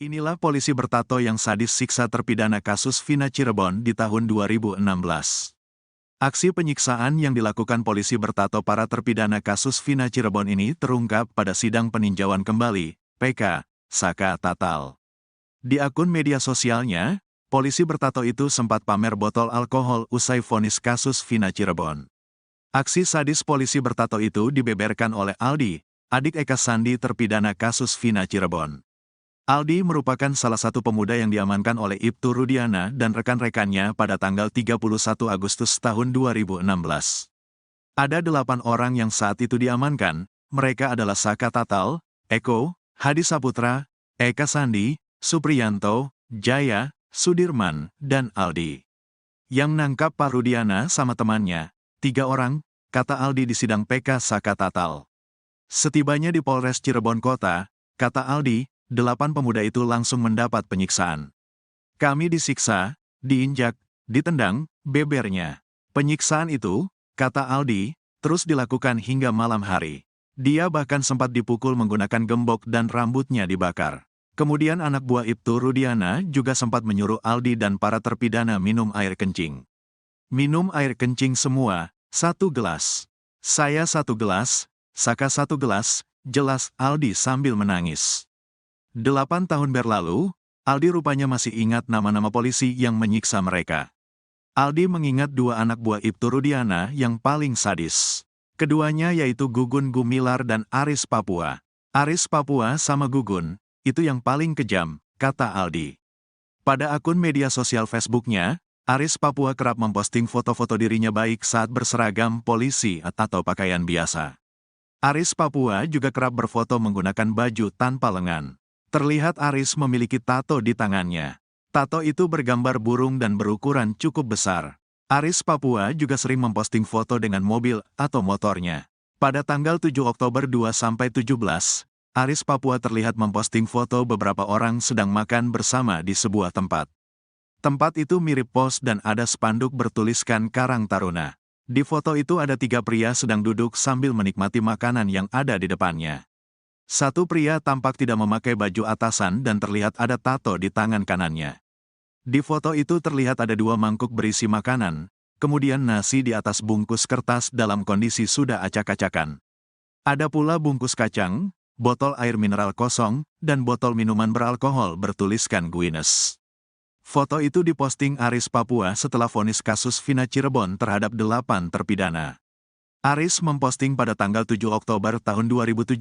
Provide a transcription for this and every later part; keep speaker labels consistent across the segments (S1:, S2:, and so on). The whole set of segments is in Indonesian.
S1: Inilah polisi bertato yang sadis siksa terpidana kasus Vina Cirebon di tahun 2016. Aksi penyiksaan yang dilakukan polisi bertato para terpidana kasus Vina Cirebon ini terungkap pada sidang peninjauan kembali, PK, Saka Tatal. Di akun media sosialnya, polisi bertato itu sempat pamer botol alkohol usai vonis kasus Vina Cirebon. Aksi sadis polisi bertato itu dibeberkan oleh Aldi, adik Eka Sandi terpidana kasus Vina Cirebon. Aldi merupakan salah satu pemuda yang diamankan oleh Ibtu Rudiana dan rekan-rekannya pada tanggal 31 Agustus tahun 2016. Ada 8 orang yang saat itu diamankan, mereka adalah Saka Tatal, Eko, Hadi Saputra, Eka Sandi, Supriyanto, Jaya, Sudirman, dan Aldi. Yang nangkap Pak Rudiana sama temannya, 3 orang, kata Aldi di sidang PK Saka Tatal. Setibanya di Polres Cirebon Kota, kata Aldi, 8 pemuda itu langsung mendapat penyiksaan. Kami disiksa, diinjak, ditendang, bebernya. Penyiksaan itu, kata Aldi, terus dilakukan hingga malam hari. Dia bahkan sempat dipukul menggunakan gembok dan rambutnya dibakar. Kemudian anak buah Ibtu Rudiana juga sempat menyuruh Aldi dan para terpidana minum air kencing. Minum air kencing semua, 1 gelas. Saya 1 gelas, Saka 1 gelas, jelas Aldi sambil menangis. 8 tahun berlalu, Aldi rupanya masih ingat nama-nama polisi yang menyiksa mereka. Aldi mengingat 2 anak buah Ibtu Rudiana yang paling sadis. Keduanya yaitu Gugun Gumilar dan Aris Papua. Aris Papua sama Gugun, itu yang paling kejam, kata Aldi. Pada akun media sosial Facebooknya, Aris Papua kerap memposting foto-foto dirinya baik saat berseragam polisi atau pakaian biasa. Aris Papua juga kerap berfoto menggunakan baju tanpa lengan. Terlihat Aris memiliki tato di tangannya. Tato itu bergambar burung dan berukuran cukup besar. Aris Papua juga sering memposting foto dengan mobil atau motornya. Pada tanggal 7 Oktober 2-17, Aris Papua terlihat memposting foto beberapa orang sedang makan bersama di sebuah tempat. Tempat itu mirip pos dan ada spanduk bertuliskan Karang Taruna. Di foto itu ada 3 pria sedang duduk sambil menikmati makanan yang ada di depannya. Satu pria tampak tidak memakai baju atasan dan terlihat ada tato di tangan kanannya. Di foto itu terlihat ada 2 mangkuk berisi makanan, kemudian nasi di atas bungkus kertas dalam kondisi sudah acak-acakan. Ada pula bungkus kacang, botol air mineral kosong, dan botol minuman beralkohol bertuliskan Guinness. Foto itu diposting Aris Papua setelah vonis kasus Vina Cirebon terhadap 8 terpidana. Aris memposting pada tanggal 7 Oktober tahun 2017.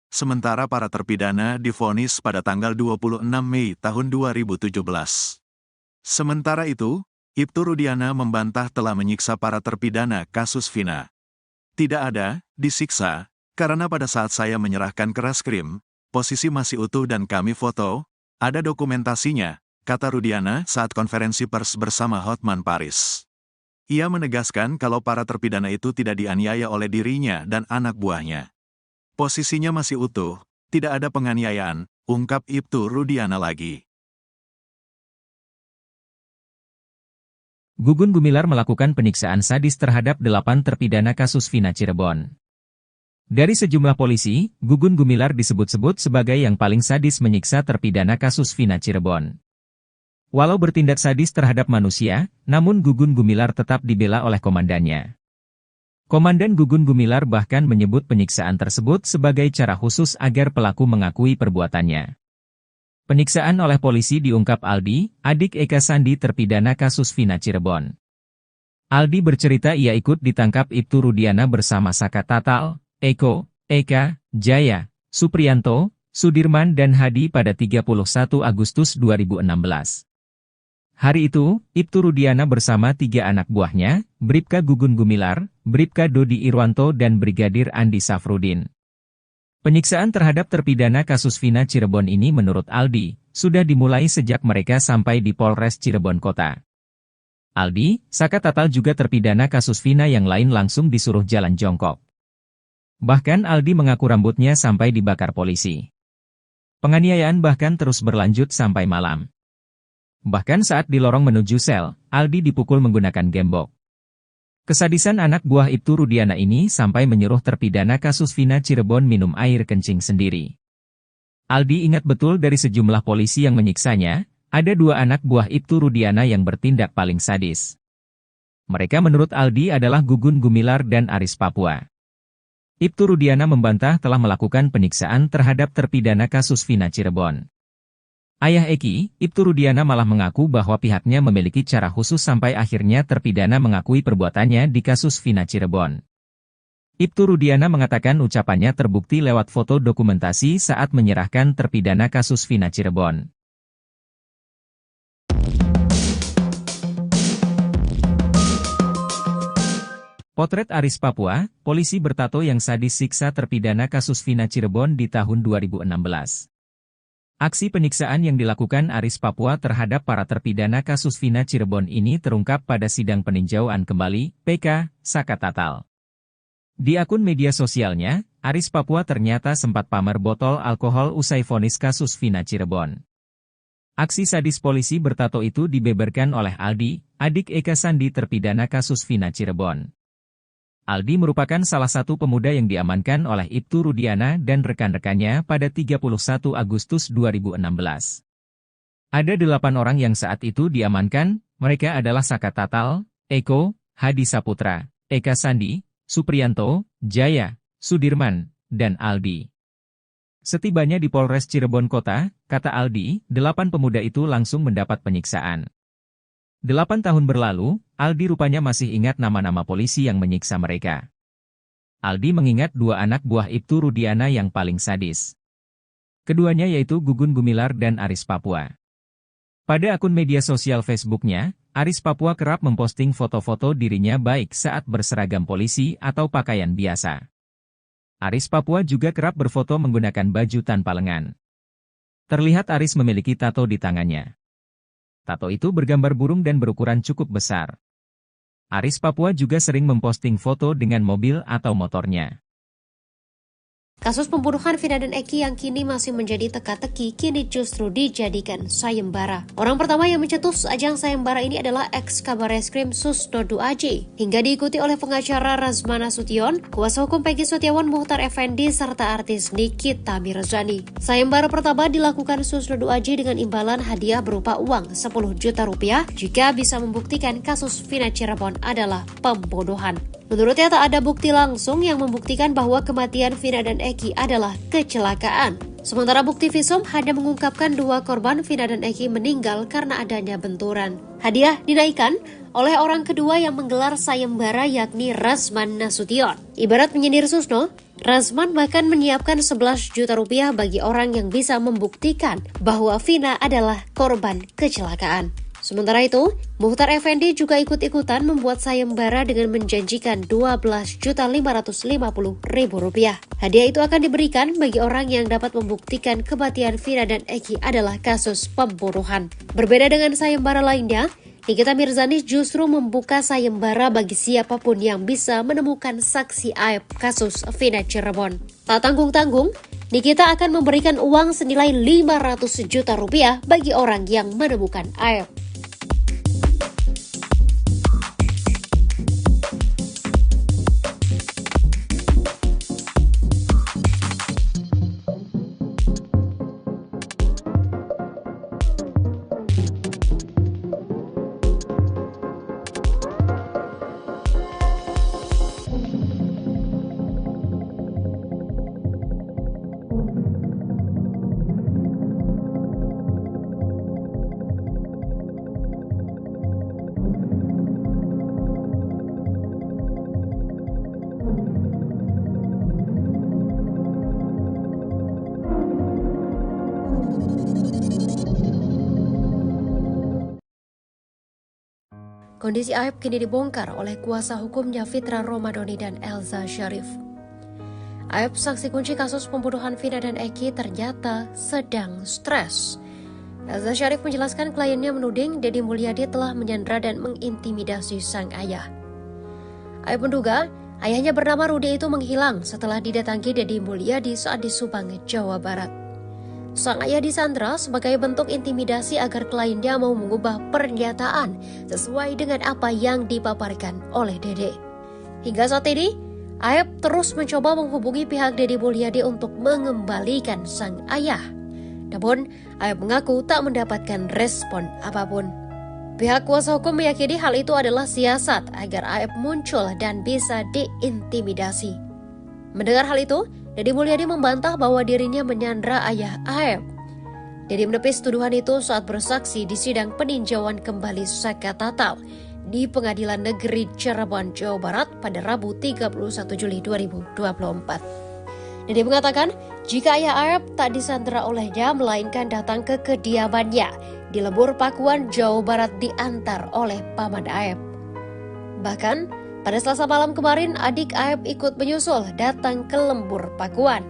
S1: Sementara para terpidana divonis pada tanggal 26 Mei tahun 2017. Sementara itu, Ibtu Rudiana membantah telah menyiksa para terpidana kasus Vina. Tidak ada, disiksa, karena pada saat saya menyerahkan ke Reskrim, posisi masih utuh dan kami foto, ada dokumentasinya, kata Rudiana saat konferensi pers bersama Hotman Paris. Ia menegaskan kalau para terpidana itu tidak dianiaya oleh dirinya dan anak buahnya. Posisinya masih utuh, tidak ada penganiayaan, ungkap Ibtu Rudiana lagi.
S2: Gugun Gumilar melakukan penyiksaan sadis terhadap 8 terpidana kasus Vina Cirebon. Dari sejumlah polisi, Gugun Gumilar disebut-sebut sebagai yang paling sadis menyiksa terpidana kasus Vina Cirebon. Walau bertindak sadis terhadap manusia, namun Gugun Gumilar tetap dibela oleh komandannya. Komandan Gugun Gumilar bahkan menyebut penyiksaan tersebut sebagai cara khusus agar pelaku mengakui perbuatannya. Penyiksaan oleh polisi diungkap Aldi, adik Eka Sandi terpidana kasus Vina Cirebon. Aldi bercerita ia ikut ditangkap Ibtu Rudiana bersama Saka Tatal, Eko, Eka, Jaya, Supriyanto, Sudirman dan Hadi pada 31 Agustus 2016. Hari itu, Ibtu Rudiana bersama 3 anak buahnya, Bribka Gugun Gumilar, Bribka Dodi Irwanto dan Brigadir Andi Safrudin. Penyiksaan terhadap terpidana kasus Vina Cirebon ini menurut Aldi, sudah dimulai sejak mereka sampai di Polres Cirebon Kota. Aldi, Saka Tatal juga terpidana kasus Vina yang lain langsung disuruh jalan jongkok. Bahkan Aldi mengaku rambutnya sampai dibakar polisi. Penganiayaan bahkan terus berlanjut sampai malam. Bahkan saat di lorong menuju sel, Aldi dipukul menggunakan gembok. Kesadisan anak buah Ibtu Rudiana ini sampai menyuruh terpidana kasus Vina Cirebon minum air kencing sendiri. Aldi ingat betul dari sejumlah polisi yang menyiksanya, ada 2 anak buah Ibtu Rudiana yang bertindak paling sadis. Mereka menurut Aldi adalah Gugun Gumilar dan Aris Papua. Ibtu Rudiana membantah telah melakukan penyiksaan terhadap terpidana kasus Vina Cirebon. Ayah Eki, Ibtu Rudiana malah mengaku bahwa pihaknya memiliki cara khusus sampai akhirnya terpidana mengakui perbuatannya di kasus Vina Cirebon. Ibtu Rudiana mengatakan ucapannya terbukti lewat foto dokumentasi saat menyerahkan terpidana kasus Vina Cirebon. Potret Aris Papua, polisi bertato yang sadis siksa terpidana kasus Vina Cirebon di tahun 2016. Aksi penyiksaan yang dilakukan Aris Papua terhadap para terpidana kasus Vina Cirebon ini terungkap pada sidang peninjauan kembali, PK, Saka Tatal. Di akun media sosialnya, Aris Papua ternyata sempat pamer botol alkohol usai vonis kasus Vina Cirebon. Aksi sadis polisi bertato itu dibeberkan oleh Aldi, adik Eka Sandi terpidana kasus Vina Cirebon. Aldi merupakan salah satu pemuda yang diamankan oleh Ibtu Rudiana dan rekan-rekannya pada 31 Agustus 2016. Ada 8 orang yang saat itu diamankan, mereka adalah Saka Tatal, Eko, Hadi Saputra, Eka Sandi, Supriyanto, Jaya, Sudirman, dan Aldi. Setibanya di Polres Cirebon Kota, kata Aldi, 8 pemuda itu langsung mendapat penyiksaan. 8 tahun berlalu, Aldi rupanya masih ingat nama-nama polisi yang menyiksa mereka. Aldi mengingat 2 anak buah Ibtu Rudiana yang paling sadis. Keduanya yaitu Gugun Gumilar dan Aris Papua. Pada akun media sosial Facebooknya, Aris Papua kerap memposting foto-foto dirinya baik saat berseragam polisi atau pakaian biasa. Aris Papua juga kerap berfoto menggunakan baju tanpa lengan. Terlihat Aris memiliki tato di tangannya. Tato itu bergambar burung dan berukuran cukup besar. Aris Papua juga sering memposting foto dengan mobil atau motornya.
S3: Kasus pembunuhan Vina dan Eki yang kini masih menjadi teka-teki kini justru dijadikan sayembara. Orang pertama yang mencetus ajang sayembara ini adalah ex-Kabareskrim Susno Duaji, hingga diikuti oleh pengacara Razmana Sution, kuasa hukum Peggy Setiawan Muhtar Effendi, serta artis Nikita Mirzani. Sayembara pertama dilakukan Susno Duaji dengan imbalan hadiah berupa uang 10 juta rupiah jika bisa membuktikan kasus Vina Cirebon adalah pembunuhan. Menurutnya tak ada bukti langsung yang membuktikan bahwa kematian Vina dan Eki adalah kecelakaan. Sementara bukti visum hanya mengungkapkan 2 korban Vina dan Eki meninggal karena adanya benturan. Hadiah dinaikkan oleh orang kedua yang menggelar sayembara yakni Razman Nasution. Ibarat menyindir Susno, Razman bahkan menyiapkan 11 juta rupiah bagi orang yang bisa membuktikan bahwa Vina adalah korban kecelakaan. Sementara itu, Muhtar Effendi juga ikut-ikutan membuat sayembara dengan menjanjikan Rp12.550.000. Hadiah itu akan diberikan bagi orang yang dapat membuktikan kematian Vina dan Eki adalah kasus pembunuhan. Berbeda dengan sayembara lainnya, Nikita Mirzani justru membuka sayembara bagi siapapun yang bisa menemukan saksi aib kasus Vina Cirebon. Tak tanggung-tanggung, Nikita akan memberikan uang senilai 500 juta rupiah bagi orang yang menemukan aib. Kondisi aib kini dibongkar oleh kuasa hukumnya Fitra Romadhoni dan Elza Syarif. Aib saksi kunci kasus pembunuhan Vina dan Eki ternyata sedang stres. Elza Syarif menjelaskan kliennya menuding Deddy Mulyadi telah menyandra dan mengintimidasi sang ayah. Aib menduga ayahnya bernama Rudi itu menghilang setelah didatangi Deddy Mulyadi saat di Subang, Jawa Barat. Sang ayah disandra sebagai bentuk intimidasi agar kliennya mau mengubah pernyataan sesuai dengan apa yang dipaparkan oleh Dede. Hingga saat ini, Aib terus mencoba menghubungi pihak Deddy Mulyadi untuk mengembalikan sang ayah. Namun, Aep mengaku tak mendapatkan respon apapun. Pihak kuasa hukum meyakini hal itu adalah siasat agar Aep muncul dan bisa diintimidasi. Mendengar hal itu, Deddy Mulyadi membantah bahwa dirinya menyandra ayah Aep. Deddy menepis tuduhan itu saat bersaksi di sidang peninjauan kembali Saka Tatal di Pengadilan Negeri Cirebon, Jawa Barat pada Rabu 31 Juli 2024. Deddy mengatakan jika ayah Aep tak disandera olehnya melainkan datang ke kediamannya di Lembur Pakuan, Jawa Barat diantar oleh paman Aep. Bahkan pada Selasa malam kemarin adik Aep ikut menyusul datang ke Lembur Pakuan.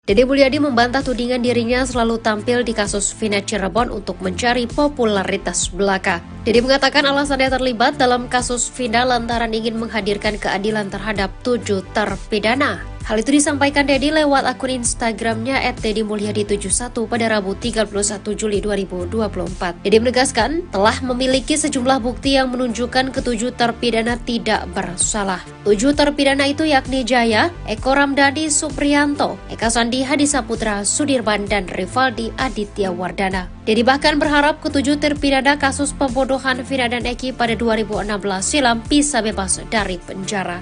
S3: Deddy Mulyadi membantah tudingan dirinya selalu tampil di kasus Vina Cirebon untuk mencari popularitas belaka. Deddy mengatakan alasannya terlibat dalam kasus Vina lantaran ingin menghadirkan keadilan terhadap 7 terpidana. Hal itu disampaikan Deddy lewat akun Instagramnya @deddymulyadi71 pada Rabu 31 Juli 2024. Deddy menegaskan telah memiliki sejumlah bukti yang menunjukkan ketujuh terpidana tidak bersalah. 7 terpidana itu yakni Jaya, Eko Ramdhani Supriyanto, Eka Sandi Hadisaputra Sudirman, dan Rivaldi Aditya Wardana. Deddy bahkan berharap ketujuh terpidana kasus pembunuhan Vina dan Eki pada 2016 silam bisa bebas dari penjara.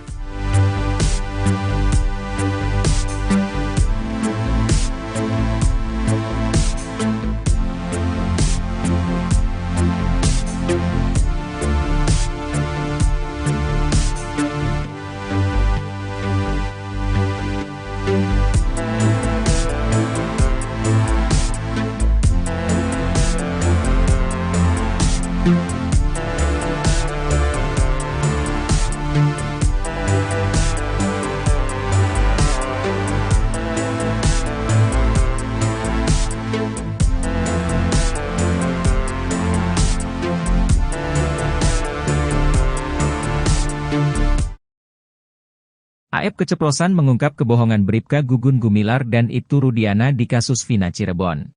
S2: Aep keceplosan mengungkap kebohongan Bribka Gugun Gumilar dan Ibtu Rudiana di kasus Vina Cirebon.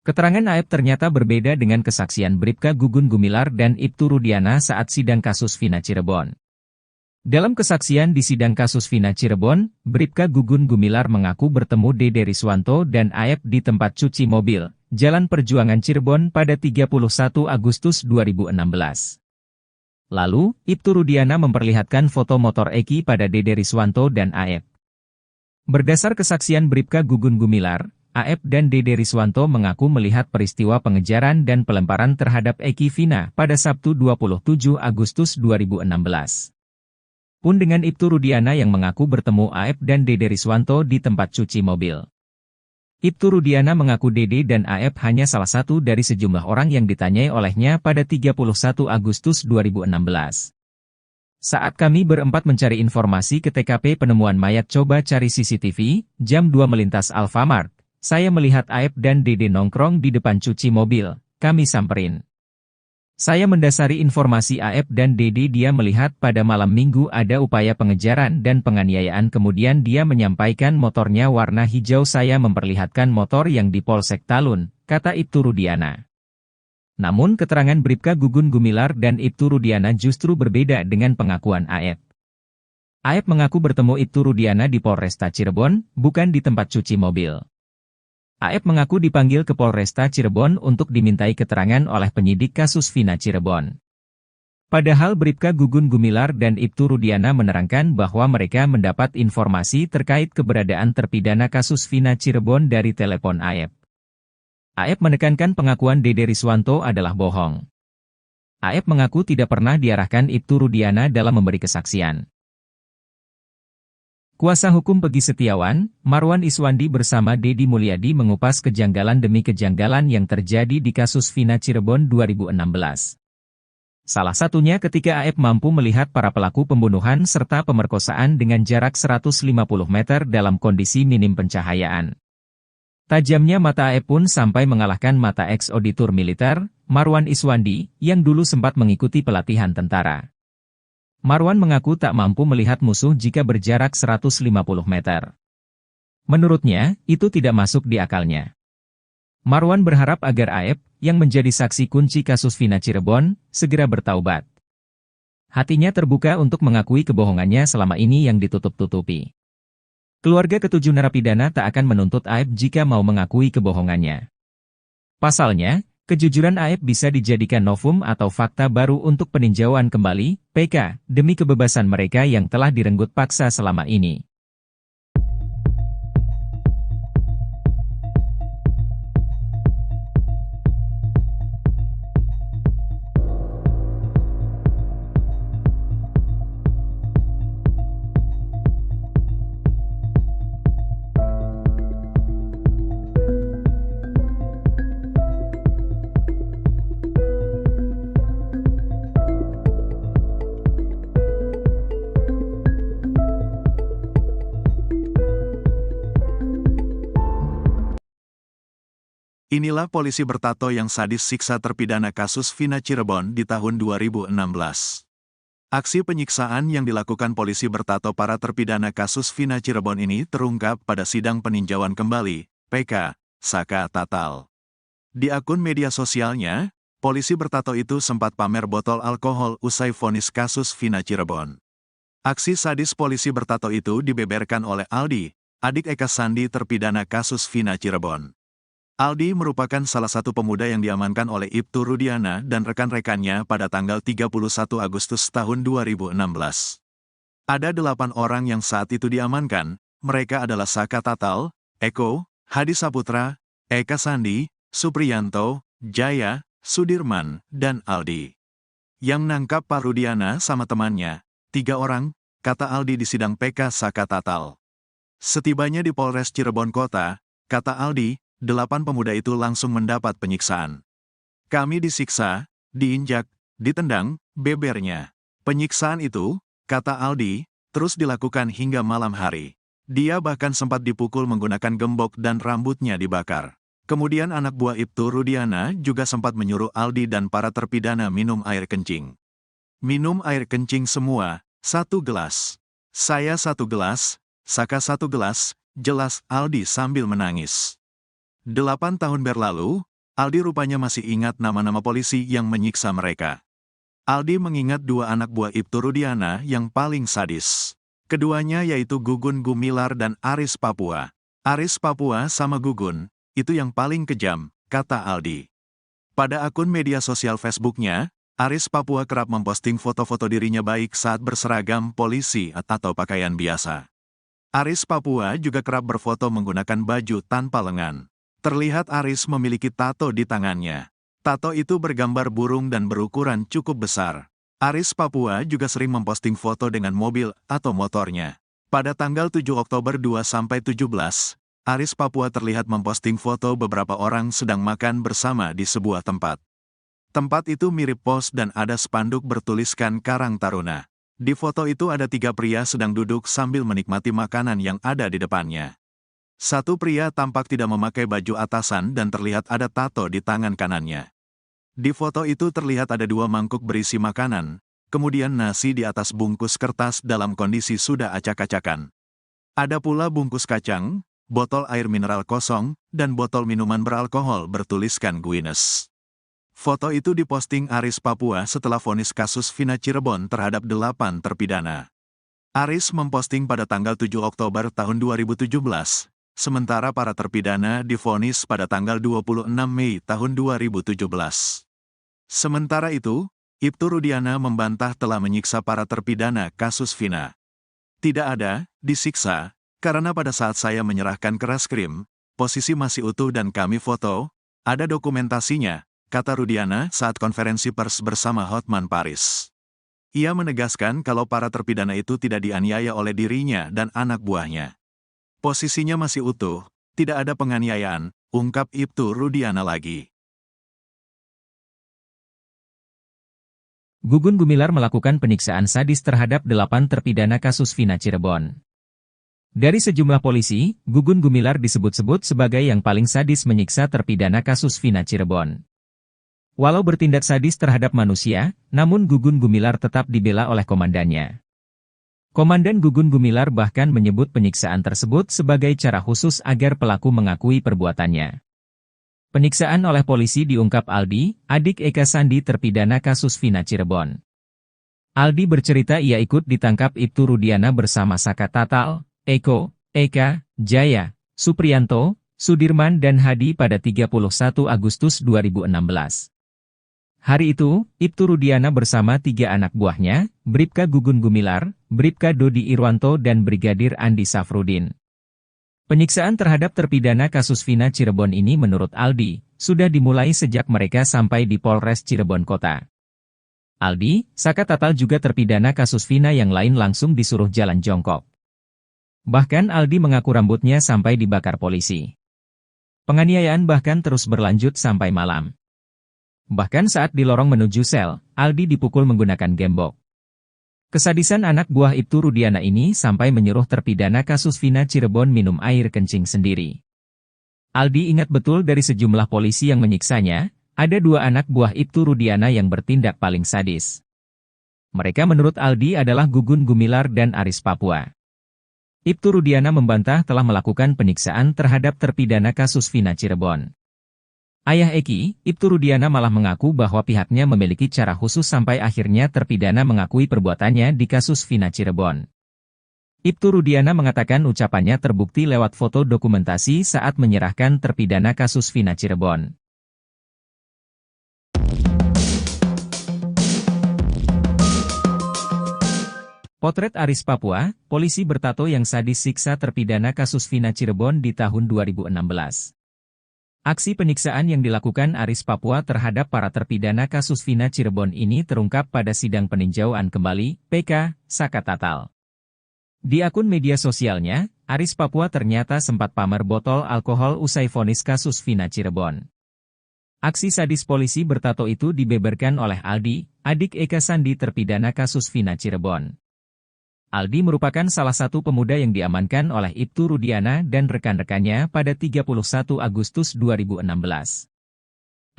S2: Keterangan Aep ternyata berbeda dengan kesaksian Bribka Gugun Gumilar dan Ibtu Rudiana saat sidang kasus Vina Cirebon. Dalam kesaksian di sidang kasus Vina Cirebon, Bribka Gugun Gumilar mengaku bertemu Dede Riswanto dan Aep di tempat cuci mobil, Jalan Perjuangan Cirebon pada 31 Agustus 2016. Lalu, Ibtu Rudiana memperlihatkan foto motor Eki pada Dede Riswanto dan Aep. Berdasar kesaksian Bribka Gugun Gumilar, Aep dan Dede Riswanto mengaku melihat peristiwa pengejaran dan pelemparan terhadap Eki Vina pada Sabtu 27 Agustus 2016. Pun dengan Ibtu Rudiana yang mengaku bertemu Aep dan Dede Riswanto di tempat cuci mobil. Ibtu Rudiana mengaku Dede dan Aep hanya salah satu dari sejumlah orang yang ditanyai olehnya pada 31 Agustus 2016. Saat kami berempat mencari informasi ke TKP penemuan mayat coba cari CCTV, jam 2 melintas Alfamart, saya melihat Aep dan Dede nongkrong di depan cuci mobil, kami samperin. Saya mendasari informasi Aep dan Dede dia melihat pada malam minggu ada upaya pengejaran dan penganiayaan kemudian dia menyampaikan motornya warna hijau saya memperlihatkan motor yang di Polsek Talun, kata Ibtu Rudiana. Namun keterangan Bribka Gugun Gumilar dan Ibtu Rudiana justru berbeda dengan pengakuan Aep. Aep mengaku bertemu Ibtu Rudiana di Polresta Cirebon, bukan di tempat cuci mobil. Aep mengaku dipanggil ke Polresta Cirebon untuk dimintai keterangan oleh penyidik kasus Vina Cirebon. Padahal Bribka Gugun Gumilar dan Ibtu Rudiana menerangkan bahwa mereka mendapat informasi terkait keberadaan terpidana kasus Vina Cirebon dari telepon Aep. Aep menekankan pengakuan Dede Riswanto adalah bohong. Aep mengaku tidak pernah diarahkan Ibtu Rudiana dalam memberi kesaksian. Kuasa hukum Pegi Setiawan, Marwan Iswandi bersama Deddy Mulyadi mengupas kejanggalan demi kejanggalan yang terjadi di kasus Vina Cirebon 2016. Salah satunya ketika Aep mampu melihat para pelaku pembunuhan serta pemerkosaan dengan jarak 150 meter dalam kondisi minim pencahayaan. Tajamnya mata Aep pun sampai mengalahkan mata ex-auditor militer, Marwan Iswandi, yang dulu sempat mengikuti pelatihan tentara. Marwan mengaku tak mampu melihat musuh jika berjarak 150 meter. Menurutnya, itu tidak masuk di akalnya. Marwan berharap agar Aep, yang menjadi saksi kunci kasus Vina Cirebon, segera bertaubat. Hatinya terbuka untuk mengakui kebohongannya selama ini yang ditutup-tutupi. Keluarga ketujuh narapidana tak akan menuntut Aep jika mau mengakui kebohongannya. Pasalnya, kejujuran Aep bisa dijadikan novum atau fakta baru untuk peninjauan kembali, PK, demi kebebasan mereka yang telah direnggut paksa selama ini.
S1: Inilah polisi bertato yang sadis siksa terpidana kasus Vina Cirebon di tahun 2016. Aksi penyiksaan yang dilakukan polisi bertato para terpidana kasus Vina Cirebon ini terungkap pada sidang peninjauan kembali, PK, Saka Tatal. Di akun media sosialnya, polisi bertato itu sempat pamer botol alkohol usai vonis kasus Vina Cirebon. Aksi sadis polisi bertato itu dibeberkan oleh Aldi, adik Eka Sandi terpidana kasus Vina Cirebon. Aldi merupakan salah satu pemuda yang diamankan oleh Ibtu Rudiana dan rekan-rekannya pada tanggal 31 Agustus tahun 2016. Ada 8 orang yang saat itu diamankan, mereka adalah Saka Tatal, Eko, Hadi Saputra, Eka Sandi, Supriyanto, Jaya, Sudirman, dan Aldi. Yang nangkap Pak Rudiana sama temannya, 3 orang, kata Aldi di sidang PK Saka Tatal. Setibanya di Polres Cirebon Kota, kata Aldi, 8 pemuda itu langsung mendapat penyiksaan. Kami disiksa, diinjak, ditendang, bebernya. Penyiksaan itu, kata Aldi, terus dilakukan hingga malam hari. Dia bahkan sempat dipukul menggunakan gembok dan rambutnya dibakar. Kemudian anak buah Ibtu Rudiana juga sempat menyuruh Aldi dan para terpidana minum air kencing. Minum air kencing semua, 1 gelas. Saya 1 gelas, Saka 1 gelas, jelas Aldi sambil menangis. 8 tahun berlalu, Aldi rupanya masih ingat nama-nama polisi yang menyiksa mereka. Aldi mengingat 2 anak buah Ibtu Rudiana yang paling sadis. Keduanya yaitu Gugun Gumilar dan Aris Papua. Aris Papua sama Gugun, itu yang paling kejam, kata Aldi. Pada akun media sosial Facebooknya, Aris Papua kerap memposting foto-foto dirinya baik saat berseragam polisi atau pakaian biasa. Aris Papua juga kerap berfoto menggunakan baju tanpa lengan. Terlihat Aris memiliki tato di tangannya. Tato itu bergambar burung dan berukuran cukup besar. Aris Papua juga sering memposting foto dengan mobil atau motornya. Pada tanggal 7 Oktober 2-17, Aris Papua terlihat memposting foto beberapa orang sedang makan bersama di sebuah tempat. Tempat itu mirip pos dan ada spanduk bertuliskan Karang Taruna. Di foto itu ada 3 pria sedang duduk sambil menikmati makanan yang ada di depannya. Satu pria tampak tidak memakai baju atasan dan terlihat ada tato di tangan kanannya. Di foto itu terlihat ada 2 mangkuk berisi makanan, kemudian nasi di atas bungkus kertas dalam kondisi sudah acak-acakan. Ada pula bungkus kacang, botol air mineral kosong, dan botol minuman beralkohol bertuliskan Guinness. Foto itu diposting Aris Papua setelah vonis kasus Vina Cirebon terhadap 8 terpidana. Aris memposting pada tanggal 7 Oktober tahun 2017, sementara para terpidana divonis pada tanggal 26 Mei tahun 2017. Sementara itu, Ibtu Rudiana membantah telah menyiksa para terpidana kasus Vina. Tidak ada, disiksa, karena pada saat saya menyerahkan ke reskrim, posisi masih utuh dan kami foto, ada dokumentasinya, kata Rudiana saat konferensi pers bersama Hotman Paris. Ia menegaskan kalau para terpidana itu tidak dianiaya oleh dirinya dan anak buahnya. Posisinya masih utuh, tidak ada penganiayaan, ungkap Ibtu Rudiana lagi.
S2: Gugun Gumilar melakukan penyiksaan sadis terhadap 8 terpidana kasus Vina Cirebon. Dari sejumlah polisi, Gugun Gumilar disebut-sebut sebagai yang paling sadis menyiksa terpidana kasus Vina Cirebon. Walau bertindak sadis terhadap manusia, namun Gugun Gumilar tetap dibela oleh komandannya. Komandan Gugun Gumilar bahkan menyebut penyiksaan tersebut sebagai cara khusus agar pelaku mengakui perbuatannya. Penyiksaan oleh polisi diungkap Aldi, adik Eka Sandi terpidana kasus Vina Cirebon. Aldi bercerita ia ikut ditangkap Ibtu Rudiana bersama Saka Tatal, Eko, Eka, Jaya, Supriyanto, Sudirman dan Hadi pada 31 Agustus 2016. Hari itu, Ibtu Rudiana bersama 3 anak buahnya, Bribka Gugun Gumilar, Bribka Dodi Irwanto dan Brigadir Andi Safrudin. Penyiksaan terhadap terpidana kasus Vina Cirebon ini menurut Aldi, sudah dimulai sejak mereka sampai di Polres Cirebon Kota. Aldi, Saka Tatal juga terpidana kasus Vina yang lain langsung disuruh jalan jongkok. Bahkan Aldi mengaku rambutnya sampai dibakar polisi. Penganiayaan bahkan terus berlanjut sampai malam. Bahkan saat di lorong menuju sel, Aldi dipukul menggunakan gembok. Kesadisan anak buah Ibtu Rudiana ini sampai menyuruh terpidana kasus Vina Cirebon minum air kencing sendiri. Aldi ingat betul dari sejumlah polisi yang menyiksanya, ada 2 anak buah Ibtu Rudiana yang bertindak paling sadis. Mereka menurut Aldi adalah Gugun Gumilar dan Aris Papua. Ibtu Rudiana membantah telah melakukan penyiksaan terhadap terpidana kasus Vina Cirebon. Ayah Eki, Ibtu Rudiana malah mengaku bahwa pihaknya memiliki cara khusus sampai akhirnya terpidana mengakui perbuatannya di kasus Vina Cirebon. Ibtu Rudiana mengatakan ucapannya terbukti lewat foto dokumentasi saat menyerahkan terpidana kasus Vina Cirebon. Potret Aris Papua, polisi bertato yang sadis siksa terpidana kasus Vina Cirebon di tahun 2016. Aksi penyiksaan yang dilakukan Aris Papua terhadap para terpidana kasus Vina Cirebon ini terungkap pada sidang peninjauan kembali, PK, Saka Tatal. Di akun media sosialnya, Aris Papua ternyata sempat pamer botol alkohol usai vonis kasus Vina Cirebon. Aksi sadis polisi bertato itu dibeberkan oleh Aldi, adik Eka Sandi terpidana kasus Vina Cirebon. Aldi merupakan salah satu pemuda yang diamankan oleh Ibtu Rudiana dan rekan-rekannya pada 31 Agustus 2016.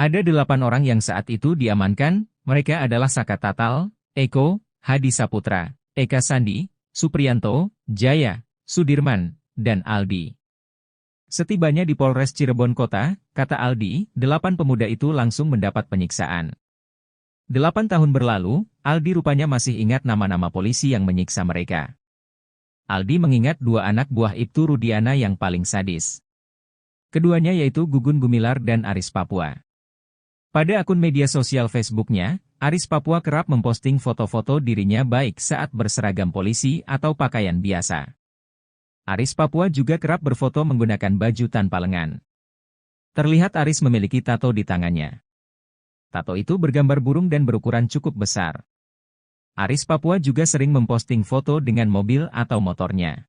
S2: Ada 8 orang yang saat itu diamankan, mereka adalah Saka Tatal, Eko, Hadi Saputra, Eka Sandi, Supriyanto, Jaya, Sudirman, dan Aldi. Setibanya di Polres Cirebon Kota, kata Aldi, 8 pemuda itu langsung mendapat penyiksaan. 8 tahun berlalu, Aldi rupanya masih ingat nama-nama polisi yang menyiksa mereka. Aldi mengingat 2 anak buah Ibtu Rudiana yang paling sadis. Keduanya yaitu Gugun Gumilar dan Aris Papua. Pada akun media sosial Facebooknya, Aris Papua kerap memposting foto-foto dirinya baik saat berseragam polisi atau pakaian biasa. Aris Papua juga kerap berfoto menggunakan baju tanpa lengan. Terlihat Aris memiliki tato di tangannya. Tato itu bergambar burung dan berukuran cukup besar. Aris Papua juga sering memposting foto dengan mobil atau motornya.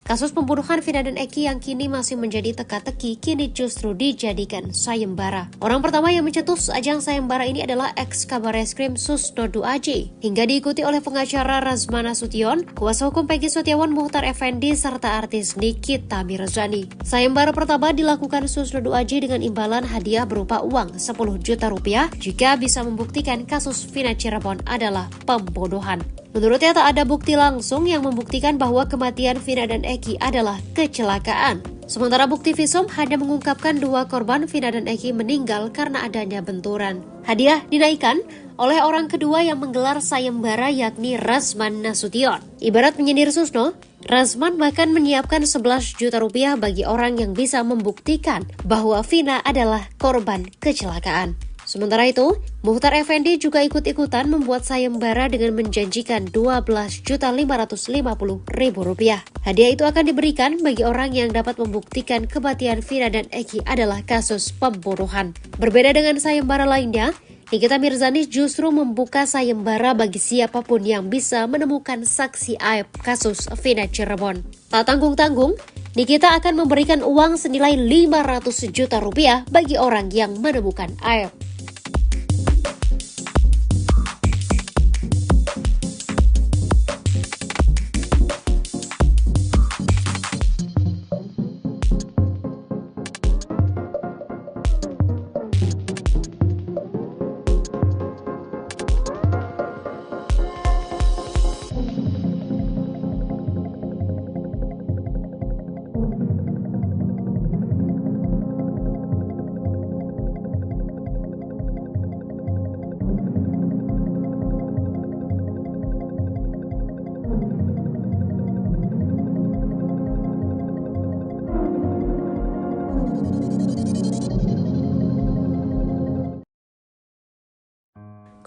S3: Kasus pembunuhan Vina dan Eki yang kini masih menjadi teka-teki kini justru dijadikan sayembara. Orang pertama yang mencetus ajang sayembara ini adalah ex-Kabareskrim Susnodu AJ. Hingga diikuti oleh pengacara Razman Nasution, kuasa hukum Peggy Setiawan Muhtar Effendi, serta artis Nikita Mirzani. Sayembara pertama dilakukan Susnodu AJ dengan imbalan hadiah berupa uang 10 juta rupiah jika bisa membuktikan kasus Vina Cirebon adalah pembunuhan. Menurutnya tak ada bukti langsung yang membuktikan bahwa kematian Vina dan Eki adalah kecelakaan. Sementara bukti visum hanya mengungkapkan 2 korban Vina dan Eki meninggal karena adanya benturan. Hadiah dinaikkan oleh orang kedua yang menggelar sayembara yakni Razman Nasution. Ibarat menyindir Susno, Razman bahkan menyiapkan 11 juta rupiah bagi orang yang bisa membuktikan bahwa Vina adalah korban kecelakaan. Sementara itu, Muhtar Effendi juga ikut-ikutan membuat sayembara dengan menjanjikan Rp12.550.000. Hadiah itu akan diberikan bagi orang yang dapat membuktikan kematian Vina dan Eki adalah kasus pembunuhan. Berbeda dengan sayembara lainnya, Nikita Mirzani justru membuka sayembara bagi siapapun yang bisa menemukan saksi aib kasus Vina Cirebon. Tak tanggung-tanggung, Nikita akan memberikan uang senilai Rp500 juta bagi orang yang menemukan aib.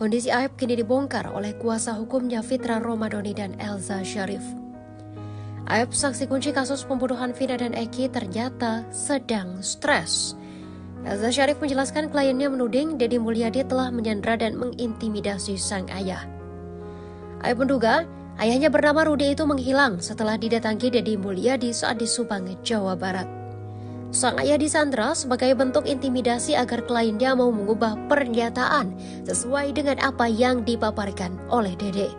S3: Kondisi Aep kini dibongkar oleh kuasa hukumnya Fitra Romadhoni dan Elza Syarif. Aep, saksi kunci kasus pembunuhan Vina dan Eki, ternyata sedang stres. Elza Syarif menjelaskan kliennya menuding Deddy Mulyadi telah menyandra dan mengintimidasi sang ayah. Aep menduga ayahnya bernama Rudi itu menghilang setelah didatangi Deddy Mulyadi saat di Subang, Jawa Barat. Sang ayah disandra sebagai bentuk intimidasi agar kliennya mau mengubah pernyataan sesuai dengan apa yang dipaparkan oleh Dede.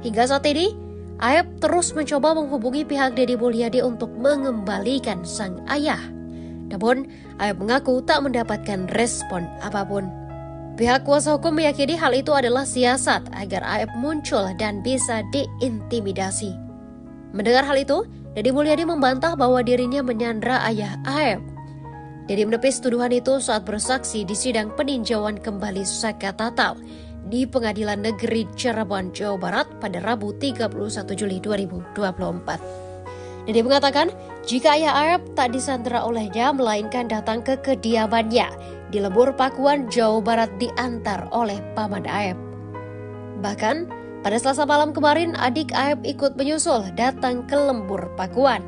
S3: Hingga saat ini, Aep terus mencoba menghubungi pihak Deddy Mulyadi untuk mengembalikan sang ayah. Namun, Aep mengaku tak mendapatkan respon apapun. Pihak kuasa hukum meyakini hal itu adalah siasat agar Aep muncul dan bisa diintimidasi. Mendengar hal itu, Deddy Mulyadi membantah bahwa dirinya menyandra ayah Aep. Deddy menepis tuduhan itu saat bersaksi di sidang peninjauan kembali Saka Tatal di Pengadilan Negeri Cirebon, Jawa Barat pada Rabu 31 Juli 2024. Deddy mengatakan jika ayah Aep tak disandra olehnya melainkan datang ke kediamannya di Lembur Pakuan, Jawa Barat diantar oleh paman Aep. Bahkan pada Selasa malam kemarin, adik Aep ikut menyusul datang ke Lembur Pakuan.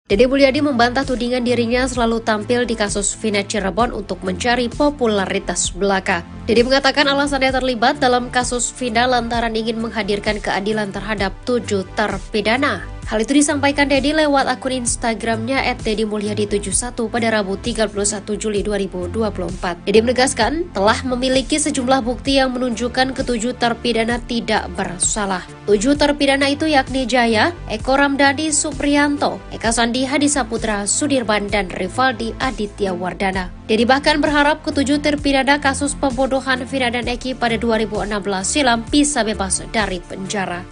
S3: Deddy Mulyadi membantah tudingan dirinya selalu tampil di kasus Vina Cirebon untuk mencari popularitas belaka. Deddy mengatakan alasannya terlibat dalam kasus Vina lantaran ingin menghadirkan keadilan terhadap 7 terpidana. Hal itu disampaikan Deddy lewat akun Instagramnya @deddymulyadi71 pada Rabu 31 Juli 2024. Deddy menegaskan telah memiliki sejumlah bukti yang menunjukkan ke-7 terpidana tidak bersalah. 7 terpidana itu yakni Jaya, Eko Ramdhani Supriyanto, Eka Sandi Hadisaputra, Sudirman, dan Rivaldi Aditya Wardana. Deddy bahkan berharap ke-7 terpidana kasus pembunuhan Vina dan Eki pada 2016 silam bisa bebas dari penjara.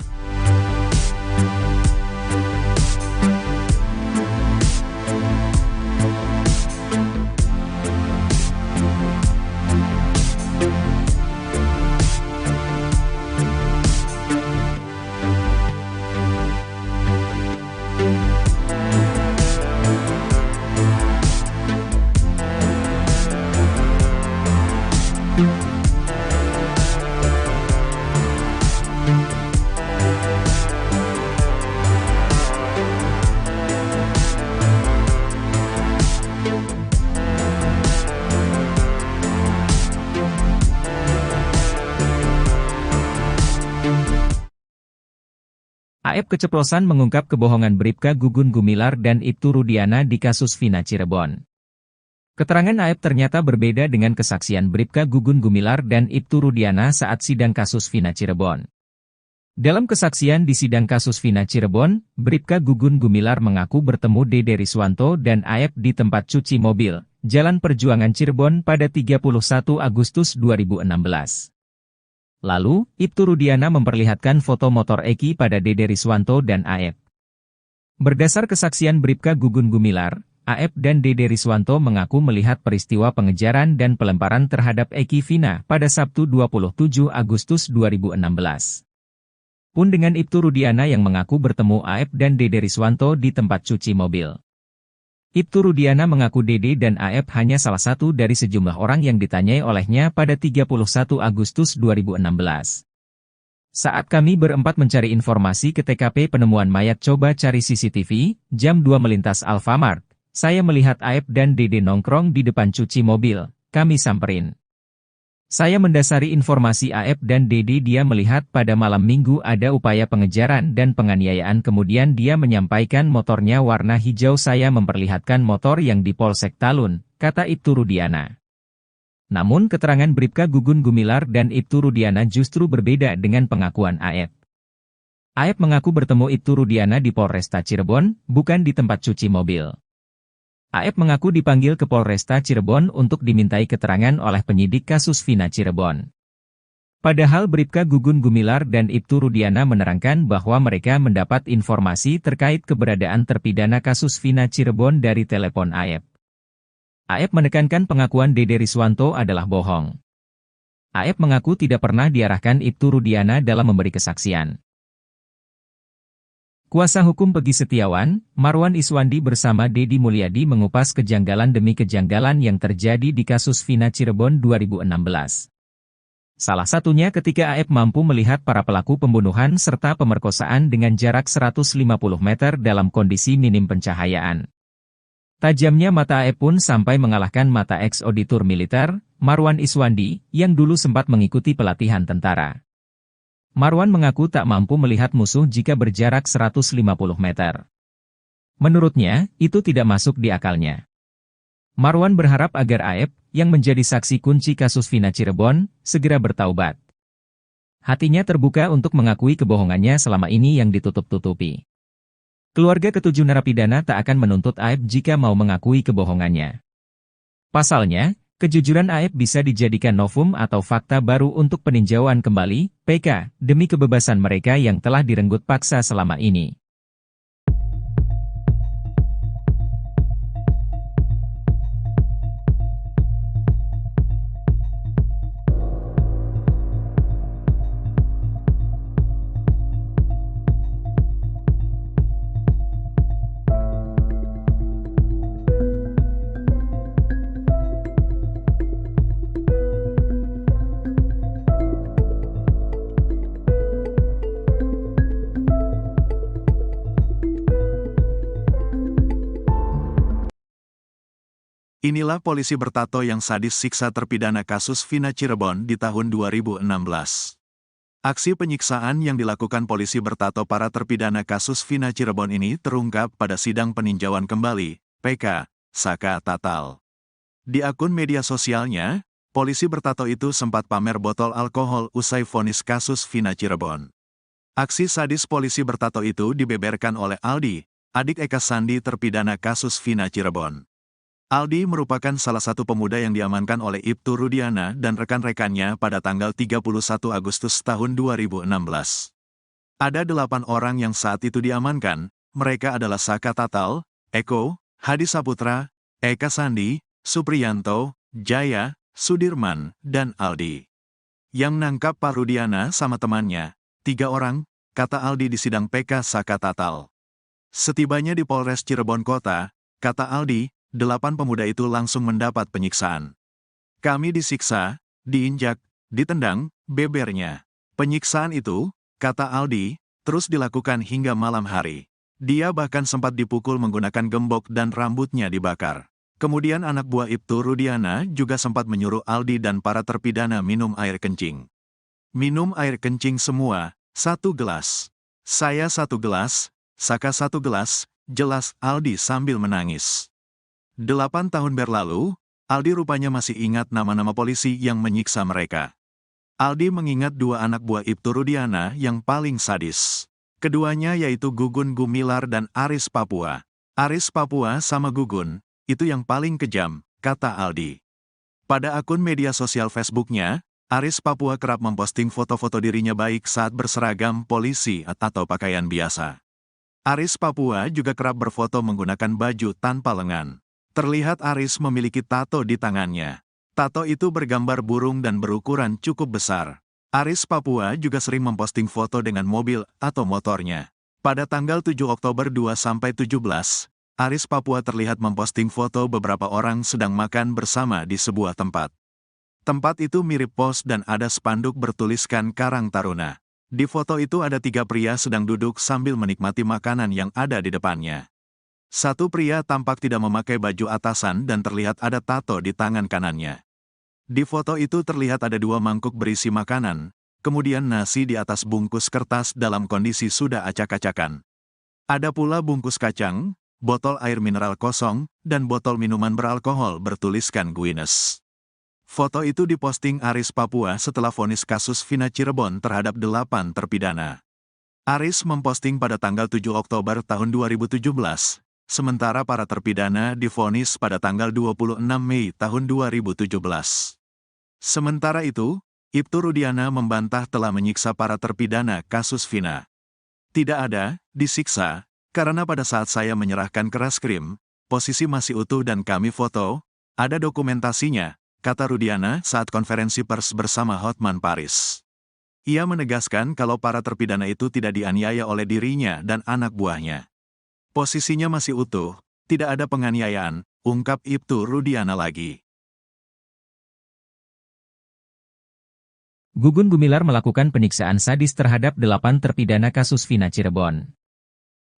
S2: Aep keceplosan mengungkap kebohongan Bribka Gugun Gumilar dan Ibtu Rudiana di kasus Vina Cirebon. Keterangan Aep ternyata berbeda dengan kesaksian Bribka Gugun Gumilar dan Ibtu Rudiana saat sidang kasus Vina Cirebon. Dalam kesaksian di sidang kasus Vina Cirebon, Bribka Gugun Gumilar mengaku bertemu Dede Riswanto dan Aep di tempat cuci mobil, Jalan Perjuangan Cirebon pada 31 Agustus 2016. Lalu, Ibtu Rudiana memperlihatkan foto motor Eki pada Dede Riswanto dan Aep. Berdasar kesaksian Bribka Gugun Gumilar, Aep dan Dede Riswanto mengaku melihat peristiwa pengejaran dan pelemparan terhadap Eki Vina pada Sabtu 27 Agustus 2016. Pun dengan Ibtu Rudiana yang mengaku bertemu Aep dan Dede Riswanto di tempat cuci mobil. Ibtu Rudiana mengaku Dede dan Aep hanya salah satu dari sejumlah orang yang ditanyai olehnya pada 31 Agustus 2016. Saat kami berempat mencari informasi ke TKP penemuan mayat coba cari CCTV, jam 2 melintas Alfamart, saya melihat Aep dan Dede nongkrong di depan cuci mobil, kami samperin. Saya mendasari informasi Aep dan Dede dia melihat pada malam minggu ada upaya pengejaran dan penganiayaan kemudian dia menyampaikan motornya warna hijau saya memperlihatkan motor yang di Polsek Talun, kata Ibtu Rudiana. Namun keterangan Bribka Gugun Gumilar dan Ibtu Rudiana justru berbeda dengan pengakuan Aep. Aep mengaku bertemu Ibtu Rudiana di Polresta Cirebon, bukan di tempat cuci mobil. Aep mengaku dipanggil ke Polresta Cirebon untuk dimintai keterangan oleh penyidik kasus Vina Cirebon. Padahal Bribka Gugun Gumilar dan Ibtu Rudiana menerangkan bahwa mereka mendapat informasi terkait keberadaan terpidana kasus Vina Cirebon dari telepon Aep. Aep menekankan pengakuan Dede Riswanto adalah bohong. Aep mengaku tidak pernah diarahkan Ibtu Rudiana dalam memberi kesaksian. Kuasa hukum Pegi Setiawan, Marwan Iswandi bersama Dedi Mulyadi mengupas kejanggalan demi kejanggalan yang terjadi di kasus Vina Cirebon 2016. Salah satunya ketika Aep mampu melihat para pelaku pembunuhan serta pemerkosaan dengan jarak 150 meter dalam kondisi minim pencahayaan. Tajamnya mata Aep pun sampai mengalahkan mata ex-auditor militer, Marwan Iswandi, yang dulu sempat mengikuti pelatihan tentara. Marwan mengaku tak mampu melihat musuh jika berjarak 150 meter. Menurutnya, itu tidak masuk di akalnya. Marwan berharap agar Aep, yang menjadi saksi kunci kasus Vina Cirebon, segera bertaubat. Hatinya terbuka untuk mengakui kebohongannya selama ini yang ditutup-tutupi. Keluarga ketujuh narapidana tak akan menuntut Aep jika mau mengakui kebohongannya. Pasalnya, kejujuran Aep bisa dijadikan novum atau fakta baru untuk peninjauan kembali, PK, demi kebebasan mereka yang telah direnggut paksa selama ini.
S1: Inilah polisi bertato yang sadis siksa terpidana kasus Vina Cirebon di tahun 2016. Aksi penyiksaan yang dilakukan polisi bertato para terpidana kasus Vina Cirebon ini terungkap pada sidang peninjauan kembali, PK, Saka Tatal. Di akun media sosialnya, polisi bertato itu sempat pamer botol alkohol usai vonis kasus Vina Cirebon. Aksi sadis polisi bertato itu dibeberkan oleh Aldi, adik Eka Sandi terpidana kasus Vina Cirebon. Aldi merupakan salah satu pemuda yang diamankan oleh Ibtu Rudiana dan rekan-rekannya pada tanggal 31 Agustus tahun 2016. Ada 8 orang yang saat itu diamankan, mereka adalah Saka Tatal, Eko, Hadi Saputra, Eka Sandi, Supriyanto, Jaya, Sudirman, dan Aldi. Yang nangkap Pak Rudiana sama temannya, 3 orang, kata Aldi di sidang PK Saka Tatal. Setibanya di Polres Cirebon Kota, kata Aldi, 8 pemuda itu langsung mendapat penyiksaan. Kami disiksa, diinjak, ditendang, bebernya. Penyiksaan itu, kata Aldi, terus dilakukan hingga malam hari. Dia bahkan sempat dipukul menggunakan gembok dan rambutnya dibakar. Kemudian anak buah Ibtu Rudiana juga sempat menyuruh Aldi dan para terpidana minum air kencing. Minum air kencing semua, 1 gelas. Saya 1 gelas, Saka 1 gelas, jelas Aldi sambil menangis. 8 tahun berlalu, Aldi rupanya masih ingat nama-nama polisi yang menyiksa mereka. Aldi mengingat 2 anak buah Ibtu Rudiana yang paling sadis. Keduanya yaitu Gugun Gumilar dan Aris Papua. Aris Papua sama Gugun, itu yang paling kejam, kata Aldi. Pada akun media sosial Facebooknya, Aris Papua kerap memposting foto-foto dirinya baik saat berseragam polisi atau pakaian biasa. Aris Papua juga kerap berfoto menggunakan baju tanpa lengan. Terlihat Aris memiliki tato di tangannya. Tato itu bergambar burung dan berukuran cukup besar. Aris Papua juga sering memposting foto dengan mobil atau motornya. Pada tanggal 7 Oktober 2-17, Aris Papua terlihat memposting foto beberapa orang sedang makan bersama di sebuah tempat. Tempat itu mirip pos dan ada spanduk bertuliskan Karang Taruna. Di foto itu ada 3 pria sedang duduk sambil menikmati makanan yang ada di depannya. Satu pria tampak tidak memakai baju atasan dan terlihat ada tato di tangan kanannya. Di foto itu terlihat ada 2 mangkuk berisi makanan, kemudian nasi di atas bungkus kertas dalam kondisi sudah acak-acakan. Ada pula bungkus kacang, botol air mineral kosong, dan botol minuman beralkohol bertuliskan Guinness. Foto itu diposting Aris Papua setelah vonis kasus Vina Cirebon terhadap 8 terpidana. Aris memposting pada tanggal 7 Oktober tahun 2017, sementara para terpidana divonis pada tanggal 26 Mei tahun 2017. Sementara itu, Ibtu Rudiana membantah telah menyiksa para terpidana kasus Vina. Tidak ada, disiksa, karena pada saat saya menyerahkan ke reskrim, posisi masih utuh dan kami foto, ada dokumentasinya, kata Rudiana saat konferensi pers bersama Hotman Paris. Ia menegaskan kalau para terpidana itu tidak dianiaya oleh dirinya dan anak buahnya. Posisinya masih utuh, tidak ada penganiayaan, ungkap Ibtu Rudiana lagi.
S2: Gugun Gumilar melakukan penyiksaan sadis terhadap 8 terpidana kasus Vina Cirebon.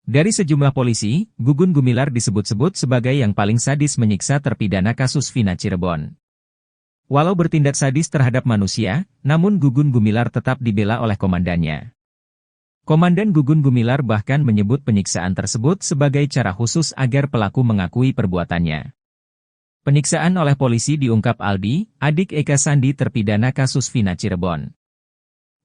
S2: Dari sejumlah polisi, Gugun Gumilar disebut-sebut sebagai yang paling sadis menyiksa terpidana kasus Vina Cirebon. Walau bertindak sadis terhadap manusia, namun Gugun Gumilar tetap dibela oleh komandannya. Komandan Gugun Gumilar bahkan menyebut penyiksaan tersebut sebagai cara khusus agar pelaku mengakui perbuatannya. Penyiksaan oleh polisi diungkap Aldi, adik Eka Sandi terpidana kasus Vina Cirebon.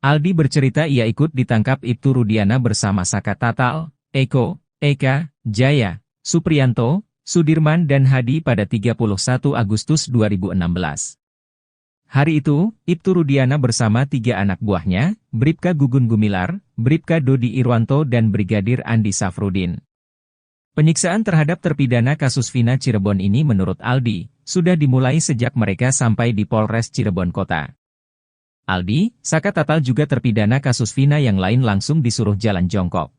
S2: Aldi bercerita ia ikut ditangkap Ibtu Rudiana bersama Saka Tatal, Eko, Eka, Jaya, Supriyanto, Sudirman dan Hadi pada 31 Agustus 2016. Hari itu, Ibtu Rudiana bersama 3 anak buahnya, Bribka Gugun Gumilar, Bribka Dodi Irwanto dan Brigadir Andi Safrudin. Penyiksaan terhadap terpidana kasus Vina Cirebon ini menurut Aldi, sudah dimulai sejak mereka sampai di Polres Cirebon Kota. Aldi, Saka Tatal juga terpidana kasus Vina yang lain langsung disuruh jalan jongkok.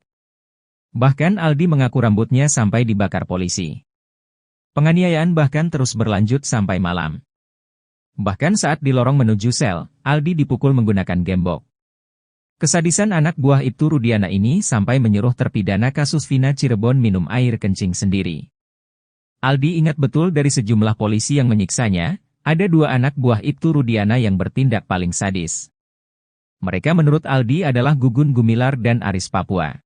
S2: Bahkan Aldi mengaku rambutnya sampai dibakar polisi. Penganiayaan bahkan terus berlanjut sampai malam. Bahkan saat di lorong menuju sel, Aldi dipukul menggunakan gembok. Kesadisan anak buah Ibtu Rudiana ini sampai menyuruh terpidana kasus Vina Cirebon minum air kencing sendiri. Aldi ingat betul dari sejumlah polisi yang menyiksanya, ada 2 anak buah Ibtu Rudiana yang bertindak paling sadis. Mereka menurut Aldi adalah Gugun Gumilar dan Aris Papua.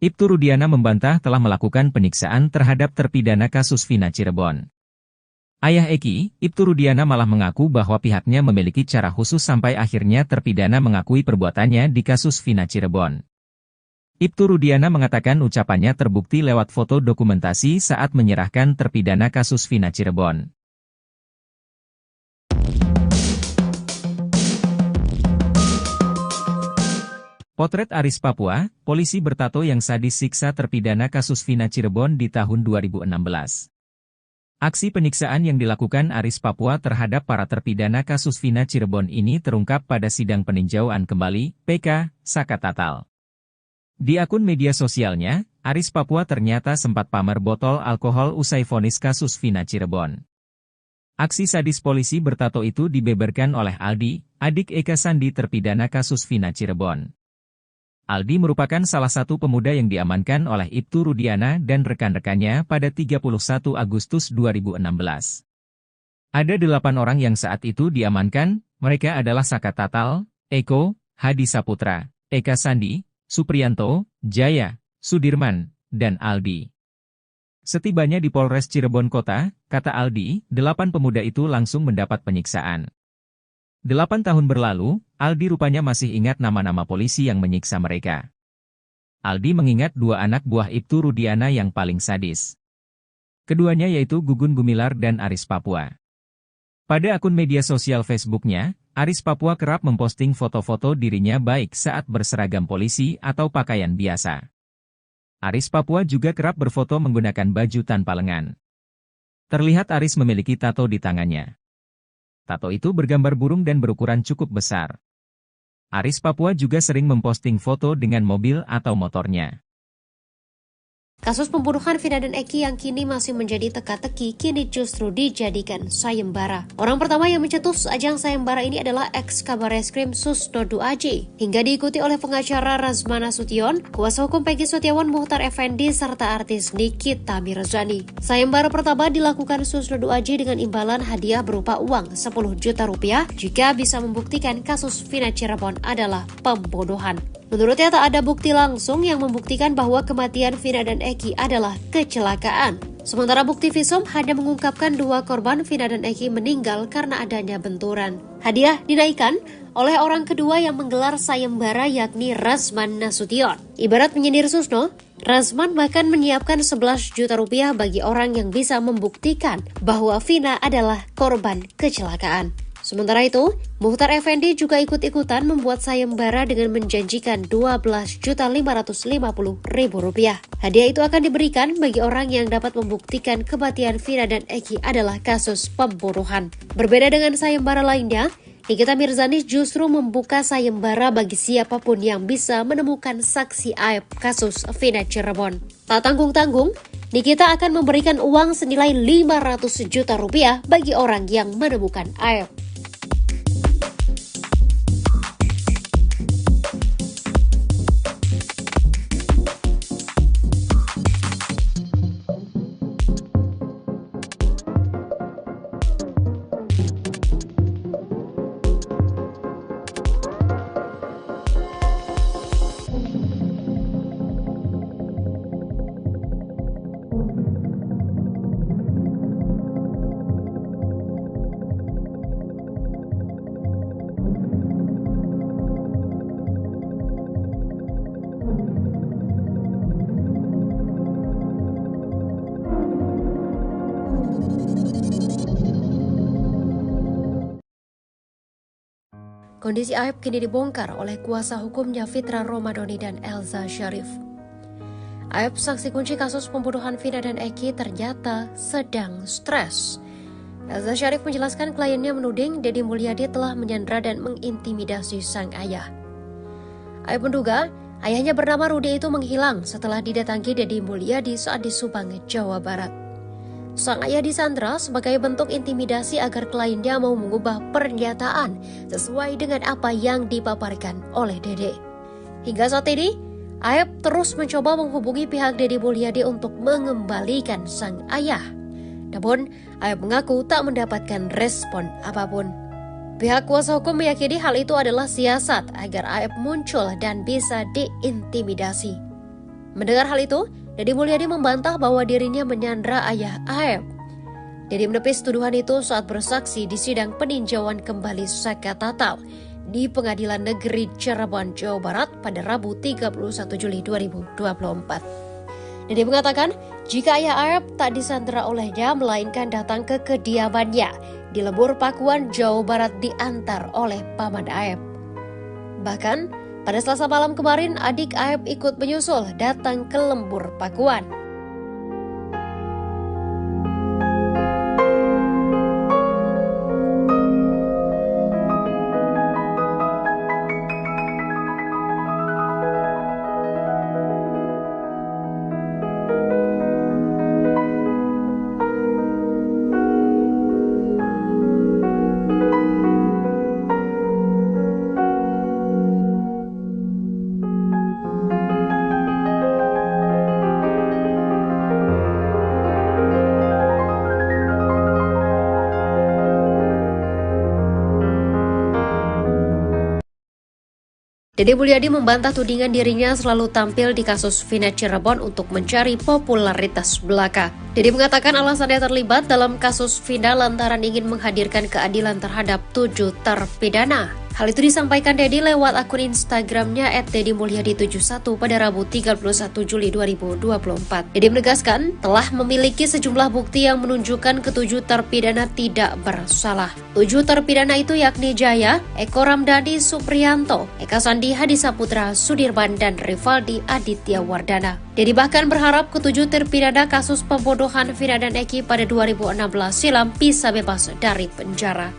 S2: Ibtu Rudiana membantah telah melakukan penyiksaan terhadap terpidana kasus Vina Cirebon. Ayah Eki, Ibtu Rudiana malah mengaku bahwa pihaknya memiliki cara khusus sampai akhirnya terpidana mengakui perbuatannya di kasus Vina Cirebon. Ibtu Rudiana mengatakan ucapannya terbukti lewat foto dokumentasi saat menyerahkan terpidana kasus Vina Cirebon. Potret Aris Papua, polisi bertato yang sadis siksa terpidana kasus Vina Cirebon di tahun 2016. Aksi penyiksaan yang dilakukan Aris Papua terhadap para terpidana kasus Vina Cirebon ini terungkap pada sidang peninjauan kembali, PK, Saka Tatal. Di akun media sosialnya, Aris Papua ternyata sempat pamer botol alkohol usai vonis kasus Vina Cirebon. Aksi sadis polisi bertato itu dibeberkan oleh Aldi, adik Eka Sandi terpidana kasus Vina Cirebon. Aldi merupakan salah satu pemuda yang diamankan oleh Ibtu Rudiana dan rekan-rekannya pada 31 Agustus 2016. Ada 8 orang yang saat itu diamankan, mereka adalah Saka Tatal, Eko, Hadi Saputra, Eka Sandi, Supriyanto, Jaya, Sudirman, dan Aldi. Setibanya di Polres Cirebon Kota, kata Aldi, 8 pemuda itu langsung mendapat penyiksaan. 8 tahun berlalu, Aldi rupanya masih ingat nama-nama polisi yang menyiksa mereka. Aldi mengingat 2 anak buah Ibtu Rudiana yang paling sadis. Keduanya yaitu Gugun Gumilar dan Aris Papua. Pada akun media sosial Facebooknya, Aris Papua kerap memposting foto-foto dirinya baik saat berseragam polisi atau pakaian biasa. Aris Papua juga kerap berfoto menggunakan baju tanpa lengan. Terlihat Aris memiliki tato di tangannya. Tato itu bergambar burung dan berukuran cukup besar. Aris Papua juga sering memposting foto dengan mobil atau motornya.
S3: Kasus pembunuhan Vina dan Eki yang kini masih menjadi teka-teki, kini justru dijadikan sayembara. Orang pertama yang mencetus ajang sayembara ini adalah ex-Kabareskrim Susnodu AJ, hingga diikuti oleh pengacara Razmana Sution, kuasa hukum Peggy Setiawan Muhtar Effendi, serta artis Nikita Mirzani. Sayembara pertama dilakukan Susnodu AJ dengan imbalan hadiah berupa uang 10 juta rupiah jika bisa membuktikan kasus Vina Cirebon adalah pembunuhan. Menurutnya tak ada bukti langsung yang membuktikan bahwa kematian Vina dan Eki adalah kecelakaan. Sementara bukti visum hanya mengungkapkan 2 korban Vina dan Eki meninggal karena adanya benturan. Hadiah dinaikkan oleh orang kedua yang menggelar sayembara yakni Razman Nasution. Ibarat menyindir Susno, Razman bahkan menyiapkan 11 juta rupiah bagi orang yang bisa membuktikan bahwa Vina adalah korban kecelakaan. Sementara itu, Mukhtar Effendi juga ikut-ikutan membuat sayembara dengan menjanjikan Rp12.550.000. Hadiah itu akan diberikan bagi orang yang dapat membuktikan kematian Vina dan Eki adalah kasus pembunuhan. Berbeda dengan sayembara lainnya, Nikita Mirzani justru membuka sayembara bagi siapapun yang bisa menemukan saksi aib kasus Vina Cirebon. Tak tanggung-tanggung, Nikita akan memberikan uang senilai 500 juta rupiah bagi orang yang menemukan aib. Kondisi aib kini dibongkar oleh kuasa hukumnya Fitra Romadhoni dan Elza Syarif. Aib saksi kunci kasus pembunuhan Vina dan Eki ternyata sedang stres. Elza Syarif menjelaskan kliennya menuding Deddy Mulyadi telah menyandra dan mengintimidasi sang ayah. Aib menduga ayahnya bernama Rudi itu menghilang setelah didatangi Deddy Mulyadi saat di Subang, Jawa Barat. Sang ayah disandra sebagai bentuk intimidasi agar kliennya mau mengubah pernyataan sesuai dengan apa yang dipaparkan oleh Dede. Hingga saat ini, Aib terus mencoba menghubungi pihak Deddy Mulyadi untuk mengembalikan sang ayah. Namun, Aib mengaku tak mendapatkan respon apapun. Pihak kuasa hukum meyakini hal itu adalah siasat agar Aib muncul dan bisa diintimidasi. Mendengar hal itu, Deddy Mulyadi membantah bahwa dirinya menyandra ayah Aib. Deddy menepis tuduhan itu saat bersaksi di sidang peninjauan kembali Saka Tatal di Pengadilan Negeri Cirebon, Jawa Barat pada Rabu 31 Juli 2024. Deddy mengatakan jika ayah Aib tak disandra olehnya melainkan datang ke kediamannya di Lembur Pakuan, Jawa Barat diantar oleh paman Aib. Bahkan, pada Selasa malam kemarin, adik Aib ikut menyusul datang ke Lembur Pakuan. Deddy Mulyadi membantah tudingan dirinya selalu tampil di kasus Vina Cirebon untuk mencari popularitas belaka. Deddy mengatakan alasannya terlibat dalam kasus Vina lantaran ingin menghadirkan keadilan terhadap 7 terpidana. Hal itu disampaikan Deddy lewat akun Instagramnya @deddymulyadi71 pada Rabu 31 Juli 2024. Deddy menegaskan telah memiliki sejumlah bukti yang menunjukkan ketujuh terpidana tidak bersalah. 7 terpidana itu yakni Jaya, Eko Ramdhani Supriyanto, Eka Sandi Hadisaputra Sudirman, dan Rivaldi Aditya Wardana. Deddy bahkan berharap ketujuh terpidana kasus pembunuhan Vina dan Eki pada 2016 silam bisa bebas dari penjara.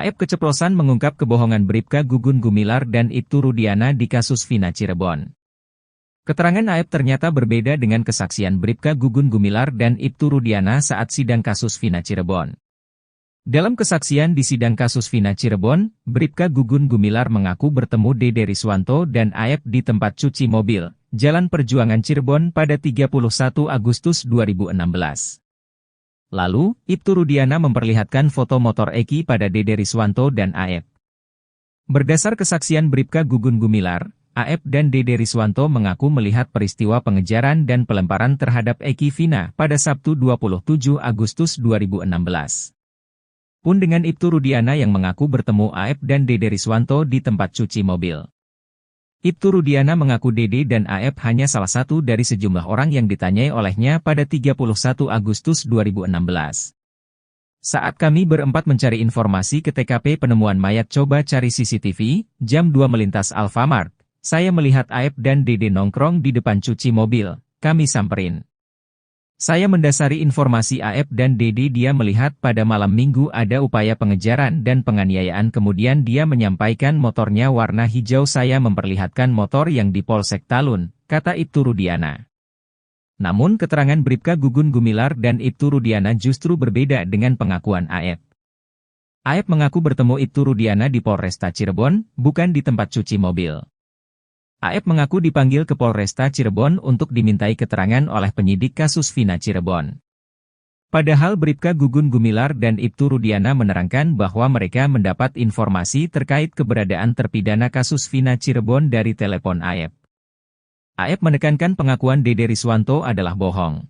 S2: AF keceplosan mengungkap kebohongan Bribka Gugun Gumilar dan Ibtu Rudiana di kasus Vina Cirebon. Keterangan AF ternyata berbeda dengan kesaksian Bribka Gugun Gumilar dan Ibtu Rudiana saat sidang kasus Vina Cirebon. Dalam kesaksian di sidang kasus Vina Cirebon, Bribka Gugun Gumilar mengaku bertemu Dede Riswanto dan AF di tempat cuci mobil, Jalan Perjuangan Cirebon pada 31 Agustus 2016. Lalu, Ibtu Rudiana memperlihatkan foto motor Eki pada Dede Riswanto dan AF. Berdasar kesaksian Bribka Gugun Gumilar, AF dan Dede Riswanto mengaku melihat peristiwa pengejaran dan pelemparan terhadap Eki Vina pada Sabtu 27 Agustus 2016. Pun dengan Ibtu Rudiana yang mengaku bertemu AF dan Dede Riswanto di tempat cuci mobil. Ibtu Rudiana mengaku Dede dan AF hanya salah satu dari sejumlah orang yang ditanyai olehnya pada 31 Agustus 2016. Saat kami berempat mencari informasi ke TKP penemuan mayat coba cari CCTV, jam 2 melintas Alfamart, saya melihat AF dan Dede nongkrong di depan cuci mobil, kami samperin. Saya mendasari informasi AF dan Dede dia melihat pada malam minggu ada upaya pengejaran dan penganiayaan kemudian dia menyampaikan motornya warna hijau saya memperlihatkan motor yang di Polsek Talun, kata Ibtu Rudiana. Namun keterangan Bribka Gugun Gumilar dan Ibtu Rudiana justru berbeda dengan pengakuan AF. AF mengaku bertemu Ibtu Rudiana di Polresta Cirebon, bukan di tempat cuci mobil. AF mengaku dipanggil ke Polresta Cirebon untuk dimintai keterangan oleh penyidik kasus Vina Cirebon. Padahal Bribka Gugun Gumilar dan Ibtu Rudiana menerangkan bahwa mereka mendapat informasi terkait keberadaan terpidana kasus Vina Cirebon dari telepon AF. AF menekankan pengakuan Dede Riswanto adalah bohong.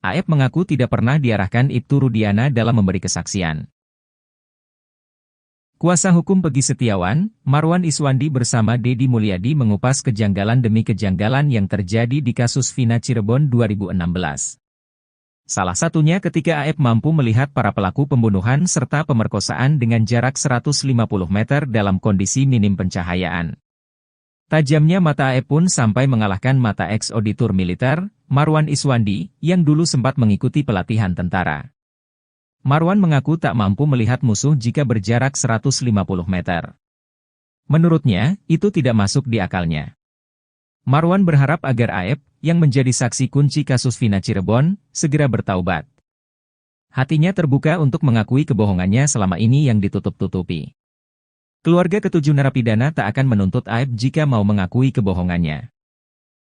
S2: AF mengaku tidak pernah diarahkan Ibtu Rudiana dalam memberi kesaksian. Kuasa hukum Pegi Setiawan, Marwan Iswandi bersama Dedi Mulyadi mengupas kejanggalan demi kejanggalan yang terjadi di kasus Vina Cirebon 2016. Salah satunya ketika AF mampu melihat para pelaku pembunuhan serta pemerkosaan dengan jarak 150 meter dalam kondisi minim pencahayaan. Tajamnya mata AF pun sampai mengalahkan mata ex-auditor militer, Marwan Iswandi, yang dulu sempat mengikuti pelatihan tentara. Marwan mengaku tak mampu melihat musuh jika berjarak 150 meter. Menurutnya, itu tidak masuk di akalnya. Marwan berharap agar AF, yang menjadi saksi kunci kasus Vina Cirebon, segera bertaubat. Hatinya terbuka untuk mengakui kebohongannya selama ini yang ditutup-tutupi. Keluarga ketujuh narapidana tak akan menuntut AF jika mau mengakui kebohongannya.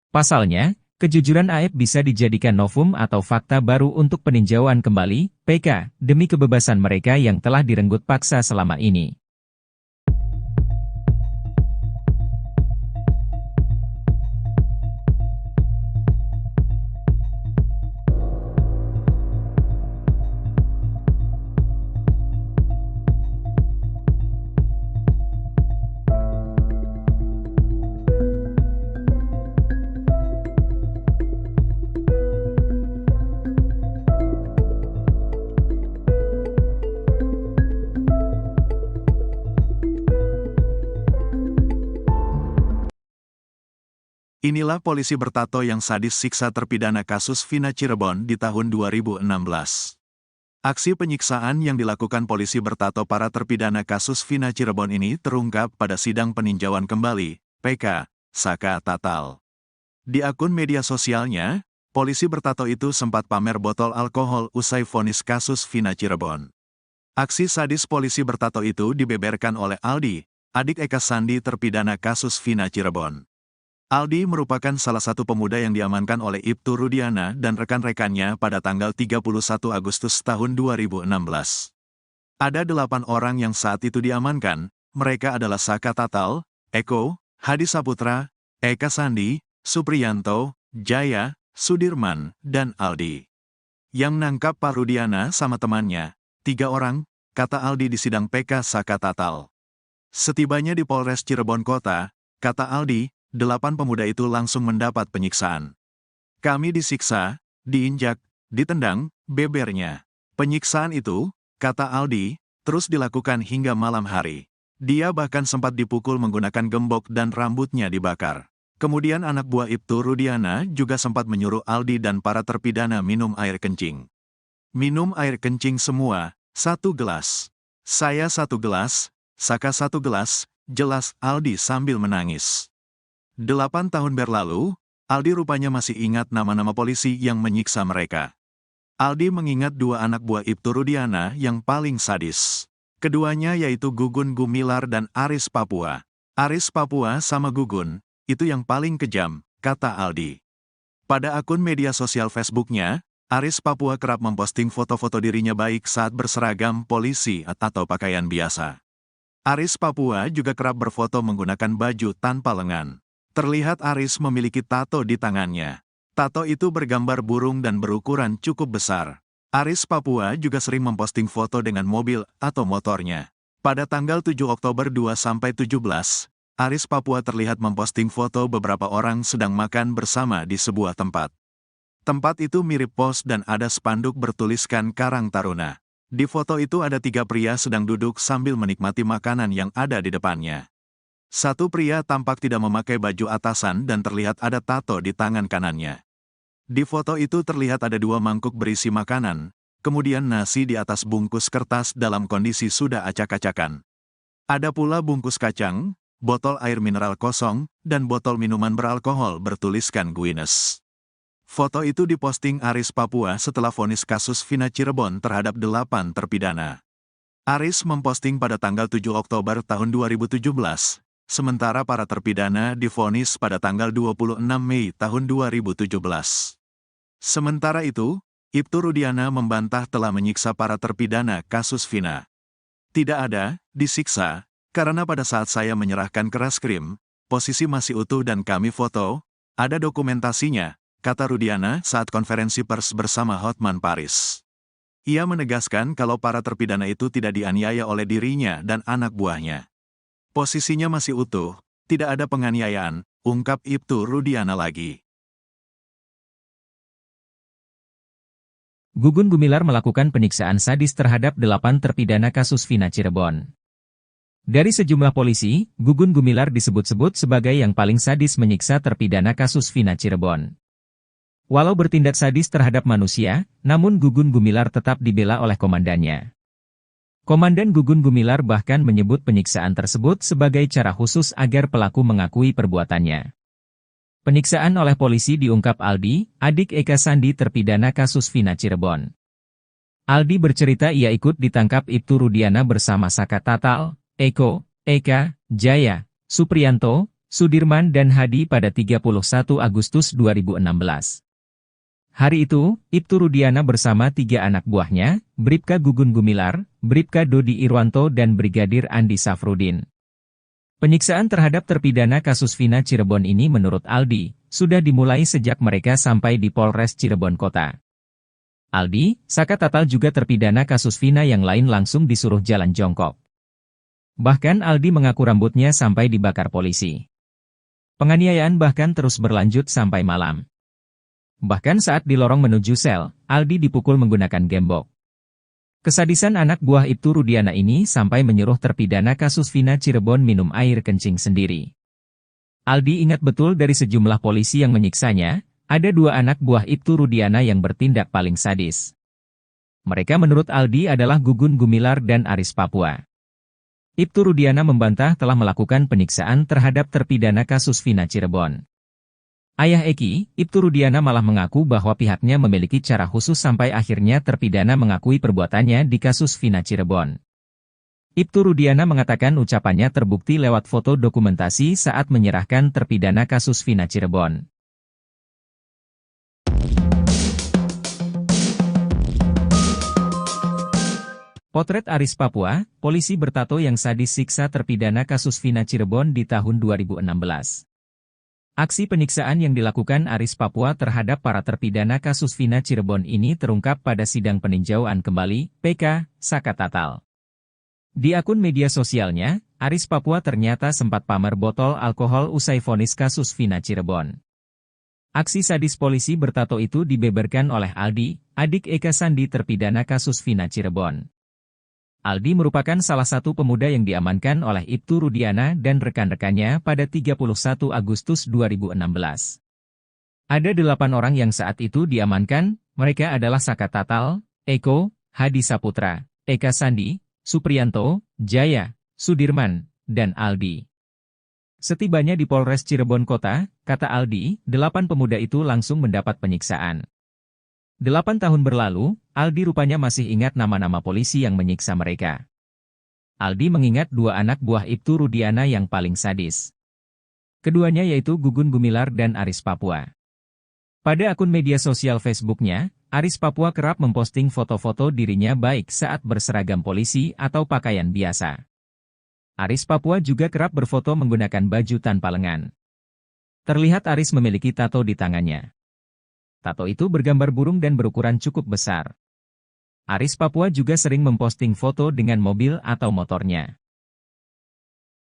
S2: Pasalnya, kejujuran AF bisa dijadikan novum atau fakta baru untuk peninjauan kembali, PK, demi kebebasan mereka yang telah direnggut paksa selama ini.
S1: Inilah polisi bertato yang sadis siksa terpidana kasus Vina Cirebon di tahun 2016. Aksi penyiksaan yang dilakukan polisi bertato para terpidana kasus Vina Cirebon ini terungkap pada sidang peninjauan kembali, PK, Saka Tatal. Di akun media sosialnya, polisi bertato itu sempat pamer botol alkohol usai vonis kasus Vina Cirebon. Aksi sadis polisi bertato itu dibeberkan oleh Aldi, adik Eka Sandi terpidana kasus Vina Cirebon. Aldi merupakan salah satu pemuda yang diamankan oleh Ibtu Rudiana dan rekan-rekannya pada tanggal 31 Agustus tahun 2016. Ada 8 orang yang saat itu diamankan, mereka adalah Saka Tatal, Eko, Hadi Saputra, Eka Sandi, Supriyanto, Jaya, Sudirman, dan Aldi. Yang menangkap Pak Rudiana sama temannya, 3 orang, kata Aldi di sidang PK Saka Tatal. Setibanya di Polres Cirebon Kota, kata Aldi, 8 pemuda itu langsung mendapat penyiksaan. Kami disiksa, diinjak, ditendang, bebernya. Penyiksaan itu, kata Aldi, terus dilakukan hingga malam hari. Dia bahkan sempat dipukul menggunakan gembok dan rambutnya dibakar. Kemudian anak buah Ibtu Rudiana juga sempat menyuruh Aldi dan para terpidana minum air kencing. Minum air kencing semua, 1 gelas. Saya 1 gelas, Saka 1 gelas, jelas Aldi sambil menangis. 8 tahun berlalu, Aldi rupanya masih ingat nama-nama polisi yang menyiksa mereka. Aldi mengingat 2 anak buah Ibtu Rudiana yang paling sadis. Keduanya yaitu Gugun Gumilar dan Aris Papua. Aris Papua sama Gugun, itu yang paling kejam, kata Aldi. Pada akun media sosial Facebooknya, Aris Papua kerap memposting foto-foto dirinya baik saat berseragam polisi atau pakaian biasa. Aris Papua juga kerap berfoto menggunakan baju tanpa lengan. Terlihat Aris memiliki tato di tangannya. Tato itu bergambar burung dan berukuran cukup besar. Aris Papua juga sering memposting foto dengan mobil atau motornya. Pada tanggal 7 Oktober 2-17, Aris Papua terlihat memposting foto beberapa orang sedang makan bersama di sebuah tempat. Tempat itu mirip pos dan ada spanduk bertuliskan Karang Taruna. Di foto itu ada 3 pria sedang duduk sambil menikmati makanan yang ada di depannya. Satu pria tampak tidak memakai baju atasan dan terlihat ada tato di tangan kanannya. Di foto itu terlihat ada 2 mangkuk berisi makanan, kemudian nasi di atas bungkus kertas dalam kondisi sudah acak-acakan. Ada pula bungkus kacang, botol air mineral kosong, dan botol minuman beralkohol bertuliskan Guinness. Foto itu diposting Aris Papua setelah vonis kasus Vina Cirebon terhadap 8 terpidana. Aris memposting pada tanggal 7 Oktober tahun 2017, sementara para terpidana divonis pada tanggal 26 Mei tahun 2017. Sementara itu, Ibtu Rudiana membantah telah menyiksa para terpidana kasus Vina. Tidak ada, disiksa, karena pada saat saya menyerahkan ke Reskrim, posisi masih utuh dan kami foto, ada dokumentasinya, kata Rudiana saat konferensi pers bersama Hotman Paris. Ia menegaskan kalau para terpidana itu tidak dianiaya oleh dirinya dan anak buahnya. Posisinya masih utuh, tidak ada penganiayaan, ungkap Ibtu Rudiana lagi.
S2: Gugun Gumilar melakukan penyiksaan sadis terhadap 8 terpidana kasus Vina Cirebon. Dari sejumlah polisi, Gugun Gumilar disebut-sebut sebagai yang paling sadis menyiksa terpidana kasus Vina Cirebon. Walau bertindak sadis terhadap manusia, namun Gugun Gumilar tetap dibela oleh komandannya. Komandan Gugun Gumilar bahkan menyebut penyiksaan tersebut sebagai cara khusus agar pelaku mengakui perbuatannya. Penyiksaan oleh polisi diungkap Aldi, adik Eka Sandi terpidana kasus Vina Cirebon. Aldi bercerita ia ikut ditangkap Ibtu Rudiana bersama Saka Tatal, Eko, Eka, Jaya, Supriyanto, Sudirman dan Hadi pada 31 Agustus 2016. Hari itu, Ibtu Rudiana bersama 3 anak buahnya, Bribka Gugun Gumilar, Bribka Dodi Irwanto dan Brigadir Andi Safrudin. Penyiksaan terhadap terpidana kasus Vina Cirebon ini menurut Aldi, sudah dimulai sejak mereka sampai di Polres Cirebon Kota. Aldi, Saka Tatal juga terpidana kasus Vina yang lain langsung disuruh jalan jongkok. Bahkan Aldi mengaku rambutnya sampai dibakar polisi. Penganiayaan bahkan terus berlanjut sampai malam. Bahkan saat di lorong menuju sel, Aldi dipukul menggunakan gembok. Kesadisan anak buah Ibtu Rudiana ini sampai menyuruh terpidana kasus Vina Cirebon minum air kencing sendiri. Aldi ingat betul dari sejumlah polisi yang menyiksanya, ada 2 anak buah Ibtu Rudiana yang bertindak paling sadis. Mereka menurut Aldi adalah Gugun Gumilar dan Aris Papua. Ibtu Rudiana membantah telah melakukan penyiksaan terhadap terpidana kasus Vina Cirebon. Ayah Eki, Ibtu Rudiana malah mengaku bahwa pihaknya memiliki cara khusus sampai akhirnya terpidana mengakui perbuatannya di kasus Vina Cirebon. Ibtu Rudiana mengatakan ucapannya terbukti lewat foto dokumentasi saat menyerahkan terpidana kasus Vina Cirebon. Potret Aris Papua, polisi bertato yang sadis siksa terpidana kasus Vina Cirebon di tahun 2016. Aksi penyiksaan yang dilakukan Aris Papua terhadap para terpidana kasus Vina Cirebon ini terungkap pada sidang peninjauan kembali, PK, Saka Tatal. Di akun media sosialnya, Aris Papua ternyata sempat pamer botol alkohol usai vonis kasus Vina Cirebon. Aksi sadis polisi bertato itu dibeberkan oleh Aldi, adik Eka Sandi terpidana kasus Vina Cirebon. Aldi merupakan salah satu pemuda yang diamankan oleh Ibtu Rudiana dan rekan-rekannya pada 31 Agustus 2016. Ada 8 orang yang saat itu diamankan, mereka adalah Saka Tatal, Eko, Hadi Saputra, Eka Sandi, Supriyanto, Jaya, Sudirman, dan Aldi. Setibanya di Polres Cirebon Kota, kata Aldi, 8 pemuda itu langsung mendapat penyiksaan. 8 tahun berlalu, Aldi rupanya masih ingat nama-nama polisi yang menyiksa mereka. Aldi mengingat 2 anak buah Ibtu Rudiana yang paling sadis. Keduanya yaitu Gugun Gumilar dan Aris Papua. Pada akun media sosial Facebooknya, Aris Papua kerap memposting foto-foto dirinya baik saat berseragam polisi atau pakaian biasa. Aris Papua juga kerap berfoto menggunakan baju tanpa lengan. Terlihat Aris memiliki tato di tangannya. Tato itu bergambar burung dan berukuran cukup besar. Aris Papua juga sering memposting foto dengan mobil atau motornya.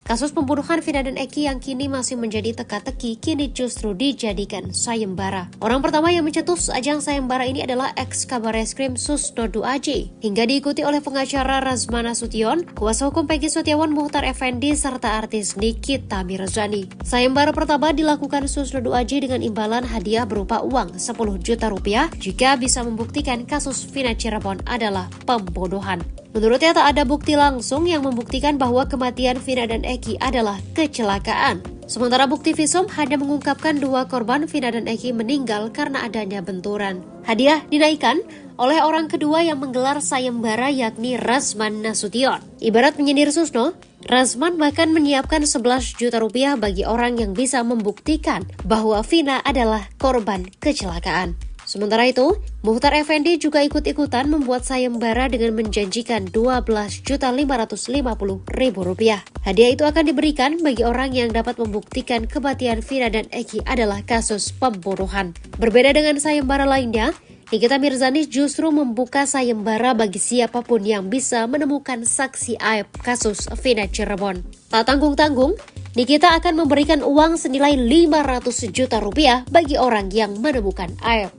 S3: Kasus pembunuhan Vina dan Eki yang kini masih menjadi teka-teki kini justru dijadikan sayembara. Orang pertama yang mencetus ajang sayembara ini adalah ex-Kabareskrim Susdodu AJ. Hingga diikuti oleh pengacara Razman Nasution, kuasa hukum Peggy Setiawan Muhtar Effendi, serta artis Nikita Mirzani. Sayembara pertama dilakukan Susdodu AJ dengan imbalan hadiah berupa uang 10 juta rupiah jika bisa membuktikan kasus Vina Cirebon adalah pembunuhan. Menurutnya tak ada bukti langsung yang membuktikan bahwa kematian Vina dan Eki adalah kecelakaan. Sementara bukti visum hanya mengungkapkan 2 korban Vina dan Eki meninggal karena adanya benturan. Hadiah dinaikkan oleh orang kedua yang menggelar sayembara yakni Razman Nasution. Ibarat menyindir Susno, Razman bahkan menyiapkan 11 juta rupiah bagi orang yang bisa membuktikan bahwa Vina adalah korban kecelakaan. Sementara itu, Muhtar Effendi juga ikut-ikutan membuat sayembara dengan menjanjikan Rp12.550.000. Hadiah itu akan diberikan bagi orang yang dapat membuktikan kematian Vina dan Eki adalah kasus pembunuhan. Berbeda dengan sayembara lainnya, Nikita Mirzani justru membuka sayembara bagi siapapun yang bisa menemukan saksi aib kasus Vina Cirebon. Tak tanggung-tanggung, Nikita akan memberikan uang senilai 500 juta rupiah bagi orang yang menemukan aib.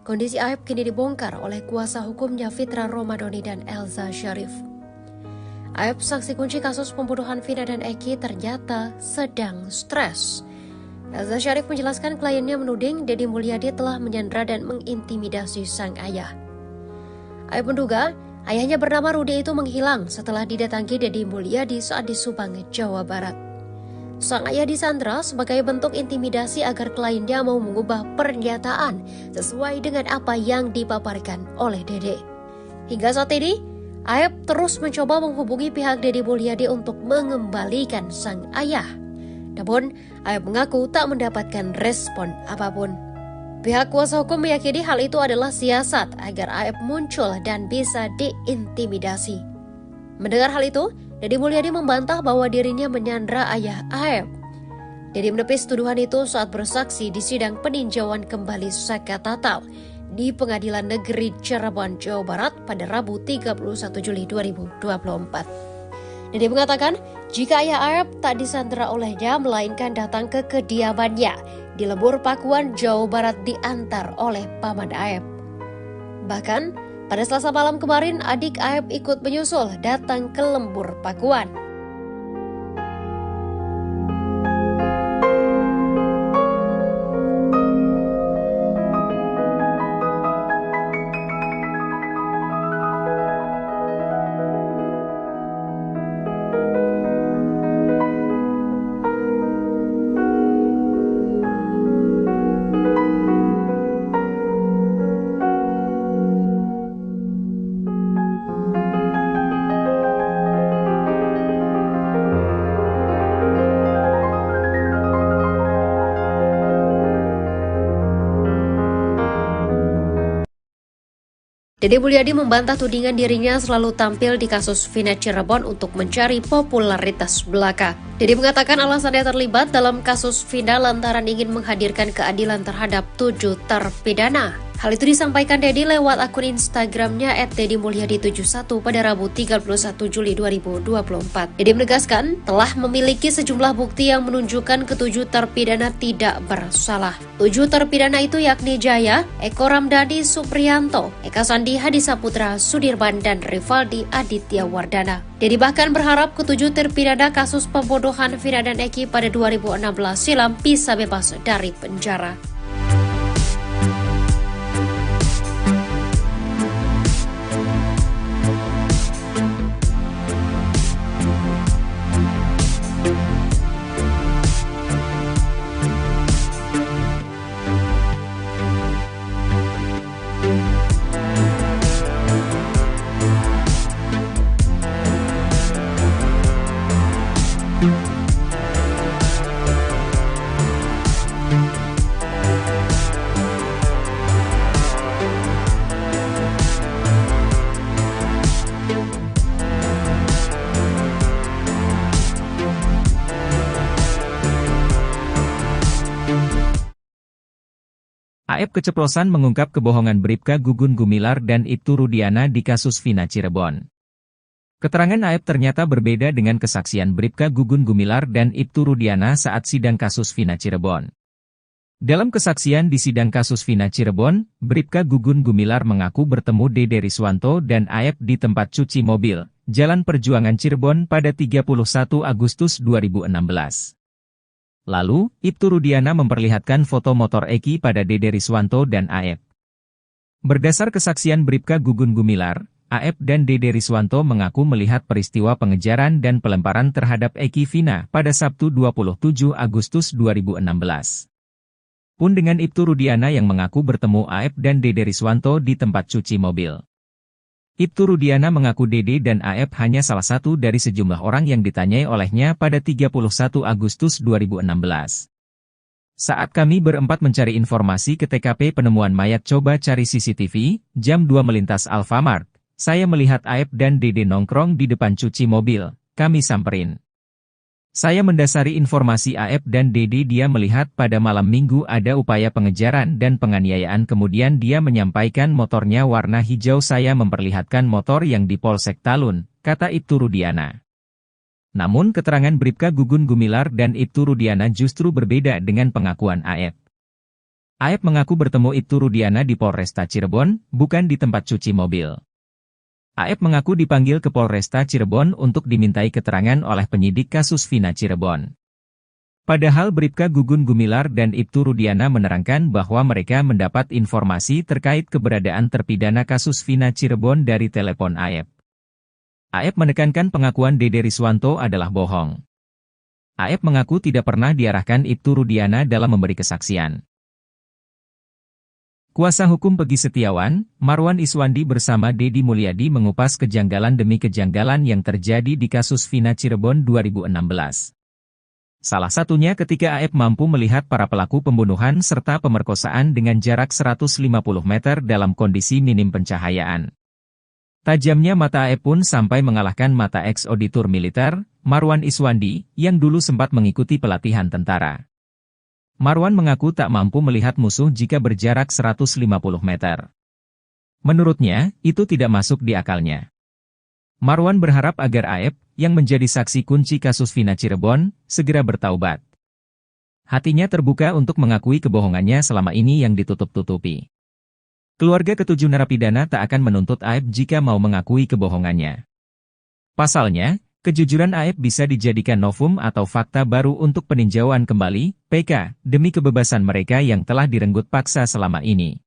S3: Kondisi aib kini dibongkar oleh kuasa hukumnya Fitra Romadhoni dan Elza Syarif. Aib saksi kunci kasus pembunuhan Vina dan Eki ternyata sedang stres. Elza Syarif menjelaskan kliennya menuding Deddy Mulyadi telah menyandra dan mengintimidasi sang ayah. Aib menduga ayahnya bernama Rudi itu menghilang setelah didatangi Deddy Mulyadi saat di Subang, Jawa Barat. Sang ayah disandra sebagai bentuk intimidasi agar kliennya mau mengubah pernyataan sesuai dengan apa yang dipaparkan oleh Dede. Hingga saat ini, Aib terus mencoba menghubungi pihak Deddy Mulyadi untuk mengembalikan sang ayah. Namun, Aib mengaku tak mendapatkan respon apapun. Pihak kuasa hukum meyakini hal itu adalah siasat agar Aib muncul dan bisa diintimidasi. Mendengar hal itu, Deddy Mulyadi membantah bahwa dirinya menyandra ayah Aib. Deddy menepis tuduhan itu saat bersaksi di sidang peninjauan kembali Saka Tatal di Pengadilan Negeri Cirebon, Jawa Barat pada Rabu 31 Juli 2024. Deddy mengatakan jika ayah Aib tak disandra olehnya melainkan datang ke kediamannya di Lembur Pakuan, Jawa Barat diantar oleh paman Aib. Bahkan pada Selasa malam kemarin, adik Aib ikut menyusul datang ke Lembur Pakuan. Deddy Mulyadi membantah tudingan dirinya selalu tampil di kasus Vina Cirebon untuk mencari popularitas belaka. Deddy mengatakan alasannya terlibat dalam kasus Vina lantaran ingin menghadirkan keadilan terhadap 7 terpidana. Hal itu disampaikan Deddy lewat akun Instagramnya @deddymulyadi71 pada Rabu 31 Juli 2024. Deddy menegaskan telah memiliki sejumlah bukti yang menunjukkan ketujuh terpidana tidak bersalah. 7 terpidana itu yakni Jaya, Eko Ramdhani Supriyanto, Eka Sandi Hadisaputra, Sudirman, dan Rivaldi Aditya Wardana. Deddy bahkan berharap ketujuh terpidana kasus pembunuhan Vina dan Eki pada 2016 silam bisa bebas dari penjara.
S2: AEP keceplosan mengungkap kebohongan Bribka Gugun Gumilar dan Ibtu Rudiana di kasus Vina Cirebon. Keterangan AEP ternyata berbeda dengan kesaksian Bribka Gugun Gumilar dan Ibtu Rudiana saat sidang kasus Vina Cirebon. Dalam kesaksian di sidang kasus Vina Cirebon, Bribka Gugun Gumilar mengaku bertemu Dede Riswanto dan AEP di tempat cuci mobil, Jalan Perjuangan Cirebon pada 31 Agustus 2016. Lalu, Ibtu Rudiana memperlihatkan foto motor Eki pada Dede Riswanto dan AEP. Berdasar kesaksian Bribka Gugun Gumilar, AEP dan Dede Riswanto mengaku melihat peristiwa pengejaran dan pelemparan terhadap Eki Vina pada Sabtu 27 Agustus 2016. Pun dengan Ibtu Rudiana yang mengaku bertemu AEP dan Dede Riswanto di tempat cuci mobil. Ibtu Rudiana mengaku Dede dan AEP hanya salah satu dari sejumlah orang yang ditanyai olehnya pada 31 Agustus 2016. Saat kami berempat mencari informasi ke TKP penemuan mayat coba cari CCTV, jam 2 melintas Alfamart, saya melihat AEP dan Dede nongkrong di depan cuci mobil, kami samperin. Saya mendasari informasi AEP dan Dede dia melihat pada malam minggu ada upaya pengejaran dan penganiayaan kemudian dia menyampaikan motornya warna hijau saya memperlihatkan motor yang di Polsek Talun, kata Ibtu Rudiana. Namun keterangan Bribka Gugun Gumilar dan Ibtu Rudiana justru berbeda dengan pengakuan AEP. AEP mengaku bertemu Ibtu Rudiana di Polresta Cirebon, bukan di tempat cuci mobil. AEP mengaku dipanggil ke Polresta Cirebon untuk dimintai keterangan oleh penyidik kasus Vina Cirebon. Padahal Bribka Gugun Gumilar dan Ibtu Rudiana menerangkan bahwa mereka mendapat informasi terkait keberadaan terpidana kasus Vina Cirebon dari telepon AEP. AEP menekankan pengakuan Dede Riswanto adalah bohong. AEP mengaku tidak pernah diarahkan Ibtu Rudiana dalam memberi kesaksian. Kuasa hukum Pegi Setiawan, Marwan Iswandi bersama Deddy Mulyadi mengupas kejanggalan demi kejanggalan yang terjadi di kasus Vina Cirebon 2016. Salah satunya ketika AEP mampu melihat para pelaku pembunuhan serta pemerkosaan dengan jarak 150 meter dalam kondisi minim pencahayaan. Tajamnya mata AEP pun sampai mengalahkan mata ex-auditor militer, Marwan Iswandi, yang dulu sempat mengikuti pelatihan tentara. Marwan mengaku tak mampu melihat musuh jika berjarak 150 meter. Menurutnya, itu tidak masuk di akalnya. Marwan berharap agar AEP, yang menjadi saksi kunci kasus Vina Cirebon, segera bertaubat. Hatinya terbuka untuk mengakui kebohongannya selama ini yang ditutup-tutupi. Keluarga ketujuh narapidana tak akan menuntut AEP jika mau mengakui kebohongannya. Pasalnya, kejujuran AEP bisa dijadikan novum atau fakta baru untuk peninjauan kembali, PK, demi kebebasan mereka yang telah direnggut paksa selama ini.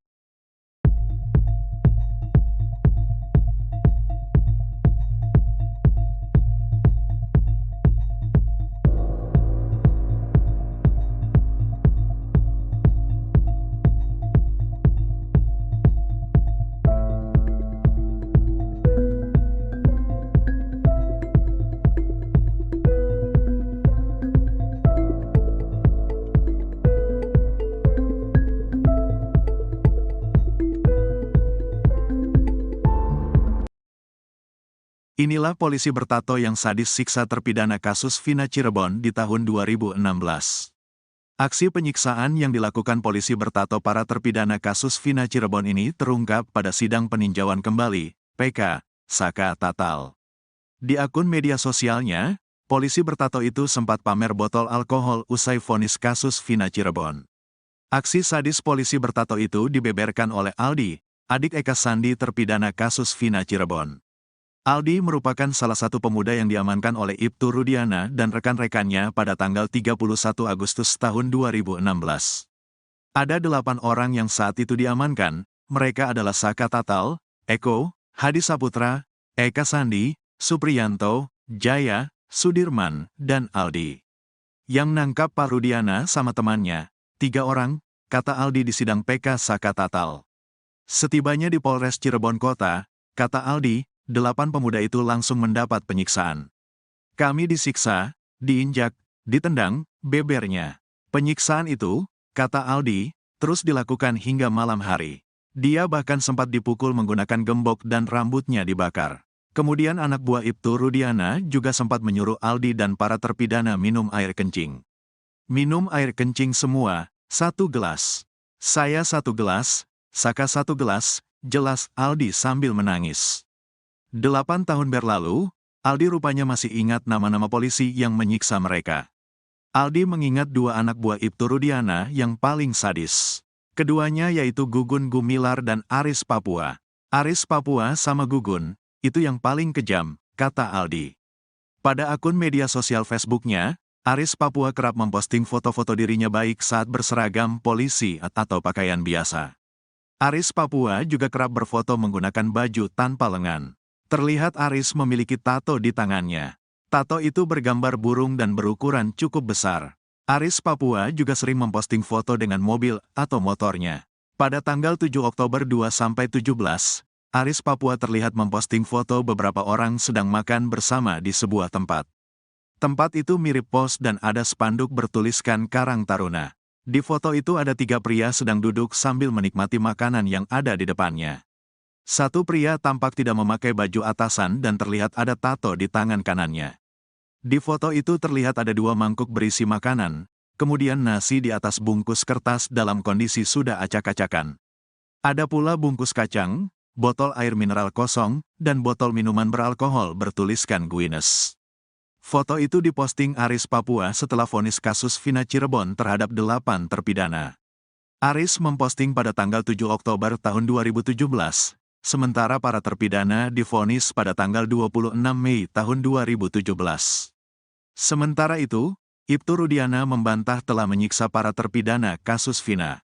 S1: Inilah polisi bertato yang sadis siksa terpidana kasus Vina Cirebon di tahun 2016. Aksi penyiksaan yang dilakukan polisi bertato para terpidana kasus Vina Cirebon ini terungkap pada sidang peninjauan kembali, PK, Saka Tatal. Di akun media sosialnya, polisi bertato itu sempat pamer botol alkohol usai vonis kasus Vina Cirebon. Aksi sadis polisi bertato itu dibeberkan oleh Aldi, adik Eka Sandi terpidana kasus Vina Cirebon. Aldi merupakan salah satu pemuda yang diamankan oleh Ibtu Rudiana dan rekan-rekannya pada tanggal 31 Agustus tahun 2016. Ada 8 orang yang saat itu diamankan, mereka adalah Saka Tatal, Eko, Hadi Saputra, Eka Sandi, Supriyanto, Jaya, Sudirman, dan Aldi. Yang nangkap Pak Rudiana sama temannya, 3 orang, kata Aldi di sidang PK Saka Tatal. Setibanya di Polres Cirebon Kota, kata Aldi, 8 pemuda itu langsung mendapat penyiksaan. Kami disiksa, diinjak, ditendang, bebernya. Penyiksaan itu, kata Aldi, terus dilakukan hingga malam hari. Dia bahkan sempat dipukul menggunakan gembok dan rambutnya dibakar. Kemudian anak buah Ibtu Rudiana juga sempat menyuruh Aldi dan para terpidana minum air kencing. Minum air kencing semua, 1 gelas. Saya 1 gelas, Saka 1 gelas, jelas Aldi sambil menangis. 8 tahun berlalu, Aldi rupanya masih ingat nama-nama polisi yang menyiksa mereka. Aldi mengingat 2 anak buah Ibtu Rudiana yang paling sadis. Keduanya yaitu Gugun Gumilar dan Aris Papua. Aris Papua sama Gugun, itu yang paling kejam, kata Aldi. Pada akun media sosial Facebooknya, Aris Papua kerap memposting foto-foto dirinya baik saat berseragam polisi atau pakaian biasa. Aris Papua juga kerap berfoto menggunakan baju tanpa lengan. Terlihat Aris memiliki tato di tangannya. Tato itu bergambar burung dan berukuran cukup besar. Aris Papua juga sering memposting foto dengan mobil atau motornya. Pada tanggal 7 Oktober 2-17, Aris Papua terlihat memposting foto beberapa orang sedang makan bersama di sebuah tempat. Tempat itu mirip pos dan ada spanduk bertuliskan Karang Taruna. Di foto itu ada 3 pria sedang duduk sambil menikmati makanan yang ada di depannya. Satu pria tampak tidak memakai baju atasan dan terlihat ada tato di tangan kanannya. Di foto itu terlihat ada 2 mangkuk berisi makanan, kemudian nasi di atas bungkus kertas dalam kondisi sudah acak-acakan. Ada pula bungkus kacang, botol air mineral kosong, dan botol minuman beralkohol bertuliskan Guinness. Foto itu diposting Aris Papua setelah vonis kasus Vina Cirebon terhadap 8 terpidana. Aris memposting pada tanggal 7 Oktober tahun 2017. Sementara para terpidana divonis pada tanggal 26 Mei tahun 2017. Sementara itu, Ibtu Rudiana membantah telah menyiksa para terpidana kasus Vina.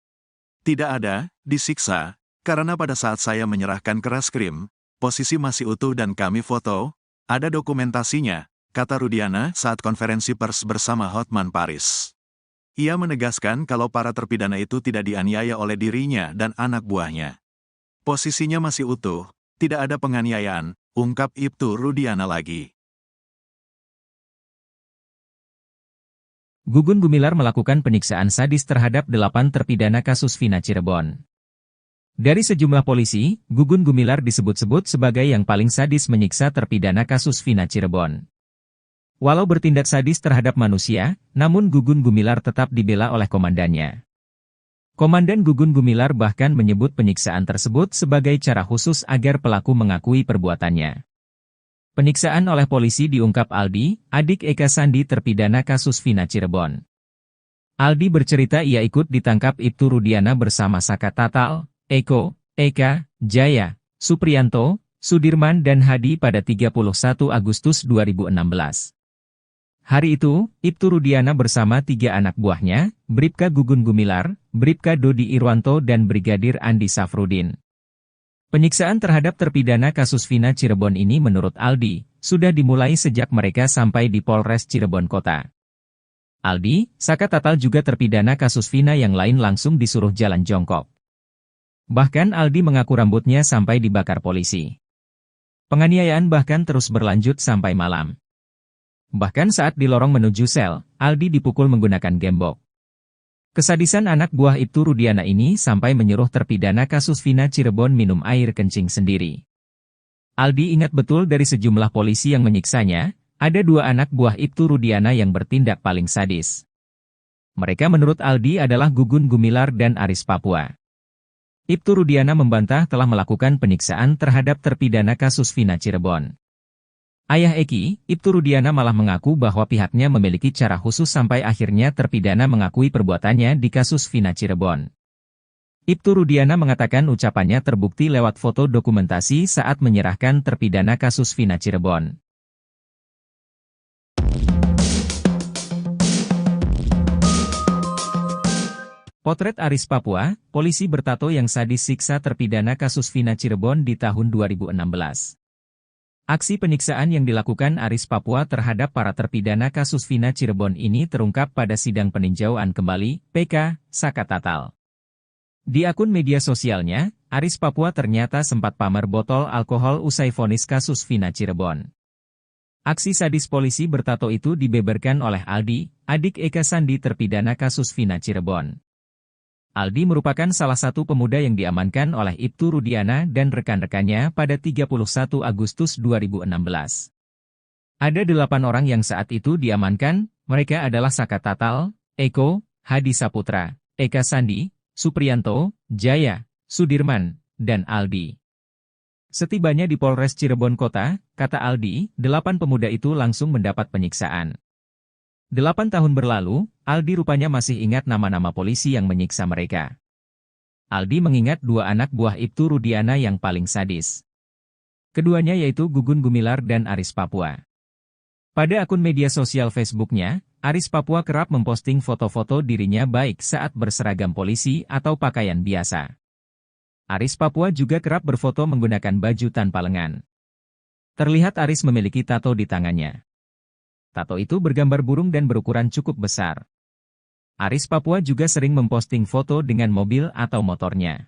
S1: Tidak ada, disiksa, karena pada saat saya menyerahkan ke Reskrim, posisi masih utuh dan kami foto, ada dokumentasinya, kata Rudiana saat konferensi pers bersama Hotman Paris. Ia menegaskan kalau para terpidana itu tidak dianiaya oleh dirinya dan anak buahnya. Posisinya masih utuh, tidak ada penganiayaan, ungkap Ibtu Rudiana lagi.
S2: Gugun Gumilar melakukan penyiksaan sadis terhadap 8 terpidana kasus Vina Cirebon. Dari sejumlah polisi, Gugun Gumilar disebut-sebut sebagai yang paling sadis menyiksa terpidana kasus Vina Cirebon. Walau bertindak sadis terhadap manusia, namun Gugun Gumilar tetap dibela oleh komandannya. Komandan Gugun Gumilar bahkan menyebut penyiksaan tersebut sebagai cara khusus agar pelaku mengakui perbuatannya. Penyiksaan oleh polisi diungkap Aldi, adik Eka Sandi terpidana kasus Vina Cirebon. Aldi bercerita ia ikut ditangkap Ibtu Rudiana bersama Saka Tatal, Eko, Eka, Jaya, Supriyanto, Sudirman dan Hadi pada 31 Agustus 2016. Hari itu, Ibtu Rudiana bersama 3 anak buahnya, Bribka Gugun Gumilar, Bribka Dodi Irwanto dan Brigadir Andi Safrudin. Penyiksaan terhadap terpidana kasus Vina Cirebon ini menurut Aldi, sudah dimulai sejak mereka sampai di Polres Cirebon Kota. Aldi, Saka Tatal juga terpidana kasus Vina yang lain langsung disuruh jalan jongkok. Bahkan Aldi mengaku rambutnya sampai dibakar polisi. Penganiayaan bahkan terus berlanjut sampai malam. Bahkan saat di lorong menuju sel, Aldi dipukul menggunakan gembok. Kesadisan anak buah Ibtu Rudiana ini sampai menyuruh terpidana kasus Vina Cirebon minum air kencing sendiri. Aldi ingat betul dari sejumlah polisi yang menyiksanya, ada 2 anak buah Ibtu Rudiana yang bertindak paling sadis. Mereka menurut Aldi adalah Gugun Gumilar dan Aris Papua. Ibtu Rudiana membantah telah melakukan penyiksaan terhadap terpidana kasus Vina Cirebon. Ayah Eki, Ibtu Rudiana malah mengaku bahwa pihaknya memiliki cara khusus sampai akhirnya terpidana mengakui perbuatannya di kasus Vina Cirebon. Ibtu Rudiana mengatakan ucapannya terbukti lewat foto dokumentasi saat menyerahkan terpidana kasus Vina Cirebon. Potret Aris Papua, polisi bertato yang sadis siksa terpidana kasus Vina Cirebon di tahun 2016. Aksi penyiksaan yang dilakukan Aris Papua terhadap para terpidana kasus Vina Cirebon ini terungkap pada sidang peninjauan kembali, PK, Saka Tatal. Di akun media sosialnya, Aris Papua ternyata sempat pamer botol alkohol usai vonis kasus Vina Cirebon. Aksi sadis polisi bertato itu dibeberkan oleh Aldi, adik Eka Sandi terpidana kasus Vina Cirebon. Aldi merupakan salah satu pemuda yang diamankan oleh Ibtu Rudiana dan rekan-rekannya pada 31 Agustus 2016. Ada 8 orang yang saat itu diamankan, mereka adalah Saka Tatal, Eko, Hadi Saputra, Eka Sandi, Supriyanto, Jaya, Sudirman, dan Aldi. Setibanya di Polres Cirebon Kota, kata Aldi, 8 pemuda itu langsung mendapat penyiksaan. 8 tahun berlalu, Aldi rupanya masih ingat nama-nama polisi yang menyiksa mereka. Aldi mengingat 2 anak buah Ibtu Rudiana yang paling sadis. Keduanya yaitu Gugun Gumilar dan Aris Papua. Pada akun media sosial Facebooknya, Aris Papua kerap memposting foto-foto dirinya baik saat berseragam polisi atau pakaian biasa. Aris Papua juga kerap berfoto menggunakan baju tanpa lengan. Terlihat Aris memiliki tato di tangannya. Tato itu bergambar burung dan berukuran cukup besar. Aris Papua juga sering memposting foto dengan mobil atau motornya.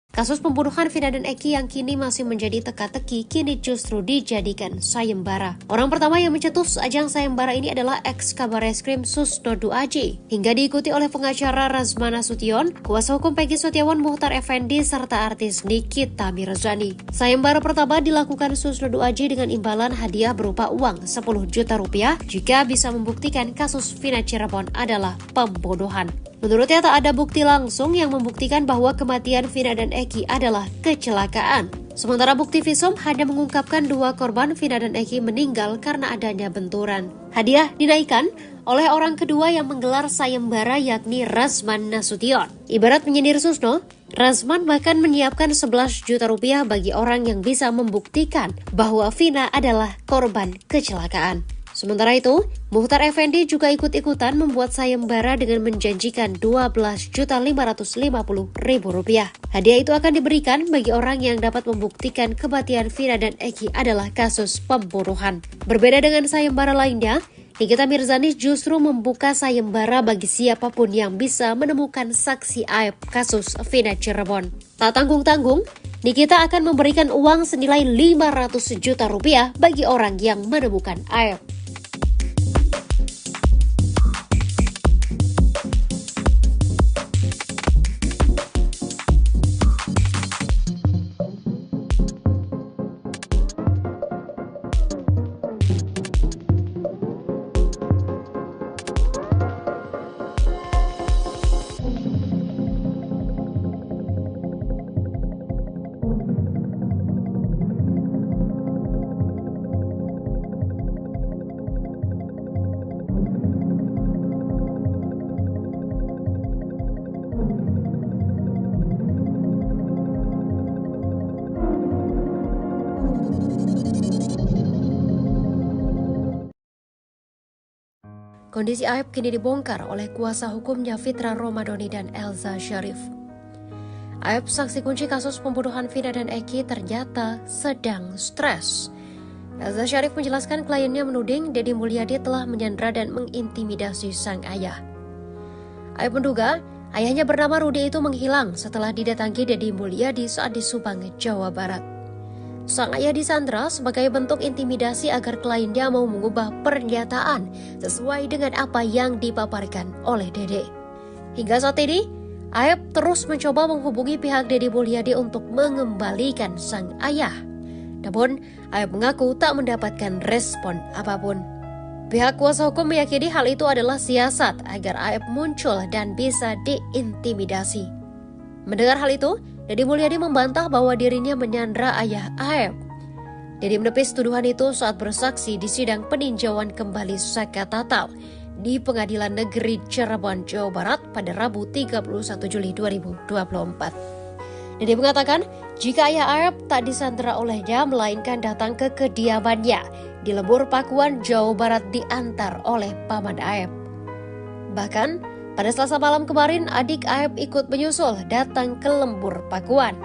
S3: Kasus pembunuhan Vina dan Eki yang kini masih menjadi teka-teki kini justru dijadikan sayembara. Orang pertama yang mencetus ajang sayembara ini adalah ex-Kabareskrim Susno Aji, hingga diikuti oleh pengacara Razman Nasution, kuasa hukum Peggy Setiawan Muhtar Effendi, serta artis Nikita Mirzani. Sayembara pertama dilakukan Susno Aji dengan imbalan hadiah berupa uang 10 juta rupiah jika bisa membuktikan kasus Vina Cirebon adalah pembunuhan. Menurutnya tak ada bukti langsung yang membuktikan bahwa kematian Vina dan Eki adalah kecelakaan. Sementara bukti visum hanya mengungkapkan 2 korban Vina dan Eki meninggal karena adanya benturan. Hadiah dinaikkan oleh orang kedua yang menggelar sayembara yakni Razman Nasution. Ibarat menyindir Susno, Razman bahkan menyiapkan 11 juta rupiah bagi orang yang bisa membuktikan bahwa Vina adalah korban kecelakaan. Sementara itu, Muhtar Effendi juga ikut-ikutan membuat sayembara dengan menjanjikan Rp12.550.000. Hadiah itu akan diberikan bagi orang yang dapat membuktikan kematian Vina dan Eki adalah kasus pembunuhan. Berbeda dengan sayembara lainnya, Nikita Mirzani justru membuka sayembara bagi siapapun yang bisa menemukan saksi aib kasus Vina Cirebon. Tak tanggung-tanggung, Nikita akan memberikan uang senilai 500 juta rupiah bagi orang yang menemukan aib. Kondisi aib kini dibongkar oleh kuasa hukumnya Fitra Romadhoni dan Elza Syarif. Aib saksi kunci kasus pembunuhan Vina dan Eki ternyata sedang stres. Elza Syarif menjelaskan kliennya menuding Deddy Mulyadi telah menyandra dan mengintimidasi sang ayah. Aib menduga ayahnya bernama Rudi itu menghilang setelah didatangi Deddy Mulyadi saat di Subang, Jawa Barat. Sang ayah disandra sebagai bentuk intimidasi agar kliennya mau mengubah pernyataan sesuai dengan apa yang dipaparkan oleh Dede. Hingga saat ini, Aib terus mencoba menghubungi pihak Deddy Mulyadi untuk mengembalikan sang ayah. Namun, Aep mengaku tak mendapatkan respon apapun. Pihak kuasa hukum meyakini hal itu adalah siasat agar Aep muncul dan bisa diintimidasi. Mendengar hal itu, Deddy Mulyadi membantah bahwa dirinya menyandra ayah Aep. Deddy menepis tuduhan itu saat bersaksi di sidang peninjauan kembali Saka Tatal di Pengadilan Negeri Cirebon, Jawa Barat pada Rabu 31 Juli 2024. Deddy mengatakan jika ayah Aep tak disandra olehnya melainkan datang ke kediamannya di Lembur Pakuan, Jawa Barat diantar oleh paman Aep. Bahkan, pada Selasa malam kemarin adik Aep ikut menyusul datang ke Lembur Pakuan.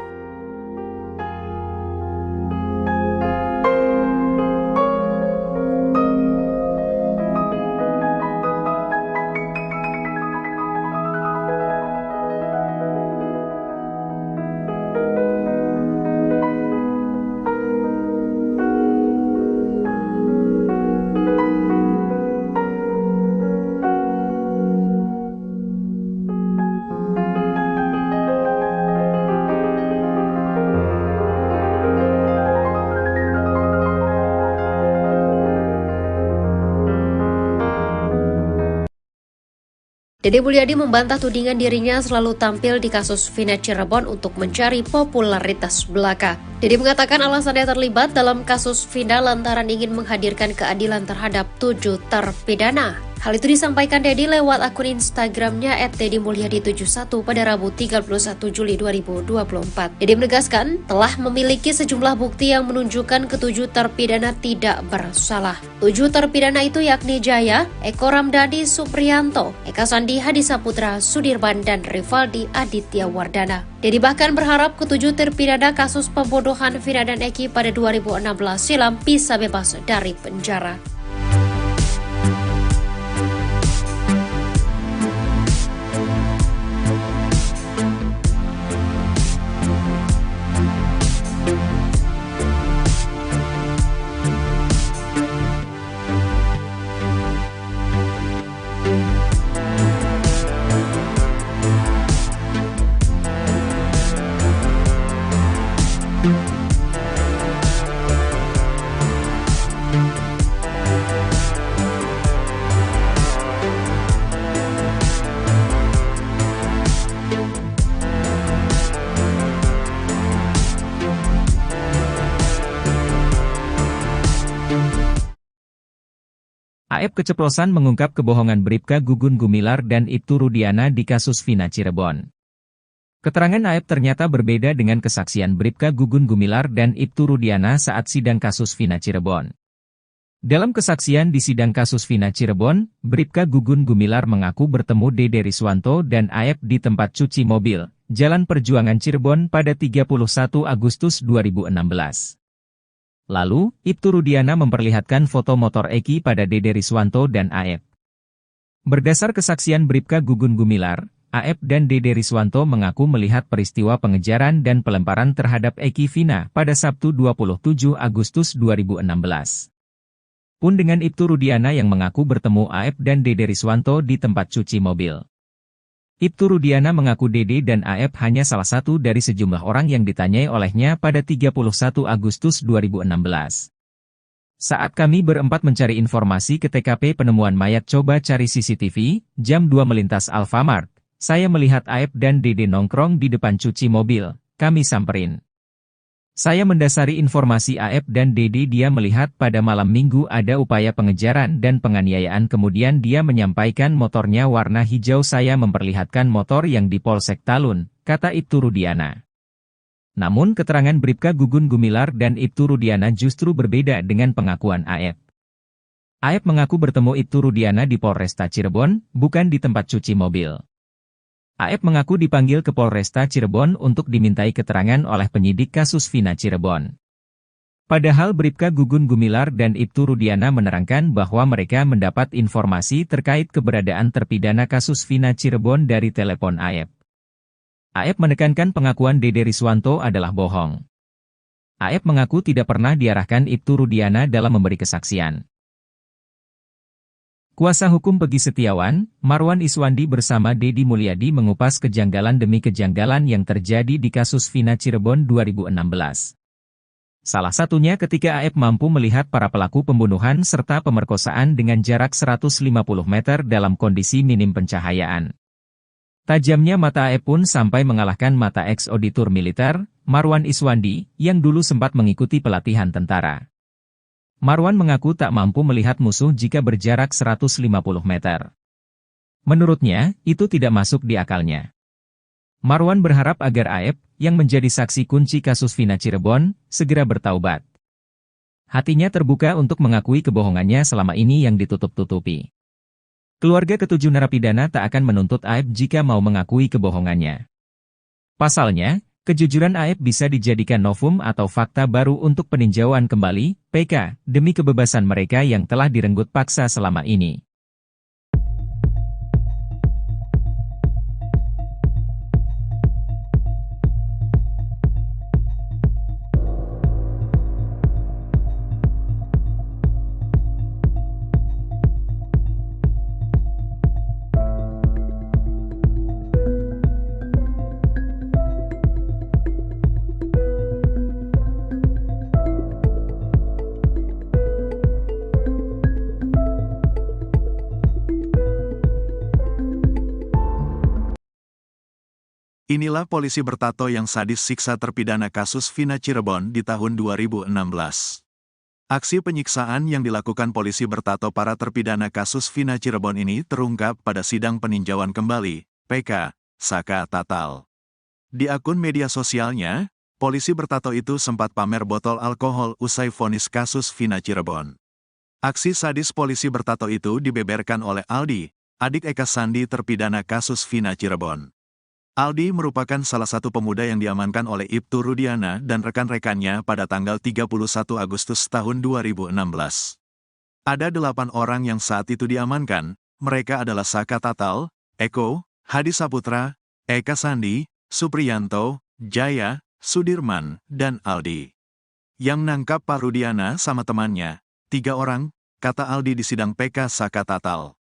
S3: Deddy Mulyadi membantah tudingan dirinya selalu tampil di kasus Vina Cirebon untuk mencari popularitas belaka. Deddy mengatakan alasannya terlibat dalam kasus Vina lantaran ingin menghadirkan keadilan terhadap 7 terpidana. Hal itu disampaikan Deddy lewat akun Instagramnya @deddymulyadi71 pada Rabu 31 Juli 2024. Deddy menegaskan telah memiliki sejumlah bukti yang menunjukkan ketujuh terpidana tidak bersalah. 7 terpidana itu yakni Jaya, Eko Ramdhani Supriyanto, Eka Sandi Hadisaputra, Sudirman, dan Rivaldi Aditya Wardana. Deddy bahkan berharap ketujuh terpidana kasus pembunuhan Vina dan Eki pada 2016 silam bisa bebas dari penjara.
S2: Aep keceplosan mengungkap kebohongan Bribka Gugun Gumilar dan Ibtu Rudiana di kasus Vina Cirebon. Keterangan Aep ternyata berbeda dengan kesaksian Bribka Gugun Gumilar dan Ibtu Rudiana saat sidang kasus Vina Cirebon. Dalam kesaksian di sidang kasus Vina Cirebon, Bribka Gugun Gumilar mengaku bertemu Dede Riswanto dan Aep di tempat cuci mobil, Jalan Perjuangan Cirebon pada 31 Agustus 2016. Lalu, Ibtu Rudiana memperlihatkan foto motor Eki pada Dede Riswanto dan Aep. Berdasar kesaksian Bribka Gugun Gumilar, Aep dan Dede Riswanto mengaku melihat peristiwa pengejaran dan pelemparan terhadap Eki Vina pada Sabtu 27 Agustus 2016. Pun dengan Ibtu Rudiana yang mengaku bertemu Aep dan Dede Riswanto di tempat cuci mobil. Ibtu Rudiana mengaku Dede dan Aep hanya salah satu dari sejumlah orang yang ditanyai olehnya pada 31 Agustus 2016. Saat kami berempat mencari informasi ke TKP penemuan mayat coba cari CCTV, jam 2 melintas Alfamart, saya melihat Aep dan Dede nongkrong di depan cuci mobil, kami samperin. Saya mendasari informasi Aep dan Dede dia melihat pada malam minggu ada upaya pengejaran dan penganiayaan kemudian dia menyampaikan motornya warna hijau saya memperlihatkan motor yang di Polsek Talun, kata Ibtu Rudiana. Namun keterangan Bribka Gugun Gumilar dan Ibtu Rudiana justru berbeda dengan pengakuan Aep. Aep mengaku bertemu Ibtu Rudiana di Polresta Cirebon, bukan di tempat cuci mobil. Aep mengaku dipanggil ke Polresta Cirebon untuk dimintai keterangan oleh penyidik kasus Vina Cirebon. Padahal Bribka Gugun Gumilar dan Ibtu Rudiana menerangkan bahwa mereka mendapat informasi terkait keberadaan terpidana kasus Vina Cirebon dari telepon Aep. Aep menekankan pengakuan Dede Riswanto adalah bohong. Aep mengaku tidak pernah diarahkan Ibtu Rudiana dalam memberi kesaksian. Kuasa hukum Pegi Setiawan, Marwan Iswandi bersama Deddy Mulyadi mengupas kejanggalan demi kejanggalan yang terjadi di kasus Vina Cirebon 2016. Salah satunya ketika Aep mampu melihat para pelaku pembunuhan serta pemerkosaan dengan jarak 150 meter dalam kondisi minim pencahayaan. Tajamnya mata Aep pun sampai mengalahkan mata ex-auditor militer, Marwan Iswandi, yang dulu sempat mengikuti pelatihan tentara. Marwan mengaku tak mampu melihat musuh jika berjarak 150 meter. Menurutnya, itu tidak masuk di akalnya. Marwan berharap agar Aep, yang menjadi saksi kunci kasus Vina Cirebon, segera bertaubat. Hatinya terbuka untuk mengakui kebohongannya selama ini yang ditutup-tutupi. Keluarga ketujuh narapidana tak akan menuntut Aep jika mau mengakui kebohongannya. Pasalnya, kejujuran Aep bisa dijadikan novum atau fakta baru untuk peninjauan kembali, PK, demi kebebasan mereka yang telah direnggut paksa selama ini.
S1: Inilah polisi bertato yang sadis siksa terpidana kasus Vina Cirebon di tahun 2016. Aksi penyiksaan yang dilakukan polisi bertato para terpidana kasus Vina Cirebon ini terungkap pada sidang peninjauan kembali, PK, Saka Tatal. Di akun media sosialnya, polisi bertato itu sempat pamer botol alkohol usai vonis kasus Vina Cirebon. Aksi sadis polisi bertato itu dibeberkan oleh Aldi, adik Eka Sandi terpidana kasus Vina Cirebon. Aldi merupakan salah satu pemuda yang diamankan oleh Ibtu Rudiana dan rekan-rekannya pada tanggal 31 Agustus tahun 2016. Ada 8 orang yang saat itu diamankan, mereka adalah Saka Tatal, Eko, Hadi Saputra, Eka Sandi, Supriyanto, Jaya, Sudirman, dan Aldi. Yang nangkap Pak Rudiana sama temannya, 3 orang, kata Aldi di sidang PK Saka Tatal.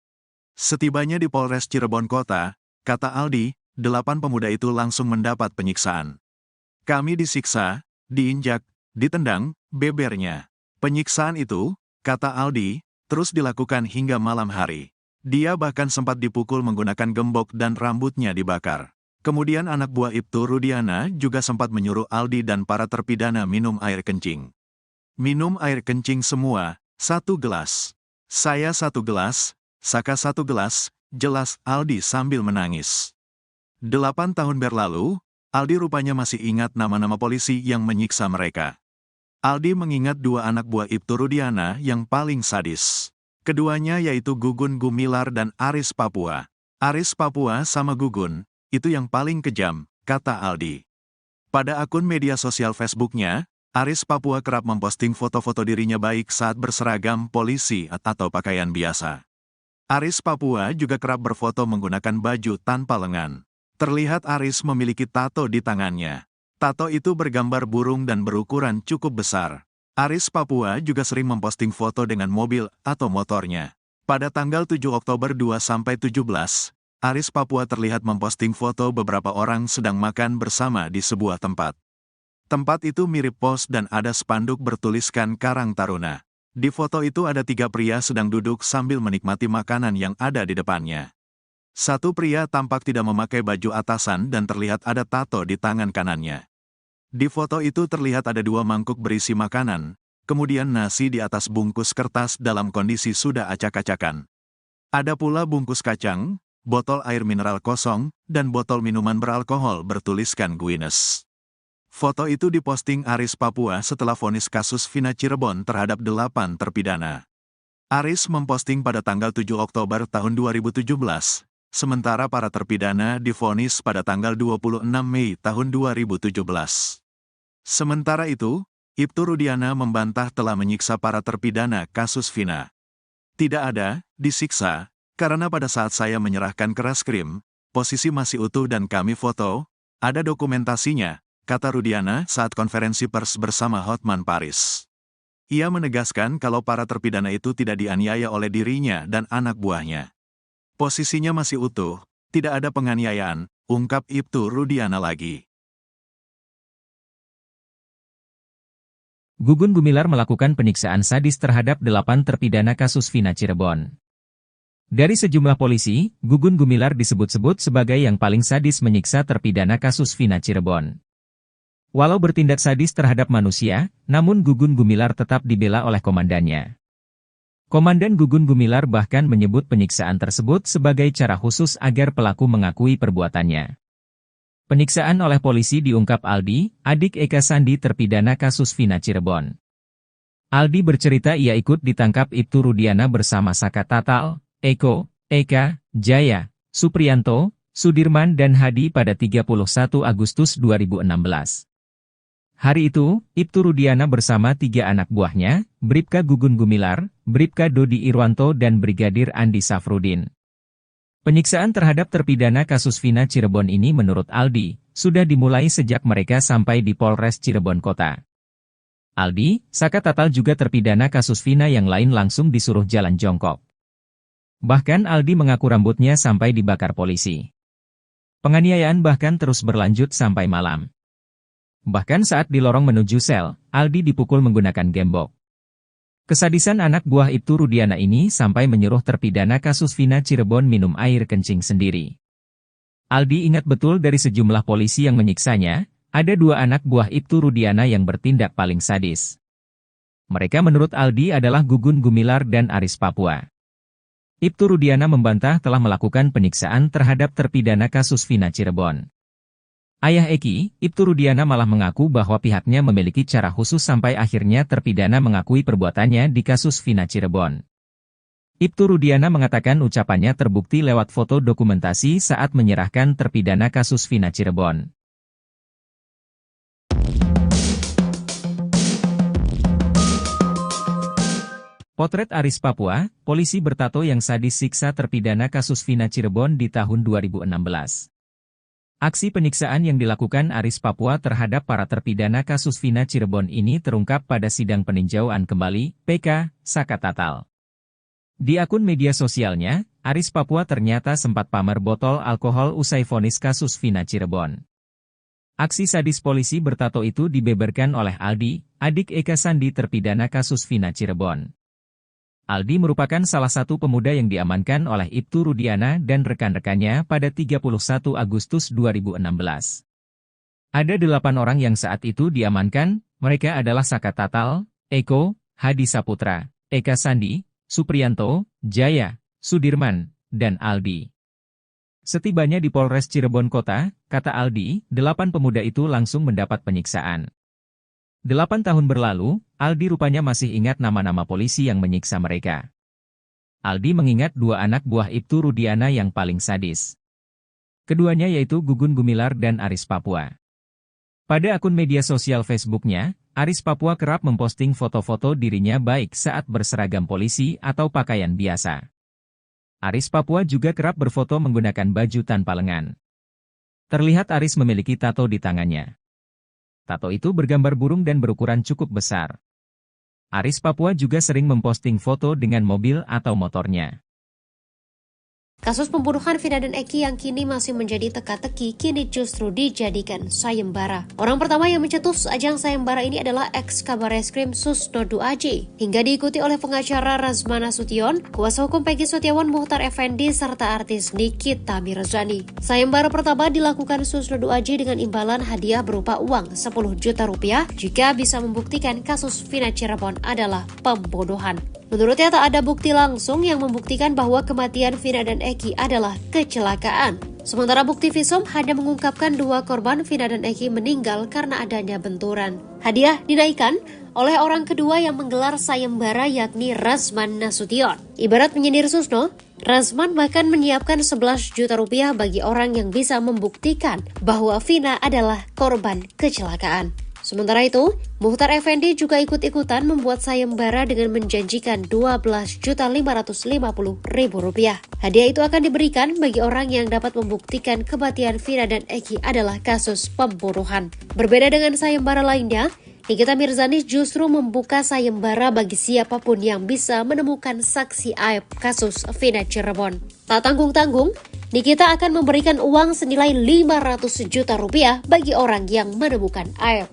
S1: Setibanya di Polres Cirebon Kota, kata Aldi, 8 pemuda itu langsung mendapat penyiksaan. Kami disiksa, diinjak, ditendang, bebernya. Penyiksaan itu, kata Aldi, terus dilakukan hingga malam hari. Dia bahkan sempat dipukul menggunakan gembok dan rambutnya dibakar. Kemudian anak buah Ibtu Rudiana juga sempat menyuruh Aldi dan para terpidana minum air kencing. Minum air kencing semua, 1 gelas. Saya 1 gelas, Saka 1 gelas, jelas Aldi sambil menangis. 8 tahun berlalu, Aldi rupanya masih ingat nama-nama polisi yang menyiksa mereka. Aldi mengingat 2 anak buah Ibtu Rudiana yang paling sadis. Keduanya yaitu Gugun Gumilar dan Aris Papua. Aris Papua sama Gugun, itu yang paling kejam, kata Aldi. Pada akun media sosial Facebooknya, Aris Papua kerap memposting foto-foto dirinya baik saat berseragam polisi atau pakaian biasa. Aris Papua juga kerap berfoto menggunakan baju tanpa lengan. Terlihat Aris memiliki tato di tangannya. Tato itu bergambar burung dan berukuran cukup besar. Aris Papua juga sering memposting foto dengan mobil atau motornya. Pada tanggal 7 Oktober 2-17, Aris Papua terlihat memposting foto beberapa orang sedang makan bersama di sebuah tempat. Tempat itu mirip pos dan ada spanduk bertuliskan Karang Taruna. Di foto itu ada 3 pria sedang duduk sambil menikmati makanan yang ada di depannya. Satu pria tampak tidak memakai baju atasan dan terlihat ada tato di tangan kanannya. Di foto itu terlihat ada 2 mangkuk berisi makanan, kemudian nasi di atas bungkus kertas dalam kondisi sudah acak-acakan. Ada pula bungkus kacang, botol air mineral kosong, dan botol minuman beralkohol bertuliskan Guinness. Foto itu diposting Aris Papua setelah vonis kasus Vina Cirebon terhadap 8 terpidana. Aris memposting pada tanggal 7 Oktober tahun 2017. Sementara para terpidana divonis pada tanggal 26 Mei tahun 2017. Sementara itu, Ibtu Rudiana membantah telah menyiksa para terpidana kasus Vina. Tidak ada, disiksa, karena pada saat saya menyerahkan ke Reskrim, posisi masih utuh dan kami foto, ada dokumentasinya, kata Rudiana saat konferensi pers bersama Hotman Paris. Ia menegaskan kalau para terpidana itu tidak dianiaya oleh dirinya dan anak buahnya. Posisinya masih utuh, tidak ada penganiayaan, ungkap Ibtu Rudiana lagi.
S2: Gugun Gumilar melakukan penyiksaan sadis terhadap 8 terpidana kasus Vina Cirebon. Dari sejumlah polisi, Gugun Gumilar disebut-sebut sebagai yang paling sadis menyiksa terpidana kasus Vina Cirebon. Walau bertindak sadis terhadap manusia, namun Gugun Gumilar tetap dibela oleh komandannya. Komandan Gugun Gumilar bahkan menyebut penyiksaan tersebut sebagai cara khusus agar pelaku mengakui perbuatannya. Penyiksaan oleh polisi diungkap Aldi, adik Eka Sandi terpidana kasus Vina Cirebon. Aldi bercerita ia ikut ditangkap Ibtu Rudiana bersama Saka Tatal, Eko, Eka, Jaya, Supriyanto, Sudirman dan Hadi pada 31 Agustus 2016. Hari itu, Ibtu Rudiana bersama 3 anak buahnya, Bribka Gugun Gumilar, Bribka Dodi Irwanto dan Brigadir Andi Safrudin. Penyiksaan terhadap terpidana kasus Vina Cirebon ini menurut Aldi, sudah dimulai sejak mereka sampai di Polres Cirebon Kota. Aldi, Saka Tatal juga terpidana kasus Vina yang lain langsung disuruh jalan jongkok. Bahkan Aldi mengaku rambutnya sampai dibakar polisi. Penganiayaan bahkan terus berlanjut sampai malam. Bahkan saat di lorong menuju sel, Aldi dipukul menggunakan gembok. Kesadisan anak buah Ibtu Rudiana ini sampai menyuruh terpidana kasus Vina Cirebon minum air kencing sendiri. Aldi ingat betul dari sejumlah polisi yang menyiksanya, ada 2 anak buah Ibtu Rudiana yang bertindak paling sadis. Mereka menurut Aldi adalah Gugun Gumilar dan Aris Papua. Ibtu Rudiana membantah telah melakukan penyiksaan terhadap terpidana kasus Vina Cirebon. Ayah Eki, Ibtu Rudiana malah mengaku bahwa pihaknya memiliki cara khusus sampai akhirnya terpidana mengakui perbuatannya di kasus Vina Cirebon. Ibtu Rudiana mengatakan ucapannya terbukti lewat foto dokumentasi saat menyerahkan terpidana kasus Vina Cirebon. Potret Aris Papua, polisi bertato yang sadis siksa terpidana kasus Vina Cirebon di tahun 2016. Aksi penyiksaan yang dilakukan Aris Papua terhadap para terpidana kasus Vina Cirebon ini terungkap pada sidang peninjauan kembali, PK, Saka Tatal. Di akun media sosialnya, Aris Papua ternyata sempat pamer botol alkohol usai vonis kasus Vina Cirebon. Aksi sadis polisi bertato itu dibeberkan oleh Aldi, adik Eka Sandi terpidana kasus Vina Cirebon. Aldi merupakan salah satu pemuda yang diamankan oleh Ibtu Rudiana dan rekan-rekannya pada 31 Agustus 2016. Ada 8 orang yang saat itu diamankan, mereka adalah Saka Tatal, Eko, Hadi Saputra, Eka Sandi, Supriyanto, Jaya, Sudirman, dan Aldi. Setibanya di Polres Cirebon Kota, kata Aldi, 8 pemuda itu langsung mendapat penyiksaan. 8 tahun berlalu, Aldi rupanya masih ingat nama-nama polisi yang menyiksa mereka. Aldi mengingat 2 anak buah Ibtu Rudiana yang paling sadis. Keduanya yaitu Gugun Gumilar dan Aris Papua. Pada akun media sosial Facebooknya, Aris Papua kerap memposting foto-foto dirinya baik saat berseragam polisi atau pakaian biasa. Aris Papua juga kerap berfoto menggunakan baju tanpa lengan. Terlihat Aris memiliki tato di tangannya. Tato itu bergambar burung dan berukuran cukup besar. Aris Papua juga sering memposting foto dengan mobil atau motornya.
S3: Kasus pembunuhan Vina dan Eki yang kini masih menjadi teka-teki kini justru dijadikan sayembara. Orang pertama yang mencetus ajang sayembara ini adalah ex-Kabareskrim Susnodu AJ, hingga diikuti oleh pengacara Razman Nasution, kuasa hukum Peggy Setiawan Muhtar Effendi, serta artis Nikita Mirzani. Sayembara pertama dilakukan Susnodu AJ dengan imbalan hadiah berupa uang 10 juta rupiah jika bisa membuktikan kasus Vina Cirebon adalah pembunuhan. Menurutnya tak ada bukti langsung yang membuktikan bahwa kematian Vina dan Eki adalah kecelakaan. Sementara bukti visum hanya mengungkapkan 2 korban Vina dan Eki meninggal karena adanya benturan. Hadiah dinaikkan oleh orang kedua yang menggelar sayembara yakni Razman Nasution. Ibarat menyindir Susno, Razman bahkan menyiapkan 11 juta rupiah bagi orang yang bisa membuktikan bahwa Vina adalah korban kecelakaan. Sementara itu, Muhtar Effendi juga ikut-ikutan membuat sayembara dengan menjanjikan Rp12.550.000. Hadiah itu akan diberikan bagi orang yang dapat membuktikan kematian Vina dan Eki adalah kasus pembunuhan. Berbeda dengan sayembara lainnya, Nikita Mirzani justru membuka sayembara bagi siapapun yang bisa menemukan saksi aib kasus Vina Cirebon. Tak tanggung-tanggung, Nikita akan memberikan uang senilai 500 juta rupiah bagi orang yang menemukan aib.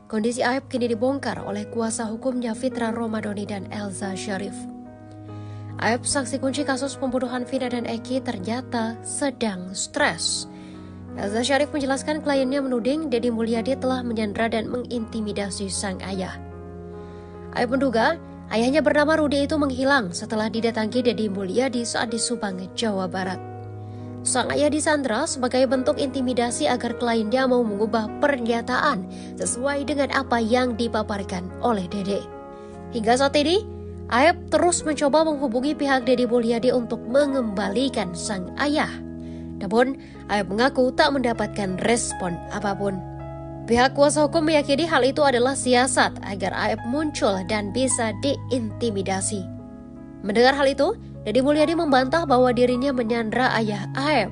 S3: Kondisi Aep kini dibongkar oleh kuasa hukumnya Fitra Romadhoni dan Elza Syarif. Aep, saksi kunci kasus pembunuhan Vina dan Eki, ternyata sedang stres. Elza Syarif menjelaskan kliennya menuding Deddy Mulyadi telah menyandra dan mengintimidasi sang ayah. Aep menduga ayahnya bernama Rudi itu menghilang setelah didatangi Deddy Mulyadi saat di Subang, Jawa Barat. Sang ayah disandra sebagai bentuk intimidasi agar kliennya mau mengubah pernyataan sesuai dengan apa yang dipaparkan oleh Dede. Hingga saat ini, Aep terus mencoba menghubungi pihak Deddy Mulyadi untuk mengembalikan sang ayah. Namun, Aep mengaku tak mendapatkan respon apapun. Pihak kuasa hukum meyakini hal itu adalah siasat agar Aep muncul dan bisa diintimidasi. Mendengar hal itu, Deddy Mulyadi membantah bahwa dirinya menyandra ayah Aep.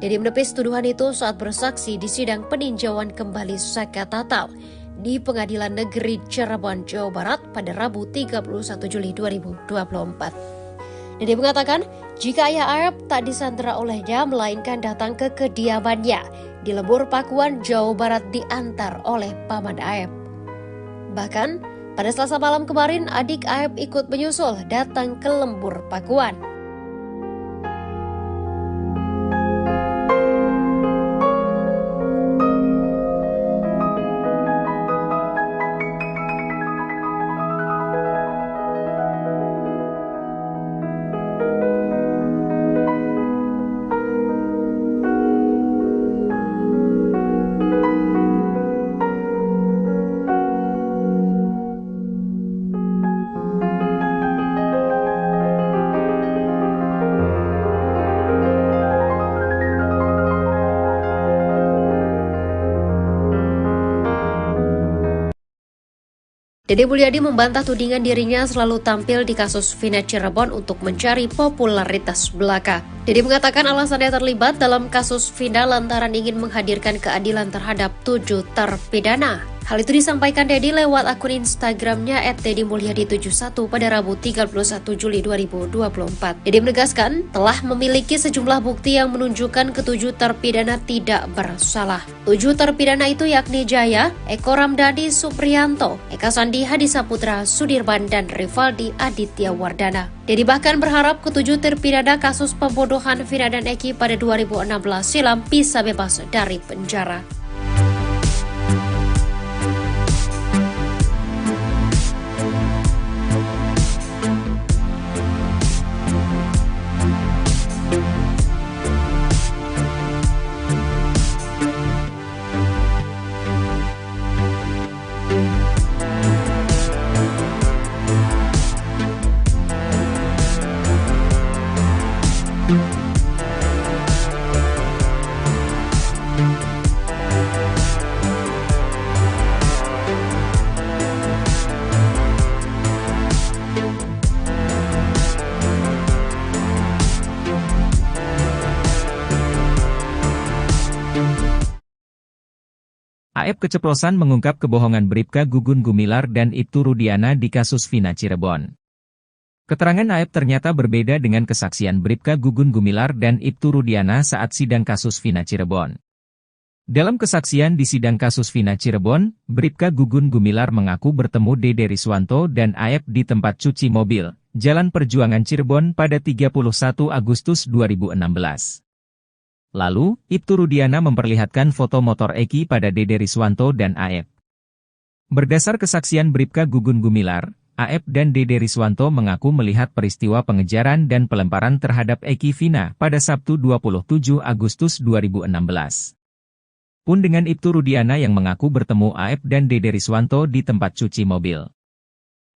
S3: Deddy menepis tuduhan itu saat bersaksi di sidang peninjauan kembali Saka Tatal di Pengadilan Negeri Cirebon, Jawa Barat pada Rabu 31 Juli 2024. Deddy mengatakan jika ayah Aep tak disandra olehnya melainkan datang ke kediamannya di Lembur Pakuan, Jawa Barat diantar oleh paman Aep. Bahkan pada Selasa malam kemarin, adik Aep ikut menyusul datang ke Lembur Pakuan. Deddy Mulyadi membantah tudingan dirinya selalu tampil di kasus Vina Cirebon untuk mencari popularitas belaka. Deddy mengatakan alasannya terlibat dalam kasus Vina lantaran ingin menghadirkan keadilan terhadap 7 terpidana. Hal itu disampaikan Deddy lewat akun Instagramnya @deddymulyadi71 pada Rabu 31 Juli 2024. Deddy menegaskan telah memiliki sejumlah bukti yang menunjukkan ketujuh terpidana tidak bersalah. 7 terpidana itu yakni Jaya, Eko Ramdhani Supriyanto, Eka Sandi Hadisaputra, Sudirman, dan Rivaldi Aditya Wardana. Deddy bahkan berharap ketujuh terpidana kasus pembunuhan Vina dan Eki pada 2016 silam bisa bebas dari penjara.
S2: Aep keceplosan mengungkap kebohongan Bribka Gugun Gumilar dan Ibtu Rudiana di kasus Vina Cirebon. Keterangan Aep ternyata berbeda dengan kesaksian Bribka Gugun Gumilar dan Ibtu Rudiana saat sidang kasus Vina Cirebon. Dalam kesaksian di sidang kasus Vina Cirebon, Bribka Gugun Gumilar mengaku bertemu Dede Riswanto dan Aep di tempat cuci mobil, Jalan Perjuangan Cirebon pada 31 Agustus 2016. Lalu, Ibtu Rudiana memperlihatkan foto motor Eki pada Dede Riswanto dan Aep. Berdasar kesaksian Bribka Gugun Gumilar, Aep dan Dede Riswanto mengaku melihat peristiwa pengejaran dan pelemparan terhadap Eki Vina pada Sabtu 27 Agustus 2016. Pun dengan Ibtu Rudiana yang mengaku bertemu Aep dan Dede Riswanto di tempat cuci mobil.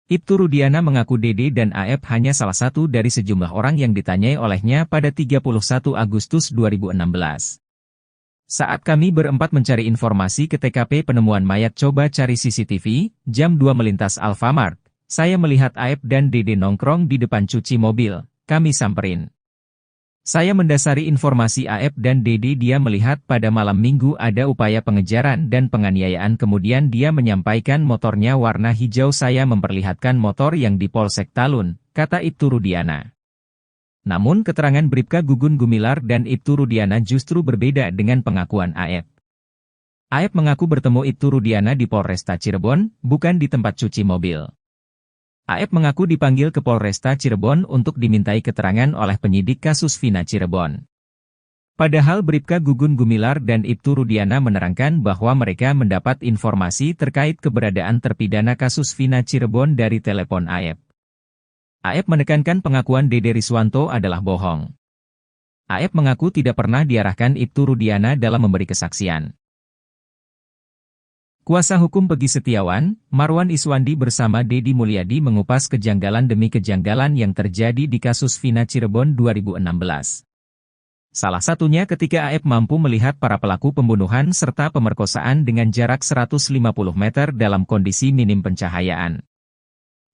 S2: Ibtu Rudiana mengaku Dede dan Aep hanya salah satu dari sejumlah orang yang ditanyai olehnya pada 31 Agustus 2016. Saat kami berempat mencari informasi ke TKP penemuan mayat coba cari CCTV, jam 2 melintas Alfamart, saya melihat Aep dan Dede nongkrong di depan cuci mobil, kami samperin. Saya mendasari informasi Aep dan Dede dia melihat pada malam minggu ada upaya pengejaran dan penganiayaan kemudian dia menyampaikan motornya warna hijau saya memperlihatkan motor yang di Polsek Talun, kata Ibtu Rudiana. Namun keterangan Bribka Gugun Gumilar dan Ibtu Rudiana justru berbeda dengan pengakuan Aep. Aep mengaku bertemu Ibtu Rudiana di Polresta Cirebon, bukan di tempat cuci mobil. Aep mengaku dipanggil ke Polresta Cirebon untuk dimintai keterangan oleh penyidik kasus Vina Cirebon. Padahal Bribka Gugun Gumilar dan Ibtu Rudiana menerangkan bahwa mereka mendapat informasi terkait keberadaan terpidana kasus Vina Cirebon dari telepon Aep. Aep menekankan pengakuan Dede Riswanto adalah bohong. Aep mengaku tidak pernah diarahkan Ibtu Rudiana dalam memberi kesaksian. Kuasa hukum Pegi Setiawan, Marwan Iswandi bersama Dedi Mulyadi mengupas kejanggalan demi kejanggalan yang terjadi di kasus Vina Cirebon 2016. Salah satunya ketika Aep mampu melihat para pelaku pembunuhan serta pemerkosaan dengan jarak 150 meter dalam kondisi minim pencahayaan.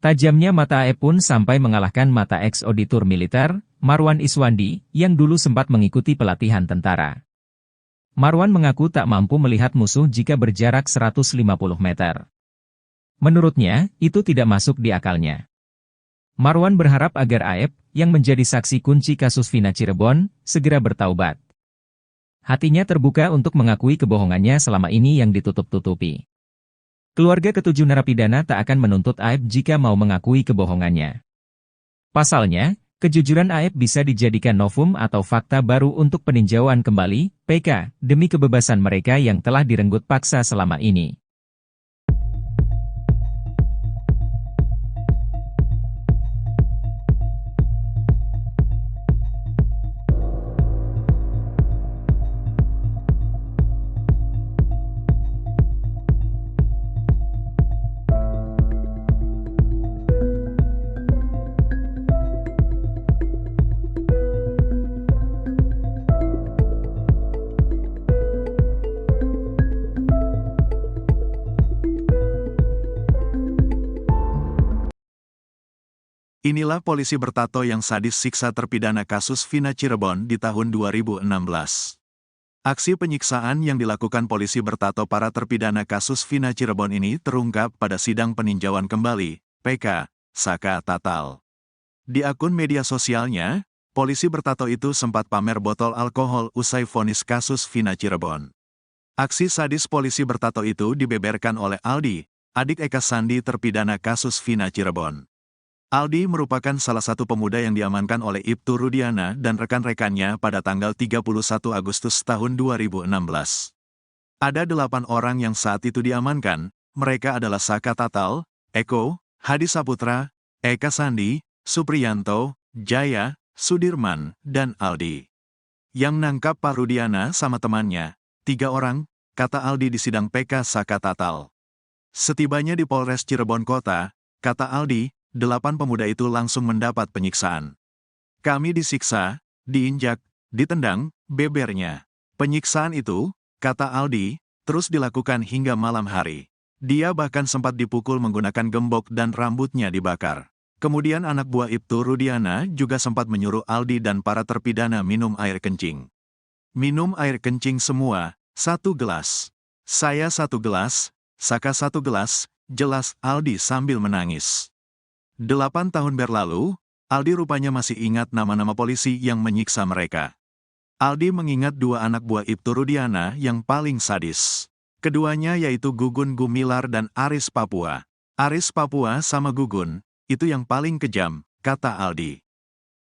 S2: Tajamnya mata Aep pun sampai mengalahkan mata ex-auditor militer, Marwan Iswandi, yang dulu sempat mengikuti pelatihan tentara. Marwan mengaku tak mampu melihat musuh jika berjarak 150 meter. Menurutnya, itu tidak masuk di akalnya. Marwan berharap agar Aep, yang menjadi saksi kunci kasus Vina Cirebon, segera bertaubat. Hatinya terbuka untuk mengakui kebohongannya selama ini yang ditutup-tutupi. Keluarga ketujuh narapidana tak akan menuntut Aep jika mau mengakui kebohongannya. Pasalnya, kejujuran Aep bisa dijadikan novum atau fakta baru untuk peninjauan kembali, PK, demi kebebasan mereka yang telah direnggut paksa selama ini.
S1: Inilah polisi bertato yang sadis siksa terpidana kasus Vina Cirebon di tahun 2016. Aksi penyiksaan yang dilakukan polisi bertato para terpidana kasus Vina Cirebon ini terungkap pada sidang peninjauan kembali, PK, Saka Tatal. Di akun media sosialnya, polisi bertato itu sempat pamer botol alkohol usai vonis kasus Vina Cirebon. Aksi sadis polisi bertato itu dibeberkan oleh Aldi, adik Eka Sandi terpidana kasus Vina Cirebon. Aldi merupakan salah satu pemuda yang diamankan oleh Ibtu Rudiana dan rekan-rekannya pada tanggal 31 Agustus tahun 2016. Ada 8 orang yang saat itu diamankan, mereka adalah Saka Tatal, Eko, Hadi Saputra, Eka Sandi, Supriyanto, Jaya, Sudirman, dan Aldi. Yang nangkap Pak Rudiana sama temannya, 3 orang, kata Aldi di sidang PK Saka Tatal. Setibanya di Polres Cirebon Kota, kata Aldi, 8 pemuda itu langsung mendapat penyiksaan. Kami disiksa, diinjak, ditendang, bebernya. Penyiksaan itu, kata Aldi, terus dilakukan hingga malam hari. Dia bahkan sempat dipukul menggunakan gembok dan rambutnya dibakar. Kemudian anak buah Ibtu Rudiana juga sempat menyuruh Aldi dan para terpidana minum air kencing. Minum air kencing semua, 1 gelas. Saya 1 gelas, Saka 1 gelas, jelas Aldi sambil menangis. 8 tahun berlalu, Aldi rupanya masih ingat nama-nama polisi yang menyiksa mereka. Aldi mengingat 2 anak buah Ibtu Rudiana yang paling sadis. Keduanya yaitu Gugun Gumilar dan Aris Papua. Aris Papua sama Gugun, itu yang paling kejam, kata Aldi.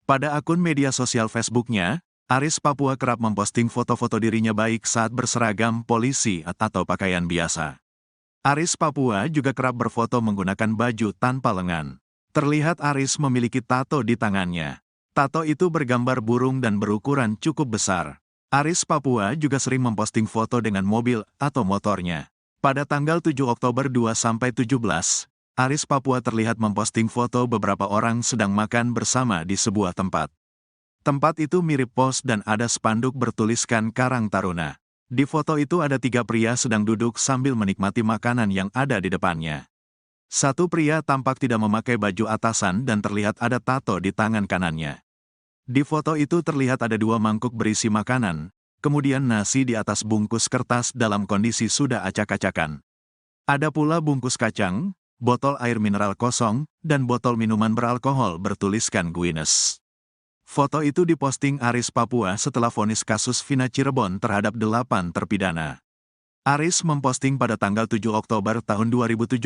S1: Pada akun media sosial Facebooknya, Aris Papua kerap memposting foto-foto dirinya baik saat berseragam polisi atau pakaian biasa. Aris Papua juga kerap berfoto menggunakan baju tanpa lengan. Terlihat Aris memiliki tato di tangannya. Tato itu bergambar burung dan berukuran cukup besar. Aris Papua juga sering memposting foto dengan mobil atau motornya. Pada tanggal 7 Oktober 2-17, Aris Papua terlihat memposting foto beberapa orang sedang makan bersama di sebuah tempat. Tempat itu mirip pos dan ada spanduk bertuliskan Karang Taruna. Di foto itu ada 3 pria sedang duduk sambil menikmati makanan yang ada di depannya. Satu pria tampak tidak memakai baju atasan dan terlihat ada tato di tangan kanannya. Di foto itu terlihat ada 2 mangkuk berisi makanan, kemudian nasi di atas bungkus kertas dalam kondisi sudah acak-acakan. Ada pula bungkus kacang, botol air mineral kosong, dan botol minuman beralkohol bertuliskan Guinness. Foto itu diposting Aris Papua setelah vonis kasus Vina Cirebon terhadap 8 terpidana. Aris memposting pada tanggal 7 Oktober tahun 2017,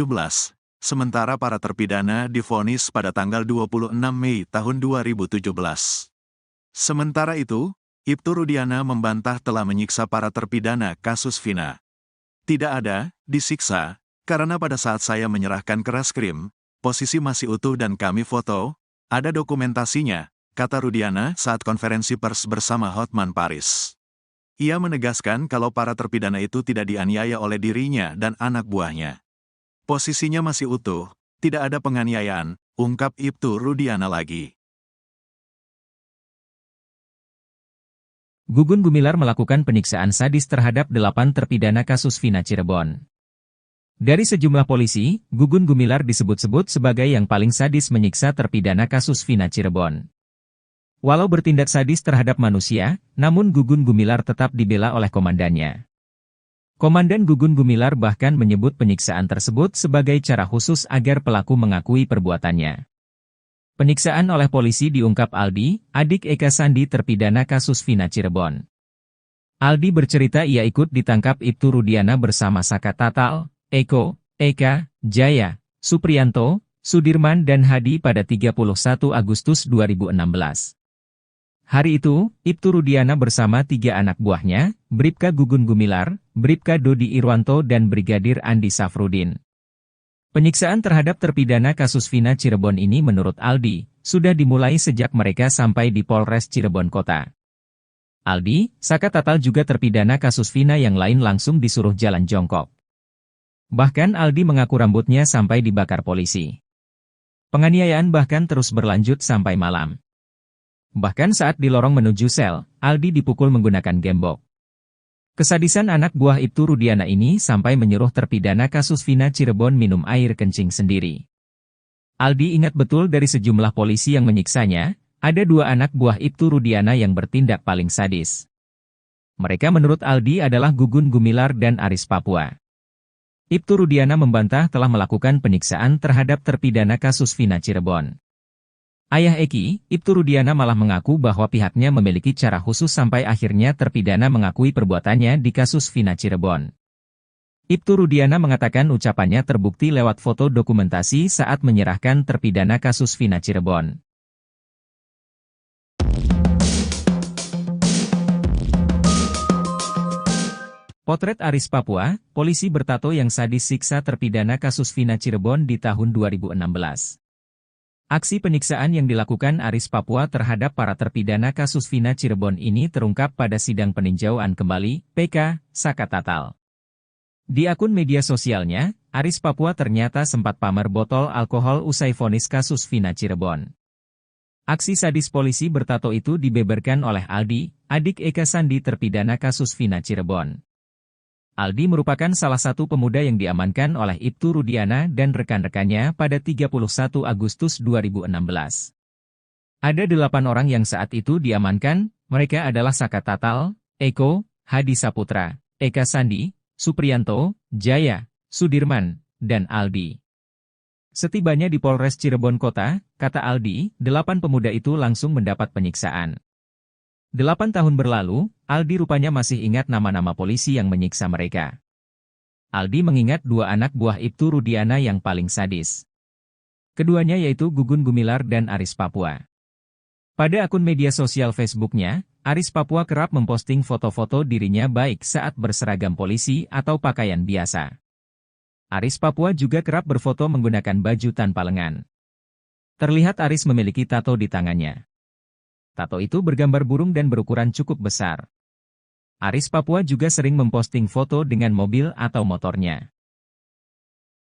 S1: sementara para terpidana divonis pada tanggal 26 Mei tahun 2017. Sementara itu, Ibtu Rudiana membantah telah menyiksa para terpidana kasus Vina. Tidak ada, disiksa, karena pada saat saya menyerahkan ke reskrim, posisi masih utuh dan kami foto, ada dokumentasinya, kata Rudiana saat konferensi pers bersama Hotman Paris. Ia menegaskan kalau para terpidana itu tidak dianiaya oleh dirinya dan anak buahnya. Posisinya masih utuh, tidak ada penganiayaan, ungkap Ibtu Rudiana lagi.
S2: Gugun Gumilar melakukan penyiksaan sadis terhadap 8 terpidana kasus Vina Cirebon. Dari sejumlah polisi, Gugun Gumilar disebut-sebut sebagai yang paling sadis menyiksa terpidana kasus Vina Cirebon. Walau bertindak sadis terhadap manusia, namun Gugun Gumilar tetap dibela oleh komandannya. Komandan Gugun Gumilar bahkan menyebut penyiksaan tersebut sebagai cara khusus agar pelaku mengakui perbuatannya. Penyiksaan oleh polisi diungkap Aldi, adik Eka Sandi terpidana kasus Vina Cirebon. Aldi bercerita ia ikut ditangkap Ibtu Rudiana bersama Saka Tatal, Eko, Eka, Jaya, Supriyanto, Sudirman dan Hadi pada 31 Agustus 2016. Hari itu, Ibtu Rudiana bersama 3 anak buahnya, Bribka Gugun Gumilar, Bribka Dodi Irwanto dan Brigadir Andi Safrudin. Penyiksaan terhadap terpidana kasus Vina Cirebon ini menurut Aldi, sudah dimulai sejak mereka sampai di Polres Cirebon Kota. Aldi, Saka Tatal juga terpidana kasus Vina yang lain langsung disuruh jalan jongkok. Bahkan Aldi mengaku rambutnya sampai dibakar polisi. Penganiayaan bahkan terus berlanjut sampai malam. Bahkan saat di lorong menuju sel, Aldi dipukul menggunakan gembok. Kesadisan anak buah Ibtu Rudiana ini sampai menyuruh terpidana kasus Vina Cirebon minum air kencing sendiri. Aldi ingat betul dari sejumlah polisi yang menyiksanya, ada 2 anak buah Ibtu Rudiana yang bertindak paling sadis. Mereka menurut Aldi adalah Gugun Gumilar dan Aris Papua. Ibtu Rudiana membantah telah melakukan penyiksaan terhadap terpidana kasus Vina Cirebon. Ayah Eki, Ibtu Rudiana malah mengaku bahwa pihaknya memiliki cara khusus sampai akhirnya terpidana mengakui perbuatannya di kasus Vina Cirebon. Ibtu Rudiana mengatakan ucapannya terbukti lewat foto dokumentasi saat menyerahkan terpidana kasus Vina Cirebon. Potret Aris Papua, polisi bertato yang sadis siksa terpidana kasus Vina Cirebon di tahun 2016. Aksi penyiksaan yang dilakukan Aris Papua terhadap para terpidana kasus Vina Cirebon ini terungkap pada sidang peninjauan kembali, PK, Saka Tatal. Di akun media sosialnya, Aris Papua ternyata sempat pamer botol alkohol usai vonis kasus Vina Cirebon. Aksi sadis polisi bertato itu dibeberkan oleh Aldi, adik Eka Sandi terpidana kasus Vina Cirebon. Aldi merupakan salah satu pemuda yang diamankan oleh Ibtu Rudiana dan rekan-rekannya pada 31 Agustus 2016. Ada 8 orang yang saat itu diamankan, mereka adalah Saka Tatal, Eko, Hadi Saputra, Eka Sandi, Supriyanto, Jaya, Sudirman, dan Aldi. Setibanya di Polres Cirebon Kota, kata Aldi, 8 pemuda itu langsung mendapat penyiksaan. 8 tahun berlalu, Aldi rupanya masih ingat nama-nama polisi yang menyiksa mereka. Aldi mengingat 2 anak buah Ibtu Rudiana yang paling sadis. Keduanya yaitu Gugun Gumilar dan Aris Papua. Pada akun media sosial Facebooknya, Aris Papua kerap memposting foto-foto dirinya baik saat berseragam polisi atau pakaian biasa. Aris Papua juga kerap berfoto menggunakan baju tanpa lengan. Terlihat Aris memiliki tato di tangannya. Tato itu bergambar burung dan berukuran cukup besar. Aris Papua juga sering memposting foto dengan mobil atau motornya.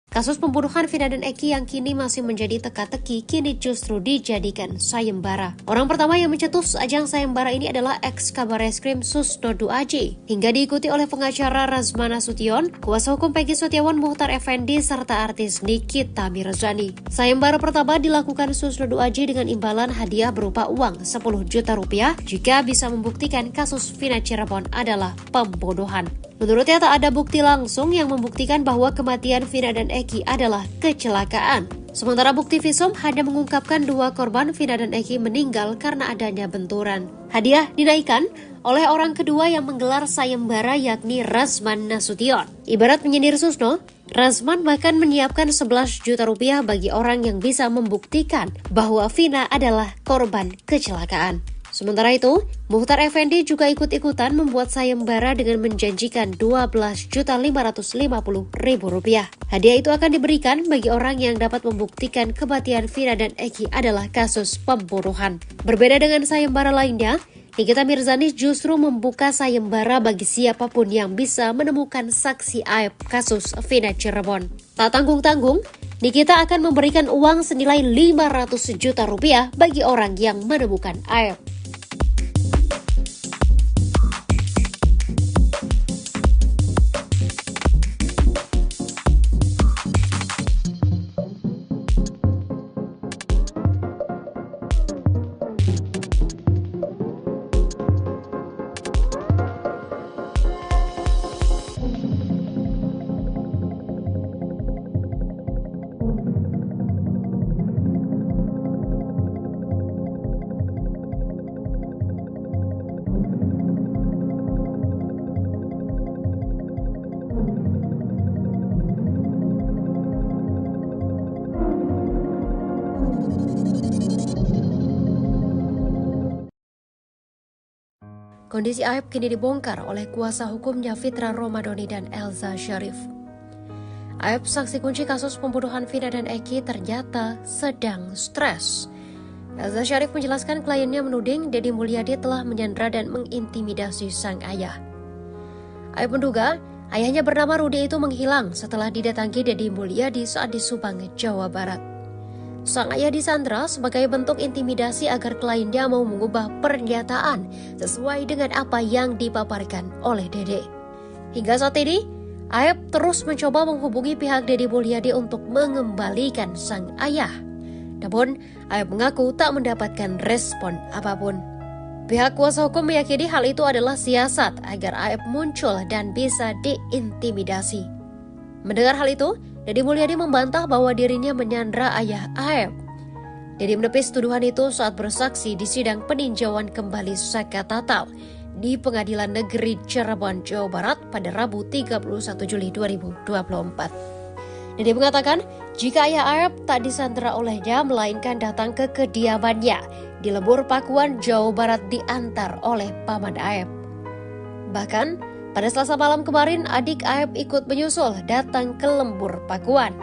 S3: Kasus pembunuhan Vina dan Eki yang kini masih menjadi teka-teki kini justru dijadikan sayembara. Orang pertama yang mencetus ajang sayembara ini adalah ex-Kabareskrim Susnodu AJ, hingga diikuti oleh pengacara Razmana Sution, kuasa hukum Peggy Setiawan Muhtar Effendi, serta artis Nikita Mirzani. Sayembara pertama dilakukan Susnodu AJ dengan imbalan hadiah berupa uang 10 juta rupiah jika bisa membuktikan kasus Vina Cirebon adalah pembunuhan. Menurutnya tak ada bukti langsung yang membuktikan bahwa kematian Vina dan Eki adalah kecelakaan. Sementara bukti visum hanya mengungkapkan 2 korban Vina dan Eki meninggal karena adanya benturan. Hadiah dinaikkan oleh orang kedua yang menggelar sayembara yakni Razman Nasution. Ibarat menyindir Susno, Razman bahkan menyiapkan 11 juta rupiah bagi orang yang bisa membuktikan bahwa Vina adalah korban kecelakaan. Sementara itu, Muhtar Effendi juga ikut-ikutan membuat sayembara dengan menjanjikan Rp12.550.000. Hadiah itu akan diberikan bagi orang yang dapat membuktikan kematian Vina dan Eki adalah kasus pembunuhan. Berbeda dengan sayembara lainnya, Nikita Mirzani justru membuka sayembara bagi siapapun yang bisa menemukan saksi aib kasus Vina Cirebon. Tak tanggung-tanggung, Nikita akan memberikan uang senilai 500 juta rupiah bagi orang yang menemukan aib. Kondisi aib kini dibongkar oleh kuasa hukumnya Fitra Romadhoni dan Elza Syarif. Aib saksi kunci kasus pembunuhan Vina dan Eki ternyata sedang stres. Elza Syarif menjelaskan kliennya menuding Deddy Mulyadi telah menyandra dan mengintimidasi sang ayah. Aib menduga ayahnya bernama Rudi itu menghilang setelah didatangi Deddy Mulyadi saat di Subang, Jawa Barat. Sang ayah disandra sebagai bentuk intimidasi agar kliennya mau mengubah pernyataan sesuai dengan apa yang dipaparkan oleh Dede. Hingga saat ini, Aib terus mencoba menghubungi pihak Deddy Mulyadi untuk mengembalikan sang ayah. Namun, Aib mengaku tak mendapatkan respon apapun. Pihak kuasa hukum meyakini hal itu adalah siasat agar Aib muncul dan bisa diintimidasi. Mendengar hal itu, Deddy Mulyadi membantah bahwa dirinya menyandra ayah Aib. Deddy menepis tuduhan itu saat bersaksi di sidang peninjauan kembali Saka Tatal di Pengadilan Negeri Cirebon, Jawa Barat pada Rabu 31 Juli 2024. Deddy mengatakan jika ayah Aib tak disandra olehnya melainkan datang ke kediamannya di Lembur Pakuan, Jawa Barat diantar oleh paman Aib. Bahkan, pada Selasa malam kemarin, adik Aib ikut menyusul datang ke Lembur Pakuan.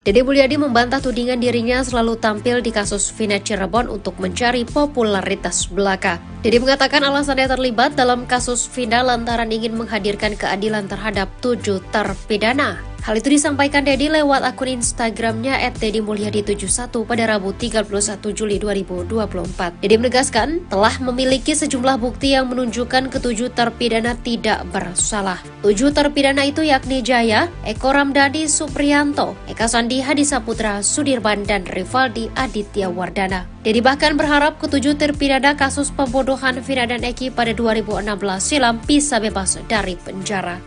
S3: Deddy Mulyadi membantah tudingan dirinya selalu tampil di kasus Vina Cirebon untuk mencari popularitas belaka. Deddy mengatakan alasannya terlibat dalam kasus Vina lantaran ingin menghadirkan keadilan terhadap 7 terpidana. Hal itu disampaikan Deddy lewat akun Instagramnya @deddymulyadi71 pada Rabu 31 Juli 2024. Deddy menegaskan telah memiliki sejumlah bukti yang menunjukkan ke-7 terpidana tidak bersalah. 7 terpidana itu yakni Jaya, Eko Ramdhani Supriyanto, Eka Sandi Hadisaputra, Sudirman, dan Rivaldi Aditya Wardana. Deddy bahkan berharap ke-7 terpidana kasus pembunuhan Vina dan Eki pada 2016 silam bisa bebas dari penjara.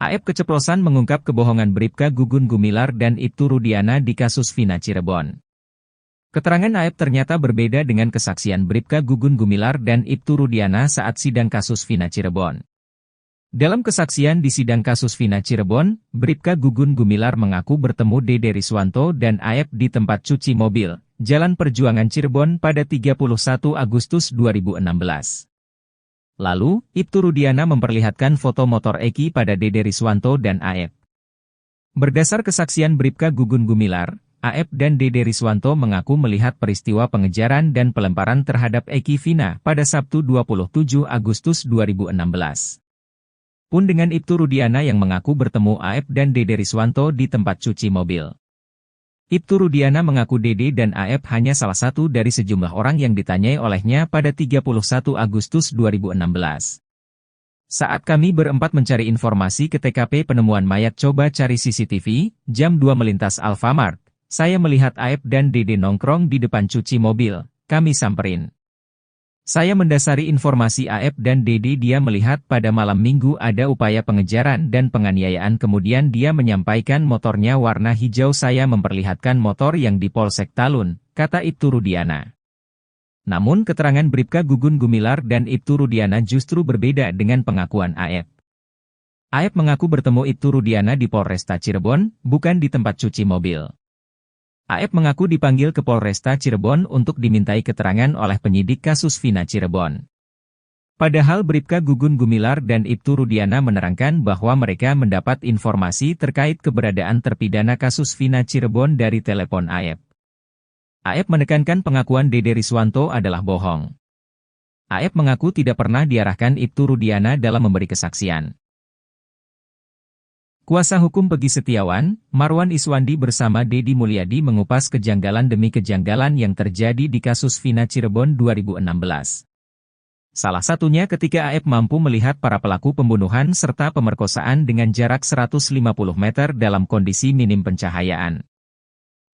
S2: AF keceplosan mengungkap kebohongan Bribka Gugun Gumilar dan Ibtu Rudiana di kasus Vina Cirebon. Keterangan AF ternyata berbeda dengan kesaksian Bribka Gugun Gumilar dan Ibtu Rudiana saat sidang kasus Vina Cirebon. Dalam kesaksian di sidang kasus Vina Cirebon, Bribka Gugun Gumilar mengaku bertemu Dede Riswanto dan AF di tempat cuci mobil, Jalan Perjuangan Cirebon pada 31 Agustus 2016. Lalu, Ibtu Rudiana memperlihatkan foto motor Eki pada Dede Riswanto dan AF. Berdasar kesaksian Bribka Gugun Gumilar, AF dan Dede Riswanto mengaku melihat peristiwa pengejaran dan pelemparan terhadap Eki Vina pada Sabtu 27 Agustus 2016. Pun dengan Ibtu Rudiana yang mengaku bertemu AF dan Dede Riswanto di tempat cuci mobil. Ibtu Rudiana mengaku Dede dan AF hanya salah satu dari sejumlah orang yang ditanyai olehnya pada 31 Agustus 2016. Saat kami berempat mencari informasi ke TKP penemuan mayat coba cari CCTV, jam 2 melintas Alfamart, saya melihat AF dan Dede nongkrong di depan cuci mobil, kami samperin. Saya mendasari informasi AF dan Dede dia melihat pada malam minggu ada upaya pengejaran dan penganiayaan kemudian dia menyampaikan motornya warna hijau saya memperlihatkan motor yang di Polsek Talun, kata Ibtu Rudiana. Namun keterangan Bribka Gugun Gumilar dan Ibtu Rudiana justru berbeda dengan pengakuan AF. AF mengaku bertemu Ibtu Rudiana di Polresta Cirebon, bukan di tempat cuci mobil. AF mengaku dipanggil ke Polresta Cirebon untuk dimintai keterangan oleh penyidik kasus Vina Cirebon. Padahal Bribka Gugun Gumilar dan Ibtu Rudiana menerangkan bahwa mereka mendapat informasi terkait keberadaan terpidana kasus Vina Cirebon dari telepon AF. AF menekankan pengakuan Dede Riswanto adalah bohong. AF mengaku tidak pernah diarahkan Ibtu Rudiana dalam memberi kesaksian. Kuasa hukum Pegi Setiawan, Marwan Iswandi bersama Dedi Mulyadi mengupas kejanggalan demi kejanggalan yang terjadi di kasus Vina Cirebon 2016. Salah satunya ketika AF mampu melihat para pelaku pembunuhan serta pemerkosaan dengan jarak 150 meter dalam kondisi minim pencahayaan.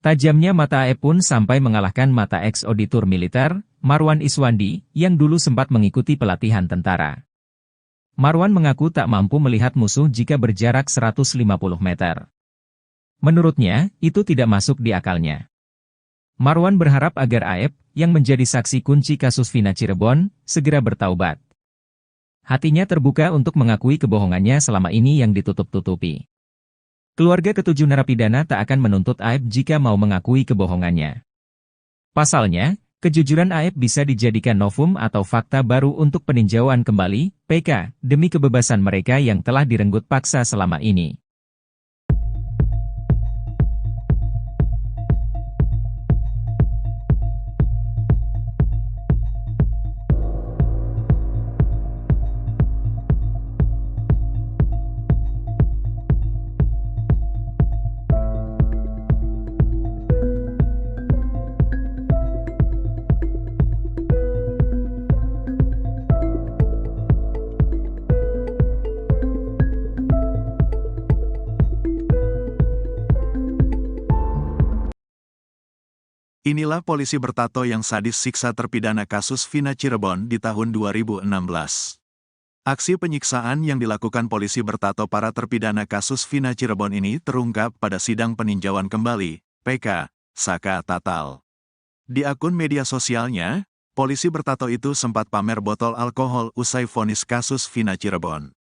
S2: Tajamnya mata AF pun sampai mengalahkan mata ex-auditor militer, Marwan Iswandi, yang dulu sempat mengikuti pelatihan tentara. Marwan mengaku tak mampu melihat musuh jika berjarak 150 meter. Menurutnya, itu tidak masuk di akalnya. Marwan berharap agar AF, yang menjadi saksi kunci kasus Vina Cirebon, segera bertaubat. Hatinya terbuka untuk mengakui kebohongannya selama ini yang ditutup-tutupi. Keluarga ketujuh narapidana tak akan menuntut AF jika mau mengakui kebohongannya. Pasalnya, kejujuran AF bisa dijadikan novum atau fakta baru untuk peninjauan kembali, PK, demi kebebasan mereka yang telah direnggut paksa selama ini.
S1: Inilah polisi bertato yang sadis siksa terpidana kasus Vina Cirebon di tahun 2016. Aksi penyiksaan yang dilakukan polisi bertato para terpidana kasus Vina Cirebon ini terungkap pada sidang peninjauan kembali, PK, Saka Tatal. Di akun media sosialnya, polisi bertato itu sempat pamer botol alkohol usai vonis kasus Vina Cirebon.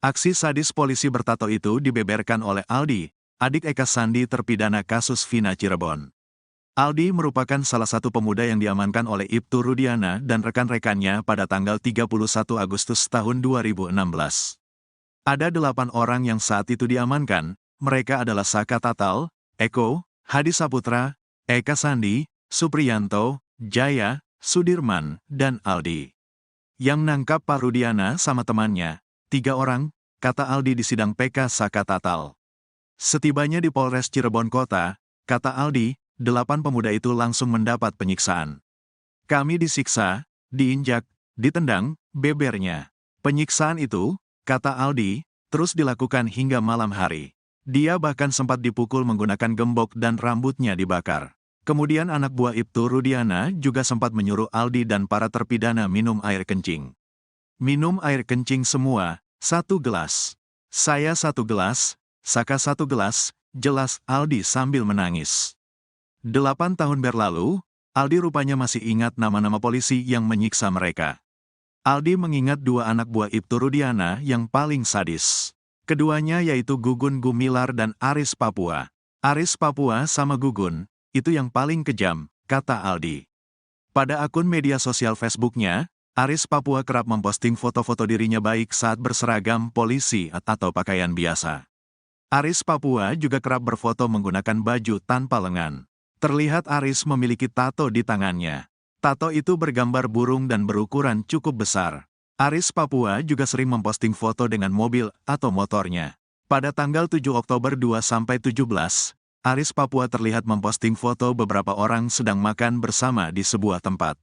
S1: Aksi sadis polisi bertato itu dibeberkan oleh Aldi, adik Eka Sandi terpidana kasus Vina Cirebon. Aldi merupakan salah satu pemuda yang diamankan oleh Ibtu Rudiana dan rekan-rekannya pada tanggal 31 Agustus tahun 2016. Ada 8 orang yang saat itu diamankan, mereka adalah Saka Tatal, Eko, Hadi Saputra, Eka Sandi, Supriyanto, Jaya, Sudirman, dan Aldi. Yang nangkap Pak Rudiana sama temannya, 3 orang, kata Aldi di sidang PK Saka Tatal. Setibanya di Polres Cirebon Kota, kata Aldi, 8 pemuda itu langsung mendapat penyiksaan. Kami disiksa, diinjak, ditendang, bebernya. Penyiksaan itu, kata Aldi, terus dilakukan hingga malam hari. Dia bahkan sempat dipukul menggunakan gembok dan rambutnya dibakar. Kemudian anak buah Ibtu Rudiana juga sempat menyuruh Aldi dan para terpidana minum air kencing. Minum air kencing semua, 1 gelas. Saya satu gelas, Saka satu gelas, jelas Aldi sambil menangis. 8 tahun berlalu, Aldi rupanya masih ingat nama-nama polisi yang menyiksa mereka. Aldi mengingat dua anak buah Ibtu Rudiana yang paling sadis. Keduanya yaitu Gugun Gumilar dan Aris Papua. Aris Papua sama Gugun, itu yang paling kejam, kata Aldi. Pada akun media sosial Facebooknya, Aris Papua kerap memposting foto-foto dirinya baik saat berseragam polisi atau pakaian biasa. Aris Papua juga kerap berfoto menggunakan baju tanpa lengan. Terlihat Aris memiliki tato di tangannya. Tato itu bergambar burung dan berukuran cukup besar. Aris Papua juga sering memposting foto dengan mobil atau motornya. Pada tanggal 7 Oktober 2-17, Aris Papua terlihat memposting foto beberapa orang sedang makan bersama di sebuah tempat.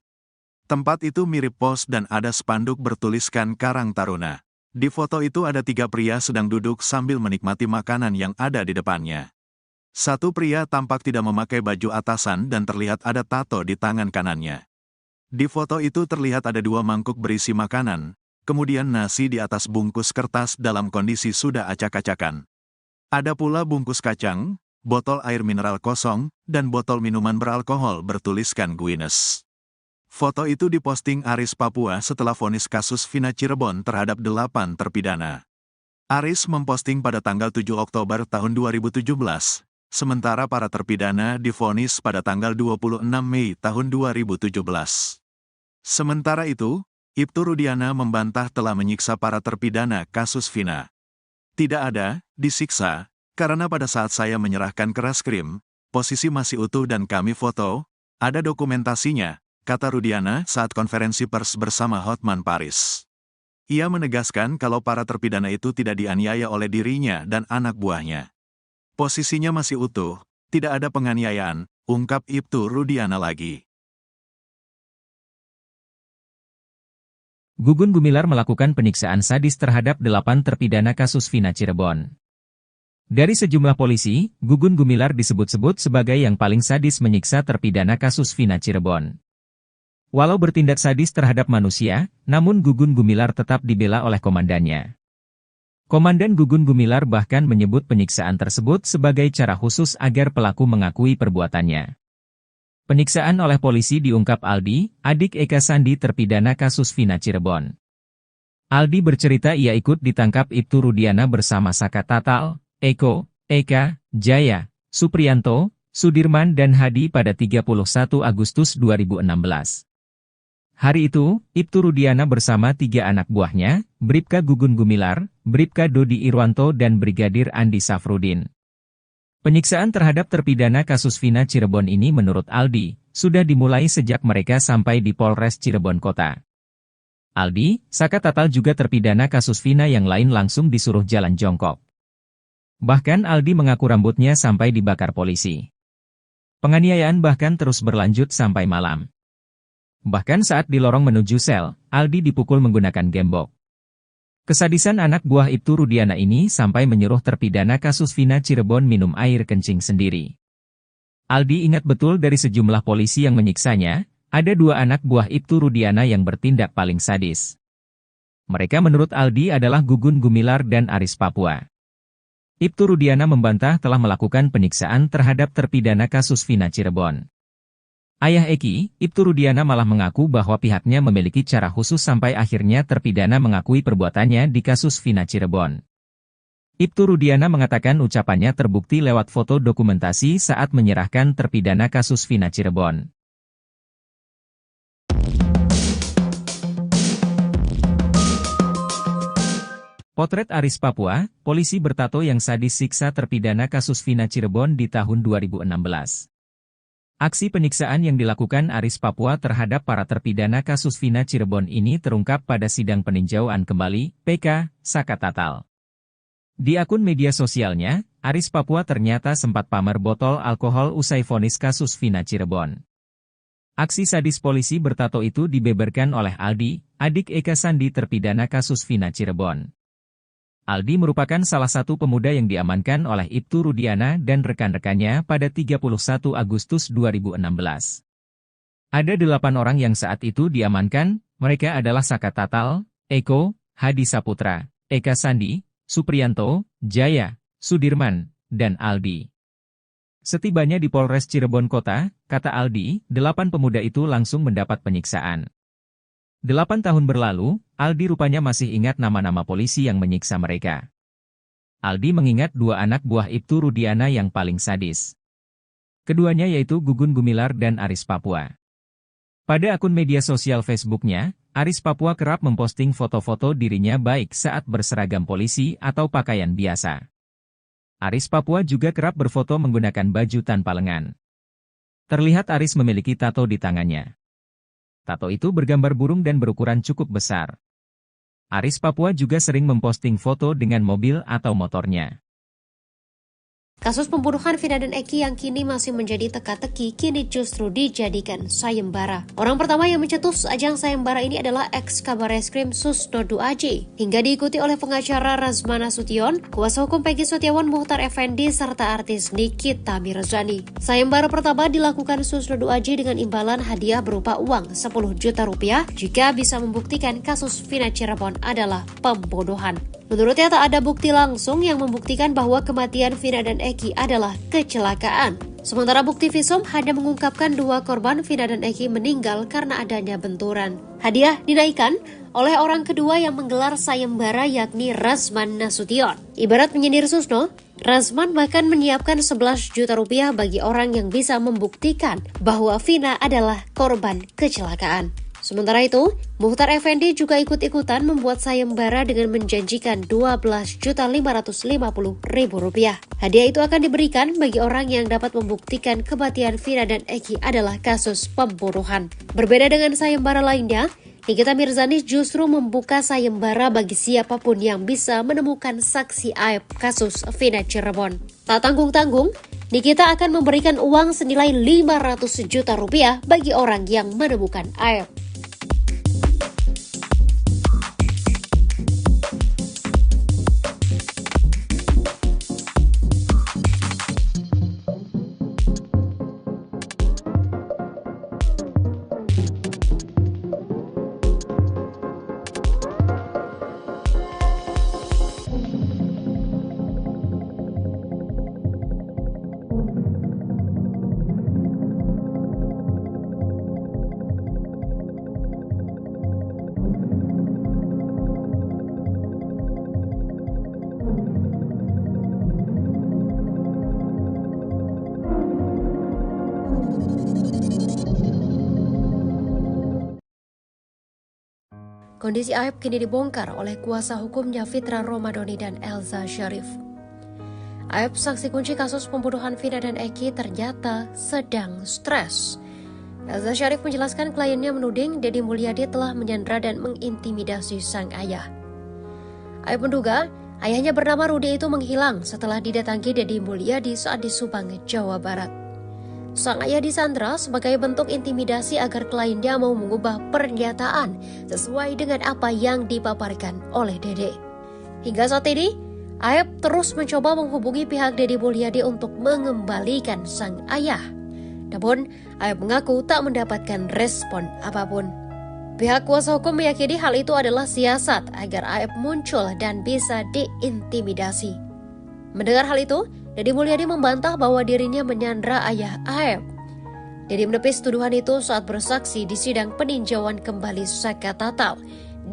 S1: Tempat itu mirip pos dan ada spanduk bertuliskan Karang Taruna. Di foto itu ada 3 pria sedang duduk sambil menikmati makanan yang ada di depannya. Satu pria tampak tidak memakai baju atasan dan terlihat ada tato di tangan kanannya. Di foto itu terlihat ada 2 mangkuk berisi makanan, kemudian nasi di atas bungkus kertas dalam kondisi sudah acak-acakan. Ada pula bungkus kacang, botol air mineral kosong, dan botol minuman beralkohol bertuliskan Guinness. Foto itu diposting Aris Papua setelah vonis kasus Vina Cirebon terhadap 8 terpidana. Aris memposting pada tanggal 7 Oktober tahun 2017, sementara para terpidana divonis pada tanggal 26 Mei tahun 2017. Sementara itu, Ibtu Rudiana membantah telah menyiksa para terpidana kasus Vina. Tidak ada, disiksa, karena pada saat saya menyerahkan ke Reskrim, posisi masih utuh dan kami foto, ada dokumentasinya, kata Rudiana saat konferensi pers bersama Hotman Paris. Ia menegaskan kalau para terpidana itu tidak dianiaya oleh dirinya dan anak buahnya. Posisinya masih utuh, tidak ada penganiayaan, ungkap Ibtu Rudiana lagi.
S2: Gugun Gumilar melakukan penyiksaan sadis terhadap 8 terpidana kasus Vina Cirebon. Dari sejumlah polisi, Gugun Gumilar disebut-sebut sebagai yang paling sadis menyiksa terpidana kasus Vina Cirebon. Walau bertindak sadis terhadap manusia, namun Gugun Gumilar tetap dibela oleh komandannya. Komandan Gugun Gumilar bahkan menyebut penyiksaan tersebut sebagai cara khusus agar pelaku mengakui perbuatannya. Penyiksaan oleh polisi diungkap Aldi, adik Eka Sandi terpidana kasus Vina Cirebon. Aldi bercerita ia ikut ditangkap Ibtu Rudiana bersama Saka Tatal, Eko, Eka, Jaya, Supriyanto, Sudirman dan Hadi pada 31 Agustus 2016. Hari itu, Ibtu Rudiana bersama 3 anak buahnya, Bribka Gugun Gumilar, Bribka Dodi Irwanto dan Brigadir Andi Safrudin. Penyiksaan terhadap terpidana kasus Vina Cirebon ini menurut Aldi, sudah dimulai sejak mereka sampai di Polres Cirebon Kota. Aldi, Saka Tatal juga terpidana kasus Vina yang lain langsung disuruh jalan jongkok. Bahkan Aldi mengaku rambutnya sampai dibakar polisi. Penganiayaan bahkan terus berlanjut sampai malam. Bahkan saat di lorong menuju sel, Aldi dipukul menggunakan gembok. Kesadisan anak buah Ibtu Rudiana ini sampai menyuruh terpidana kasus Vina Cirebon minum air kencing sendiri. Aldi ingat betul dari sejumlah polisi yang menyiksanya, ada 2 anak buah Ibtu Rudiana yang bertindak paling sadis. Mereka menurut Aldi adalah Gugun Gumilar dan Aris Papua. Ibtu Rudiana membantah telah melakukan penyiksaan terhadap terpidana kasus Vina Cirebon. Ayah Eki, Ibtu Rudiana malah mengaku bahwa pihaknya memiliki cara khusus sampai akhirnya terpidana mengakui perbuatannya di kasus Vina Cirebon. Ibtu Rudiana mengatakan ucapannya terbukti lewat foto dokumentasi saat menyerahkan terpidana kasus Vina Cirebon. Potret Aris Papua, polisi bertato yang sadis siksa terpidana kasus Vina Cirebon di tahun 2016. Aksi penyiksaan yang dilakukan Aris Papua terhadap para terpidana kasus Vina Cirebon ini terungkap pada sidang peninjauan kembali, PK, Saka Tatal. Di akun media sosialnya, Aris Papua ternyata sempat pamer botol alkohol usai vonis kasus Vina Cirebon. Aksi sadis polisi bertato itu dibeberkan oleh Aldi, adik Eka Sandi terpidana kasus Vina Cirebon. Aldi merupakan salah satu pemuda yang diamankan oleh Ibtu Rudiana dan rekan-rekannya pada 31 Agustus 2016. Ada 8 orang yang saat itu diamankan, mereka adalah Saka Tatal, Eko, Hadi Saputra, Eka Sandi, Supriyanto, Jaya, Sudirman, dan Aldi. Setibanya di Polres Cirebon Kota, kata Aldi, 8 pemuda itu langsung mendapat penyiksaan. 8 tahun berlalu, Aldi rupanya masih ingat nama-nama polisi yang menyiksa mereka. Aldi mengingat 2 anak buah Ibtu Rudiana yang paling sadis. Keduanya yaitu Gugun Gumilar dan Aris Papua. Pada akun media sosial Facebooknya, Aris Papua kerap memposting foto-foto dirinya baik saat berseragam polisi atau pakaian biasa. Aris Papua juga kerap berfoto menggunakan baju tanpa lengan. Terlihat Aris memiliki tato di tangannya. Tato itu bergambar burung dan berukuran cukup besar. Aris Papua juga sering memposting foto dengan mobil atau motornya.
S3: Kasus pembunuhan Vina dan Eki yang kini masih menjadi teka-teki kini justru dijadikan sayembara. Orang pertama yang mencetus ajang sayembara ini adalah ex-Kabareskrim Susno Duaji, hingga diikuti oleh pengacara Razmana Sution, kuasa hukum Peggy Setiawan Muhtar Effendi, serta artis Nikita Mirzani. Sayembara pertama dilakukan Susno Duaji dengan imbalan hadiah berupa uang 10 juta rupiah jika bisa membuktikan kasus Vina Cirebon adalah pembunuhan. Menurutnya tak ada bukti langsung yang membuktikan bahwa kematian Vina dan Eki adalah kecelakaan. Sementara bukti visum hanya mengungkapkan 2 korban Vina dan Eki meninggal karena adanya benturan. Hadiah dinaikkan oleh orang kedua yang menggelar sayembara yakni Razman Nasution. Ibarat menyindir Susno, Razman bahkan menyiapkan 11 juta rupiah bagi orang yang bisa membuktikan bahwa Vina adalah korban kecelakaan. Sementara itu, Muhtar Effendi juga ikut-ikutan membuat sayembara dengan menjanjikan Rp12.550.000. Hadiah itu akan diberikan bagi orang yang dapat membuktikan kematian Vina dan Eki adalah kasus pembunuhan. Berbeda dengan sayembara lainnya, Nikita Mirzani justru membuka sayembara bagi siapapun yang bisa menemukan saksi aib kasus Vina Cirebon. Tak tanggung-tanggung, Nikita akan memberikan uang senilai 500 juta rupiah bagi orang yang menemukan aib. Kondisi aib kini dibongkar oleh kuasa hukumnya Fitra Romadhoni dan Elza Syarif. Aib, saksi kunci kasus pembunuhan Vina dan Eki, ternyata sedang stres. Elza Syarif menjelaskan kliennya menuding Deddy Mulyadi telah menyandra dan mengintimidasi sang ayah. Aib menduga ayahnya bernama Rudi itu menghilang setelah didatangi Deddy Mulyadi saat di Subang, Jawa Barat. Sang ayah disandra sebagai bentuk intimidasi agar kliennya mau mengubah pernyataan sesuai dengan apa yang dipaparkan oleh Dede. Hingga saat ini, Aib terus mencoba menghubungi pihak Deddy Mulyadi untuk mengembalikan sang ayah. Namun, Aib mengaku tak mendapatkan respon apapun. Pihak kuasa hukum meyakini hal itu adalah siasat agar Aib muncul dan bisa diintimidasi. Mendengar hal itu, Deddy Mulyadi membantah bahwa dirinya menyandra ayah Aib. Deddy menepis tuduhan itu saat bersaksi di sidang peninjauan kembali Saka Tatal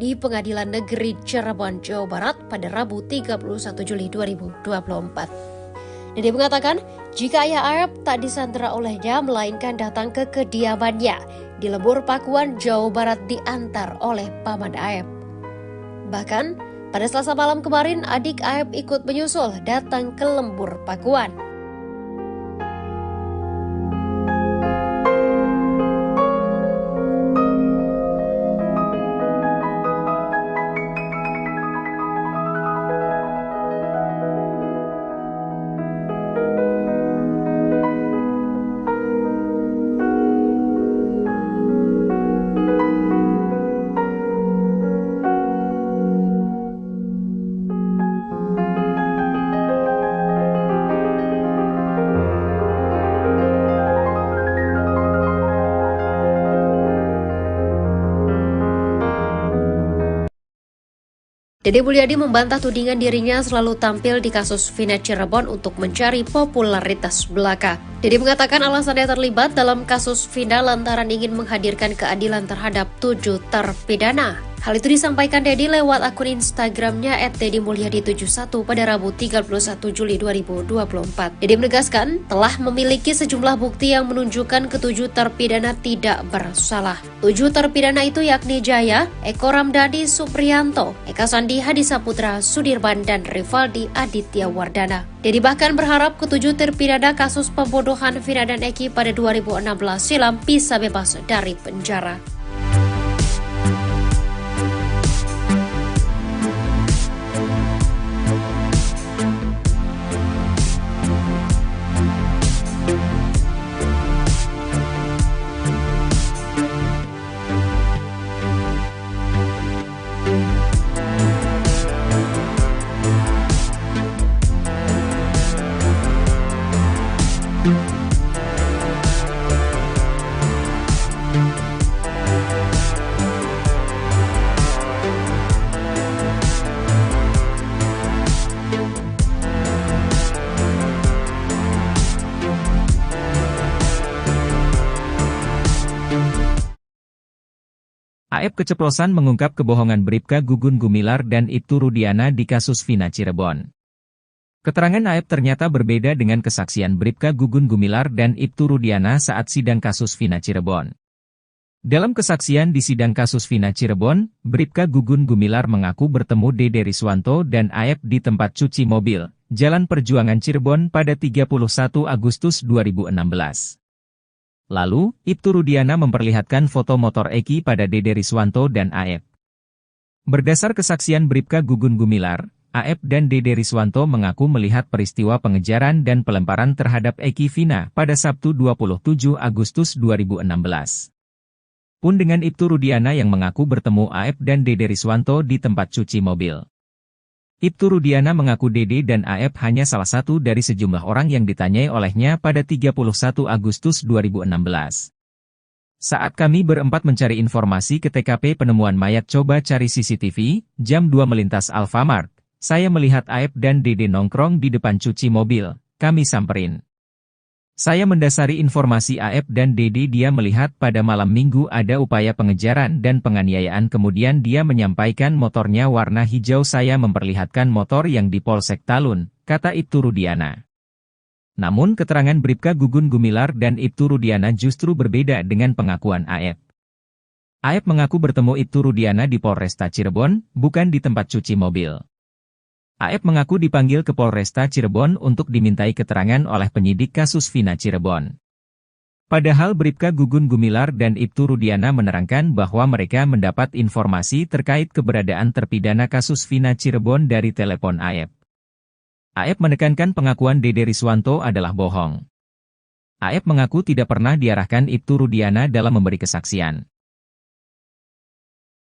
S3: di Pengadilan Negeri Cirebon, Jawa Barat pada Rabu 31 Juli 2024. Deddy mengatakan jika ayah Aib tak disandra olehnya melainkan datang ke kediamannya di Lembur Pakuan, Jawa Barat diantar oleh paman Aib. Bahkan pada Selasa malam kemarin, adik Aib ikut menyusul datang ke Lembur Pakuan. Deddy Mulyadi membantah tudingan dirinya selalu tampil di kasus Vina Cirebon untuk mencari popularitas belaka. Deddy mengatakan alasannya terlibat dalam kasus Vina lantaran ingin menghadirkan keadilan terhadap 7 terpidana. Hal itu disampaikan Deddy lewat akun Instagramnya @deddymulyadi71 pada Rabu 31 Juli 2024. Deddy menegaskan telah memiliki sejumlah bukti yang menunjukkan ketujuh terpidana tidak bersalah. 7 terpidana itu yakni Jaya, Eko Ramdhani Supriyanto, Eka Sandi Hadisaputra, Sudirman, dan Rivaldi Aditya Wardana. Deddy bahkan berharap ketujuh terpidana kasus pembunuhan Vina dan Eki pada 2016 silam bisa bebas dari penjara.
S2: AEP keceplosan mengungkap kebohongan Bribka Gugun Gumilar dan Ibtu Rudiana di kasus Vina Cirebon. Keterangan AEP ternyata berbeda dengan kesaksian Bribka Gugun Gumilar dan Ibtu Rudiana saat sidang kasus Vina Cirebon. Dalam kesaksian di sidang kasus Vina Cirebon, Bribka Gugun Gumilar mengaku bertemu Dede Riswanto dan AEP di tempat cuci mobil, Jalan Perjuangan Cirebon pada 31 Agustus 2016. Lalu, Ibtu Rudiana memperlihatkan foto motor Eki pada Dede Riswanto dan AEP. Berdasar kesaksian Bribka Gugun Gumilar, AEP dan Dede Riswanto mengaku melihat peristiwa pengejaran dan pelemparan terhadap Eki Vina pada Sabtu 27 Agustus 2016. Pun dengan Ibtu Rudiana yang mengaku bertemu AEP dan Dede Riswanto di tempat cuci mobil. Ibtu Rudiana mengaku Dede dan AEP hanya salah satu dari sejumlah orang yang ditanyai olehnya pada 31 Agustus 2016. Saat kami berempat mencari informasi ke TKP penemuan mayat coba cari CCTV, jam 2 melintas Alfamart, saya melihat AEP dan Dede nongkrong di depan cuci mobil, kami samperin. Saya mendasari informasi AEP dan Dede dia melihat pada malam minggu ada upaya pengejaran dan penganiayaan kemudian dia menyampaikan motornya warna hijau saya memperlihatkan motor yang di Polsek Talun, kata Ibtu Rudiana. Namun keterangan Bribka Gugun Gumilar dan Ibtu Rudiana justru berbeda dengan pengakuan AEP. AEP mengaku bertemu Ibtu Rudiana di Polresta Cirebon, bukan di tempat cuci mobil. AEP mengaku dipanggil ke Polresta Cirebon untuk dimintai keterangan oleh penyidik kasus Vina Cirebon. Padahal Bribka Gugun Gumilar dan Ibtu Rudiana menerangkan bahwa mereka mendapat informasi terkait keberadaan terpidana kasus Vina Cirebon dari telepon AEP. AEP menekankan pengakuan Dede Riswanto adalah bohong. AEP mengaku tidak pernah diarahkan Ibtu Rudiana dalam memberi kesaksian.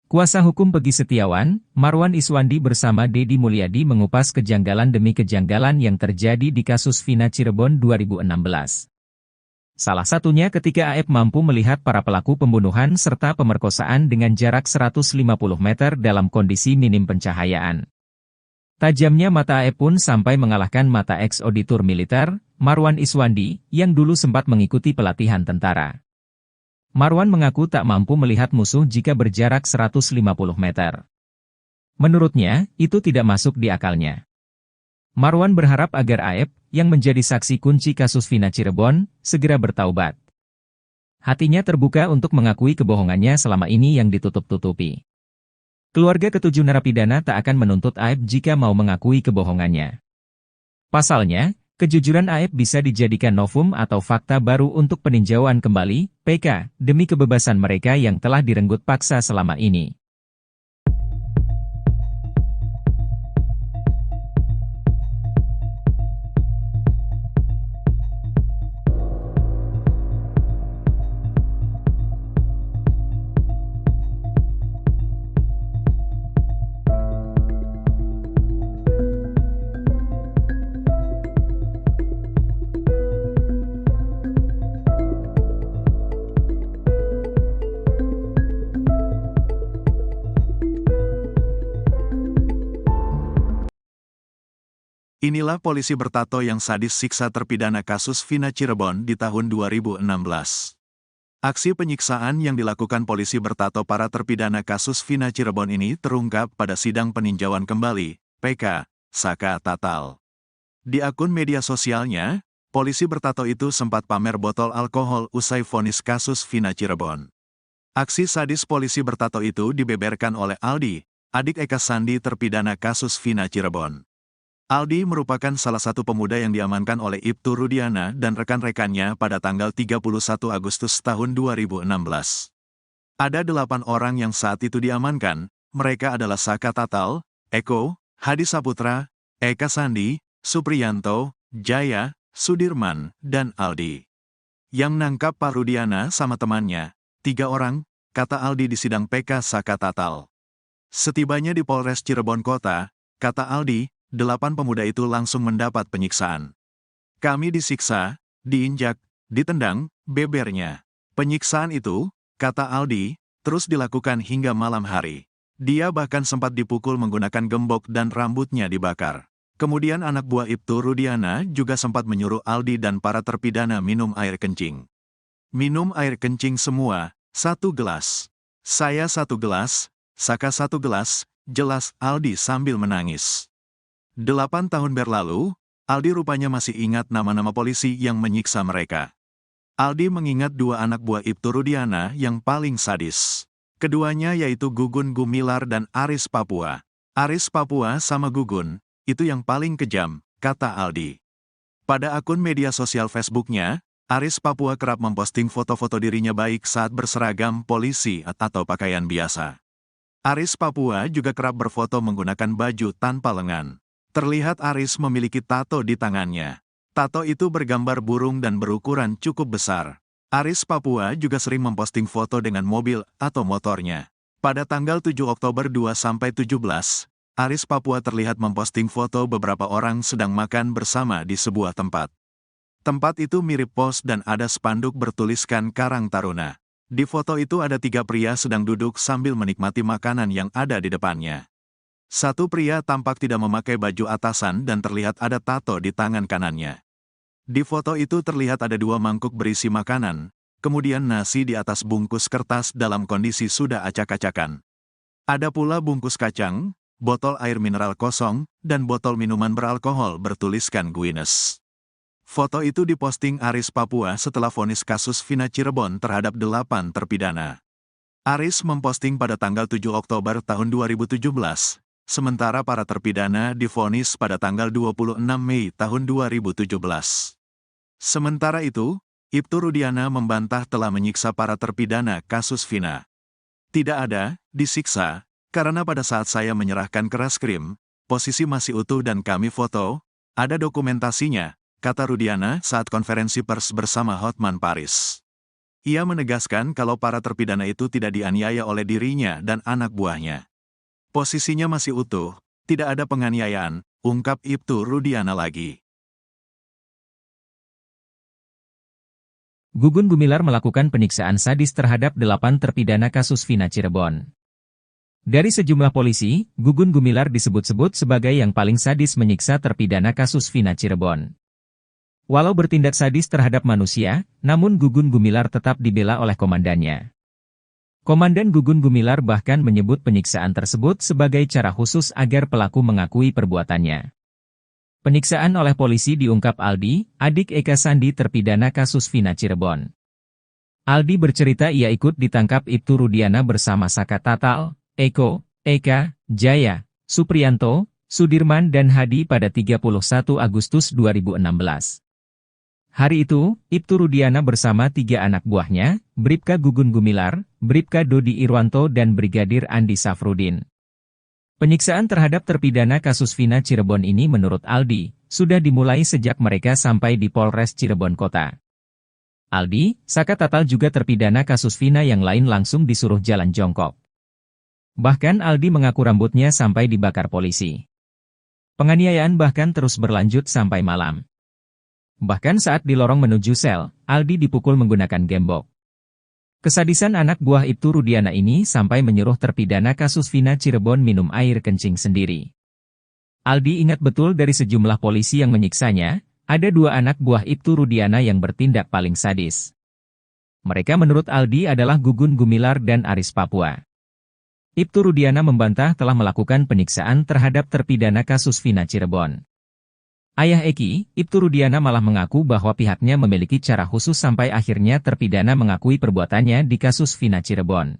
S2: Kuasa hukum Peggy Setiawan, Marwan Iswandi bersama Deddy Mulyadi mengupas kejanggalan demi kejanggalan yang terjadi di kasus Vina Cirebon 2016. Salah satunya ketika AEP mampu melihat para pelaku pembunuhan serta pemerkosaan dengan jarak 150 meter dalam kondisi minim pencahayaan. Tajamnya mata AEP pun sampai mengalahkan mata ex-auditor militer, Marwan Iswandi, yang dulu sempat mengikuti pelatihan tentara. Marwan mengaku tak mampu melihat musuh jika berjarak 150 meter. Menurutnya, itu tidak masuk di akalnya. Marwan berharap agar AEP, yang menjadi saksi kunci kasus Vina Cirebon, segera bertaubat. Hatinya terbuka untuk mengakui kebohongannya selama ini yang ditutup-tutupi. Keluarga ketujuh narapidana tak akan menuntut AEP jika mau mengakui kebohongannya. Pasalnya, kejujuran AEP bisa dijadikan novum atau fakta baru untuk peninjauan kembali, PK, demi kebebasan mereka yang telah direnggut paksa selama ini.
S1: Inilah polisi bertato yang sadis siksa terpidana kasus Vina Cirebon di tahun 2016. Aksi penyiksaan yang dilakukan polisi bertato para terpidana kasus Vina Cirebon ini terungkap pada sidang peninjauan kembali, PK, Saka Tatal. Di akun media sosialnya, polisi bertato itu sempat pamer botol alkohol usai vonis kasus Vina Cirebon. Aksi sadis polisi bertato itu dibeberkan oleh Aldi, adik Eka Sandi terpidana kasus Vina Cirebon. Aldi merupakan salah satu pemuda yang diamankan oleh Ibtu Rudiana dan rekan-rekannya pada tanggal 31 Agustus tahun 2016. Ada 8 orang yang saat itu diamankan, mereka adalah Saka Tatal, Eko, Hadi Saputra, Eka Sandi, Supriyanto, Jaya, Sudirman, dan Aldi. Yang nangkap Pak Rudiana sama temannya, 3 orang, kata Aldi di sidang PK Saka Tatal. Setibanya di Polres Cirebon Kota, kata Aldi, 8 pemuda itu langsung mendapat penyiksaan. Kami disiksa, diinjak, ditendang, bebernya. Penyiksaan itu, kata Aldi, terus dilakukan hingga malam hari. Dia bahkan sempat dipukul menggunakan gembok dan rambutnya dibakar. Kemudian anak buah Ibtu Rudiana juga sempat menyuruh Aldi dan para terpidana minum air kencing. Minum air kencing semua, 1 gelas. Saya 1 gelas, Saka 1 gelas, jelas Aldi sambil menangis. 8 tahun berlalu, Aldi rupanya masih ingat nama-nama polisi yang menyiksa mereka. Aldi mengingat 2 anak buah Ibtu Rudiana yang paling sadis. Keduanya yaitu Gugun Gumilar dan Aris Papua. Aris Papua sama Gugun, itu yang paling kejam, kata Aldi. Pada akun media sosial Facebooknya, Aris Papua kerap memposting foto-foto dirinya baik saat berseragam polisi atau pakaian biasa. Aris Papua juga kerap berfoto menggunakan baju tanpa lengan. Terlihat Aris memiliki tato di tangannya. Tato itu bergambar burung dan berukuran cukup besar. Aris Papua juga sering memposting foto dengan mobil atau motornya. Pada tanggal 7 Oktober 2-17, Aris Papua terlihat memposting foto beberapa orang sedang makan bersama di sebuah tempat. Tempat itu mirip pos dan ada spanduk bertuliskan Karang Taruna. Di foto itu ada 3 pria sedang duduk sambil menikmati makanan yang ada di depannya. 1 pria tampak tidak memakai baju atasan dan terlihat ada tato di tangan kanannya. Di foto itu terlihat ada 2 mangkuk berisi makanan, kemudian nasi di atas bungkus kertas dalam kondisi sudah acak-acakan. Ada pula bungkus kacang, botol air mineral kosong, dan botol minuman beralkohol bertuliskan Guinness. Foto itu diposting Aris Papua setelah vonis kasus Vina Cirebon terhadap 8 terpidana. Aris memposting pada tanggal 7 Oktober tahun 2017, sementara para terpidana divonis pada tanggal 26 Mei tahun 2017. Sementara itu, Ibtu Rudiana membantah telah menyiksa para terpidana kasus Vina. Tidak ada, disiksa, karena pada saat saya menyerahkan ke reskrim, posisi masih utuh dan kami foto, ada dokumentasinya, kata Rudiana saat konferensi pers bersama Hotman Paris. Ia menegaskan kalau para terpidana itu tidak dianiaya oleh dirinya dan anak buahnya. Posisinya masih utuh, tidak ada penganiayaan, ungkap Ibtu Rudiana lagi.
S2: Gugun Gumilar melakukan penyiksaan sadis terhadap 8 terpidana kasus Vina Cirebon. Dari sejumlah polisi, Gugun Gumilar disebut-sebut sebagai yang paling sadis menyiksa terpidana kasus Vina Cirebon. Walau bertindak sadis terhadap manusia, namun Gugun Gumilar tetap dibela oleh komandannya. Komandan Gugun Gumilar bahkan menyebut penyiksaan tersebut sebagai cara khusus agar pelaku mengakui perbuatannya. Penyiksaan oleh polisi diungkap Aldi, adik Eka Sandi terpidana kasus Vina Cirebon. Aldi bercerita ia ikut ditangkap Ibtu Rudiana bersama Saka Tatal, Eko, Eka, Jaya, Supriyanto, Sudirman dan Hadi pada 31 Agustus 2016. Hari itu, Ibtu Rudiana bersama 3 anak buahnya, Bribka Gugun Gumilar, Bribka Dodi Irwanto dan Brigadir Andi Safrudin. Penyiksaan terhadap terpidana kasus Vina Cirebon ini menurut Aldi, sudah dimulai sejak mereka sampai di Polres Cirebon Kota. Aldi, Saka Tatal juga terpidana kasus Vina yang lain langsung disuruh jalan jongkok. Bahkan Aldi mengaku rambutnya sampai dibakar polisi. Penganiayaan bahkan terus berlanjut sampai malam. Bahkan saat di lorong menuju sel, Aldi dipukul menggunakan gembok. Kesadisan anak buah Ibtu Rudiana ini sampai menyuruh terpidana kasus Vina Cirebon minum air kencing sendiri. Aldi ingat betul dari sejumlah polisi yang menyiksanya, ada 2 anak buah Ibtu Rudiana yang bertindak paling sadis. Mereka menurut Aldi adalah Gugun Gumilar dan Aris Papua. Ibtu Rudiana membantah telah melakukan penyiksaan terhadap terpidana kasus Vina Cirebon. Ayah Eki, Ibtu Rudiana malah mengaku bahwa pihaknya memiliki cara khusus sampai akhirnya terpidana mengakui perbuatannya di kasus Vina Cirebon.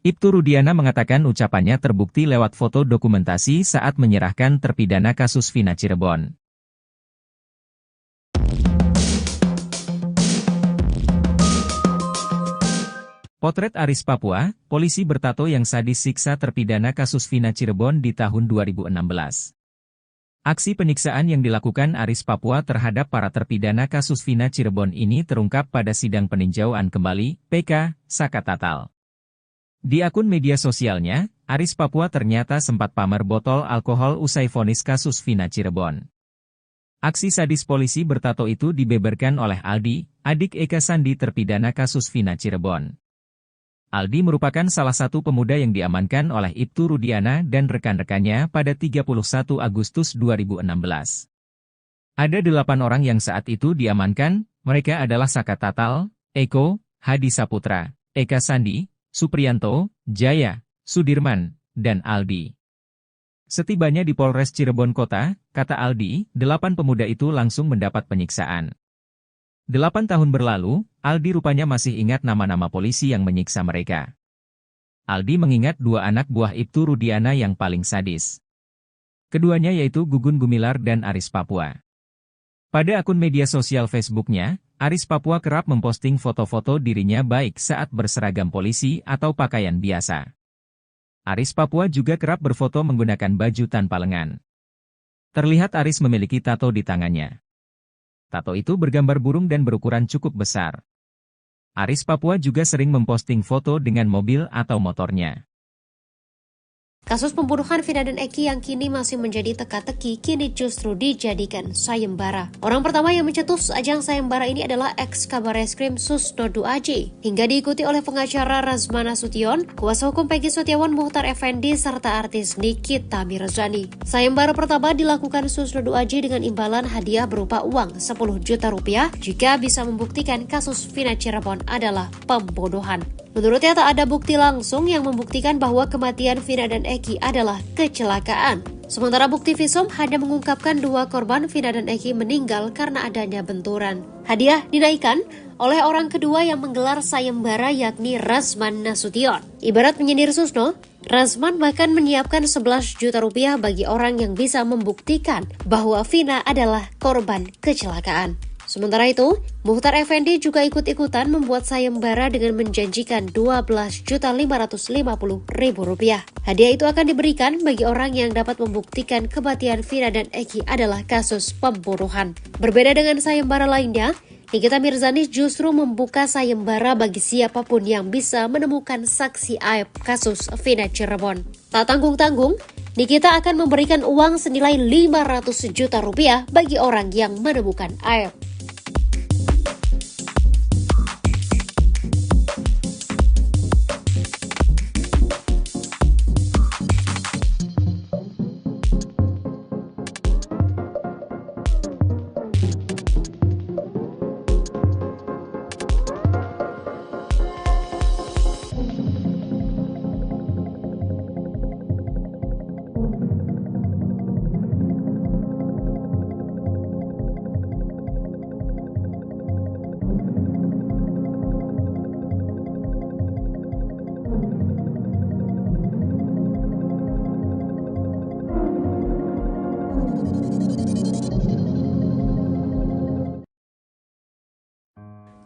S2: Ibtu Rudiana mengatakan ucapannya terbukti lewat foto dokumentasi saat menyerahkan terpidana kasus Vina Cirebon. Potret Aris Papua, polisi bertato yang sadis siksa terpidana kasus Vina Cirebon di tahun 2016. Aksi penyiksaan yang dilakukan Aris Papua terhadap para terpidana kasus Vina Cirebon ini terungkap pada sidang peninjauan kembali, PK, Saka Tatal. Di akun media sosialnya, Aris Papua ternyata sempat pamer botol alkohol usai vonis kasus Vina Cirebon. Aksi sadis polisi bertato itu dibeberkan oleh Aldi, adik Eka Sandi terpidana kasus Vina Cirebon. Aldi merupakan salah satu pemuda yang diamankan oleh Ibtu Rudiana dan rekan-rekannya pada 31 Agustus 2016. Ada 8 orang yang saat itu diamankan, mereka adalah Saka Tatal, Eko, Hadi Saputra, Eka Sandi, Supriyanto, Jaya, Sudirman, dan Aldi. Setibanya di Polres Cirebon Kota, kata Aldi, 8 pemuda itu langsung mendapat penyiksaan. 8 tahun berlalu, Aldi rupanya masih ingat nama-nama polisi yang menyiksa mereka. Aldi mengingat 2 anak buah Ibtu Rudiana yang paling sadis. Keduanya yaitu Gugun Gumilar dan Aris Papua. Pada akun media sosial Facebooknya, Aris Papua kerap memposting foto-foto dirinya baik saat berseragam polisi atau pakaian biasa. Aris Papua juga kerap berfoto menggunakan baju tanpa lengan. Terlihat Aris memiliki tato di tangannya. Tato itu bergambar burung dan berukuran cukup besar. Aris Papua juga sering memposting foto dengan mobil atau motornya.
S3: Kasus pembunuhan Vina dan Eki yang kini masih menjadi teka-teki kini justru dijadikan sayembara. Orang pertama yang mencetus ajang sayembara ini adalah ex-Kabareskrim Susno Duaji. Hingga diikuti oleh pengacara Razman Nasution, kuasa hukum Peggy Setiawan Muhtar Effendi, serta artis Nikita Mirzani. Sayembara pertama dilakukan Susno Duaji dengan imbalan hadiah berupa uang 10 juta rupiah jika bisa membuktikan kasus Vina Cirebon adalah pembunuhan. Menurutnya tak ada bukti langsung yang membuktikan bahwa kematian Vina dan Eki adalah kecelakaan. Sementara bukti visum hanya mengungkapkan 2 korban Vina dan Eki meninggal karena adanya benturan. Hadiah dinaikkan oleh orang kedua yang menggelar sayembara yakni Razman Nasution. Ibarat menyindir Susno, Razman bahkan menyiapkan 11 juta rupiah bagi orang yang bisa membuktikan bahwa Vina adalah korban kecelakaan. Sementara itu, Muhtar Effendi juga ikut-ikutan membuat sayembara dengan menjanjikan Rp12.550.000. Hadiah itu akan diberikan bagi orang yang dapat membuktikan kematian Vina dan Eki adalah kasus pembunuhan. Berbeda dengan sayembara lainnya, Nikita Mirzani justru membuka sayembara bagi siapapun yang bisa menemukan saksi aib kasus Vina Cirebon. Tak tanggung-tanggung, Nikita akan memberikan uang senilai Rp500 juta bagi orang yang menemukan aib.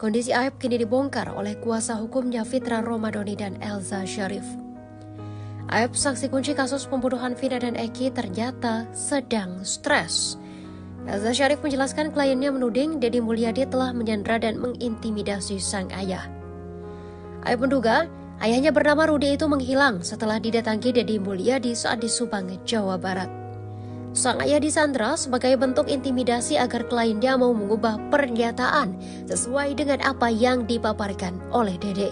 S3: Kondisi aib kini dibongkar oleh kuasa hukumnya Fitra Romadhoni dan Elza Syarif. Aib saksi kunci kasus pembunuhan Vina dan Eki ternyata sedang stres. Elza Syarif menjelaskan kliennya menuding Deddy Mulyadi telah menyandra dan mengintimidasi sang ayah. Aib menduga ayahnya bernama Rudi itu menghilang setelah didatangi Deddy Mulyadi saat di Subang, Jawa Barat. Sang ayah disandra sebagai bentuk intimidasi agar kliennya mau mengubah pernyataan sesuai dengan apa yang dipaparkan oleh Dede.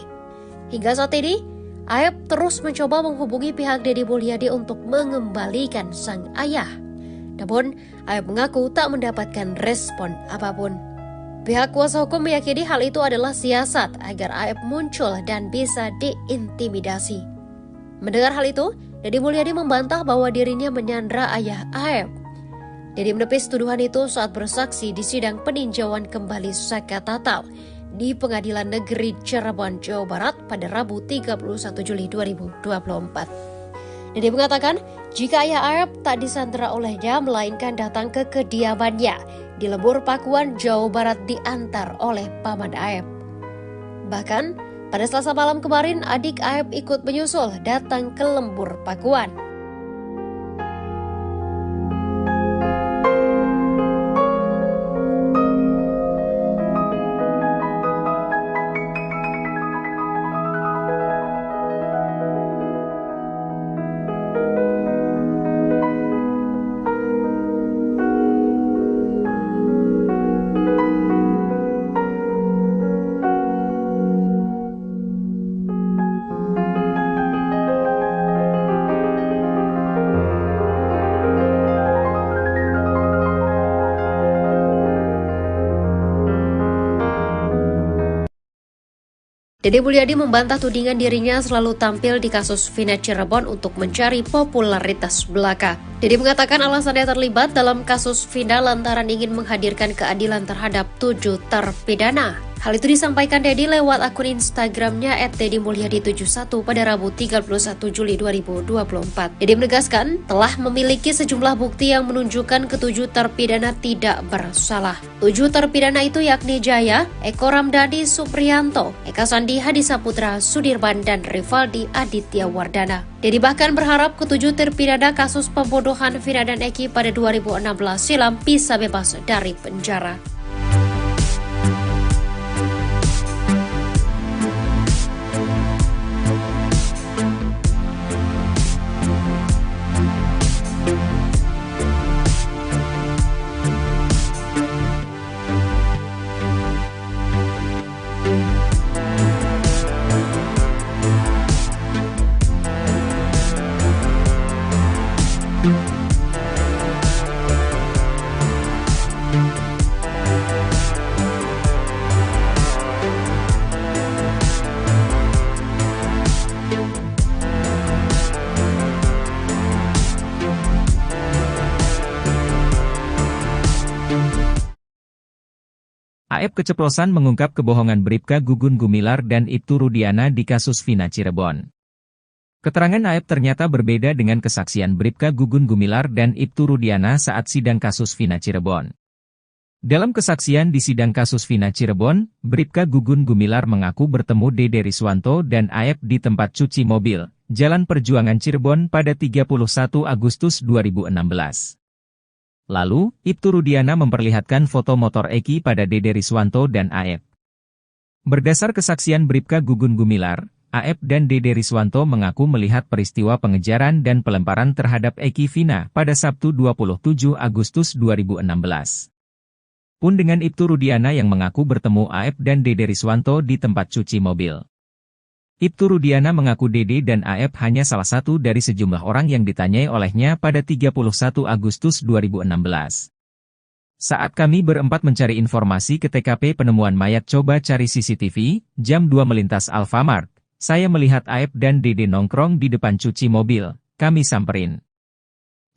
S3: Hingga saat ini, Aib terus mencoba menghubungi pihak Deddy Mulyadi untuk mengembalikan sang ayah. Namun, Aep mengaku tak mendapatkan respon apapun. Pihak kuasa hukum meyakini hal itu adalah siasat agar Aep muncul dan bisa diintimidasi. Mendengar hal itu, Deddy Mulyadi membantah bahwa dirinya menyandra ayah Aep. Deddy menepis tuduhan itu saat bersaksi di sidang peninjauan kembali Saka Tatal di Pengadilan Negeri Cirebon, Jawa Barat pada Rabu 31 Juli 2024. Deddy mengatakan jika ayah Aep tak disandera olehnya melainkan datang ke kediamannya di Lembur Pakuan, Jawa Barat diantar oleh paman Aep. Bahkan pada Selasa malam kemarin adik Aep ikut menyusul datang ke Lembur Pakuan. Deddy Mulyadi membantah tudingan dirinya selalu tampil di kasus Vina Cirebon untuk mencari popularitas belaka. Deddy mengatakan alasannya terlibat dalam kasus Vina lantaran ingin menghadirkan keadilan terhadap 7 terpidana. Hal itu disampaikan Deddy lewat akun Instagramnya @deddymulyadi71 pada Rabu 31 Juli 2024. Deddy menegaskan telah memiliki sejumlah bukti yang menunjukkan ke-7 terpidana tidak bersalah. 7 terpidana itu yakni Jaya, Eko Ramdhani Supriyanto, Eka Sandi Hadisaputra Sudirman, dan Rivaldi Aditya Wardana. Deddy bahkan berharap ke-7 terpidana kasus pembunuhan Vina dan Eki pada 2016 silam bisa bebas dari penjara.
S2: Aep keceplosan mengungkap kebohongan Bribka Gugun Gumilar dan Ibtu Rudiana di kasus Vina Cirebon. Keterangan Aep ternyata berbeda dengan kesaksian Bribka Gugun Gumilar dan Ibtu Rudiana saat sidang kasus Vina Cirebon. Dalam kesaksian di sidang kasus Vina Cirebon, Bribka Gugun Gumilar mengaku bertemu Dede Riswanto dan Aep di tempat cuci mobil, Jalan Perjuangan Cirebon pada 31 Agustus 2016. Lalu, Ibtu Rudiana memperlihatkan foto motor Eki pada Dede Riswanto dan Aep. Berdasar kesaksian Bribka Gugun Gumilar, Aep dan Dede Riswanto mengaku melihat peristiwa pengejaran dan pelemparan terhadap Eki Vina pada Sabtu 27 Agustus 2016. Pun dengan Ibtu Rudiana yang mengaku bertemu Aep dan Dede Riswanto di tempat cuci mobil. Ibtu Rudiana mengaku Dede dan Aep hanya salah satu dari sejumlah orang yang ditanyai olehnya pada 31 Agustus 2016. Saat kami berempat mencari informasi ke TKP penemuan mayat coba cari CCTV, jam 2 melintas Alfamart, saya melihat Aep dan Dede nongkrong di depan cuci mobil, kami samperin.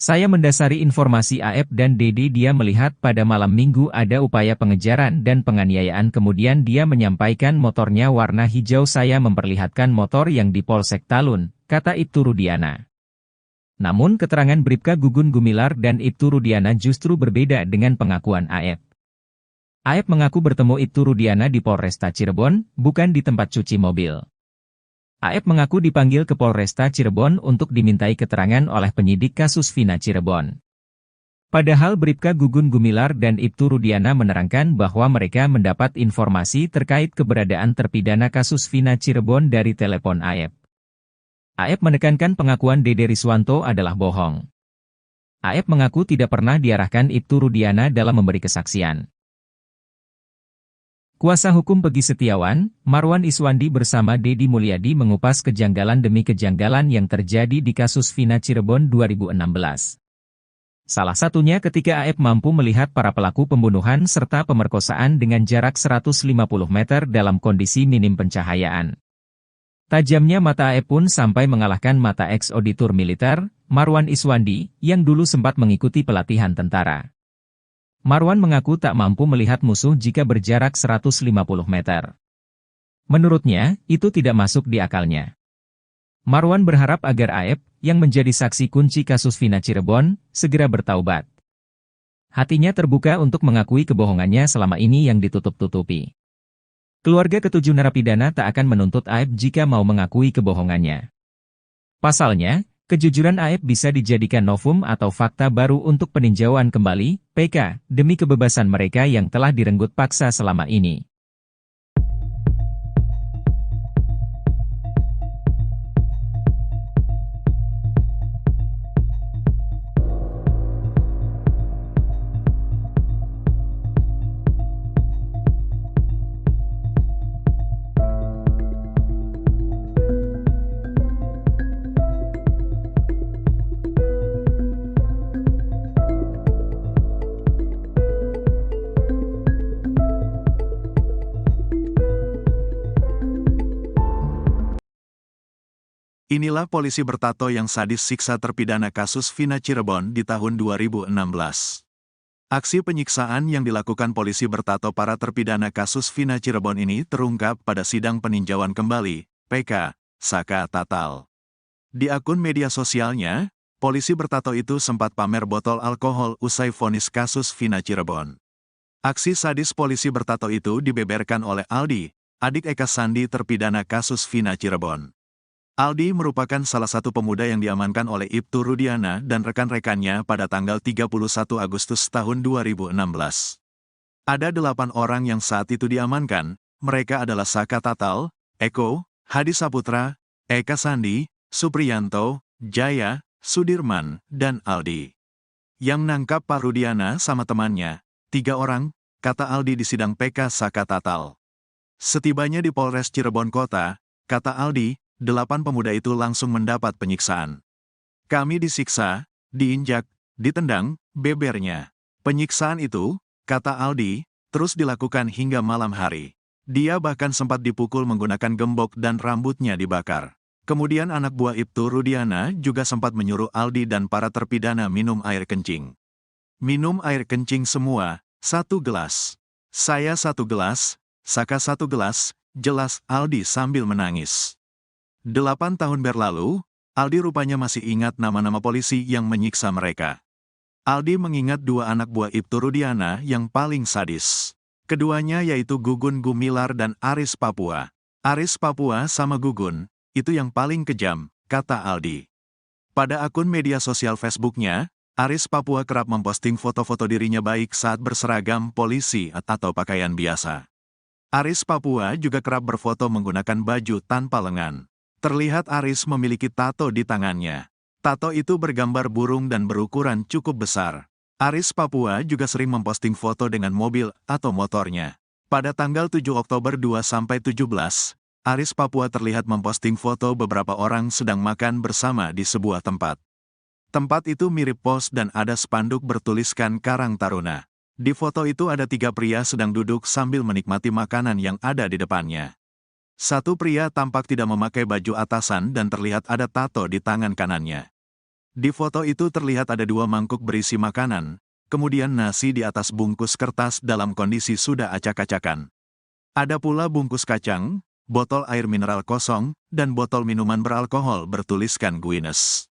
S2: Saya mendasari informasi Aep dan Dede dia melihat pada malam minggu ada upaya pengejaran dan penganiayaan kemudian dia menyampaikan motornya warna hijau saya memperlihatkan motor yang di Polsek Talun, kata Ibtu Rudiana. Namun keterangan Bribka Gugun Gumilar dan Ibtu Rudiana justru berbeda dengan pengakuan Aep. Aep mengaku bertemu Ibtu Rudiana di Polresta Cirebon, bukan di tempat cuci mobil. Aep mengaku dipanggil ke Polresta Cirebon untuk dimintai keterangan oleh penyidik kasus Vina Cirebon. Padahal Bribka Gugun Gumilar dan Ibtu Rudiana menerangkan bahwa mereka mendapat informasi terkait keberadaan terpidana kasus Vina Cirebon dari telepon Aep. Aep menekankan pengakuan Dede Riswanto adalah bohong. Aep mengaku tidak pernah diarahkan Ibtu Rudiana dalam memberi kesaksian. Kuasa hukum Pegi Setiawan, Marwan Iswandi bersama Deddy Mulyadi mengupas kejanggalan demi kejanggalan yang terjadi di kasus Vina Cirebon 2016. Salah satunya ketika Aep mampu melihat para pelaku pembunuhan serta pemerkosaan dengan jarak 150 meter dalam kondisi minim pencahayaan. Tajamnya mata Aep pun sampai mengalahkan mata ex-auditor militer, Marwan Iswandi, yang dulu sempat mengikuti pelatihan tentara. Marwan mengaku tak mampu melihat musuh jika berjarak 150 meter. Menurutnya, itu tidak masuk di akalnya. Marwan berharap agar Aep, yang menjadi saksi kunci kasus Vina Cirebon, segera bertaubat. Hatinya terbuka untuk mengakui kebohongannya selama ini yang ditutup-tutupi. Keluarga ketujuh narapidana tak akan menuntut Aep jika mau mengakui kebohongannya. Pasalnya, kejujuran Aep bisa dijadikan novum atau fakta baru untuk peninjauan kembali, PK, demi kebebasan mereka yang telah direnggut paksa selama ini.
S1: Inilah polisi bertato yang sadis siksa terpidana kasus Vina Cirebon di tahun 2016. Aksi penyiksaan yang dilakukan polisi bertato para terpidana kasus Vina Cirebon ini terungkap pada sidang peninjauan kembali, PK, Saka Tatal. Di akun media sosialnya, polisi bertato itu sempat pamer botol alkohol usai vonis kasus Vina Cirebon. Aksi sadis polisi bertato itu dibeberkan oleh Aldi, adik Eka Sandi terpidana kasus Vina Cirebon. Aldi merupakan salah satu pemuda yang diamankan oleh Ibtu Rudiana dan rekan-rekannya pada tanggal 31 Agustus tahun 2016. Ada 8 orang yang saat itu diamankan, mereka adalah Saka Tatal, Eko, Hadi Saputra, Eka Sandi, Supriyanto, Jaya, Sudirman, dan Aldi. Yang nangkap Pak Rudiana sama temannya, 3 orang, kata Aldi di sidang PK Saka Tatal. Setibanya di Polres Cirebon Kota, kata Aldi, 8 pemuda itu langsung mendapat penyiksaan. Kami disiksa, diinjak, ditendang, bebernya. Penyiksaan itu, kata Aldi, terus dilakukan hingga malam hari. Dia bahkan sempat dipukul menggunakan gembok dan rambutnya dibakar. Kemudian anak buah Ibtu Rudiana juga sempat menyuruh Aldi dan para terpidana minum air kencing. Minum air kencing semua, 1 gelas. Saya 1 gelas, Saka 1 gelas, jelas Aldi sambil menangis. 8 tahun berlalu, Aldi rupanya masih ingat nama-nama polisi yang menyiksa mereka. Aldi mengingat 2 anak buah Ibtu Rudiana yang paling sadis. Keduanya yaitu Gugun Gumilar dan Aris Papua. Aris Papua sama Gugun, itu yang paling kejam, kata Aldi. Pada akun media sosial Facebooknya, Aris Papua kerap memposting foto-foto dirinya baik saat berseragam polisi atau pakaian biasa. Aris Papua juga kerap berfoto menggunakan baju tanpa lengan. Terlihat Aris memiliki tato di tangannya. Tato itu bergambar burung dan berukuran cukup besar. Aris Papua juga sering memposting foto dengan mobil atau motornya. Pada tanggal 7 Oktober 2-17, Aris Papua terlihat memposting foto beberapa orang sedang makan bersama di sebuah tempat. Tempat itu mirip pos dan ada spanduk bertuliskan Karang Taruna. Di foto itu ada 3 pria sedang duduk sambil menikmati makanan yang ada di depannya. Satu pria tampak tidak memakai baju atasan dan terlihat ada tato di tangan kanannya. Di foto itu terlihat ada 2 mangkuk berisi makanan, kemudian nasi di atas bungkus kertas dalam kondisi sudah acak-acakan. Ada pula bungkus kacang, botol air mineral kosong, dan botol minuman beralkohol bertuliskan Guinness.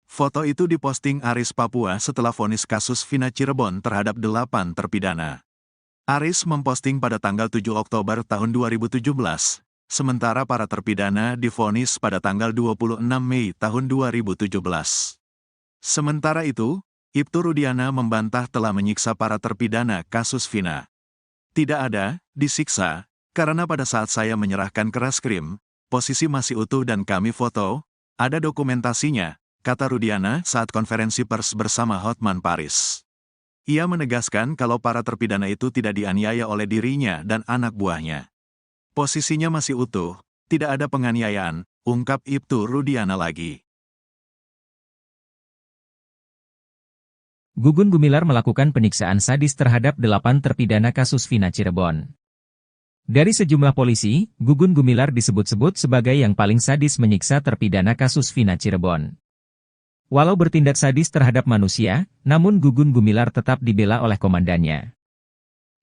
S1: Foto itu diposting Aris Papua setelah vonis kasus Vina Cirebon terhadap 8 terpidana. Aris memposting pada tanggal 7 Oktober tahun 2017, sementara para terpidana divonis pada tanggal 26 Mei tahun 2017. Sementara itu, Ibtu Rudiana membantah telah menyiksa para terpidana kasus Vina. Tidak ada, disiksa, karena pada saat saya menyerahkan ke Reskrim, posisi masih utuh dan kami foto, ada dokumentasinya, kata Rudiana saat konferensi pers bersama Hotman Paris. Ia menegaskan kalau para terpidana itu tidak dianiaya oleh dirinya dan anak buahnya. Posisinya masih utuh, tidak ada penganiayaan, ungkap Ibtu Rudiana lagi.
S2: Gugun Gumilar melakukan penyiksaan sadis terhadap 8 terpidana kasus Vina Cirebon. Dari sejumlah polisi, Gugun Gumilar disebut-sebut sebagai yang paling sadis menyiksa terpidana kasus Vina Cirebon. Walau bertindak sadis terhadap manusia, namun Gugun Gumilar tetap dibela oleh komandannya.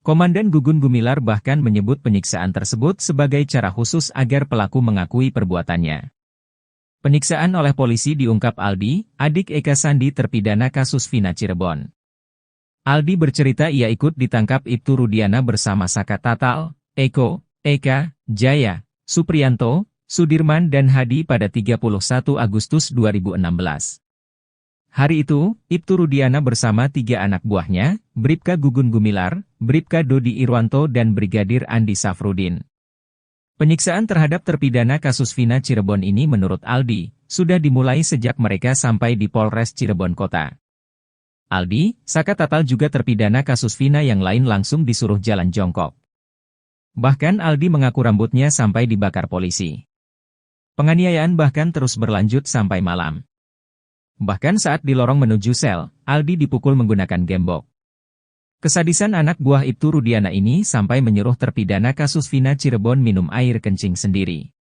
S2: Komandan Gugun Gumilar bahkan menyebut penyiksaan tersebut sebagai cara khusus agar pelaku mengakui perbuatannya. Penyiksaan oleh polisi diungkap Aldi, adik Eka Sandi terpidana kasus Vina Cirebon. Aldi bercerita ia ikut ditangkap Ibtu Rudiana bersama Saka Tatal, Eko, Eka, Jaya, Supriyanto, Sudirman dan Hadi pada 31 Agustus 2016. Hari itu, Ibtu Rudiana bersama 3 anak buahnya, Bribka Gugun Gumilar, Bribka Dodi Irwanto dan Brigadir Andi Safrudin. Penyiksaan terhadap terpidana kasus Vina Cirebon ini menurut Aldi, sudah dimulai sejak mereka sampai di Polres Cirebon Kota. Aldi, Saka Tatal juga terpidana kasus Vina yang lain langsung disuruh jalan jongkok. Bahkan Aldi mengaku rambutnya sampai dibakar polisi. Penganiayaan bahkan terus berlanjut sampai malam. Bahkan saat di lorong menuju sel, Aldi dipukul menggunakan gembok. Kesadisan anak buah Ibtu Rudiana ini sampai menyuruh terpidana kasus Vina Cirebon minum air kencing sendiri.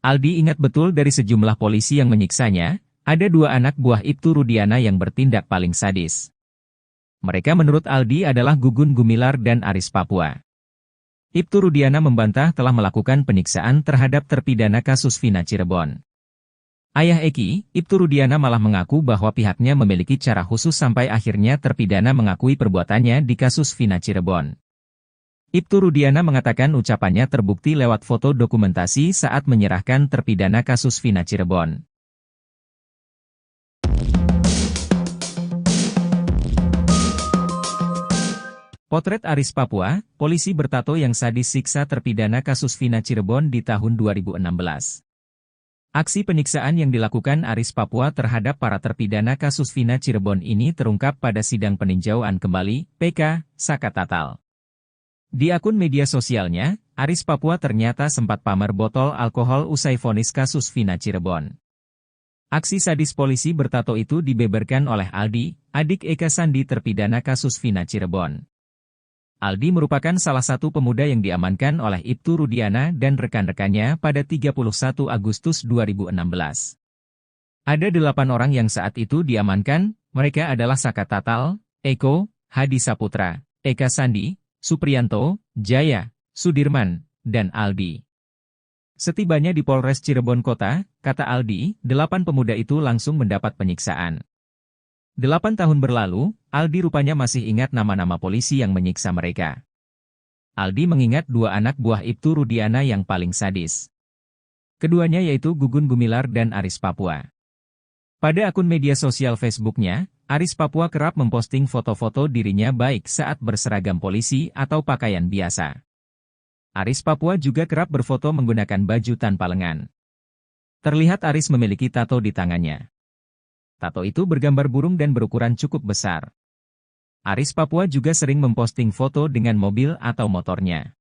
S2: Aldi ingat betul dari sejumlah polisi yang menyiksanya, ada 2 anak buah Ibtu Rudiana yang bertindak paling sadis. Mereka menurut Aldi adalah Gugun Gumilar dan Aris Papua. Ibtu Rudiana membantah telah melakukan penyiksaan terhadap terpidana kasus Vina Cirebon. Ayah Eki, Ibtu Rudiana malah mengaku bahwa pihaknya memiliki cara khusus sampai akhirnya terpidana mengakui perbuatannya di kasus Vina Cirebon. Ibtu Rudiana mengatakan ucapannya terbukti lewat foto dokumentasi saat menyerahkan terpidana kasus Vina Cirebon. Potret Aris Papua, polisi bertato yang sadis siksa terpidana kasus Vina Cirebon di tahun 2016. Aksi penyiksaan yang dilakukan Aris Papua terhadap para terpidana kasus Vina Cirebon ini terungkap pada sidang peninjauan kembali, PK, Saka Tatal. Di akun media sosialnya, Aris Papua ternyata sempat pamer botol alkohol usai vonis kasus Vina Cirebon. Aksi sadis polisi bertato itu dibeberkan oleh Aldi, adik Eka Sandi terpidana kasus Vina Cirebon. Aldi merupakan salah satu pemuda yang diamankan oleh Ibtu Rudiana dan rekan-rekannya pada 31 Agustus 2016. Ada 8 orang yang saat itu diamankan, mereka adalah Saka Tatal, Eko, Hadi Saputra, Eka Sandi, Supriyanto, Jaya, Sudirman, dan Aldi. Setibanya di Polres Cirebon Kota, kata Aldi, 8 pemuda itu langsung mendapat penyiksaan. 8 tahun berlalu, Aldi rupanya masih ingat nama-nama polisi yang menyiksa mereka. Aldi mengingat 2 anak buah Ibtu Rudiana yang paling sadis. Keduanya yaitu Gugun Gumilar dan Aris Papua. Pada akun media sosial Facebooknya, Aris Papua kerap memposting foto-foto dirinya baik saat berseragam polisi atau pakaian biasa. Aris Papua juga kerap berfoto menggunakan baju tanpa lengan. Terlihat Aris memiliki tato di tangannya. Tato itu bergambar burung dan berukuran cukup besar. Aris Papua juga sering memposting foto dengan mobil atau motornya.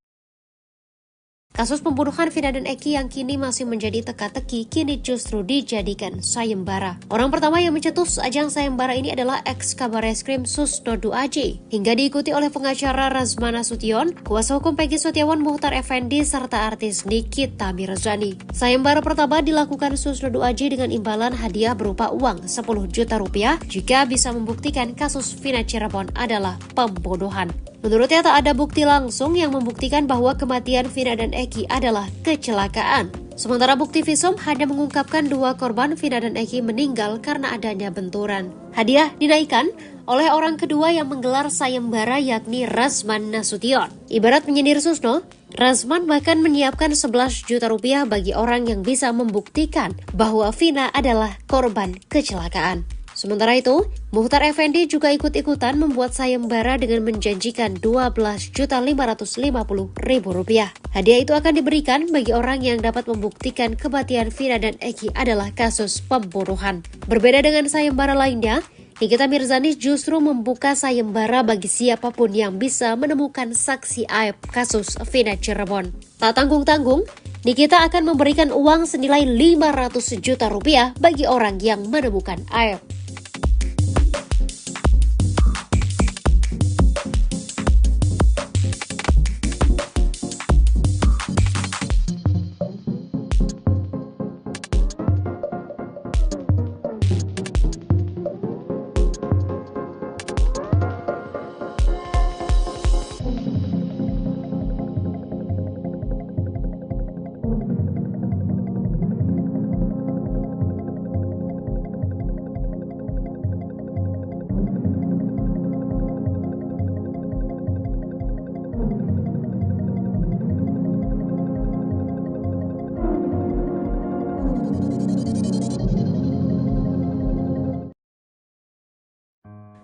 S3: Kasus pembunuhan Vina dan Eki yang kini masih menjadi teka-teki kini justru dijadikan sayembara. Orang pertama yang mencetus ajang sayembara ini adalah ex-Kabareskrim Susnodu AJ, hingga diikuti oleh pengacara Razman Nasution, kuasa hukum Peggy Setiawan Muhtar Effendi, serta artis Nikita Mirzani. Sayembara pertama dilakukan Susnodu AJ dengan imbalan hadiah berupa uang 10 juta rupiah jika bisa membuktikan kasus Vina Cirebon adalah pembunuhan. Menurutnya tak ada bukti langsung yang membuktikan bahwa kematian Vina dan Eki adalah kecelakaan. Sementara bukti visum hanya mengungkapkan 2 korban Vina dan Eki meninggal karena adanya benturan. Hadiah dinaikkan oleh orang kedua yang menggelar sayembara yakni Razman Nasution. Ibarat menyindir Susno, Razman bahkan menyiapkan 11 juta rupiah bagi orang yang bisa membuktikan bahwa Vina adalah korban kecelakaan. Sementara itu, Muhtar Effendi juga ikut-ikutan membuat sayembara dengan menjanjikan Rp12.550.000. Hadiah itu akan diberikan bagi orang yang dapat membuktikan kematian Vina dan Eki adalah kasus pembunuhan. Berbeda dengan sayembara lainnya, Nikita Mirzani justru membuka sayembara bagi siapapun yang bisa menemukan saksi aib kasus Vina Cirebon. Tak tanggung-tanggung, Nikita akan memberikan uang senilai 500 juta rupiah bagi orang yang menemukan aib.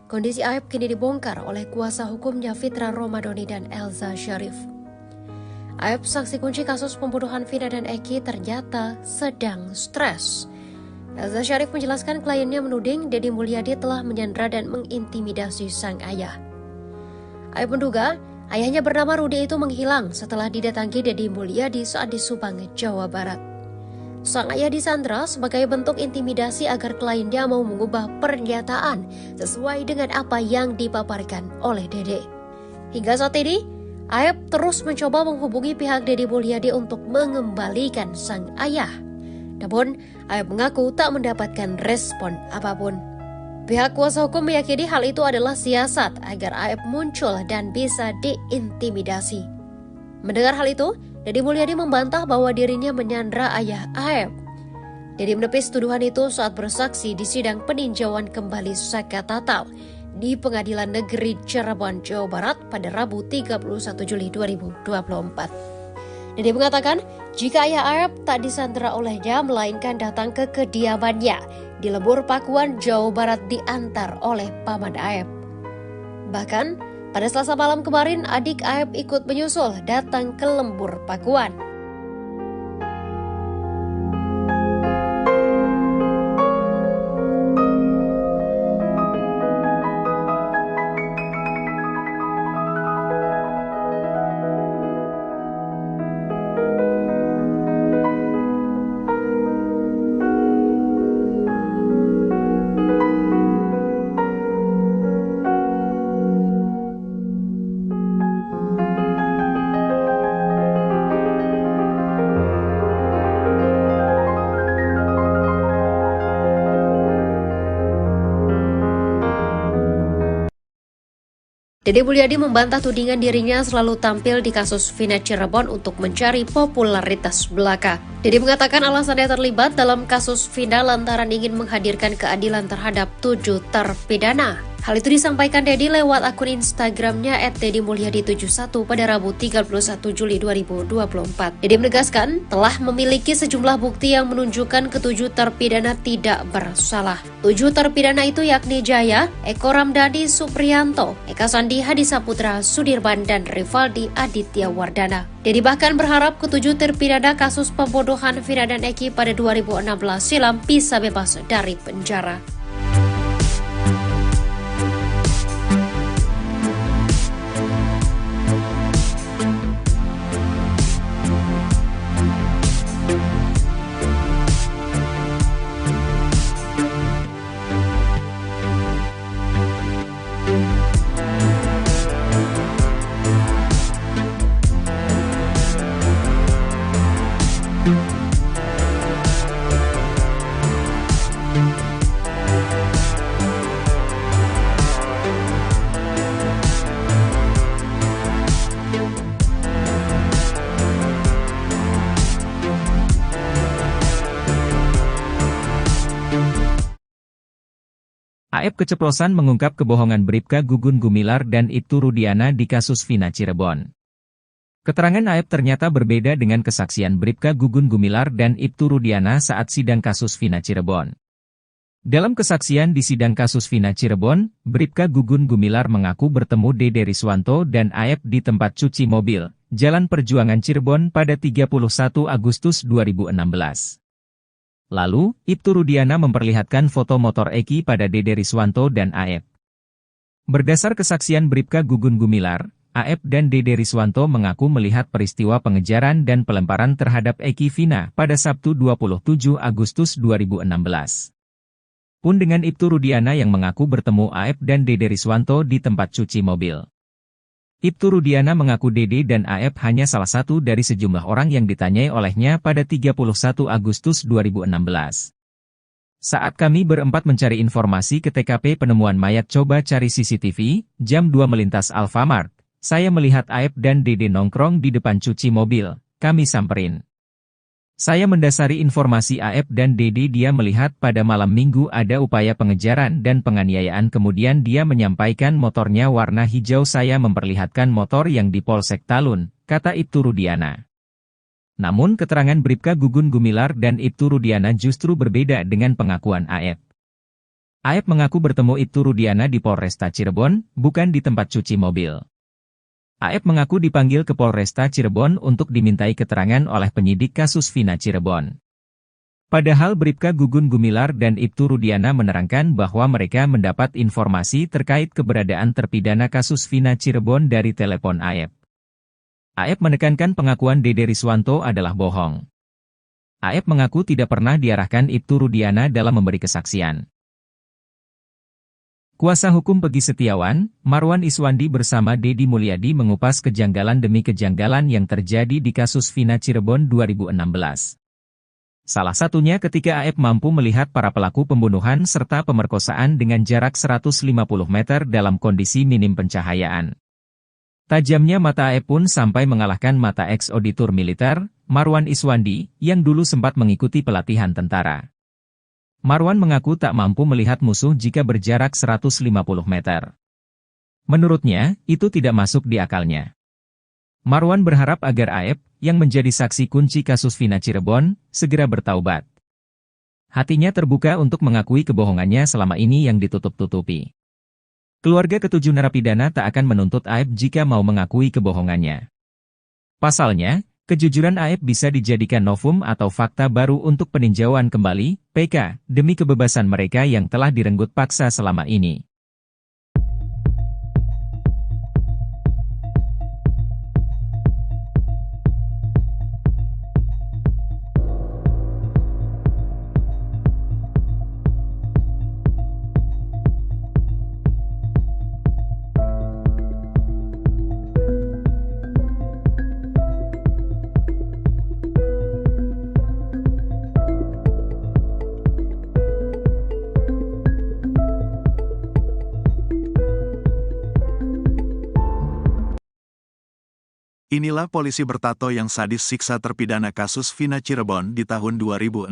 S3: Kondisi Aep kini dibongkar oleh kuasa hukumnya Fitra Romadhoni dan Elza Syarif. Aep, saksi kunci kasus pembunuhan Vina dan Eki, ternyata sedang stres. Elza Syarif menjelaskan kliennya menuding Deddy Mulyadi telah menyandra dan mengintimidasi sang ayah. Aep menduga ayahnya bernama Rudi itu menghilang setelah didatangi Deddy Mulyadi saat di Subang, Jawa Barat. Sang ayah disandra sebagai bentuk intimidasi agar kliennya mau mengubah pernyataan sesuai dengan apa yang dipaparkan oleh Dede. Hingga saat ini, Aep terus mencoba menghubungi pihak Deddy Mulyadi untuk mengembalikan sang ayah. Namun, Aep mengaku tak mendapatkan respon apapun. Pihak kuasa hukum meyakini hal itu adalah siasat agar Aep muncul dan bisa diintimidasi. Mendengar hal itu, Deddy Mulyadi membantah bahwa dirinya menyandra ayah Aep. Deddy menepis tuduhan itu saat bersaksi di sidang peninjauan kembali saka tatal di Pengadilan Negeri Cirebon, Jawa Barat pada Rabu 31 Juli 2024. Deddy mengatakan jika ayah Aep tak disandra olehnya melainkan datang ke kediamannya di Lembur Pakuan, Jawa Barat diantar oleh paman Aep. Bahkan pada Selasa malam kemarin, adik Aep ikut menyusul datang ke Lembur Pakuan. Deddy Mulyadi membantah tudingan dirinya selalu tampil di kasus Vina Cirebon untuk mencari popularitas belaka. Deddy mengatakan alasannya terlibat dalam kasus Vina lantaran ingin menghadirkan keadilan terhadap 7 terpidana. Hal itu disampaikan Deddy lewat akun Instagramnya @deddymulyadi71 pada Rabu 31 Juli 2024. Deddy menegaskan telah memiliki sejumlah bukti yang menunjukkan ketujuh terpidana tidak bersalah. 7 terpidana itu yakni Jaya, Eko Ramdhani Supriyanto, Eka Sandi Hadisaputra Sudirman, dan Rivaldi Aditya Wardana. Deddy bahkan berharap ketujuh terpidana kasus pembunuhan Vina dan Eki pada 2016 silam bisa bebas dari penjara.
S2: Aep keceplosan mengungkap kebohongan Bribka Gugun Gumilar dan Ibtu Rudiana di kasus Vina Cirebon. Keterangan Aep ternyata berbeda dengan kesaksian Bribka Gugun Gumilar dan Ibtu Rudiana saat sidang kasus Vina Cirebon. Dalam kesaksian di sidang kasus Vina Cirebon, Bribka Gugun Gumilar mengaku bertemu Dede Riswanto dan Aep di tempat cuci mobil, Jalan Perjuangan Cirebon pada 31 Agustus 2016. Lalu, Ibtu Rudiana memperlihatkan foto motor Eki pada Dede Riswanto dan Aep. Berdasar kesaksian Bribka Gugun Gumilar, Aep dan Dede Riswanto mengaku melihat peristiwa pengejaran dan pelemparan terhadap Eki Vina pada Sabtu 27 Agustus 2016. Pun dengan Ibtu Rudiana yang mengaku bertemu Aep dan Dede Riswanto di tempat cuci mobil. Ibtu Rudiana mengaku Dede dan Aep hanya salah satu dari sejumlah orang yang ditanyai olehnya pada 31 Agustus 2016. Saat kami berempat mencari informasi ke TKP penemuan mayat coba cari CCTV, jam 2 melintas Alfamart, saya melihat Aep dan Dede nongkrong di depan cuci mobil, kami samperin. Saya mendasari informasi Aep dan Dede dia melihat pada malam minggu ada upaya pengejaran dan penganiayaan kemudian dia menyampaikan motornya warna hijau saya memperlihatkan motor yang di Polsek Talun, kata Ibtu Rudiana. Namun keterangan Bribka Gugun Gumilar dan Ibtu Rudiana justru berbeda dengan pengakuan Aep. Aep mengaku bertemu Ibtu Rudiana di Polresta Cirebon, bukan di tempat cuci mobil. Aep mengaku dipanggil ke Polresta Cirebon untuk dimintai keterangan oleh penyidik kasus Vina Cirebon. Padahal Bribka Gugun Gumilar dan Ibtu Rudiana menerangkan bahwa mereka mendapat informasi terkait keberadaan terpidana kasus Vina Cirebon dari telepon Aep. Aep menekankan pengakuan Dede Riswanto adalah bohong. Aep mengaku tidak pernah diarahkan Ibtu Rudiana dalam memberi kesaksian. Kuasa hukum Pegi Setiawan, Marwan Iswandi bersama Dedi Mulyadi mengupas kejanggalan demi kejanggalan yang terjadi di kasus Vina Cirebon 2016. Salah satunya ketika Aep mampu melihat para pelaku pembunuhan serta pemerkosaan dengan jarak 150 meter dalam kondisi minim pencahayaan. Tajamnya mata Aep pun sampai mengalahkan mata ex-auditor militer, Marwan Iswandi, yang dulu sempat mengikuti pelatihan tentara. Marwan mengaku tak mampu melihat musuh jika berjarak 150 meter. Menurutnya, itu tidak masuk di akalnya. Marwan berharap agar Aep, yang menjadi saksi kunci kasus Vina Cirebon, segera bertaubat. Hatinya terbuka untuk mengakui kebohongannya selama ini yang ditutup-tutupi. Keluarga ketujuh narapidana tak akan menuntut Aep jika mau mengakui kebohongannya. Pasalnya, kejujuran Aep bisa dijadikan novum atau fakta baru untuk peninjauan kembali, PK, demi kebebasan mereka yang telah direnggut paksa selama ini.
S1: Inilah polisi bertato yang sadis siksa terpidana kasus Vina Cirebon di tahun 2016.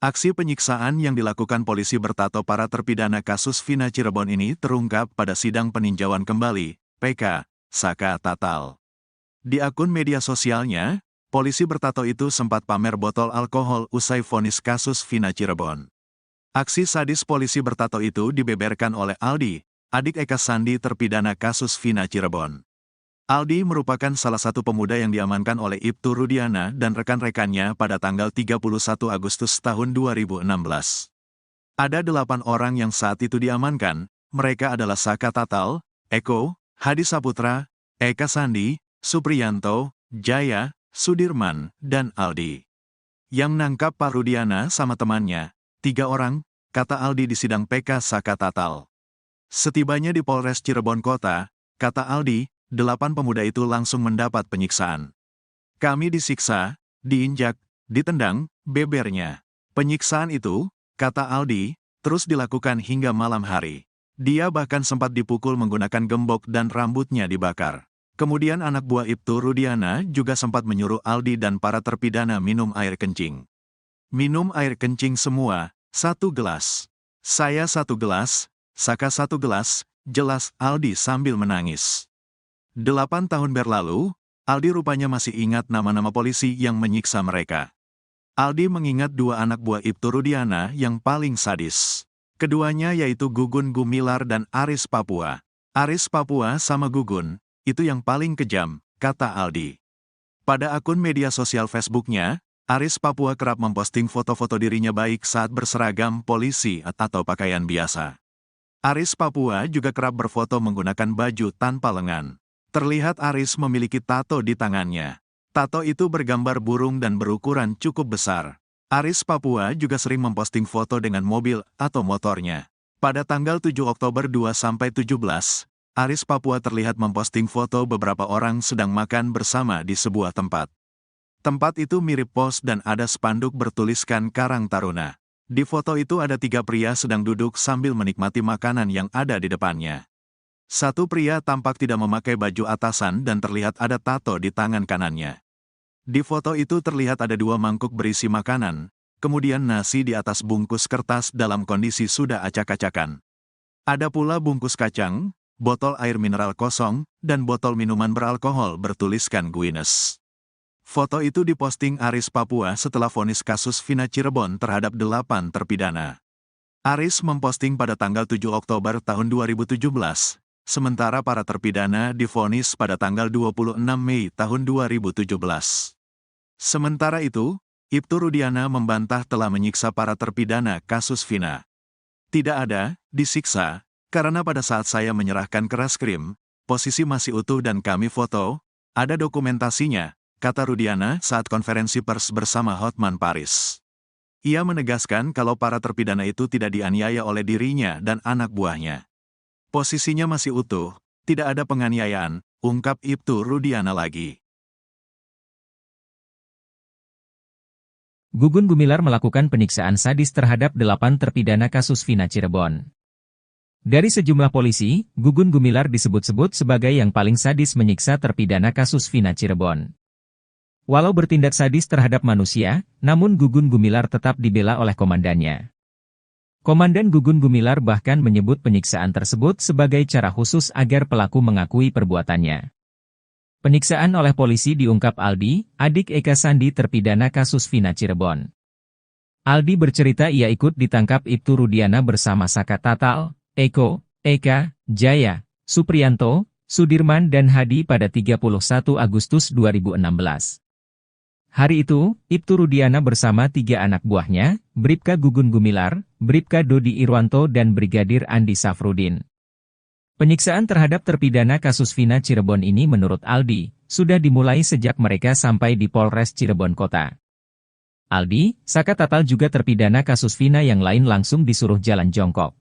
S1: Aksi penyiksaan yang dilakukan polisi bertato para terpidana kasus Vina Cirebon ini terungkap pada sidang peninjauan kembali, PK, Saka Tatal. Di akun media sosialnya, polisi bertato itu sempat pamer botol alkohol usai vonis kasus Vina Cirebon. Aksi sadis polisi bertato itu dibeberkan oleh Aldi, adik Eka Sandi terpidana kasus Vina Cirebon. Aldi merupakan salah satu pemuda yang diamankan oleh Ibtu Rudiana dan rekan-rekannya pada tanggal 31 Agustus tahun 2016. Ada 8 orang yang saat itu diamankan, mereka adalah Saka Tatal, Eko, Hadi Saputra, Eka Sandi, Supriyanto, Jaya, Sudirman, dan Aldi. Yang nangkap Pak Rudiana sama temannya, 3 orang, kata Aldi di sidang PK Saka Tatal. Setibanya di Polres Cirebon Kota, kata Aldi, 8 pemuda itu langsung mendapat penyiksaan. Kami disiksa, diinjak, ditendang, bebernya. Penyiksaan itu, kata Aldi, terus dilakukan hingga malam hari. Dia bahkan sempat dipukul menggunakan gembok dan rambutnya dibakar. Kemudian anak buah Ibtu Rudiana juga sempat menyuruh Aldi dan para terpidana minum air kencing. Minum air kencing semua, 1 gelas. Saya 1 gelas, Saka 1 gelas, jelas Aldi sambil menangis. 8 tahun berlalu, Aldi rupanya masih ingat nama-nama polisi yang menyiksa mereka. Aldi mengingat 2 anak buah Ibtu Rudiana yang paling sadis. Keduanya yaitu Gugun Gumilar dan Aris Papua. Aris Papua sama Gugun, itu yang paling kejam, kata Aldi. Pada akun media sosial Facebooknya, Aris Papua kerap memposting foto-foto dirinya baik saat berseragam polisi atau pakaian biasa. Aris Papua juga kerap berfoto menggunakan baju tanpa lengan. Terlihat Aris memiliki tato di tangannya. Tato itu bergambar burung dan berukuran cukup besar. Aris Papua juga sering memposting foto dengan mobil atau motornya. Pada tanggal 7 Oktober 2-17, Aris Papua terlihat memposting foto beberapa orang sedang makan bersama di sebuah tempat. Tempat itu mirip pos dan ada spanduk bertuliskan Karang Taruna. Di foto itu ada 3 pria sedang duduk sambil menikmati makanan yang ada di depannya. Satu pria tampak tidak memakai baju atasan dan terlihat ada tato di tangan kanannya. Di foto itu terlihat ada 2 mangkuk berisi makanan, kemudian nasi di atas bungkus kertas dalam kondisi sudah acak-acakan. Ada pula bungkus kacang, botol air mineral kosong, dan botol minuman beralkohol bertuliskan Guinness. Foto itu diposting Aris Papua setelah vonis kasus Vina Cirebon terhadap 8 terpidana. Aris memposting pada tanggal 7 Oktober tahun 2017, sementara para terpidana divonis pada tanggal 26 Mei tahun 2017. Sementara itu, Ibtu Rudiana membantah telah menyiksa para terpidana kasus Vina. Tidak ada, disiksa, karena pada saat saya menyerahkan ke Reskrim, posisi masih utuh dan kami foto, ada dokumentasinya, kata Rudiana saat konferensi pers bersama Hotman Paris. Ia menegaskan kalau para terpidana itu tidak dianiaya oleh dirinya dan anak buahnya. Posisinya masih utuh, tidak ada penganiayaan, ungkap Ibtu Rudiana lagi.
S2: Gugun Gumilar melakukan penyiksaan sadis terhadap 8 terpidana kasus Vina Cirebon. Dari sejumlah polisi, Gugun Gumilar disebut-sebut sebagai yang paling sadis menyiksa terpidana kasus Vina Cirebon. Walau bertindak sadis terhadap manusia, namun Gugun Gumilar tetap dibela oleh komandannya. Komandan Gugun Gumilar bahkan menyebut penyiksaan tersebut sebagai cara khusus agar pelaku mengakui perbuatannya. Penyiksaan oleh polisi diungkap Aldi, adik Eka Sandi terpidana kasus Vina Cirebon. Aldi bercerita ia ikut ditangkap Ibtu Rudiana bersama Saka Tatal, Eko, Eka, Jaya, Supriyanto, Sudirman dan Hadi pada 31 Agustus 2016. Hari itu, Ibtu Rudiana bersama 3 anak buahnya, Bribka Gugun Gumilar, Bribka Dodi Irwanto dan Brigadir Andi Safrudin. Penyiksaan terhadap terpidana kasus Vina Cirebon ini menurut Aldi, sudah dimulai sejak mereka sampai di Polres Cirebon Kota. Aldi, Saka Tatal juga terpidana kasus Vina yang lain langsung disuruh jalan jongkok.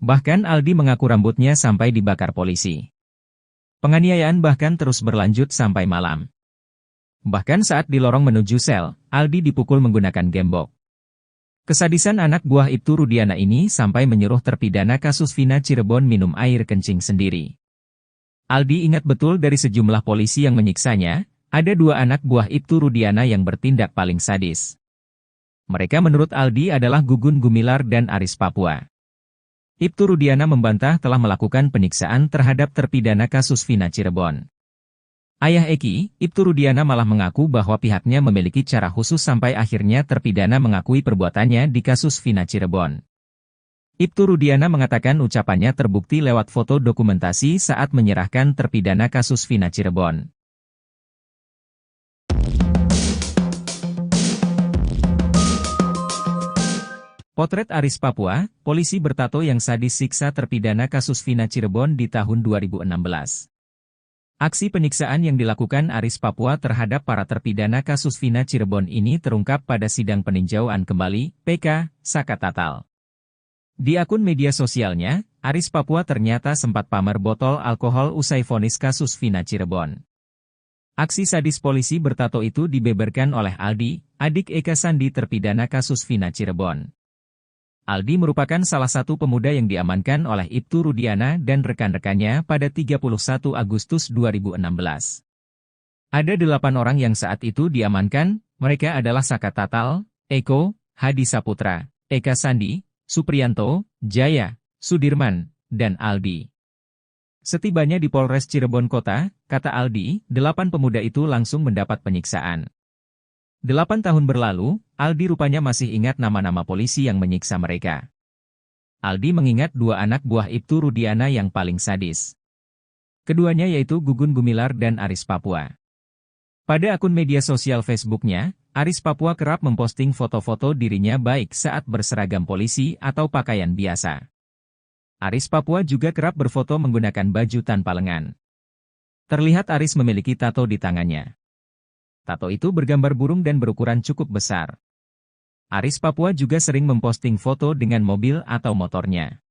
S2: Bahkan Aldi mengaku rambutnya sampai dibakar polisi. Penganiayaan bahkan terus berlanjut sampai malam. Bahkan saat di lorong menuju sel, Aldi dipukul menggunakan gembok. Kesadisan anak buah Ibtu Rudiana ini sampai menyuruh terpidana kasus Vina Cirebon minum air kencing sendiri. Aldi ingat betul dari sejumlah polisi yang menyiksanya, ada 2 anak buah Ibtu Rudiana yang bertindak paling sadis. Mereka menurut Aldi adalah Gugun Gumilar dan Aris Papua. Ibtu Rudiana membantah telah melakukan penyiksaan terhadap terpidana kasus Vina Cirebon. Ayah Eki, Ibtu Rudiana malah mengaku bahwa pihaknya memiliki cara khusus sampai akhirnya terpidana mengakui perbuatannya di kasus Vina Cirebon. Ibtu Rudiana mengatakan ucapannya terbukti lewat foto dokumentasi saat menyerahkan terpidana kasus Vina Cirebon. Potret Aris Papua, polisi bertato yang sadis siksa terpidana kasus Vina Cirebon di tahun 2016. Aksi penyiksaan yang dilakukan Aris Papua terhadap para terpidana kasus Vina Cirebon ini terungkap pada sidang peninjauan kembali, PK, Saka Tatal. Di akun media sosialnya, Aris Papua ternyata sempat pamer botol alkohol usai vonis kasus Vina Cirebon. Aksi sadis polisi bertato itu dibeberkan oleh Aldi, adik Eka Sandi terpidana kasus Vina Cirebon. Aldi merupakan salah satu pemuda yang diamankan oleh Ibtu Rudiana dan rekan-rekannya pada 31 Agustus 2016. Ada 8 orang yang saat itu diamankan, mereka adalah Saka Tatal, Eko, Hadi Saputra, Eka Sandi, Supriyanto, Jaya, Sudirman, dan Aldi. Setibanya di Polres Cirebon Kota, kata Aldi, 8 pemuda itu langsung mendapat penyiksaan. 8 tahun berlalu, Aldi rupanya masih ingat nama-nama polisi yang menyiksa mereka. Aldi mengingat 2 anak buah Ibtu Rudiana yang paling sadis. Keduanya yaitu Gugun Gumilar dan Aris Papua. Pada akun media sosial Facebooknya, Aris Papua kerap memposting foto-foto dirinya baik saat berseragam polisi atau pakaian biasa. Aris Papua juga kerap berfoto menggunakan baju tanpa lengan. Terlihat Aris memiliki tato di tangannya. Tato itu bergambar burung dan berukuran cukup besar. Aris Papua juga sering memposting foto dengan mobil atau motornya.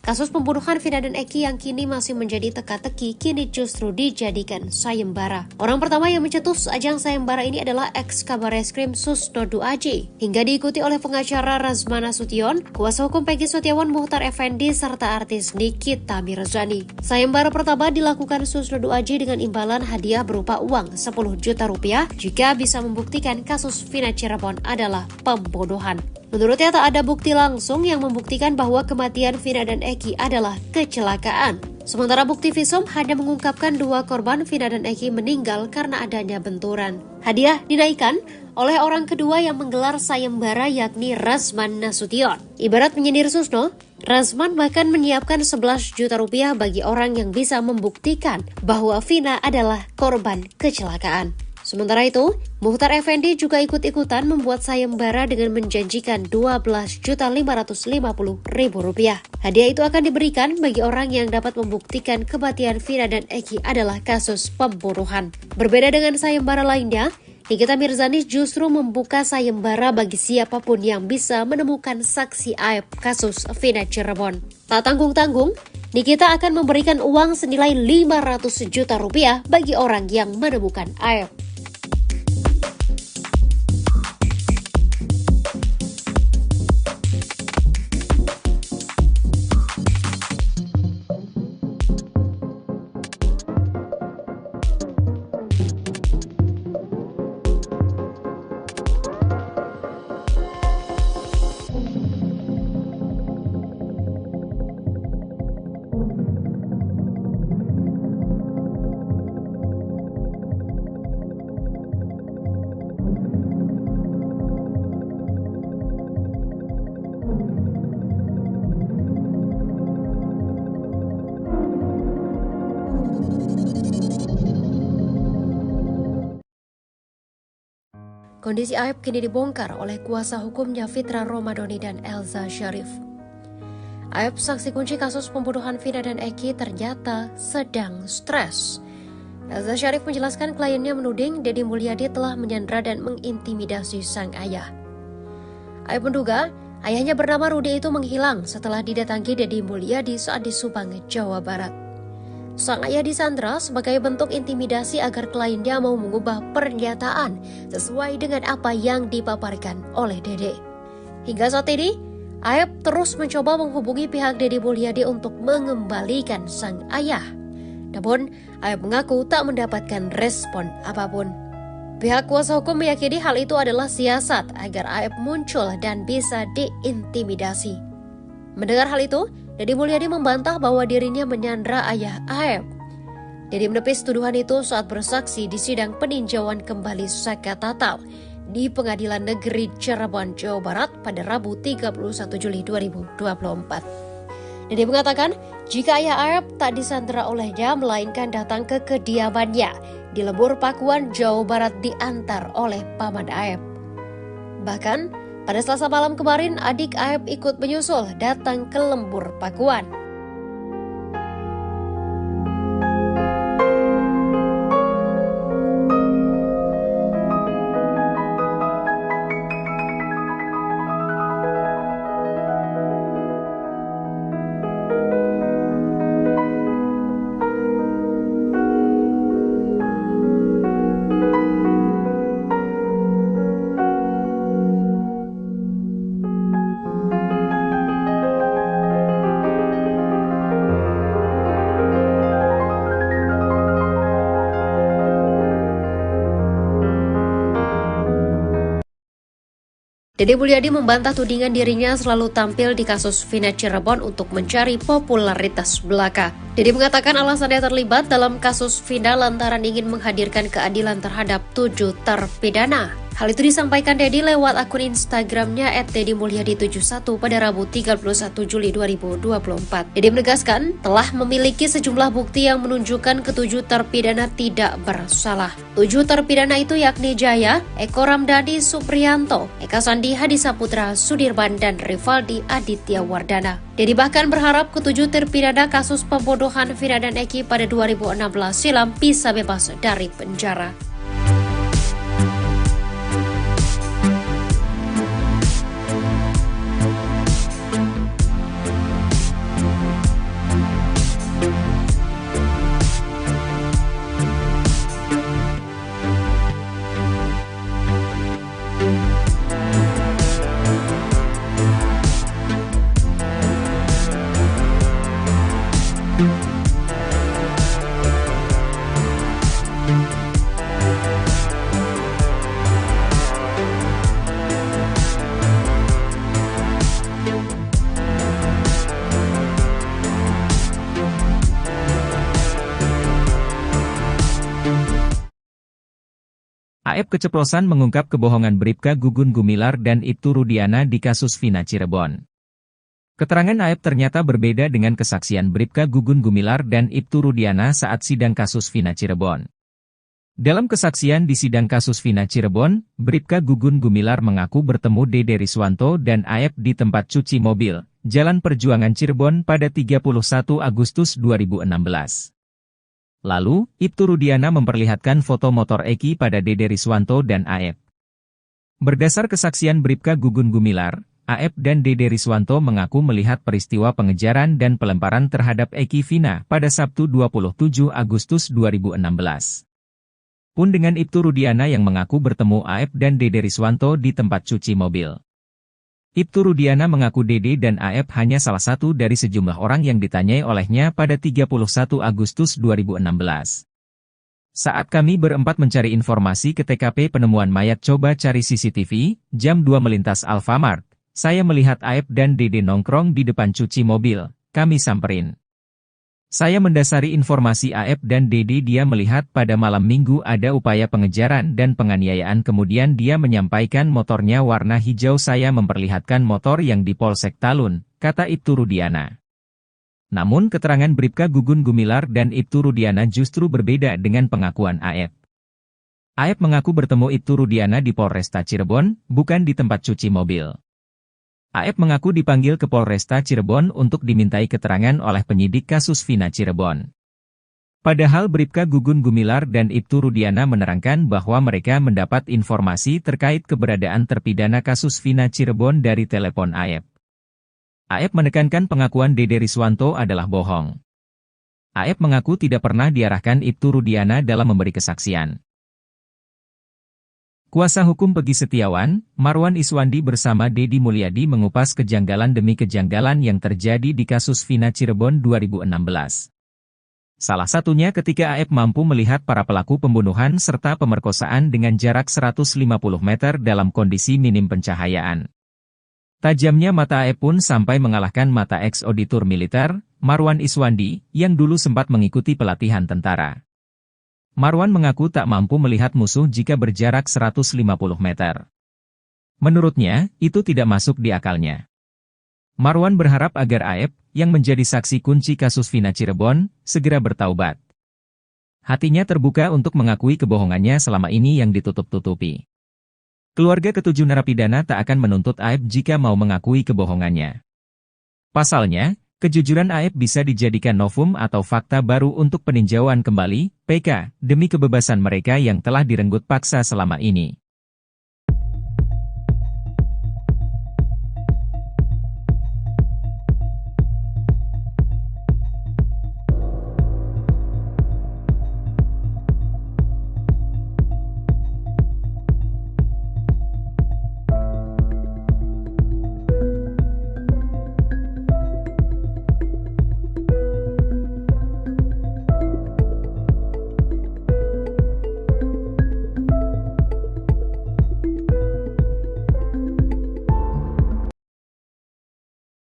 S3: Kasus pembunuhan Vina dan Eki yang kini masih menjadi teka-teki kini justru dijadikan sayembara. Orang pertama yang mencetus ajang sayembara ini adalah ex-Kabareskrim Susnodu AJ. Hingga diikuti oleh pengacara Razmana Sution, kuasa hukum Peggy Setiawan Muhtar Effendi, serta artis Nikita Mirzani. Sayembara pertama dilakukan Susnodu AJ dengan imbalan hadiah berupa uang 10 juta rupiah jika bisa membuktikan kasus Vina Cirebon adalah pembunuhan. Menurutnya tak ada bukti langsung yang membuktikan bahwa kematian Vina dan Eki adalah kecelakaan. Sementara bukti visum hanya mengungkapkan 2 korban Vina dan Eki meninggal karena adanya benturan. Hadiah dinaikkan oleh orang kedua yang menggelar sayembara yakni Razman Nasution. Ibarat menyindir Susno, Razman bahkan menyiapkan 11 juta rupiah bagi orang yang bisa membuktikan bahwa Vina adalah korban kecelakaan. Sementara itu, Muhtar Effendi juga ikut-ikutan membuat sayembara dengan menjanjikan Rp12.550.000. Hadiah itu akan diberikan bagi orang yang dapat membuktikan kematian Vina dan Eki adalah kasus pembunuhan. Berbeda dengan sayembara lainnya, Nikita Mirzani justru membuka sayembara bagi siapapun yang bisa menemukan saksi aib kasus Vina Cirebon. Tak tanggung-tanggung, Nikita akan memberikan uang senilai 500 juta rupiah bagi orang yang menemukan aib. Kondisi aib kini dibongkar oleh kuasa hukumnya Fitra Romadhoni dan Elza Syarif. Aib saksi kunci kasus pembunuhan Vina dan Eki ternyata sedang stres. Elza Syarif menjelaskan kliennya menuding Deddy Mulyadi telah menyandra dan mengintimidasi sang ayah. Aib menduga ayahnya bernama Rudi itu menghilang setelah didatangi Deddy Mulyadi saat di Subang, Jawa Barat. Sang ayah disandra sebagai bentuk intimidasi agar kliennya mau mengubah pernyataan sesuai dengan apa yang dipaparkan oleh Dede. Hingga saat ini, Aib terus mencoba menghubungi pihak Deddy Mulyadi untuk mengembalikan sang ayah. Namun, Aib mengaku tak mendapatkan respon apapun. Pihak kuasa hukum meyakini hal itu adalah siasat agar Aib muncul dan bisa diintimidasi. Mendengar hal itu, Deddy Mulyadi membantah bahwa dirinya menyandra ayah Aib. Deddy menepis tuduhan itu saat bersaksi di sidang peninjauan kembali Saka Tatal di Pengadilan Negeri Cirebon, Jawa Barat pada Rabu 31 Juli 2024. Deddy mengatakan jika ayah Aib tak disandra olehnya melainkan datang ke kediamannya di Lembur Pakuan, Jawa Barat diantar oleh paman Aib. Bahkan, pada Selasa malam kemarin, adik Aib ikut menyusul datang ke Lembur Pakuan. Deddy Mulyadi membantah tudingan dirinya selalu tampil di kasus Vina Cirebon untuk mencari popularitas belaka. Deddy mengatakan alasannya terlibat dalam kasus Vina lantaran ingin menghadirkan keadilan terhadap 7 terpidana. Hal itu disampaikan Deddy lewat akun Instagramnya @deddymulyadi71 pada Rabu 31 Juli 2024. Deddy menegaskan telah memiliki sejumlah bukti yang menunjukkan ke-7 terpidana tidak bersalah. 7 terpidana itu yakni Jaya, Eko Ramdhani Supriyanto, Eka Sandi Hadisaputra Sudirman, dan Rivaldi Aditya Wardana. Deddy bahkan berharap ke-7 terpidana kasus pembunuhan Vina dan Eki pada 2016 silam bisa bebas dari penjara.
S2: AF keceplosan mengungkap kebohongan Bribka Gugun Gumilar dan Ibtu Rudiana di kasus Vina Cirebon. Keterangan AF ternyata berbeda dengan kesaksian Bribka Gugun Gumilar dan Ibtu Rudiana saat sidang kasus Vina Cirebon. Dalam kesaksian di sidang kasus Vina Cirebon, Bribka Gugun Gumilar mengaku bertemu Dede Riswanto dan AF di tempat cuci mobil, Jalan Perjuangan Cirebon pada 31 Agustus 2016. Lalu, Ibtu Rudiana memperlihatkan foto motor Eki pada Dede Riswanto dan AF. Berdasar kesaksian Bribka Gugun Gumilar, AF dan Dede Riswanto mengaku melihat peristiwa pengejaran dan pelemparan terhadap Eki Vina pada Sabtu 27 Agustus 2016. Pun dengan Ibtu Rudiana yang mengaku bertemu AF dan Dede Riswanto di tempat cuci mobil. Ibtu Rudiana mengaku Dede dan AF hanya salah satu dari sejumlah orang yang ditanyai olehnya pada 31 Agustus 2016. Saat kami berempat mencari informasi ke TKP penemuan mayat coba cari CCTV, jam 2 melintas Alfamart, saya melihat AF dan Dede nongkrong di depan cuci mobil, kami samperin. Saya mendasari informasi AF dan Dede dia melihat pada malam minggu ada upaya pengejaran dan penganiayaan kemudian dia menyampaikan motornya warna hijau saya memperlihatkan motor yang di Polsek Talun, kata Ibtu Rudiana. Namun keterangan Bribka Gugun Gumilar dan Ibtu Rudiana justru berbeda dengan pengakuan AF. AF mengaku bertemu Ibtu Rudiana di Polresta Cirebon, bukan di tempat cuci mobil. AF mengaku dipanggil ke Polresta Cirebon untuk dimintai keterangan oleh penyidik kasus Vina Cirebon. Padahal Bribka Gugun Gumilar dan Ibtu Rudiana menerangkan bahwa mereka mendapat informasi terkait keberadaan terpidana kasus Vina Cirebon dari telepon AF. AF menekankan pengakuan Dede Riswanto adalah bohong. AF mengaku tidak pernah diarahkan Ibtu Rudiana dalam memberi kesaksian. Kuasa hukum Pegi Setiawan, Marwan Iswandi bersama Dedi Mulyadi mengupas kejanggalan demi kejanggalan yang terjadi di kasus Vina Cirebon 2016. Salah satunya ketika AF mampu melihat para pelaku pembunuhan serta pemerkosaan dengan jarak 150 meter dalam kondisi minim pencahayaan. Tajamnya mata AF pun sampai mengalahkan mata ex-auditor militer, Marwan Iswandi, yang dulu sempat mengikuti pelatihan tentara. Marwan mengaku tak mampu melihat musuh jika berjarak 150 meter. Menurutnya, itu tidak masuk di akalnya. Marwan berharap agar AF, yang menjadi saksi kunci kasus Vina Cirebon, segera bertaubat. Hatinya terbuka untuk mengakui kebohongannya selama ini yang ditutup-tutupi. Keluarga ketujuh narapidana tak akan menuntut AF jika mau mengakui kebohongannya. Pasalnya, kejujuran AF bisa dijadikan novum atau fakta baru untuk peninjauan kembali, PK, demi kebebasan mereka yang telah direnggut paksa selama ini.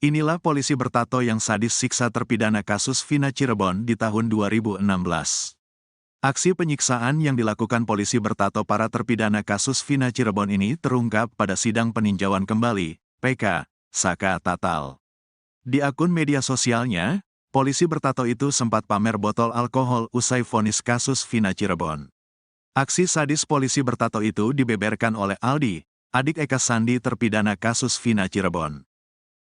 S1: Inilah polisi bertato yang sadis siksa terpidana kasus Vina Cirebon di tahun 2016. Aksi penyiksaan yang dilakukan polisi bertato para terpidana kasus Vina Cirebon ini terungkap pada sidang peninjauan kembali, PK, Saka Tatal. Di akun media sosialnya, polisi bertato itu sempat pamer botol alkohol usai vonis kasus Vina Cirebon. Aksi sadis polisi bertato itu dibeberkan oleh Aldi, adik Eka Sandi terpidana kasus Vina Cirebon.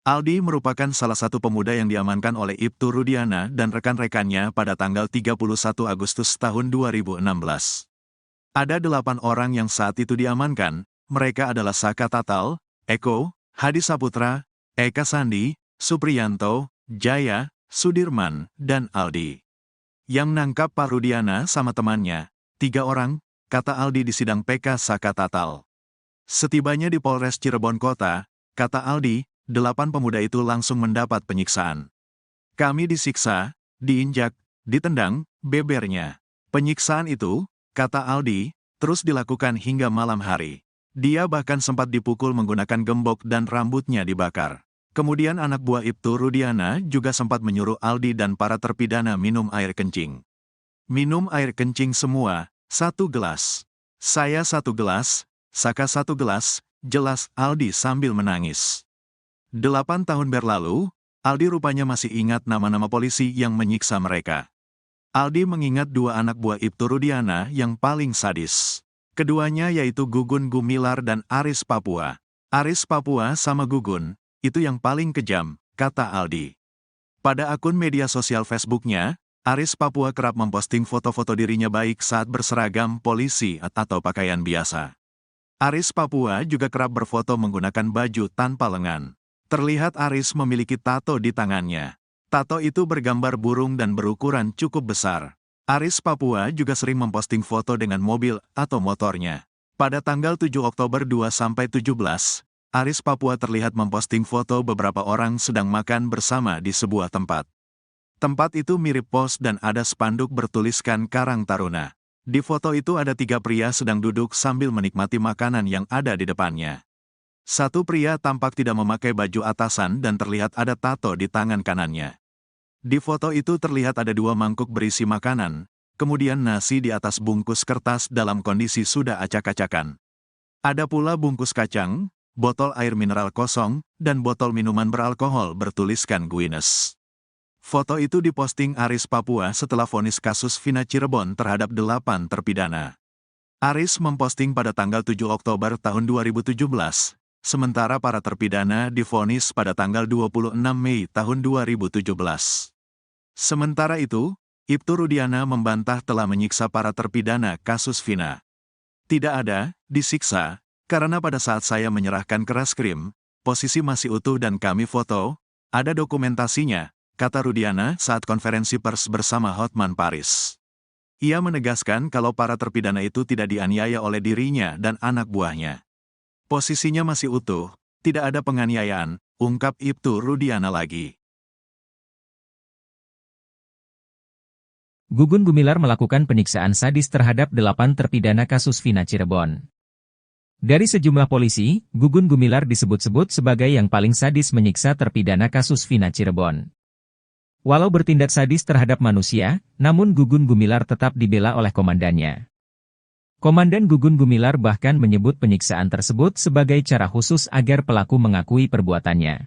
S1: Aldi merupakan salah satu pemuda yang diamankan oleh Ibtu Rudiana dan rekan-rekannya pada tanggal 31 Agustus tahun 2016. Ada 8 orang yang saat itu diamankan, mereka adalah Saka Tatal, Eko, Hadi Saputra, Eka Sandi, Supriyanto, Jaya, Sudirman, dan Aldi. Yang nangkap Pak Rudiana sama temannya, 3 orang, kata Aldi di sidang PK Saka Tatal. Setibanya di Polres Cirebon Kota, kata Aldi, 8 pemuda itu langsung mendapat penyiksaan. Kami disiksa, diinjak, ditendang, bebernya. Penyiksaan itu, kata Aldi, terus dilakukan hingga malam hari. Dia bahkan sempat dipukul menggunakan gembok dan rambutnya dibakar. Kemudian anak buah Ibtu Rudiana juga sempat menyuruh Aldi dan para terpidana minum air kencing. Minum air kencing semua, 1 gelas. Saya satu gelas, Saka satu gelas, jelas Aldi sambil menangis. 8 tahun berlalu, Aldi rupanya masih ingat nama-nama polisi yang menyiksa mereka. Aldi mengingat dua anak buah Ibtu Rudiana yang paling sadis. Keduanya yaitu Gugun Gumilar dan Aris Papua. Aris Papua sama Gugun, itu yang paling kejam, kata Aldi. Pada akun media sosial Facebooknya, Aris Papua kerap memposting foto-foto dirinya baik saat berseragam polisi atau pakaian biasa. Aris Papua juga kerap berfoto menggunakan baju tanpa lengan. Terlihat Aris memiliki tato di tangannya. Tato itu bergambar burung dan berukuran cukup besar. Aris Papua juga sering memposting foto dengan mobil atau motornya. Pada tanggal 7 Oktober 2-17, Aris Papua terlihat memposting foto beberapa orang sedang makan bersama di sebuah tempat. Tempat itu mirip pos dan ada spanduk bertuliskan Karang Taruna. Di foto itu ada 3 pria sedang duduk sambil menikmati makanan yang ada di depannya. Satu pria tampak tidak memakai baju atasan dan terlihat ada tato di tangan kanannya. Di foto itu terlihat ada 2 mangkuk berisi makanan, kemudian nasi di atas bungkus kertas dalam kondisi sudah acak-acakan. Ada pula bungkus kacang, botol air mineral kosong, dan botol minuman beralkohol bertuliskan Guinness. Foto itu diposting Aris Papua setelah vonis kasus Vina Cirebon terhadap 8 terpidana. Aris memposting pada tanggal 7 Oktober tahun 2017. Sementara para terpidana divonis pada tanggal 26 Mei tahun 2017. Sementara itu, Ibtu Rudiana membantah telah menyiksa para terpidana kasus Vina. Tidak ada, disiksa, karena pada saat saya menyerahkan ke Reskrim, posisi masih utuh dan kami foto, ada dokumentasinya, kata Rudiana saat konferensi pers bersama Hotman Paris. Ia menegaskan kalau para terpidana itu tidak dianiaya oleh dirinya dan anak buahnya. Posisinya masih utuh, tidak ada penganiayaan, ungkap Ibtu Rudiana lagi.
S2: Gugun Gumilar melakukan penyiksaan sadis terhadap 8 terpidana kasus Vina Cirebon. Dari sejumlah polisi, Gugun Gumilar disebut-sebut sebagai yang paling sadis menyiksa terpidana kasus Vina Cirebon. Walau bertindak sadis terhadap manusia, namun Gugun Gumilar tetap dibela oleh komandannya. Komandan Gugun Gumilar bahkan menyebut penyiksaan tersebut sebagai cara khusus agar pelaku mengakui perbuatannya.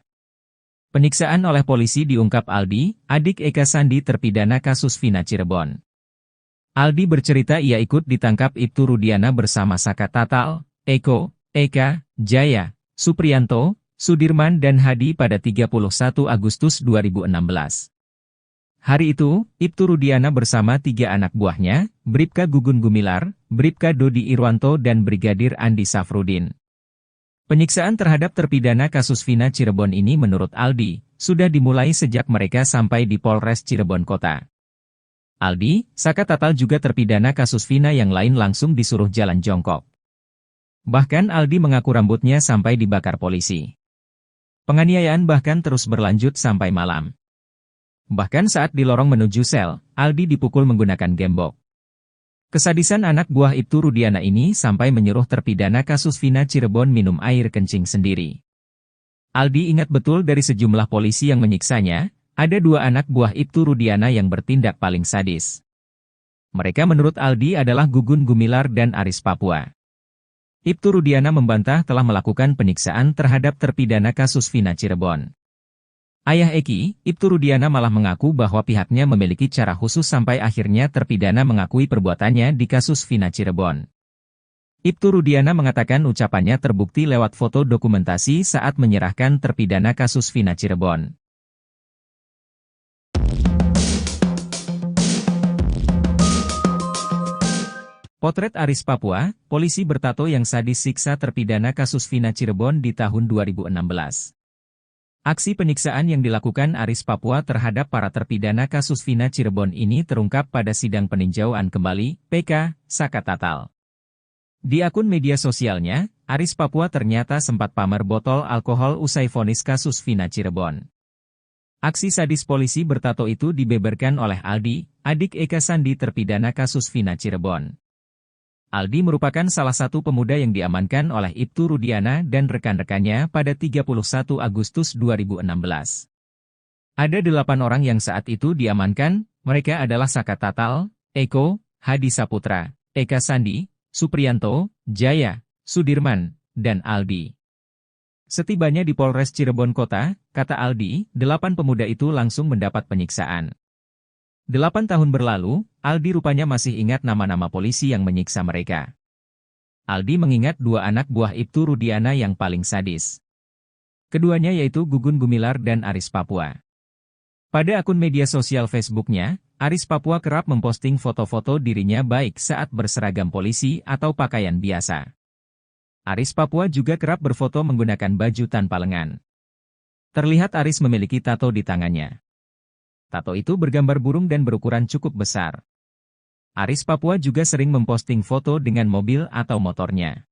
S2: Penyiksaan oleh polisi diungkap Aldi, adik Eka Sandi terpidana kasus Vina Cirebon. Aldi bercerita ia ikut ditangkap Ibtu Rudiana bersama Saka Tatal, Eko, Eka, Jaya, Supriyanto, Sudirman dan Hadi pada 31 Agustus 2016. Hari itu, Ibtu Rudiana bersama 3 anak buahnya, Bribka Gugun Gumilar, Bribka Dodi Irwanto dan Brigadir Andi Safrudin. Penyiksaan terhadap terpidana kasus Vina Cirebon ini menurut Aldi, sudah dimulai sejak mereka sampai di Polres Cirebon Kota. Aldi, Saka Tatal juga terpidana kasus Vina yang lain langsung disuruh jalan jongkok. Bahkan Aldi mengaku rambutnya sampai dibakar polisi. Penganiayaan bahkan terus berlanjut sampai malam. Bahkan saat di lorong menuju sel, Aldi dipukul menggunakan gembok. Kesadisan anak buah Ibtu Rudiana ini sampai menyuruh terpidana kasus Vina Cirebon minum air kencing sendiri. Aldi ingat betul dari sejumlah polisi yang menyiksanya, ada 2 anak buah Ibtu Rudiana yang bertindak paling sadis. Mereka menurut Aldi adalah Gugun Gumilar dan Aris Papua. Ibtu Rudiana membantah telah melakukan penyiksaan terhadap terpidana kasus Vina Cirebon. Ayah Eki, Ibtu Rudiana malah mengaku bahwa pihaknya memiliki cara khusus sampai akhirnya terpidana mengakui perbuatannya di kasus Vina Cirebon. Ibtu Rudiana mengatakan ucapannya terbukti lewat foto dokumentasi saat menyerahkan terpidana kasus Vina Cirebon. Potret Aris Papua, polisi bertato yang sadis siksa terpidana kasus Vina Cirebon di tahun 2016. Aksi penyiksaan yang dilakukan Aris Papua terhadap para terpidana kasus Vina Cirebon ini terungkap pada sidang peninjauan kembali, PK, Saka Tatal. Di akun media sosialnya, Aris Papua ternyata sempat pamer botol alkohol usai vonis kasus Vina Cirebon. Aksi sadis polisi bertato itu dibeberkan oleh Aldi, adik Eka Sandi terpidana kasus Vina Cirebon. Aldi merupakan salah satu pemuda yang diamankan oleh Ibtu Rudiana dan rekan-rekannya pada 31 Agustus 2016. Ada 8 orang yang saat itu diamankan, mereka adalah Saka Tatal, Eko, Hadi Saputra, Eka Sandi, Supriyanto, Jaya, Sudirman, dan Aldi. Setibanya di Polres Cirebon Kota, kata Aldi, 8 pemuda itu langsung mendapat penyiksaan. 8 tahun berlalu, Aldi rupanya masih ingat nama-nama polisi yang menyiksa mereka. Aldi mengingat 2 anak buah Ibtu Rudiana yang paling sadis. Keduanya yaitu Gugun Gumilar dan Aris Papua. Pada akun media sosial Facebooknya, Aris Papua kerap memposting foto-foto dirinya baik saat berseragam polisi atau pakaian biasa. Aris Papua juga kerap berfoto menggunakan baju tanpa lengan. Terlihat Aris memiliki tato di tangannya. Tato itu bergambar burung dan berukuran cukup besar. Aris Papua juga sering memposting foto dengan mobil atau motornya.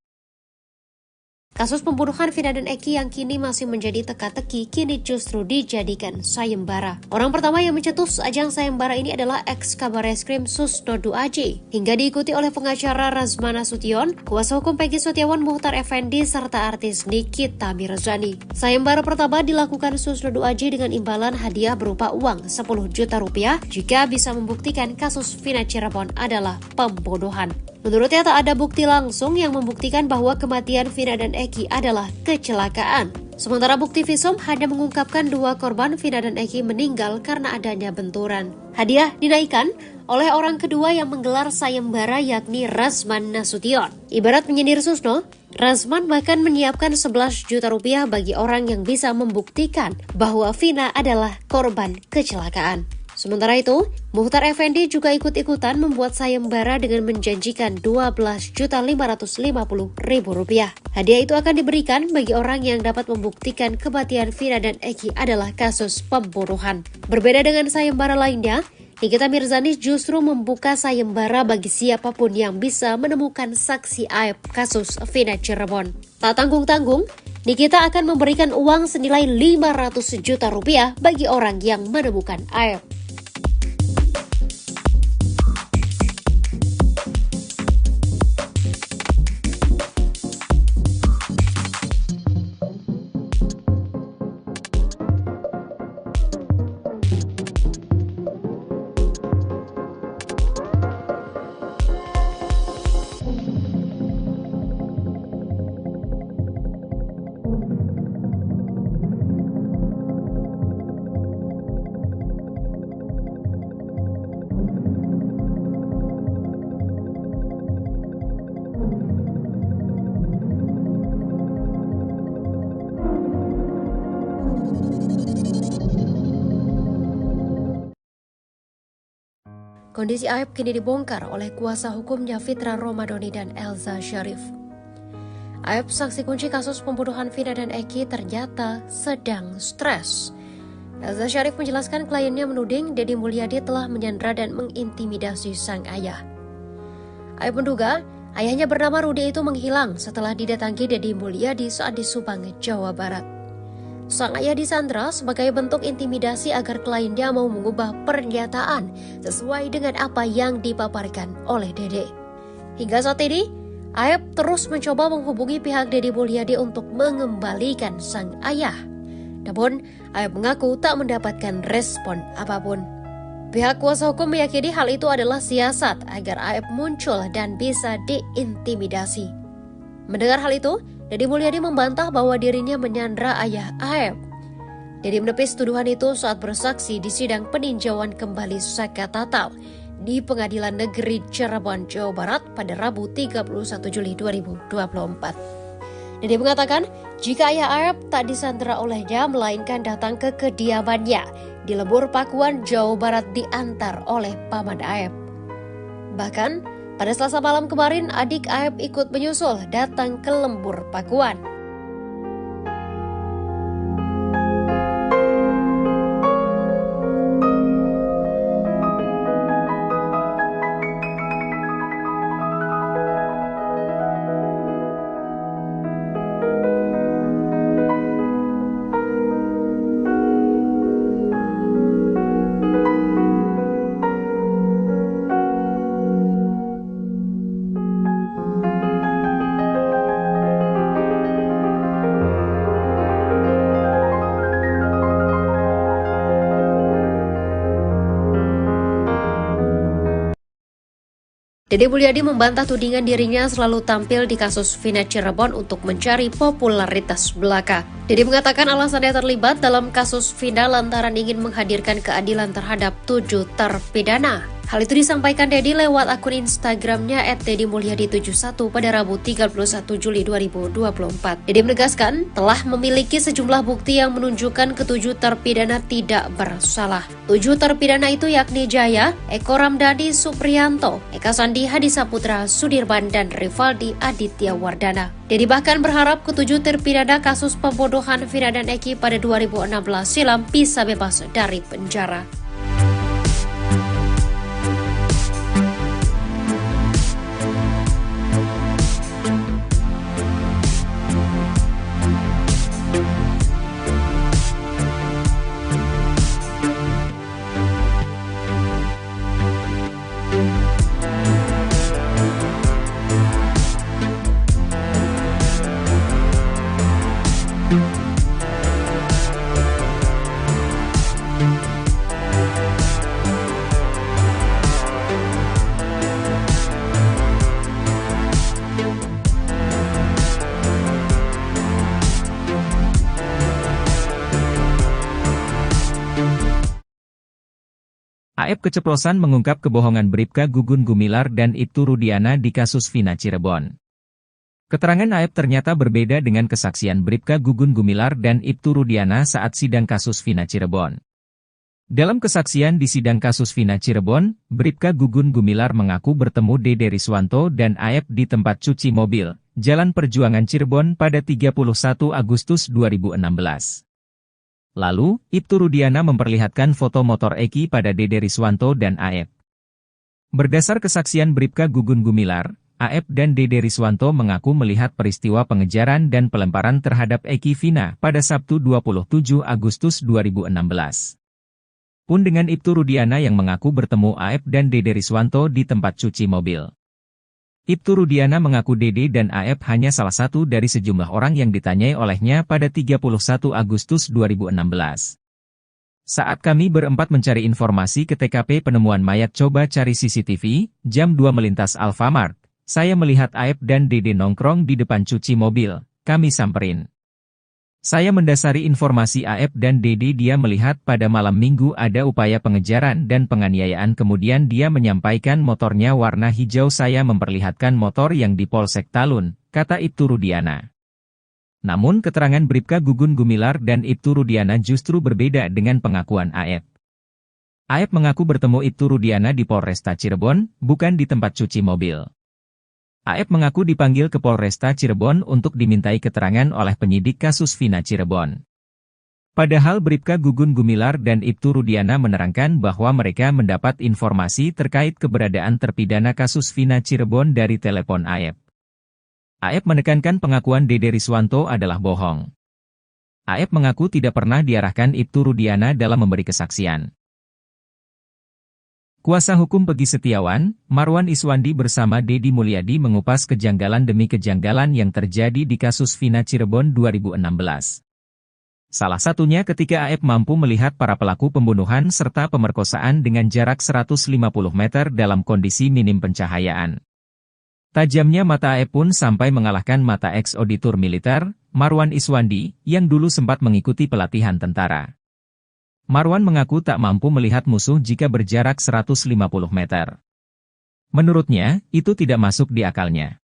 S3: Kasus pembunuhan Vina dan Eki yang kini masih menjadi teka-teki kini justru dijadikan sayembara. Orang pertama yang mencetus ajang sayembara ini adalah ex-Kabareskrim Susno Duaji, hingga diikuti oleh pengacara Razmana Sution, kuasa hukum Peggy Setiawan Muhtar Effendi, serta artis Nikita Mirzani. Sayembara pertama dilakukan Susno Duaji dengan imbalan hadiah berupa uang 10 juta rupiah jika bisa membuktikan kasus Vina Cirebon adalah pembunuhan. Menurutnya tak ada bukti langsung yang membuktikan bahwa kematian Vina dan Eki adalah kecelakaan. Sementara bukti visum hanya mengungkapkan 2 korban Vina dan Eki meninggal karena adanya benturan. Hadiah dinaikkan oleh orang kedua yang menggelar sayembara yakni Razman Nasution. Ibarat menyindir Susno, Razman bahkan menyiapkan 11 juta rupiah bagi orang yang bisa membuktikan bahwa Vina adalah korban kecelakaan. Sementara itu, Muhtar Effendi juga ikut-ikutan membuat sayembara dengan menjanjikan Rp12.550.000. Hadiah itu akan diberikan bagi orang yang dapat membuktikan kematian Vina dan Eki adalah kasus pembunuhan. Berbeda dengan sayembara lainnya, Nikita Mirzani justru membuka sayembara bagi siapapun yang bisa menemukan saksi aib kasus Vina Cirebon. Tak tanggung-tanggung, Nikita akan memberikan uang senilai 500 juta rupiah bagi orang yang menemukan aib. Kondisi aib kini dibongkar oleh kuasa hukumnya Fitra Romadhoni dan Elza Syarif. Aib saksi kunci kasus pembunuhan Vina dan Eki ternyata sedang stres. Elza Syarif menjelaskan kliennya menuding Deddy Mulyadi telah menyandra dan mengintimidasi sang ayah. Aib menduga ayahnya bernama Rudi itu menghilang setelah didatangi Deddy Mulyadi saat di Subang, Jawa Barat. Sang ayah disandra sebagai bentuk intimidasi agar kliennya mau mengubah pernyataan sesuai dengan apa yang dipaparkan oleh Dede. Hingga saat ini, Aib terus mencoba menghubungi pihak Deddy Mulyadi untuk mengembalikan sang ayah. Namun, Aib mengaku tak mendapatkan respon apapun. Pihak kuasa hukum meyakini hal itu adalah siasat agar Aib muncul dan bisa diintimidasi. Mendengar hal itu, Deddy Mulyadi membantah bahwa dirinya menyandra ayah Aib. Deddy menepis tuduhan itu saat bersaksi di sidang peninjauan kembali Saka Tatal di Pengadilan Negeri Cirebon, Jawa Barat pada Rabu 31 Juli 2024. Deddy mengatakan jika ayah Aib tak disandra olehnya melainkan datang ke kediamannya di Lembur Pakuan, Jawa Barat diantar oleh paman Aib. Bahkan, pada Selasa malam kemarin, adik Aib ikut menyusul datang ke Lembur Pakuan. Deddy Mulyadi membantah tudingan dirinya selalu tampil di kasus Vina Cirebon untuk mencari popularitas belaka. Deddy mengatakan alasannya terlibat dalam kasus Vina lantaran ingin menghadirkan keadilan terhadap 7 terpidana. Hal itu disampaikan Deddy lewat akun Instagramnya @deddymulyadi71 pada Rabu 31 Juli 2024. Deddy menegaskan telah memiliki sejumlah bukti yang menunjukkan ketujuh terpidana tidak bersalah. 7 terpidana itu yakni Jaya, Eko Ramdhani Supriyanto, Eka Sandi Hadi Saputra, Sudirman, dan Rivaldi Aditya Wardana. Deddy bahkan berharap ketujuh terpidana kasus pembunuhan Vina dan Eki pada 2016 silam bisa bebas dari penjara.
S2: AF keceplosan mengungkap kebohongan Bribka Gugun Gumilar dan Ibtu Rudiana di kasus Vina Cirebon. Keterangan AF ternyata berbeda dengan kesaksian Bribka Gugun Gumilar dan Ibtu Rudiana saat sidang kasus Vina Cirebon. Dalam kesaksian di sidang kasus Vina Cirebon, Bribka Gugun Gumilar mengaku bertemu Dede Riswanto dan AF di tempat cuci mobil, Jalan Perjuangan Cirebon pada 31 Agustus 2016. Lalu, Ibtu Rudiana memperlihatkan foto motor Eki pada Dede Riswanto dan AF. Berdasar kesaksian Bribka Gugun Gumilar, AF dan Dede Riswanto mengaku melihat peristiwa pengejaran dan pelemparan terhadap Eki Vina pada Sabtu 27 Agustus 2016. Pun dengan Ibtu Rudiana yang mengaku bertemu AF dan Dede Riswanto di tempat cuci mobil. Ibtu Rudiana mengaku Dede dan AF hanya salah satu dari sejumlah orang yang ditanyai olehnya pada 31 Agustus 2016. Saat kami berempat mencari informasi ke TKP penemuan mayat coba cari CCTV, jam 2 melintas Alfamart, saya melihat AF dan Dede nongkrong di depan cuci mobil, kami samperin. Saya mendasari informasi AF dan Dede dia melihat pada malam minggu ada upaya pengejaran dan penganiayaan kemudian dia menyampaikan motornya warna hijau saya memperlihatkan motor yang di Polsek Talun, kata Ibtu Rudiana. Namun keterangan Bribka Gugun Gumilar dan Ibtu Rudiana justru berbeda dengan pengakuan AF. AF mengaku bertemu Ibtu Rudiana di Polresta Cirebon, bukan di tempat cuci mobil. AF mengaku dipanggil ke Polresta Cirebon untuk dimintai keterangan oleh penyidik kasus Vina Cirebon. Padahal Bribka Gugun Gumilar dan Ibtu Rudiana menerangkan bahwa mereka mendapat informasi terkait keberadaan terpidana kasus Vina Cirebon dari telepon AF. AF menekankan pengakuan Dede Riswanto adalah bohong. AF mengaku tidak pernah diarahkan Ibtu Rudiana dalam memberi kesaksian. Kuasa hukum Peggy Setiawan, Marwan Iswandi bersama Deddy Mulyadi mengupas kejanggalan demi kejanggalan yang terjadi di kasus Vina Cirebon 2016. Salah satunya ketika AF mampu melihat para pelaku pembunuhan serta pemerkosaan dengan jarak 150 meter dalam kondisi minim pencahayaan. Tajamnya mata AF pun sampai mengalahkan mata ex-auditor militer, Marwan Iswandi, yang dulu sempat mengikuti pelatihan tentara. Marwan mengaku tak mampu melihat musuh jika berjarak 150 meter. Menurutnya, itu tidak masuk di akalnya.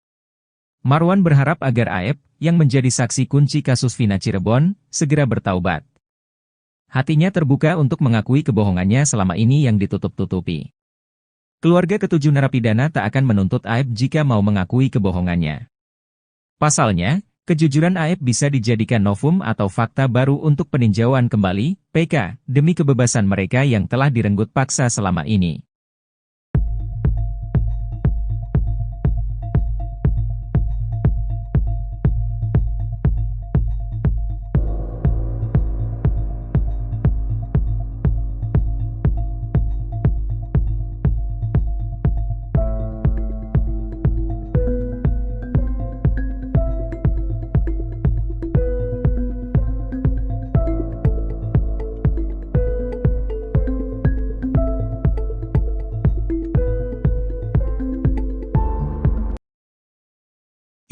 S2: Marwan berharap agar AF, yang menjadi saksi kunci kasus Vina Cirebon, segera bertaubat. Hatinya terbuka untuk mengakui kebohongannya selama ini yang ditutup-tutupi. Keluarga ketujuh narapidana tak akan menuntut AF jika mau mengakui kebohongannya. Pasalnya, kejujuran AF bisa dijadikan novum atau fakta baru untuk peninjauan kembali, PK, demi kebebasan mereka yang telah direnggut paksa selama ini.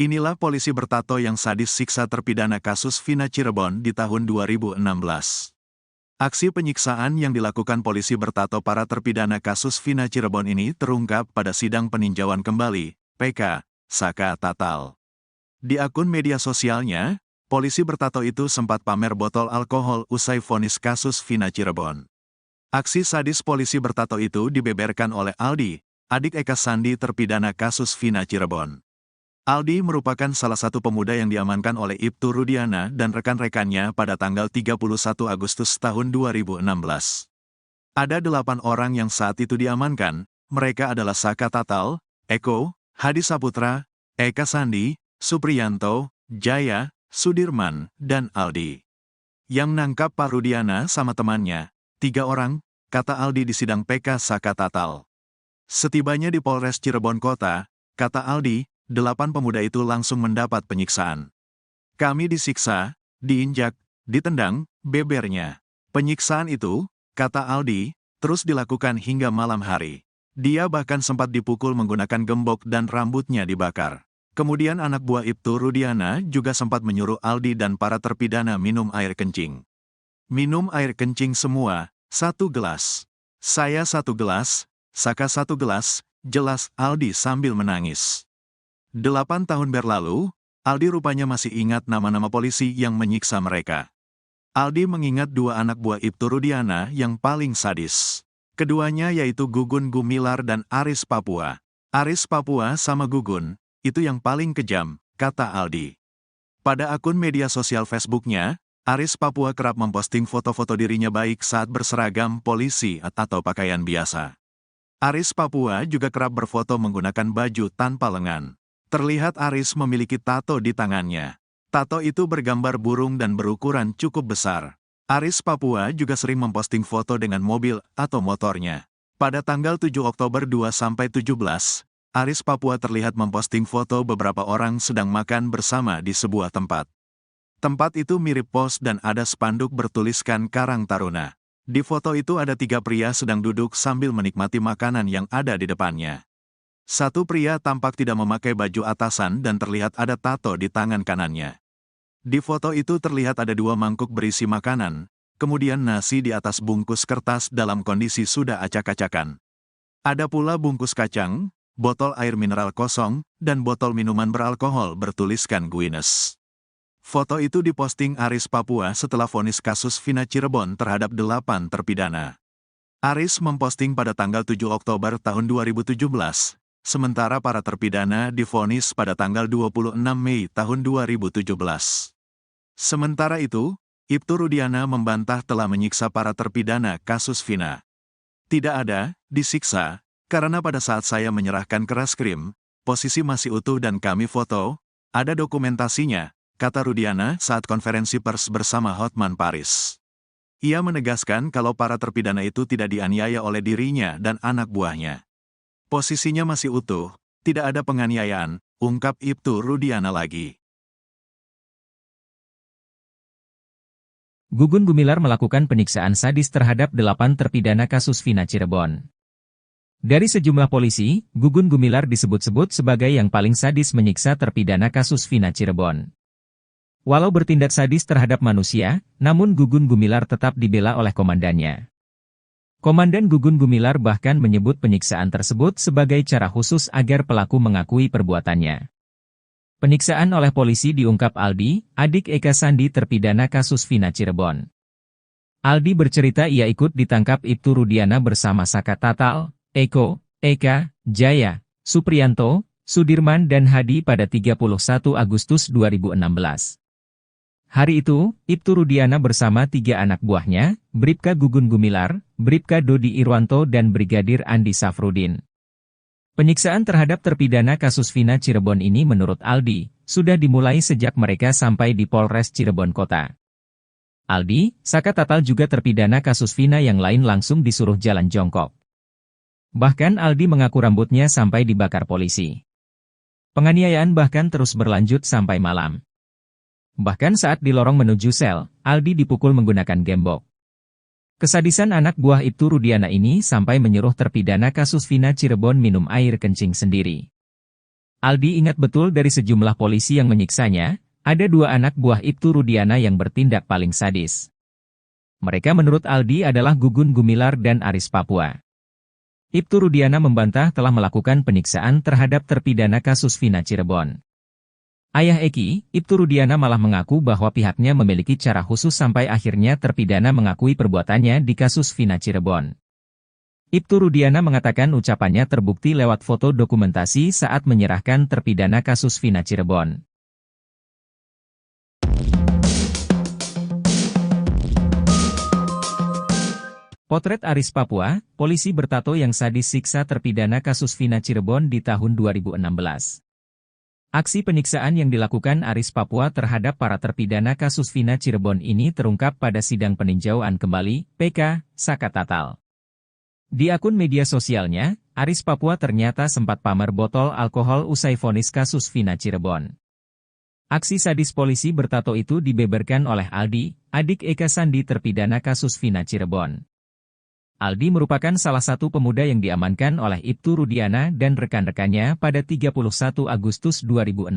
S1: Inilah polisi bertato yang sadis siksa terpidana kasus Vina Cirebon di tahun 2016. Aksi penyiksaan yang dilakukan polisi bertato para terpidana kasus Vina Cirebon ini terungkap pada sidang peninjauan kembali, PK, Saka Tatal. Di akun media sosialnya, polisi bertato itu sempat pamer botol alkohol usai vonis kasus Vina Cirebon. Aksi sadis polisi bertato itu dibeberkan oleh Aldi, adik Eka Sandi terpidana kasus Vina Cirebon. Aldi merupakan salah satu pemuda yang diamankan oleh Ibtu Rudiana dan rekan-rekannya pada tanggal 31 Agustus tahun 2016. Ada 8 orang yang saat itu diamankan, mereka adalah Saka Tatal, Eko, Hadi Saputra, Eka Sandi, Supriyanto, Jaya, Sudirman, dan Aldi. Yang nangkap Pak Rudiana sama temannya, 3 orang, kata Aldi di sidang PK Saka Tatal. Setibanya di Polres Cirebon Kota, kata Aldi, 8 pemuda itu langsung mendapat penyiksaan. Kami disiksa, diinjak, ditendang, bebernya. Penyiksaan itu, kata Aldi, terus dilakukan hingga malam hari. Dia bahkan sempat dipukul menggunakan gembok dan rambutnya dibakar. Kemudian anak buah Ibtu Rudiana juga sempat menyuruh Aldi dan para terpidana minum air kencing. Minum air kencing semua, 1 gelas. Saya 1 gelas, Saka 1 gelas, jelas Aldi sambil menangis. 8 tahun berlalu, Aldi rupanya masih ingat nama-nama polisi yang menyiksa mereka. Aldi mengingat 2 anak buah Ibtu Rudiana yang paling sadis. Keduanya yaitu Gugun Gumilar dan Aris Papua. Aris Papua sama Gugun, itu yang paling kejam, kata Aldi. Pada akun media sosial Facebooknya, Aris Papua kerap memposting foto-foto dirinya baik saat berseragam polisi atau pakaian biasa. Aris Papua juga kerap berfoto menggunakan baju tanpa lengan. Terlihat Aris memiliki tato di tangannya. Tato itu bergambar burung dan berukuran cukup besar. Aris Papua juga sering memposting foto dengan mobil atau motornya. Pada tanggal 7 Oktober 2-17, Aris Papua terlihat memposting foto beberapa orang sedang makan bersama di sebuah tempat. Tempat itu mirip pos dan ada spanduk bertuliskan Karang Taruna. Di foto itu ada 3 pria sedang duduk sambil menikmati makanan yang ada di depannya. Satu pria tampak tidak memakai baju atasan dan terlihat ada tato di tangan kanannya. Di foto itu terlihat ada 2 mangkuk berisi makanan, kemudian nasi di atas bungkus kertas dalam kondisi sudah acak-acakan. Ada pula bungkus kacang, botol air mineral kosong, dan botol minuman beralkohol bertuliskan Guinness. Foto itu diposting Aris Papua setelah vonis kasus Vina Cirebon terhadap 8 terpidana. Aris memposting pada tanggal 7 Oktober tahun 2017. Sementara para terpidana divonis pada tanggal 26 Mei tahun 2017. Sementara itu, Ibtu Rudiana membantah telah menyiksa para terpidana kasus Vina. Tidak ada, disiksa, karena pada saat saya menyerahkan ke Reskrim, posisi masih utuh dan kami foto, ada dokumentasinya, kata Rudiana saat konferensi pers bersama Hotman Paris. Ia menegaskan kalau para terpidana itu tidak dianiaya oleh dirinya dan anak buahnya. Posisinya masih utuh, tidak ada penganiayaan, ungkap Ibtu Rudiana lagi.
S2: Gugun Gumilar melakukan penyiksaan sadis terhadap 8 terpidana kasus Vina Cirebon. Dari sejumlah polisi, Gugun Gumilar disebut-sebut sebagai yang paling sadis menyiksa terpidana kasus Vina Cirebon. Walau bertindak sadis terhadap manusia, namun Gugun Gumilar tetap dibela oleh komandannya. Komandan Gugun Gumilar bahkan menyebut penyiksaan tersebut sebagai cara khusus agar pelaku mengakui perbuatannya. Penyiksaan oleh polisi diungkap Aldi, adik Eka Sandi terpidana kasus Vina Cirebon. Aldi bercerita ia ikut ditangkap Ibtu Rudiana bersama Saka Tatal, Eko, Eka, Jaya, Supriyanto, Sudirman dan Hadi pada 31 Agustus 2016. Hari itu, Ibtu Rudiana bersama 3 anak buahnya, Bribka Gugun Gumilar, Bribka Dodi Irwanto dan Brigadir Andi Safrudin. Penyiksaan terhadap terpidana kasus Vina Cirebon ini menurut Aldi, sudah dimulai sejak mereka sampai di Polres Cirebon Kota. Aldi, Saka Tatal juga terpidana kasus Vina yang lain langsung disuruh jalan jongkok. Bahkan Aldi mengaku rambutnya sampai dibakar polisi. Penganiayaan bahkan terus berlanjut sampai malam. Bahkan saat di lorong menuju sel, Aldi dipukul menggunakan gembok. Kesadisan anak buah Ibtu Rudiana ini sampai menyuruh terpidana kasus Vina Cirebon minum air kencing sendiri. Aldi ingat betul dari sejumlah polisi yang menyiksanya, ada 2 anak buah Ibtu Rudiana yang bertindak paling sadis. Mereka menurut Aldi adalah Gugun Gumilar dan Aris Papua. Ibtu Rudiana membantah telah melakukan penyiksaan terhadap terpidana kasus Vina Cirebon. Ayah Eki, Ibtu Rudiana malah mengaku bahwa pihaknya memiliki cara khusus sampai akhirnya terpidana mengakui perbuatannya di kasus Vina Cirebon. Ibtu Rudiana mengatakan ucapannya terbukti lewat foto dokumentasi saat menyerahkan terpidana kasus Vina Cirebon. Potret Aris Papua, polisi bertato yang sadis siksa terpidana kasus Vina Cirebon di tahun 2016. Aksi penyiksaan yang dilakukan Aris Papua terhadap para terpidana kasus Vina Cirebon ini terungkap pada sidang peninjauan kembali, PK, Saka Tatal. Di akun media sosialnya, Aris Papua ternyata sempat pamer botol alkohol usai vonis kasus Vina Cirebon. Aksi sadis polisi bertato itu dibeberkan oleh Aldi, adik Eka Sandi terpidana kasus Vina Cirebon. Aldi merupakan salah satu pemuda yang diamankan oleh Ibtu Rudiana dan rekan-rekannya pada 31 Agustus 2016.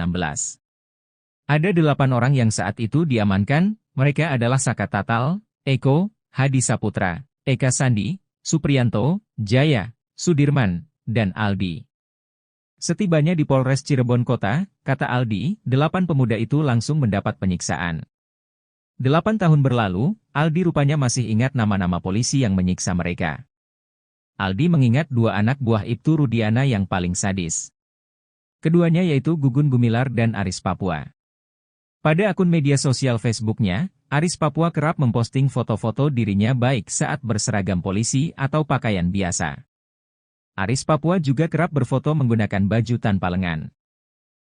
S2: Ada 8 orang yang saat itu diamankan, mereka adalah Saka Tatal, Eko, Hadi Saputra, Eka Sandi, Supriyanto, Jaya, Sudirman, dan Aldi. Setibanya di Polres Cirebon Kota, kata Aldi, 8 pemuda itu langsung mendapat penyiksaan. 8 tahun berlalu, Aldi rupanya masih ingat nama-nama polisi yang menyiksa mereka. Aldi mengingat 2 anak buah Ibtu Rudiana yang paling sadis. Keduanya yaitu Gugun Gumilar dan Aris Papua. Pada akun media sosial Facebooknya, Aris Papua kerap memposting foto-foto dirinya baik saat berseragam polisi atau pakaian biasa. Aris Papua juga kerap berfoto menggunakan baju tanpa lengan.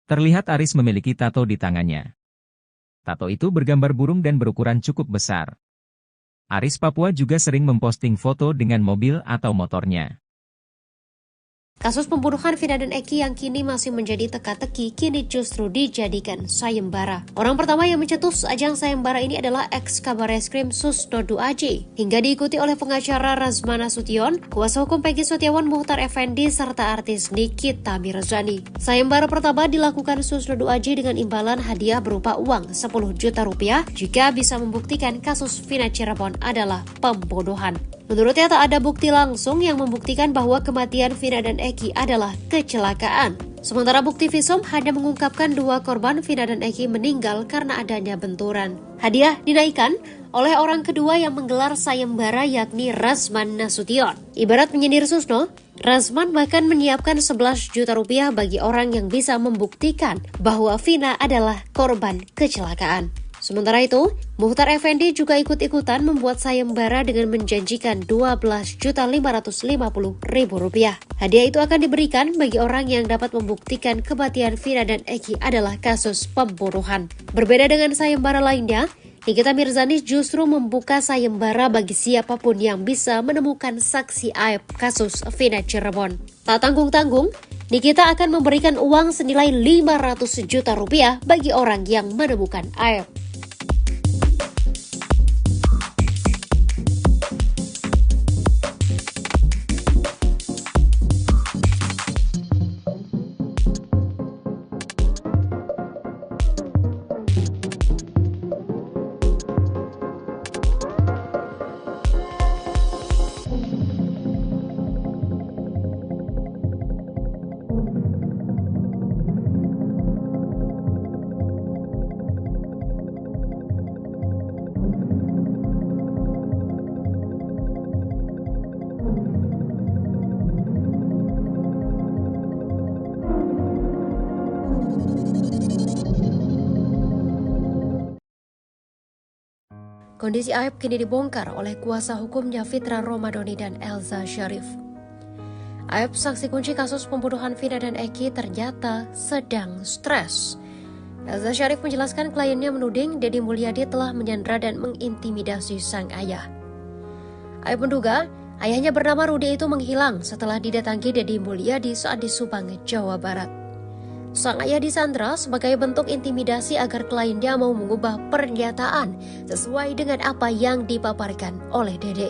S2: Terlihat Aris memiliki tato di tangannya. Tato itu bergambar burung dan berukuran cukup besar. Aris Papua juga sering memposting foto dengan mobil atau motornya.
S3: Kasus pembunuhan Vina dan Eki yang kini masih menjadi teka-teki kini justru dijadikan sayembara. Orang pertama yang mencetus ajang sayembara ini adalah ex-Kabareskrim Susdodu Aji. Hingga diikuti oleh pengacara Razman Nasution, kuasa hukum Peggy Setiawan Muhtar Effendi, serta artis Nikita Mirzani. Sayembara pertama dilakukan Susdodu Aji dengan imbalan hadiah berupa uang 10 juta rupiah jika bisa membuktikan kasus Vina Cirebon adalah pembunuhan. Menurutnya tak ada bukti langsung yang membuktikan bahwa kematian Vina dan Eki adalah kecelakaan. Sementara bukti visum hanya mengungkapkan 2 korban Vina dan Eki meninggal karena adanya benturan. Hadiah dinaikkan oleh orang kedua yang menggelar sayembara yakni Razman Nasution. Ibarat menyindir Susno, Razman bahkan menyiapkan 11 juta rupiah bagi orang yang bisa membuktikan bahwa Vina adalah korban kecelakaan. Sementara itu, Muhtar Effendi juga ikut-ikutan membuat sayembara dengan menjanjikan Rp12.550.000. Hadiah itu akan diberikan bagi orang yang dapat membuktikan kematian Vina dan Eki adalah kasus pembunuhan. Berbeda dengan sayembara lainnya, Nikita Mirzani justru membuka sayembara bagi siapapun yang bisa menemukan saksi aib kasus Vina Cirebon. Tak tanggung-tanggung, Nikita akan memberikan uang senilai 500 juta rupiah bagi orang yang menemukan aib. Kondisi aib kini dibongkar oleh kuasa hukumnya Fitra Romadhoni dan Elza Syarif. Aib saksi kunci kasus pembunuhan Vina dan Eki ternyata sedang stres. Elza Syarif menjelaskan kliennya menuding Deddy Mulyadi telah menyandra dan mengintimidasi sang ayah. Aib menduga ayahnya bernama Rudi itu menghilang setelah didatangi Deddy Mulyadi saat di Subang, Jawa Barat. Sang ayah disandra sebagai bentuk intimidasi agar kliennya mau mengubah pernyataan sesuai dengan apa yang dipaparkan oleh Dede.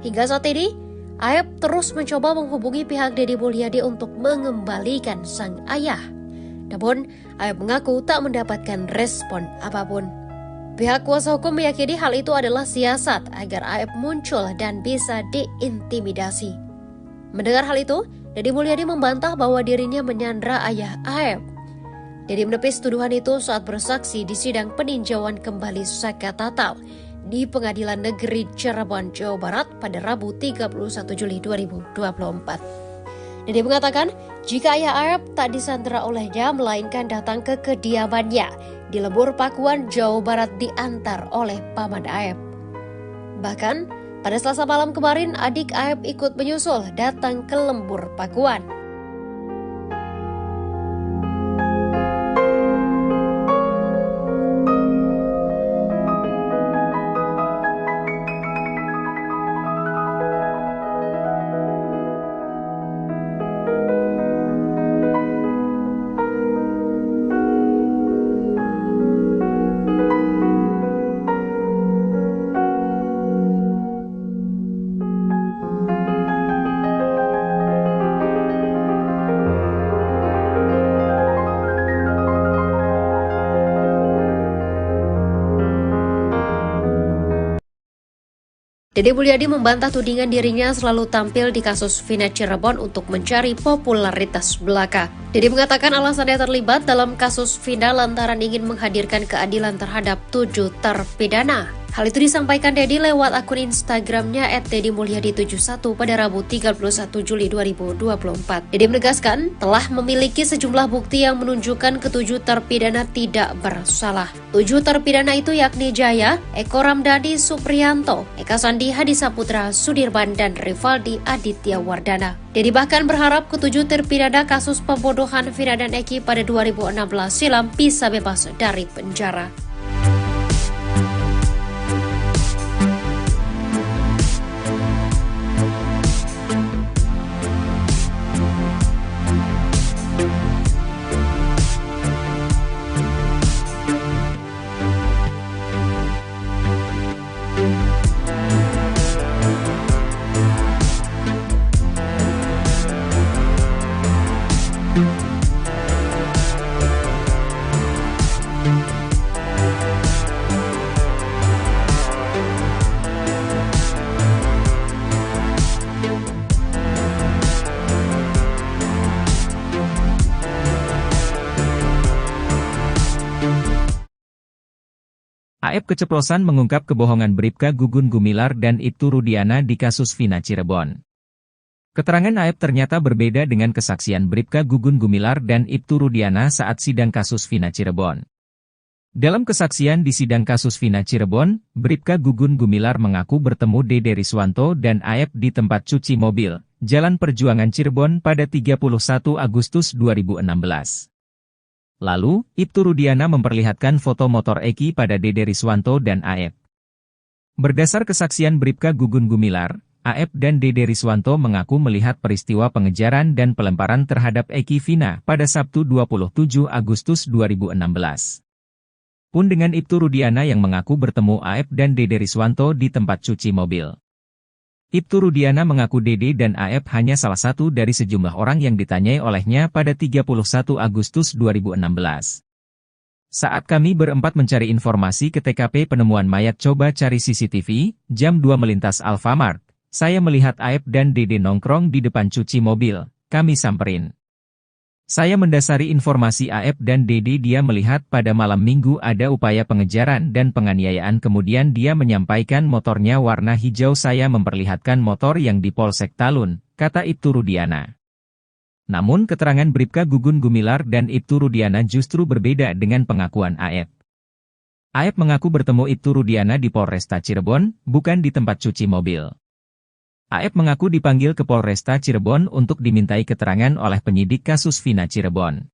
S3: Hingga saat ini, Aib terus mencoba menghubungi pihak Deddy Mulyadi untuk mengembalikan sang ayah. Namun, Aep mengaku tak mendapatkan respon apapun. Pihak kuasa hukum meyakini hal itu adalah siasat agar Aep muncul dan bisa diintimidasi. Mendengar hal itu, Deddy Mulyadi membantah bahwa dirinya menyandra ayah Aep. Deddy menepis tuduhan itu saat bersaksi di sidang peninjauan kembali saka tatal di Pengadilan Negeri Cirebon, Jawa Barat pada Rabu 31 Juli 2024. Deddy mengatakan jika ayah Aep tak disandra olehnya melainkan datang ke kediamannya di Lembur Pakuan, Jawa Barat diantar oleh paman Aep. Bahkan pada Selasa malam kemarin adik Aep ikut menyusul datang ke Lembur Pakuan. Deddy Mulyadi membantah tudingan dirinya selalu tampil di kasus Vina Cirebon untuk mencari popularitas belaka. Deddy mengatakan alasannya terlibat dalam kasus Vina lantaran ingin menghadirkan keadilan terhadap 7 terpidana. Hal itu disampaikan Deddy lewat akun Instagramnya @deddymulyadi71 pada Rabu 31 Juli 2024. Deddy menegaskan telah memiliki sejumlah bukti yang menunjukkan ketujuh terpidana tidak bersalah. 7 terpidana itu yakni Jaya, Eko Ramdhani Supriyanto, Eka Sandi Hadisaputra Sudirman, dan Rivaldi Aditya Wardana. Deddy bahkan berharap ketujuh terpidana kasus pembunuhan Vina dan Eki pada 2016 silam bisa bebas dari penjara.
S2: Aep keceplosan mengungkap kebohongan Bribka Gugun Gumilar dan Ibtu Rudiana di kasus Vina Cirebon. Keterangan Aep ternyata berbeda dengan kesaksian Bribka Gugun Gumilar dan Ibtu Rudiana saat sidang kasus Vina Cirebon. Dalam kesaksian di sidang kasus Vina Cirebon, Bribka Gugun Gumilar mengaku bertemu Dede Riswanto dan Aep di tempat cuci mobil, Jalan Perjuangan Cirebon pada 31 Agustus 2016. Lalu, Ibtu Rudiana memperlihatkan foto motor Eki pada Dede Riswanto dan Aep. Berdasar kesaksian Bribka Gugun Gumilar, Aep dan Dede Riswanto mengaku melihat peristiwa pengejaran dan pelemparan terhadap Eki Vina pada Sabtu 27 Agustus 2016. Pun dengan Ibtu Rudiana yang mengaku bertemu Aep dan Dede Riswanto di tempat cuci mobil. Ibtu Rudiana mengaku Dede dan Aep hanya salah satu dari sejumlah orang yang ditanyai olehnya pada 31 Agustus 2016. Saat kami berempat mencari informasi ke TKP penemuan mayat coba cari CCTV, jam 2 melintas Alfamart, saya melihat Aep dan Dede nongkrong di depan cuci mobil, kami samperin. Saya mendasari informasi Aep dan Dede dia melihat pada malam minggu ada upaya pengejaran dan penganiayaan kemudian dia menyampaikan motornya warna hijau saya memperlihatkan motor yang di Polsek Talun, kata Ibtu Rudiana. Namun keterangan Bribka Gugun Gumilar dan Ibtu Rudiana justru berbeda dengan pengakuan Aep. Aep mengaku bertemu Ibtu Rudiana di Polresta Cirebon, bukan di tempat cuci mobil. Aep mengaku dipanggil ke Polresta Cirebon untuk dimintai keterangan oleh penyidik kasus Vina Cirebon.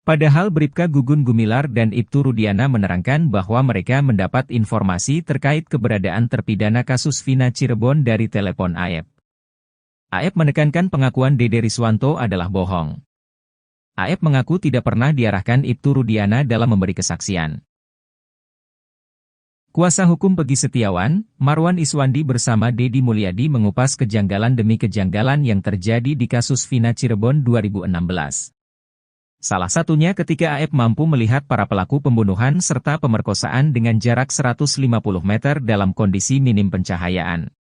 S2: Padahal Bribka Gugun Gumilar dan Ibtu Rudiana menerangkan bahwa mereka mendapat informasi terkait keberadaan terpidana kasus Vina Cirebon dari telepon Aep. Aep menekankan pengakuan Dede Riswanto adalah bohong. Aep mengaku tidak pernah diarahkan Ibtu Rudiana dalam memberi kesaksian. Kuasa hukum Pegi Setiawan, Marwan Iswandi bersama Deddy Mulyadi mengupas kejanggalan demi kejanggalan yang terjadi di kasus Vina Cirebon 2016. Salah satunya ketika Aep mampu melihat para pelaku pembunuhan serta pemerkosaan dengan jarak 150 meter dalam kondisi minim pencahayaan.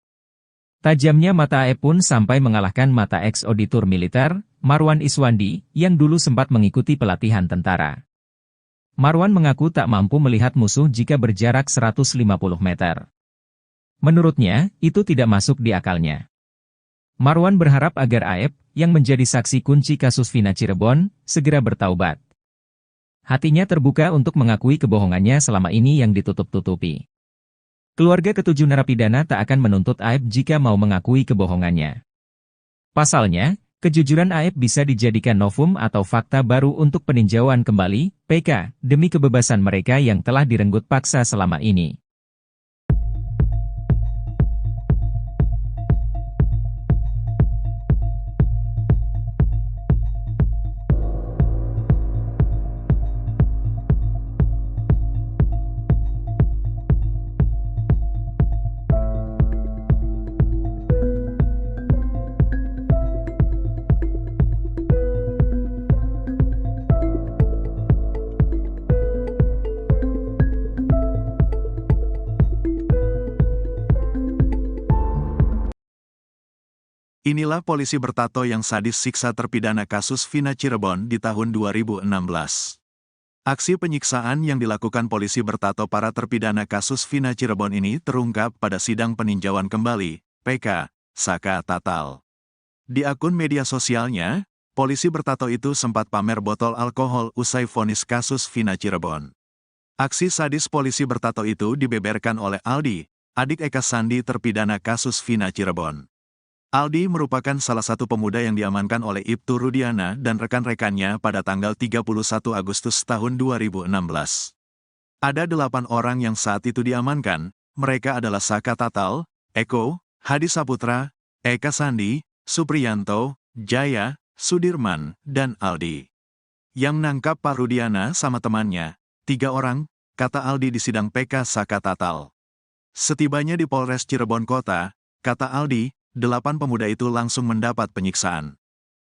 S2: Tajamnya mata Aep pun sampai mengalahkan mata ex-auditor militer, Marwan Iswandi, yang dulu sempat mengikuti pelatihan tentara. Marwan mengaku tak mampu melihat musuh jika berjarak 150 meter. Menurutnya, itu tidak masuk di akalnya. Marwan berharap agar Aep, yang menjadi saksi kunci kasus Vina Cirebon, segera bertaubat. Hatinya terbuka untuk mengakui kebohongannya selama ini yang ditutup-tutupi. Keluarga ketujuh narapidana tak akan menuntut Aep jika mau mengakui kebohongannya. Pasalnya, kejujuran Aep bisa dijadikan novum atau fakta baru untuk peninjauan kembali, PK, demi kebebasan mereka yang telah direnggut paksa selama ini.
S1: Inilah polisi bertato yang sadis siksa terpidana kasus Vina Cirebon di tahun 2016. Aksi penyiksaan yang dilakukan polisi bertato para terpidana kasus Vina Cirebon ini terungkap pada sidang peninjauan kembali, PK, Saka Tatal. Di akun media sosialnya, polisi bertato itu sempat pamer botol alkohol usai vonis kasus Vina Cirebon. Aksi sadis polisi bertato itu dibeberkan oleh Aldi, adik Eka Sandi terpidana kasus Vina Cirebon. Aldi merupakan salah satu pemuda yang diamankan oleh Ibtu Rudiana dan rekan-rekannya pada tanggal 31 Agustus tahun 2016. Ada 8 orang yang saat itu diamankan, mereka adalah Saka Tatal, Eko, Hadi Saputra, Eka Sandi, Supriyanto, Jaya, Sudirman, dan Aldi. Yang nangkap Pak Rudiana sama temannya, 3 orang, kata Aldi di sidang PK Saka Tatal. Setibanya di Polres Cirebon Kota, kata Aldi, 8 pemuda itu langsung mendapat penyiksaan.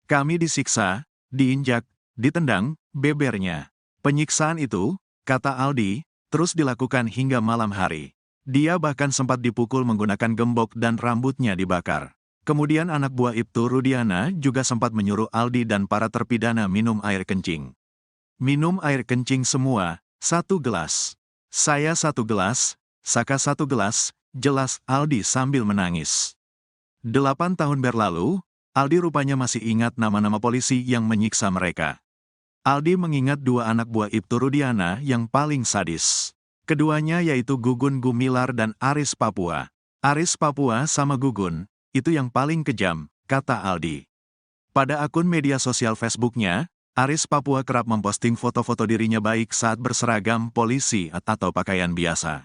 S1: Kami disiksa, diinjak, ditendang, bebernya. Penyiksaan itu, kata Aldi, terus dilakukan hingga malam hari. Dia bahkan sempat dipukul menggunakan gembok dan rambutnya dibakar. Kemudian anak buah Ibtu Rudiana juga sempat menyuruh Aldi dan para terpidana minum air kencing. Minum air kencing semua, 1 gelas. Saya 1 gelas, Saka 1 gelas, jelas Aldi sambil menangis. 8 tahun berlalu, Aldi rupanya masih ingat nama-nama polisi yang menyiksa mereka. Aldi mengingat 2 anak buah Ibtu Rudiana yang paling sadis. Keduanya yaitu Gugun Gumilar dan Aris Papua. Aris Papua sama Gugun, itu yang paling kejam, kata Aldi. Pada akun media sosial Facebooknya, Aris Papua kerap memposting foto-foto dirinya baik saat berseragam polisi atau pakaian biasa.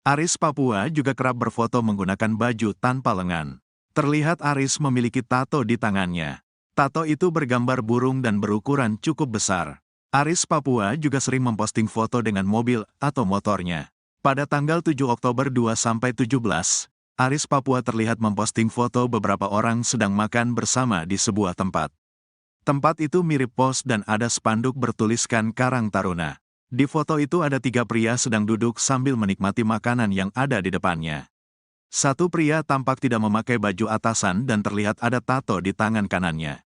S1: Aris Papua juga kerap berfoto menggunakan baju tanpa lengan. Terlihat Aris memiliki tato di tangannya. Tato itu bergambar burung dan berukuran cukup besar. Aris Papua juga sering memposting foto dengan mobil atau motornya. Pada tanggal 7 Oktober 2-17, Aris Papua terlihat memposting foto beberapa orang sedang makan bersama di sebuah tempat. Tempat itu mirip pos dan ada spanduk bertuliskan Karang Taruna. Di foto itu ada 3 pria sedang duduk sambil menikmati makanan yang ada di depannya. 1 pria tampak tidak memakai baju atasan dan terlihat ada tato di tangan kanannya.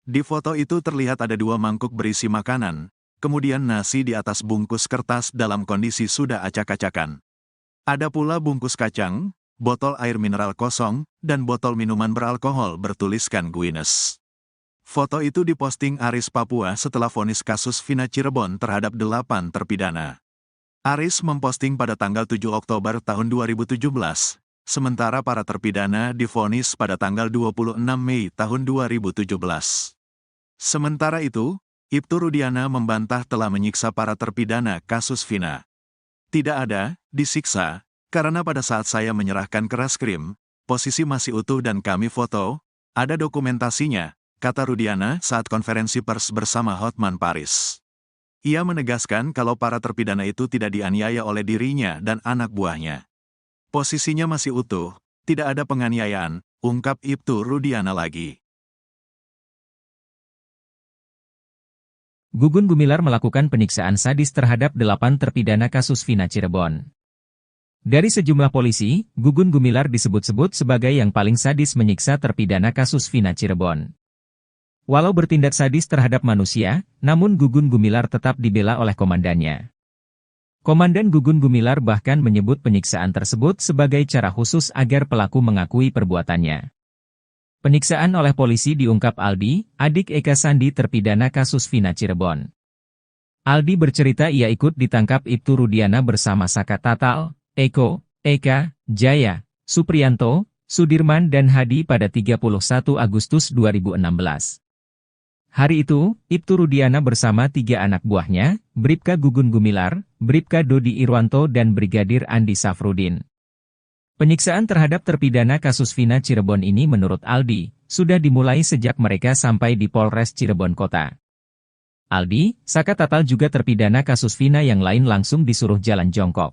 S1: Di foto itu terlihat ada 2 mangkuk berisi makanan, kemudian nasi di atas bungkus kertas dalam kondisi sudah acak-acakan. Ada pula bungkus kacang, botol air mineral kosong, dan botol minuman beralkohol bertuliskan Guinness. Foto itu diposting Aris Papua setelah vonis kasus Vina Cirebon terhadap 8 terpidana. Aris memposting pada tanggal 7 Oktober tahun 2017, sementara para terpidana divonis pada tanggal 26 Mei tahun 2017. Sementara itu, Ibtu Rudiana membantah telah menyiksa para terpidana kasus Vina. Tidak ada, disiksa, karena pada saat saya menyerahkan ke Reskrim, posisi masih utuh dan kami foto, ada dokumentasinya, kata Rudiana saat konferensi pers bersama Hotman Paris. Ia menegaskan kalau para terpidana itu tidak dianiaya oleh dirinya dan anak buahnya. Posisinya masih utuh, tidak ada penganiayaan, ungkap Ibtu Rudiana lagi.
S2: Gugun Gumilar melakukan penyiksaan sadis terhadap 8 terpidana kasus Vina Cirebon. Dari sejumlah polisi, Gugun Gumilar disebut-sebut sebagai yang paling sadis menyiksa terpidana kasus Vina Cirebon. Walau bertindak sadis terhadap manusia, namun Gugun Gumilar tetap dibela oleh komandannya. Komandan Gugun Gumilar bahkan menyebut penyiksaan tersebut sebagai cara khusus agar pelaku mengakui perbuatannya. Penyiksaan oleh polisi diungkap Aldi, adik Eka Sandi terpidana kasus Vina Cirebon. Aldi bercerita ia ikut ditangkap Ibtu Rudiana bersama Saka Tatal, Eko, Eka, Jaya, Supriyanto, Sudirman dan Hadi pada 31 Agustus 2016. Hari itu, Ibtu Rudiana bersama 3 anak buahnya, Bribka Gugun Gumilar, Bribka Dodi Irwanto dan Brigadir Andi Safrudin. Penyiksaan terhadap terpidana kasus Vina Cirebon ini menurut Aldi, sudah dimulai sejak mereka sampai di Polres Cirebon Kota. Aldi, Saka Tatal juga terpidana kasus Vina yang lain langsung disuruh jalan jongkok.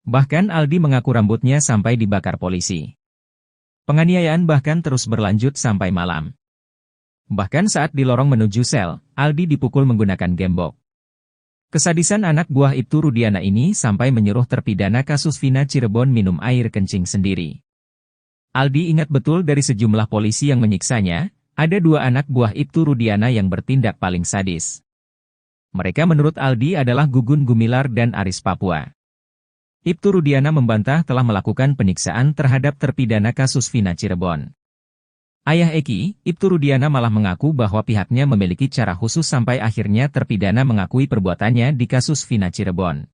S2: Bahkan Aldi mengaku rambutnya sampai dibakar polisi. Penganiayaan bahkan terus berlanjut sampai malam. Bahkan saat di lorong menuju sel, Aldi dipukul menggunakan gembok. Kesadisan anak buah Ibtu Rudiana ini sampai menyuruh terpidana kasus Vina Cirebon minum air kencing sendiri. Aldi ingat betul dari sejumlah polisi yang menyiksanya, ada 2 anak buah Ibtu Rudiana yang bertindak paling sadis. Mereka menurut Aldi adalah Gugun Gumilar dan Aris Papua. Ibtu Rudiana membantah telah melakukan penyiksaan terhadap terpidana kasus Vina Cirebon. Ayah Eki, Ibtu Rudiana malah mengaku bahwa pihaknya memiliki cara khusus sampai akhirnya terpidana mengakui perbuatannya di kasus Vina Cirebon.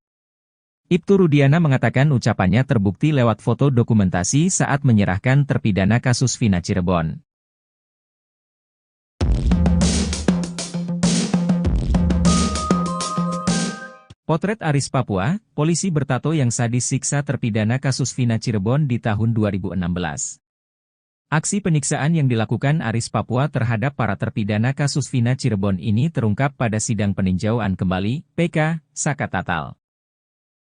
S2: Ibtu Rudiana mengatakan ucapannya terbukti lewat foto dokumentasi saat menyerahkan terpidana kasus Vina Cirebon. Potret Aris Papua, polisi bertato yang sadis siksa terpidana kasus Vina Cirebon di tahun 2016. Aksi penyiksaan yang dilakukan Aris Papua terhadap para terpidana kasus Vina Cirebon ini terungkap pada sidang peninjauan kembali, PK, Saka Tatal.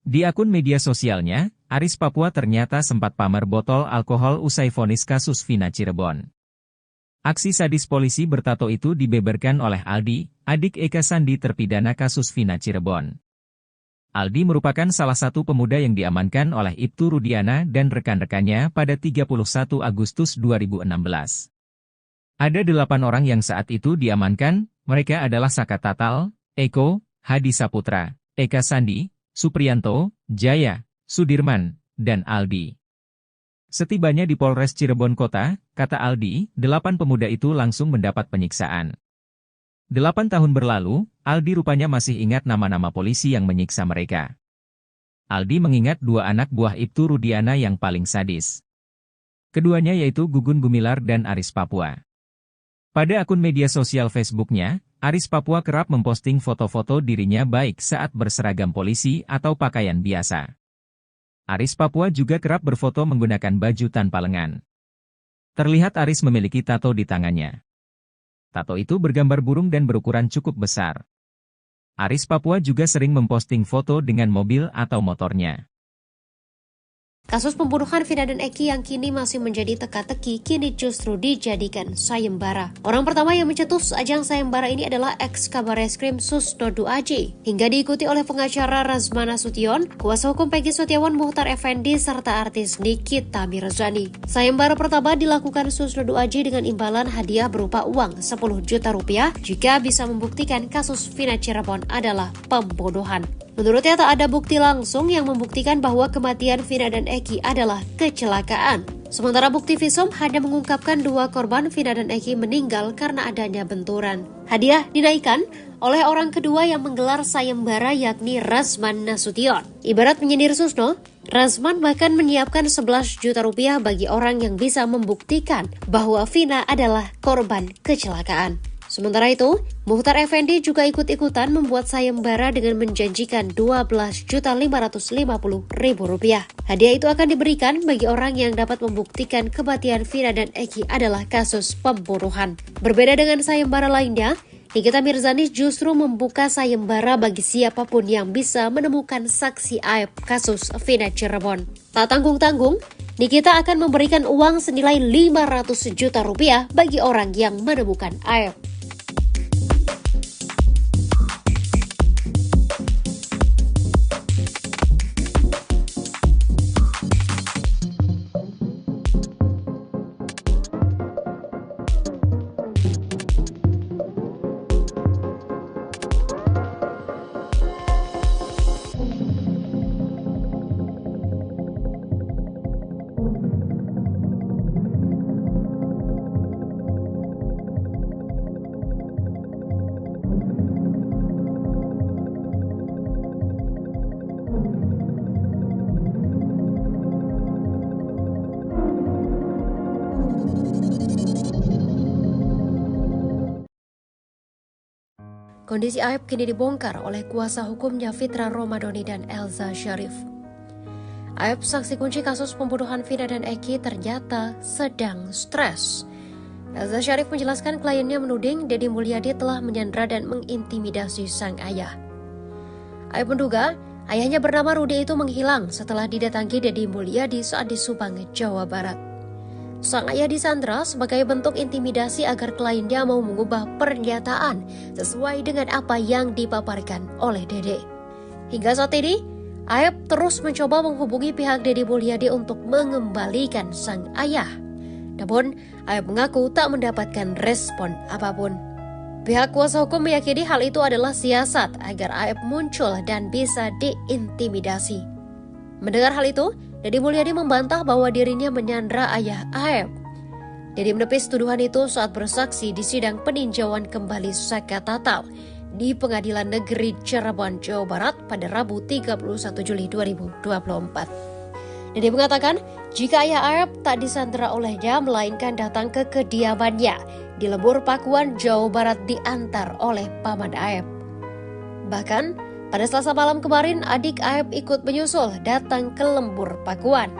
S2: Di akun media sosialnya, Aris Papua ternyata sempat pamer botol alkohol usai vonis kasus Vina Cirebon. Aksi sadis polisi bertato itu dibeberkan oleh Aldi, adik Eka Sandi terpidana kasus Vina Cirebon. Aldi merupakan salah satu pemuda yang diamankan oleh Ibtu Rudiana dan rekan-rekannya pada 31 Agustus 2016. Ada 8 orang yang saat itu diamankan, mereka adalah Saka Tatal, Eko, Hadi Saputra, Eka Sandi, Supriyanto, Jaya, Sudirman, dan Aldi. Setibanya di Polres Cirebon Kota, kata Aldi, 8 pemuda itu langsung mendapat penyiksaan. 8 tahun berlalu, Aldi rupanya masih ingat nama-nama polisi yang menyiksa mereka. Aldi mengingat 2 anak buah Ibtu Rudiana yang paling sadis. Keduanya yaitu Gugun Gumilar dan Aris Papua. Pada akun media sosial Facebooknya, Aris Papua kerap memposting foto-foto dirinya baik saat berseragam polisi atau pakaian biasa. Aris Papua juga kerap berfoto menggunakan baju tanpa lengan. Terlihat Aris memiliki tato di tangannya. Tato itu bergambar burung dan berukuran cukup besar. Aris Papua juga sering memposting foto dengan mobil atau motornya.
S3: Kasus pembunuhan Vina dan Eki yang kini masih menjadi teka-teki kini justru dijadikan sayembara. Orang pertama yang mencetus ajang sayembara ini adalah ex-Kabareskrim Susnodu AJ. Hingga diikuti oleh pengacara Razman Nasution, kuasa hukum Peggy Setiawan Muhtar Effendi, serta artis Nikita Mirzani. Sayembara pertama dilakukan Susnodu AJ dengan imbalan hadiah berupa uang 10 juta rupiah jika bisa membuktikan kasus Vina Cirebon adalah pembunuhan. Menurutnya tak ada bukti langsung yang membuktikan bahwa kematian Vina dan Eki adalah kecelakaan. Sementara bukti visum hanya mengungkapkan 2 korban Vina dan Eki meninggal karena adanya benturan. Hadiah dinaikkan oleh orang kedua yang menggelar sayembara yakni Razman Nasution. Ibarat menyindir Susno, Razman bahkan menyiapkan 11 juta rupiah bagi orang yang bisa membuktikan bahwa Vina adalah korban kecelakaan. Sementara itu, Muhtar Effendi juga ikut-ikutan membuat sayembara dengan menjanjikan Rp12.550.000. Hadiah itu akan diberikan bagi orang yang dapat membuktikan kematian Vina dan Eki adalah kasus pembunuhan. Berbeda dengan sayembara lainnya, Nikita Mirzani justru membuka sayembara bagi siapapun yang bisa menemukan saksi aib kasus Vina Cirebon. Tak tanggung-tanggung, Nikita akan memberikan uang senilai Rp500 juta bagi orang yang menemukan aib. kondisi Aep kini dibongkar oleh kuasa hukumnya Fitra Romadhoni dan Elza Syarif. Aep, saksi kunci kasus pembunuhan Vina dan Eki, ternyata sedang stres. Elza Syarif menjelaskan kliennya menuding Deddy Mulyadi telah menyandra dan mengintimidasi sang ayah. Aep menduga ayahnya bernama Rudi itu menghilang setelah didatangi Deddy Mulyadi saat di Subang, Jawa Barat. Sang ayah disandra sebagai bentuk intimidasi agar kliennya mau mengubah pernyataan sesuai dengan apa yang dipaparkan oleh Dede. Hingga saat ini, Aep terus mencoba menghubungi pihak Deddy Mulyadi untuk mengembalikan sang ayah. Namun, Aep mengaku tak mendapatkan respon apapun. Pihak kuasa hukum meyakini hal itu adalah siasat agar Aep muncul dan bisa diintimidasi. Mendengar hal itu, Deddy Mulyadi membantah bahwa dirinya menyandra ayah Aep. Deddy menepis tuduhan itu saat bersaksi di sidang peninjauan kembali Saka Tatal di Pengadilan Negeri Cirebon, Jawa Barat pada Rabu 31 Juli 2024. Deddy mengatakan jika ayah Aep tak disandra olehnya melainkan datang ke kediamannya di Lembur Pakuan, Jawa Barat diantar oleh paman Aep. Bahkan, pada Selasa malam kemarin, adik Aep ikut menyusul datang ke Lembur Pakuan.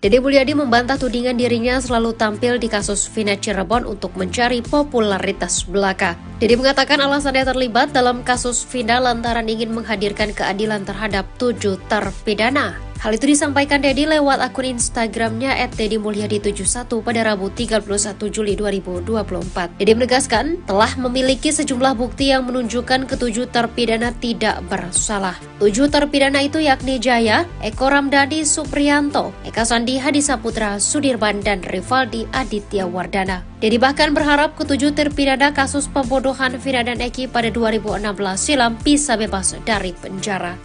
S3: Deddy Mulyadi membantah tudingan dirinya selalu tampil di kasus Vina Cirebon untuk mencari popularitas belaka. Deddy mengatakan alasannya terlibat dalam kasus Vina lantaran ingin menghadirkan keadilan terhadap 7 terpidana. Hal itu disampaikan Deddy lewat akun Instagramnya @deddymulyadi71 pada Rabu 31 Juli 2024. Deddy menegaskan telah memiliki sejumlah bukti yang menunjukkan ke-7 terpidana tidak bersalah. 7 terpidana itu yakni Jaya, Eko Ramdhani Supriyanto, Eka Sandi Hadisaputra Sudirman, dan Rivaldi Aditya Wardana. Deddy bahkan berharap ke-7 terpidana kasus pembunuhan Vina dan Eki pada 2016 silam bisa bebas dari penjara.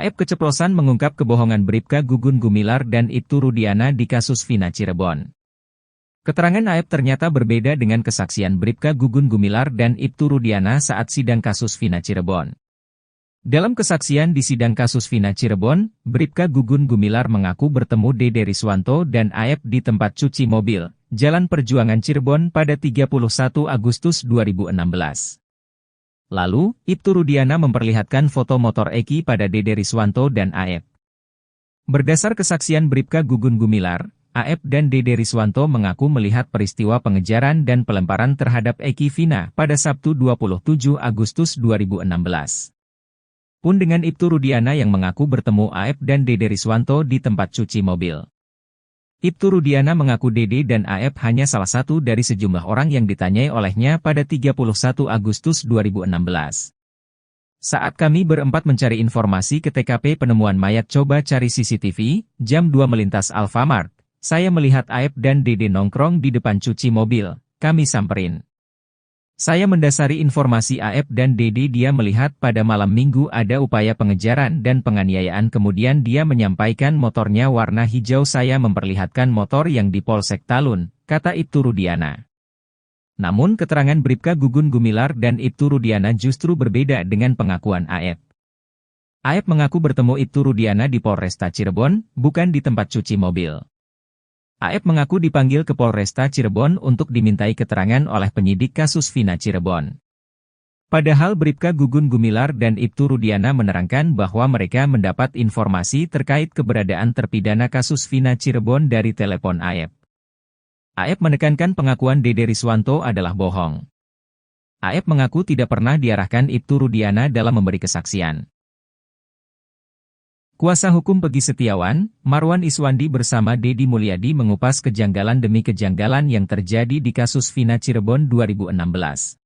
S2: Aep keceplosan mengungkap kebohongan Bribka Gugun Gumilar dan Ibtu Rudiana di kasus Vina Cirebon. Keterangan Aep ternyata berbeda dengan kesaksian Bribka Gugun Gumilar dan Ibtu Rudiana saat sidang kasus Vina Cirebon. Dalam kesaksian di sidang kasus Vina Cirebon, Bribka Gugun Gumilar mengaku bertemu Dede Riswanto dan Aep di tempat cuci mobil, Jalan Perjuangan Cirebon pada 31 Agustus 2016. Lalu, Ibtu Rudiana memperlihatkan foto motor Eki pada Dede Riswanto dan Aep. Berdasar kesaksian Bribka Gugun Gumilar, Aep dan Dede Riswanto mengaku melihat peristiwa pengejaran dan pelemparan terhadap Eki Vina pada Sabtu 27 Agustus 2016. Pun dengan Ibtu Rudiana yang mengaku bertemu Aep dan Dede Riswanto di tempat cuci mobil. Ibtu Rudiana mengaku Dede dan Aep hanya salah satu dari sejumlah orang yang ditanyai olehnya pada 31 Agustus 2016. Saat kami berempat mencari informasi ke TKP penemuan mayat coba cari CCTV, jam 2 melintas Alfamart, saya melihat Aep dan Dede nongkrong di depan cuci mobil, kami samperin. Saya mendasari informasi Aep dan Dede dia melihat pada malam minggu ada upaya pengejaran dan penganiayaan kemudian dia menyampaikan motornya warna hijau saya memperlihatkan motor yang di Polsek Talun, kata Ibtu Rudiana. Namun keterangan Bribka Gugun Gumilar dan Ibtu Rudiana justru berbeda dengan pengakuan Aep. Aep mengaku bertemu Ibtu Rudiana di Polresta Cirebon, bukan di tempat cuci mobil. Aep mengaku dipanggil ke Polresta Cirebon untuk dimintai keterangan oleh penyidik kasus Vina Cirebon. Padahal Bribka Gugun Gumilar dan Ibtu Rudiana menerangkan bahwa mereka mendapat informasi terkait keberadaan terpidana kasus Vina Cirebon dari telepon Aep. Aep menekankan pengakuan Dede Riswanto adalah bohong. Aep mengaku tidak pernah diarahkan Ibtu Rudiana dalam memberi kesaksian. Kuasa hukum Pegi Setiawan, Marwan Iswandi bersama Dedi Mulyadi mengupas kejanggalan demi kejanggalan yang terjadi di kasus Vina Cirebon 2016.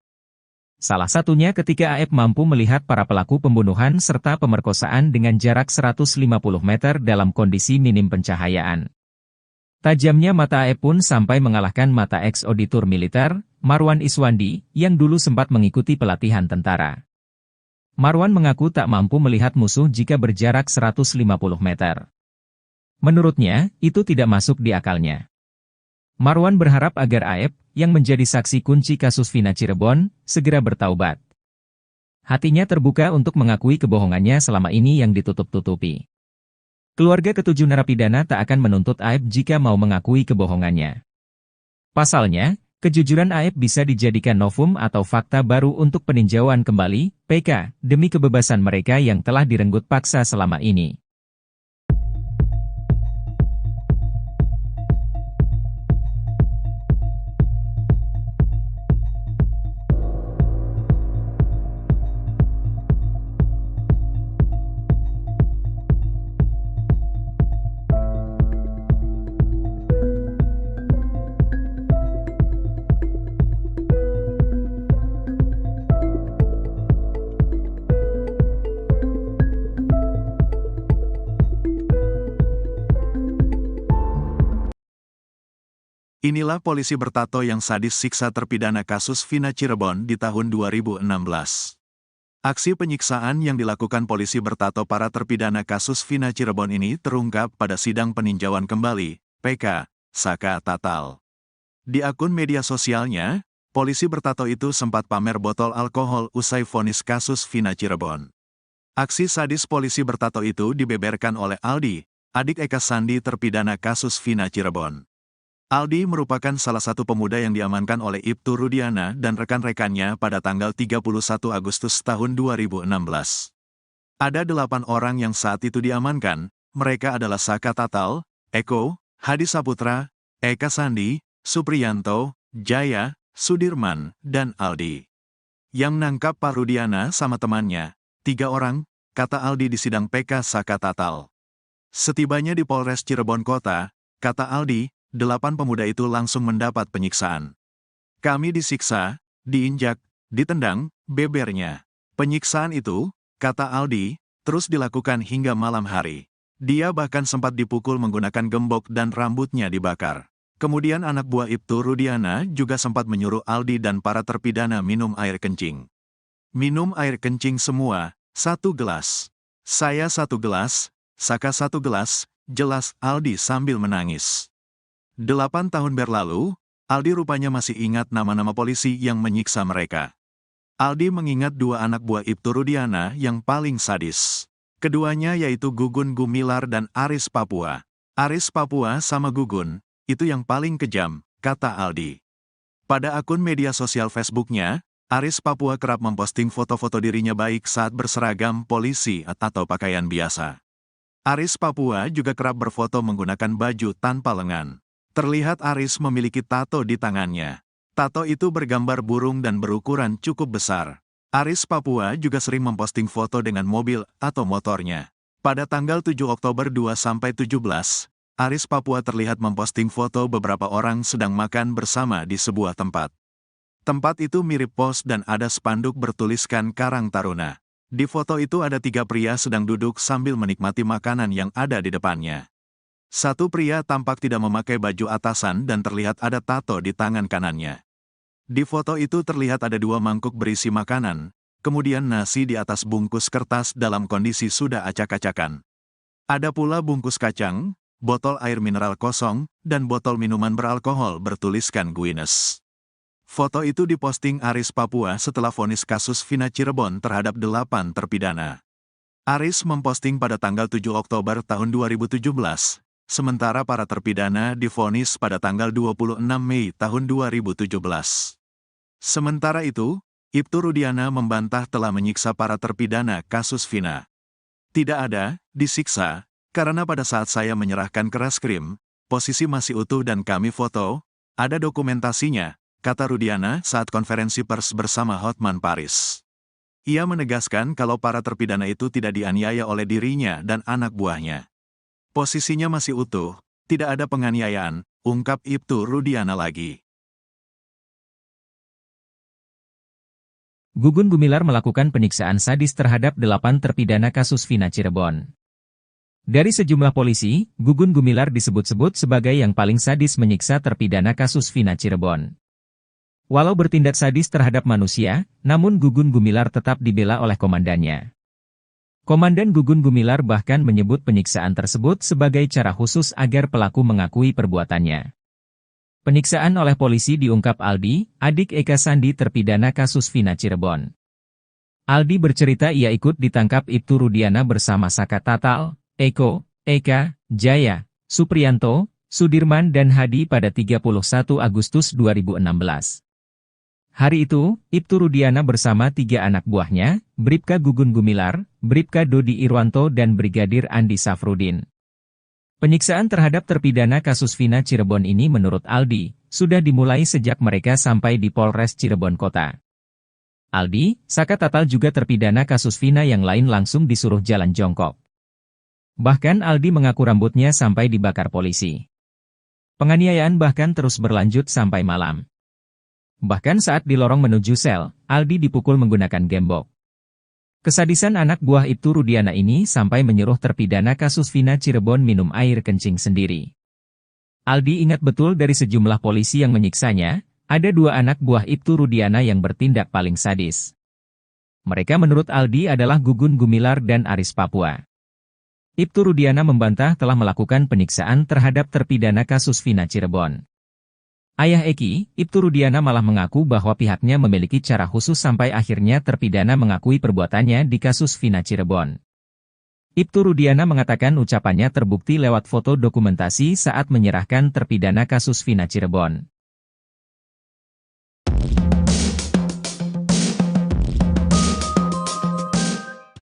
S2: Salah satunya ketika Aep mampu melihat para pelaku pembunuhan serta pemerkosaan dengan jarak 150 meter dalam kondisi minim pencahayaan. Tajamnya mata Aep pun sampai mengalahkan mata ex-auditor militer, Marwan Iswandi, yang dulu sempat mengikuti pelatihan tentara. Marwan mengaku tak mampu melihat musuh jika berjarak 150 meter. Menurutnya, itu tidak masuk di akalnya. Marwan berharap agar Aep, yang menjadi saksi kunci kasus Vina Cirebon, segera bertaubat. Hatinya terbuka untuk mengakui kebohongannya selama ini yang ditutup-tutupi. Keluarga ketujuh narapidana tak akan menuntut Aep jika mau mengakui kebohongannya. Pasalnya, kejujuran Aep bisa dijadikan novum atau fakta baru untuk peninjauan kembali, PK, demi kebebasan mereka yang telah direnggut paksa selama ini.
S1: Inilah polisi bertato yang sadis siksa terpidana kasus Vina Cirebon di tahun 2016. Aksi penyiksaan yang dilakukan polisi bertato para terpidana kasus Vina Cirebon ini terungkap pada sidang peninjauan kembali, PK, Saka Tatal. Di akun media sosialnya, polisi bertato itu sempat pamer botol alkohol usai vonis kasus Vina Cirebon. Aksi sadis polisi bertato itu dibeberkan oleh Aldi, adik Eka Sandi terpidana kasus Vina Cirebon. Aldi merupakan salah satu pemuda yang diamankan oleh Ibtu Rudiana dan rekan-rekannya pada tanggal 31 Agustus tahun 2016. Ada 8 orang yang saat itu diamankan, mereka adalah Saka Tatal, Eko, Hadi Saputra, Eka Sandi, Supriyanto, Jaya, Sudirman, dan Aldi. Yang nangkap Pak Rudiana sama temannya, 3 orang, kata Aldi di sidang PK Saka Tatal. Setibanya di Polres Cirebon Kota, kata Aldi, 8 pemuda itu langsung mendapat penyiksaan. Kami disiksa, diinjak, ditendang, bebernya. Penyiksaan itu, kata Aldi, terus dilakukan hingga malam hari. Dia bahkan sempat dipukul menggunakan gembok dan rambutnya dibakar. Kemudian anak buah Ibtu Rudiana juga sempat menyuruh Aldi dan para terpidana minum air kencing. Minum air kencing semua, 1 gelas. Saya 1 gelas, Saka 1 gelas, jelas Aldi sambil menangis. 8 tahun berlalu, Aldi rupanya masih ingat nama-nama polisi yang menyiksa mereka. Aldi mengingat 2 anak buah Ibtu Rudiana yang paling sadis. Keduanya yaitu Gugun Gumilar dan Aris Papua. Aris Papua sama Gugun, itu yang paling kejam, kata Aldi. Pada akun media sosial Facebooknya, Aris Papua kerap memposting foto-foto dirinya baik saat berseragam polisi atau pakaian biasa. Aris Papua juga kerap berfoto menggunakan baju tanpa lengan. Terlihat Aris memiliki tato di tangannya. Tato itu bergambar burung dan berukuran cukup besar. Aris Papua juga sering memposting foto dengan mobil atau motornya. Pada tanggal 7 Oktober 2-17, Aris Papua terlihat memposting foto beberapa orang sedang makan bersama di sebuah tempat. Tempat itu mirip pos dan ada spanduk bertuliskan Karang Taruna. Di foto itu ada 3 pria sedang duduk sambil menikmati makanan yang ada di depannya. Satu pria tampak tidak memakai baju atasan dan terlihat ada tato di tangan kanannya. Di foto itu terlihat ada 2 mangkuk berisi makanan, kemudian nasi di atas bungkus kertas dalam kondisi sudah acak-acakan. Ada pula bungkus kacang, botol air mineral kosong, dan botol minuman beralkohol bertuliskan Guinness. Foto itu diposting Aris Papua setelah vonis kasus Vina Cirebon terhadap 8 terpidana. Aris memposting pada tanggal 7 Oktober tahun 2017, sementara para terpidana divonis pada tanggal 26 Mei tahun 2017. Sementara itu, Ibtu Rudiana membantah telah menyiksa para terpidana kasus Vina. Tidak ada, disiksa, karena pada saat saya menyerahkan ke reskrim, posisi masih utuh dan kami foto, ada dokumentasinya, kata Rudiana saat konferensi pers bersama Hotman Paris. Ia menegaskan kalau para terpidana itu tidak dianiaya oleh dirinya dan anak buahnya. Posisinya masih utuh, tidak ada penganiayaan, ungkap Ibtu Rudiana lagi.
S2: Gugun Gumilar melakukan penyiksaan sadis terhadap 8 terpidana kasus Vina Cirebon. Dari sejumlah polisi, Gugun Gumilar disebut-sebut sebagai yang paling sadis menyiksa terpidana kasus Vina Cirebon. Walau bertindak sadis terhadap manusia, namun Gugun Gumilar tetap dibela oleh komandannya. Komandan Gugun Gumilar bahkan menyebut penyiksaan tersebut sebagai cara khusus agar pelaku mengakui perbuatannya. Penyiksaan oleh polisi diungkap Aldi, adik Eka Sandi terpidana kasus Vina Cirebon. Aldi bercerita ia ikut ditangkap Ibtu Rudiana bersama Saka Tatal, Eko, Eka, Jaya, Supriyanto, Sudirman dan Hadi pada 31 Agustus 2016. Hari itu, Ibtu Rudiana bersama 3 anak buahnya, Bribka Gugun Gumilar, Bribka Dodi Irwanto dan Brigadir Andi Safrudin. Penyiksaan terhadap terpidana kasus Vina Cirebon ini menurut Aldi, sudah dimulai sejak mereka sampai di Polres Cirebon Kota. Aldi, Saka Tatal juga terpidana kasus Vina yang lain langsung disuruh jalan jongkok. Bahkan Aldi mengaku rambutnya sampai dibakar polisi. Penganiayaan bahkan terus berlanjut sampai malam. Bahkan saat di lorong menuju sel, Aldi dipukul menggunakan gembok. Kesadisan anak buah Ibtu Rudiana ini sampai menyuruh terpidana kasus Vina Cirebon minum air kencing sendiri. Aldi ingat betul dari sejumlah polisi yang menyiksanya, ada 2 anak buah Ibtu Rudiana yang bertindak paling sadis. Mereka menurut Aldi adalah Gugun Gumilar dan Aris Papua. Ibtu Rudiana membantah telah melakukan penyiksaan terhadap terpidana kasus Vina Cirebon. Ayah Eki, Ibtu Rudiana malah mengaku bahwa pihaknya memiliki cara khusus sampai akhirnya terpidana mengakui perbuatannya di kasus Vina Cirebon. Ibtu Rudiana mengatakan ucapannya terbukti lewat foto dokumentasi saat menyerahkan terpidana kasus Vina Cirebon.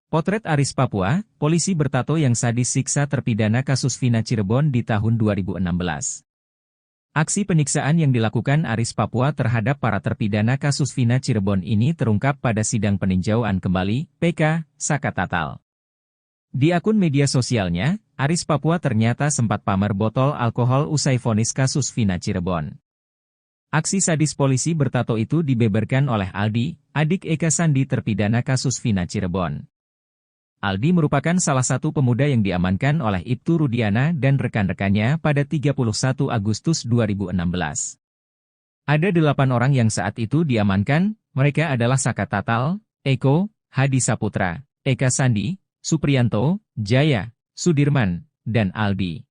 S2: Potret Aris Papua, polisi bertato yang sadis siksa terpidana kasus Vina Cirebon di tahun 2016. Aksi penyiksaan yang dilakukan Aris Papua terhadap para terpidana kasus Vina Cirebon ini terungkap pada sidang peninjauan kembali, PK, Saka Tatal. Di akun media sosialnya, Aris Papua ternyata sempat pamer botol alkohol usai vonis kasus Vina Cirebon. Aksi sadis polisi bertato itu dibeberkan oleh Aldi, adik Eka Sandi terpidana kasus Vina Cirebon. Aldi merupakan salah satu pemuda yang diamankan oleh Ibtu Rudiana dan rekan-rekannya pada 31 Agustus 2016. Ada 8 orang yang saat itu diamankan, mereka adalah Saka Tatal, Eko, Hadi Saputra, Eka Sandi, Supriyanto, Jaya, Sudirman, dan Aldi.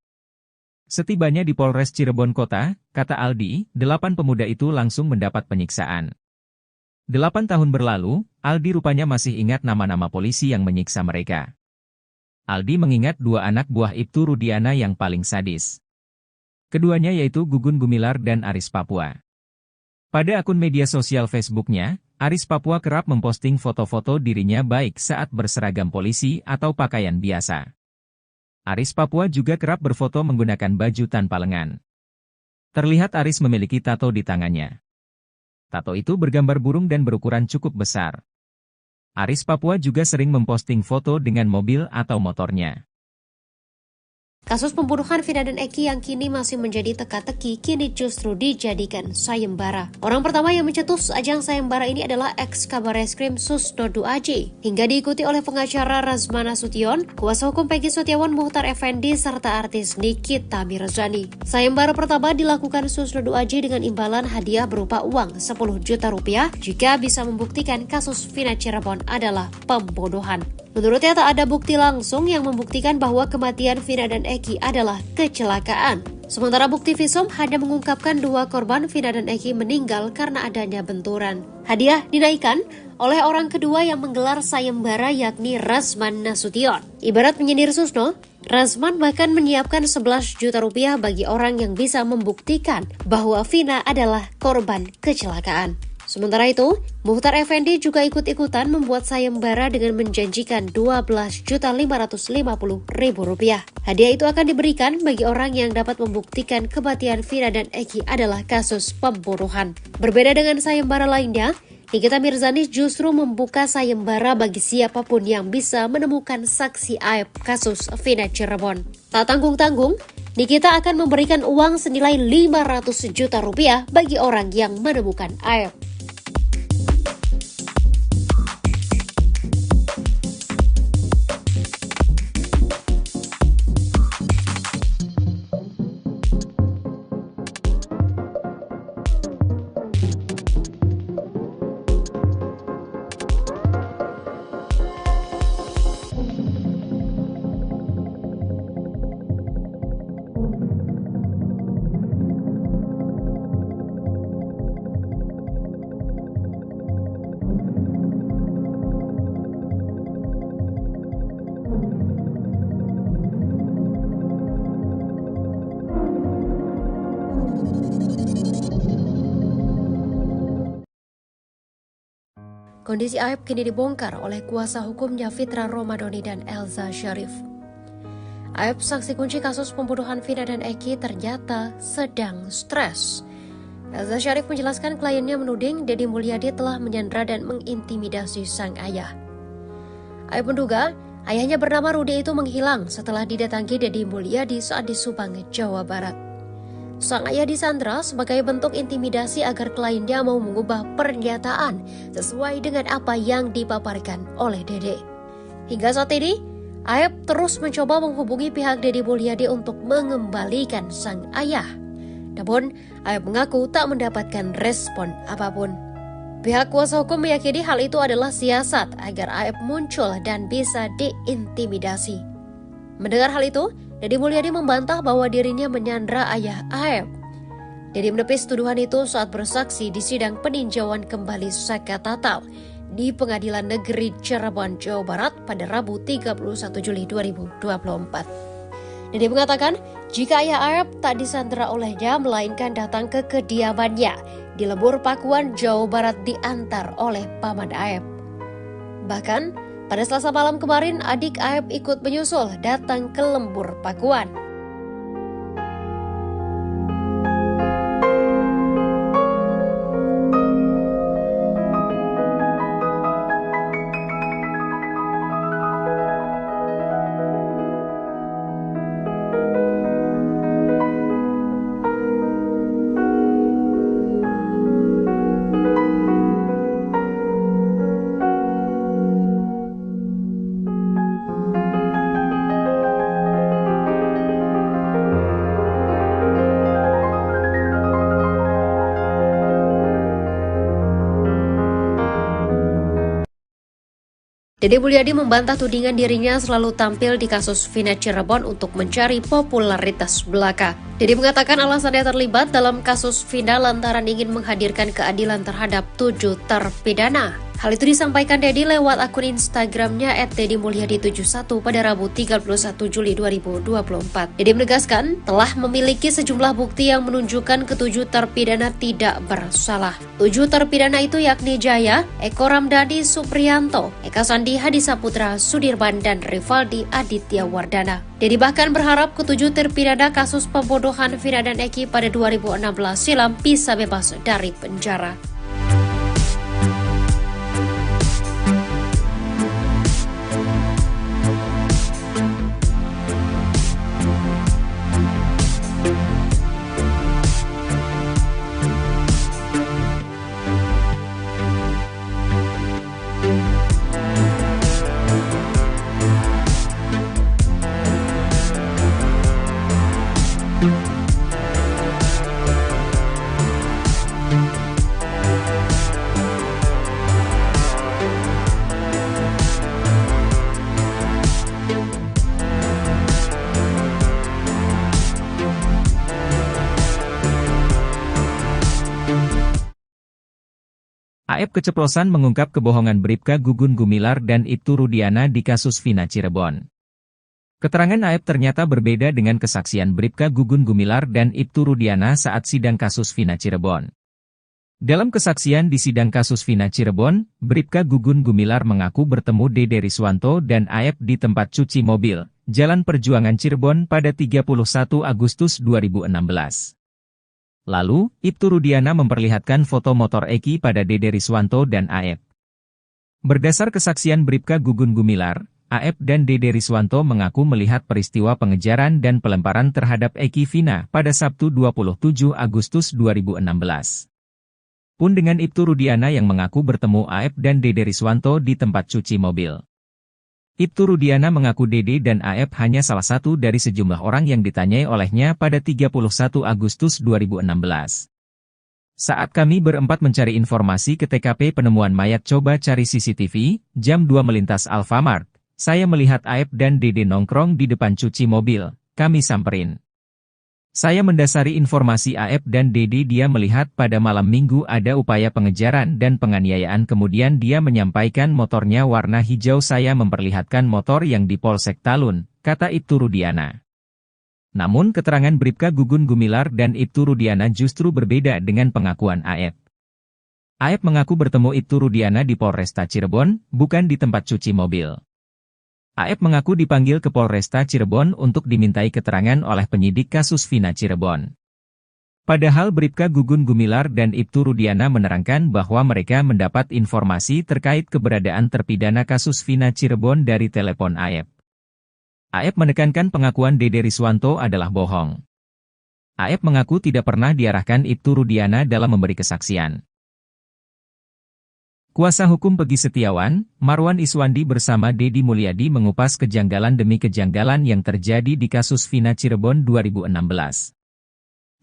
S2: Setibanya di Polres Cirebon Kota, kata Aldi, 8 pemuda itu langsung mendapat penyiksaan. 8 tahun berlalu, Aldi rupanya masih ingat nama-nama polisi yang menyiksa mereka. Aldi mengingat 2 anak buah Ibtu Rudiana yang paling sadis. Keduanya yaitu Gugun Gumilar dan Aris Papua. Pada akun media sosial Facebooknya, Aris Papua kerap memposting foto-foto dirinya baik saat berseragam polisi atau pakaian biasa. Aris Papua juga kerap berfoto menggunakan baju tanpa lengan. Terlihat Aris memiliki tato di tangannya. Tato itu bergambar burung dan berukuran cukup besar. Aris Papua juga sering memposting foto dengan mobil atau motornya.
S3: Kasus pembunuhan Vina dan Eki yang kini masih menjadi teka-teki kini justru dijadikan sayembara. Orang pertama yang mencetus ajang sayembara ini adalah ex-Kabareskrim Sus Dodu Aji, hingga diikuti oleh pengacara Razmana Sution, kuasa hukum Peggy Setiawan Muhtar Effendi, serta artis Nikita Mirzani. Sayembara pertama dilakukan Sus Dodu Aji dengan imbalan hadiah berupa uang 10 juta rupiah jika bisa membuktikan kasus Vina Cirebon adalah pembunuhan. Menurutnya tak ada bukti langsung yang membuktikan bahwa kematian Vina dan Eki adalah kecelakaan. Sementara bukti visum hanya mengungkapkan 2 korban Vina dan Eki meninggal karena adanya benturan. Hadiah dinaikkan oleh orang kedua yang menggelar sayembara yakni Razman Nasution. Ibarat menyindir Susno, Razman bahkan menyiapkan 11 juta rupiah bagi orang yang bisa membuktikan bahwa Vina adalah korban kecelakaan. Sementara itu, Muhtar Effendi juga ikut-ikutan membuat sayembara dengan menjanjikan Rp12.550.000. Hadiah itu akan diberikan bagi orang yang dapat membuktikan kematian Vina dan Eki adalah kasus pembunuhan. Berbeda dengan sayembara lainnya, Nikita Mirzani justru membuka sayembara bagi siapapun yang bisa menemukan saksi aib kasus Vina Cirebon. Tak tanggung-tanggung, Nikita akan memberikan uang senilai 500 juta rupiah bagi orang yang menemukan aib. Kondisi aib kini dibongkar oleh kuasa hukumnya Fitra Romadhoni dan Elza Syarif. Aib saksi kunci kasus pembunuhan Vina dan Eki ternyata sedang stres. Elza Syarif menjelaskan kliennya menuding Deddy Mulyadi telah menyandra dan mengintimidasi sang ayah. Aib menduga ayahnya bernama Rudi itu menghilang setelah didatangi Deddy Mulyadi saat di Subang, Jawa Barat. Sang ayah disandra sebagai bentuk intimidasi agar kliennya mau mengubah pernyataan sesuai dengan apa yang dipaparkan oleh Dede. Hingga saat ini, Aib terus mencoba menghubungi pihak Deddy Mulyadi untuk mengembalikan sang ayah. Namun, Aib mengaku tak mendapatkan respon apapun. Pihak kuasa hukum meyakini hal itu adalah siasat agar Aib muncul dan bisa diintimidasi. Mendengar hal itu, Deddy Mulyadi membantah bahwa dirinya menyandra ayah Aib. Deddy menepis tuduhan itu saat bersaksi di sidang peninjauan kembali Saka Tatal di Pengadilan Negeri Cirebon, Jawa Barat pada Rabu 31 Juli 2024. Deddy mengatakan jika ayah Aib tak disandra olehnya melainkan datang ke kediamannya di Lembur Pakuan, Jawa Barat diantar oleh paman Aib. Bahkan pada Selasa malam kemarin, adik Aib ikut menyusul datang ke Lembur Pakuan. Deddy Mulyadi membantah tudingan dirinya selalu tampil di kasus Vina Cirebon untuk mencari popularitas belaka. Deddy mengatakan alasannya terlibat dalam kasus Vina lantaran ingin menghadirkan keadilan terhadap 7 terpidana. Hal itu disampaikan Deddy lewat akun Instagramnya @deddymulyadi71 pada Rabu 31 Juli 2024. Deddy menegaskan telah memiliki sejumlah bukti yang menunjukkan ke-7 terpidana tidak bersalah. 7 terpidana itu yakni Jaya, Eko Ramdhani Supriyanto, Eka Sandi Hadisaputra, Sudirman, dan Rivaldi Aditya Wardana. Deddy bahkan berharap ke-7 terpidana kasus pembunuhan Vina dan Eki pada 2016 silam bisa bebas dari penjara.
S2: AF keceplosan mengungkap kebohongan Bribka Gugun Gumilar dan Ibtu Rudiana di kasus Vina Cirebon. Keterangan AF ternyata berbeda dengan kesaksian Bribka Gugun Gumilar dan Ibtu Rudiana saat sidang kasus Vina Cirebon. Dalam kesaksian di sidang kasus Vina Cirebon, Bribka Gugun Gumilar mengaku bertemu Dede Riswanto dan AF di tempat cuci mobil, Jalan Perjuangan Cirebon pada 31 Agustus 2016. Lalu, Ibtu Rudiana memperlihatkan foto motor Eki pada Dede Riswanto dan AF. Berdasar kesaksian Bribka Gugun Gumilar, AF dan Dede Riswanto mengaku melihat peristiwa pengejaran dan pelemparan terhadap Eki Vina pada Sabtu 27 Agustus 2016. Pun dengan Ibtu Rudiana yang mengaku bertemu AF dan Dede Riswanto di tempat cuci mobil. Ibtu Rudiana mengaku Dede dan AF hanya salah satu dari sejumlah orang yang ditanyai olehnya pada 31 Agustus 2016. Saat kami berempat mencari informasi ke TKP penemuan mayat coba cari CCTV, jam 2 melintas Alfamart, saya melihat AF dan Dede nongkrong di depan cuci mobil, kami samperin. Saya mendasari informasi AF dan Dede dia melihat pada malam minggu ada upaya pengejaran dan penganiayaan kemudian dia menyampaikan motornya warna hijau saya memperlihatkan motor yang di Polsek Talun, kata Ibtu Rudiana. Namun keterangan Bribka Gugun Gumilar dan Ibtu Rudiana justru berbeda dengan pengakuan AF. AF mengaku bertemu Ibtu Rudiana di Polresta Cirebon, bukan di tempat cuci mobil. AF mengaku dipanggil ke Polresta Cirebon untuk dimintai keterangan oleh penyidik kasus Vina Cirebon. Padahal Bribka Gugun Gumilar dan Ibtu Rudiana menerangkan bahwa mereka mendapat informasi terkait keberadaan terpidana kasus Vina Cirebon dari telepon AF. AF menekankan pengakuan Dede Riswanto adalah bohong. AF mengaku tidak pernah diarahkan Ibtu Rudiana dalam memberi kesaksian. Kuasa hukum Pegi Setiawan, Marwan Iswandi bersama Dedi Mulyadi mengupas kejanggalan demi kejanggalan yang terjadi di kasus Vina Cirebon 2016.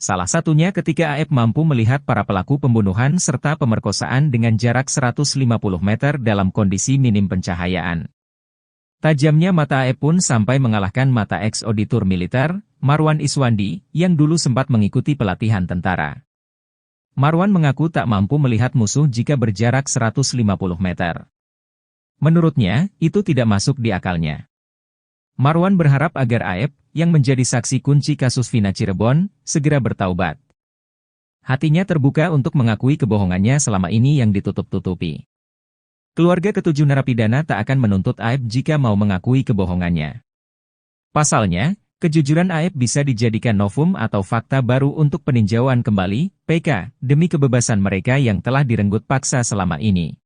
S2: Salah satunya ketika AF mampu melihat para pelaku pembunuhan serta pemerkosaan dengan jarak 150 meter dalam kondisi minim pencahayaan. Tajamnya mata AF pun sampai mengalahkan mata ex-auditor militer, Marwan Iswandi, yang dulu sempat mengikuti pelatihan tentara. Marwan mengaku tak mampu melihat musuh jika berjarak 150 meter. Menurutnya, itu tidak masuk di akalnya. Marwan berharap agar AF, yang menjadi saksi kunci kasus Vina Cirebon, segera bertaubat. Hatinya terbuka untuk mengakui kebohongannya selama ini yang ditutup-tutupi. Keluarga ketujuh narapidana tak akan menuntut AF jika mau mengakui kebohongannya. Pasalnya, kejujuran AF bisa dijadikan novum atau fakta baru untuk peninjauan kembali, PK, demi kebebasan mereka yang telah direnggut paksa selama ini.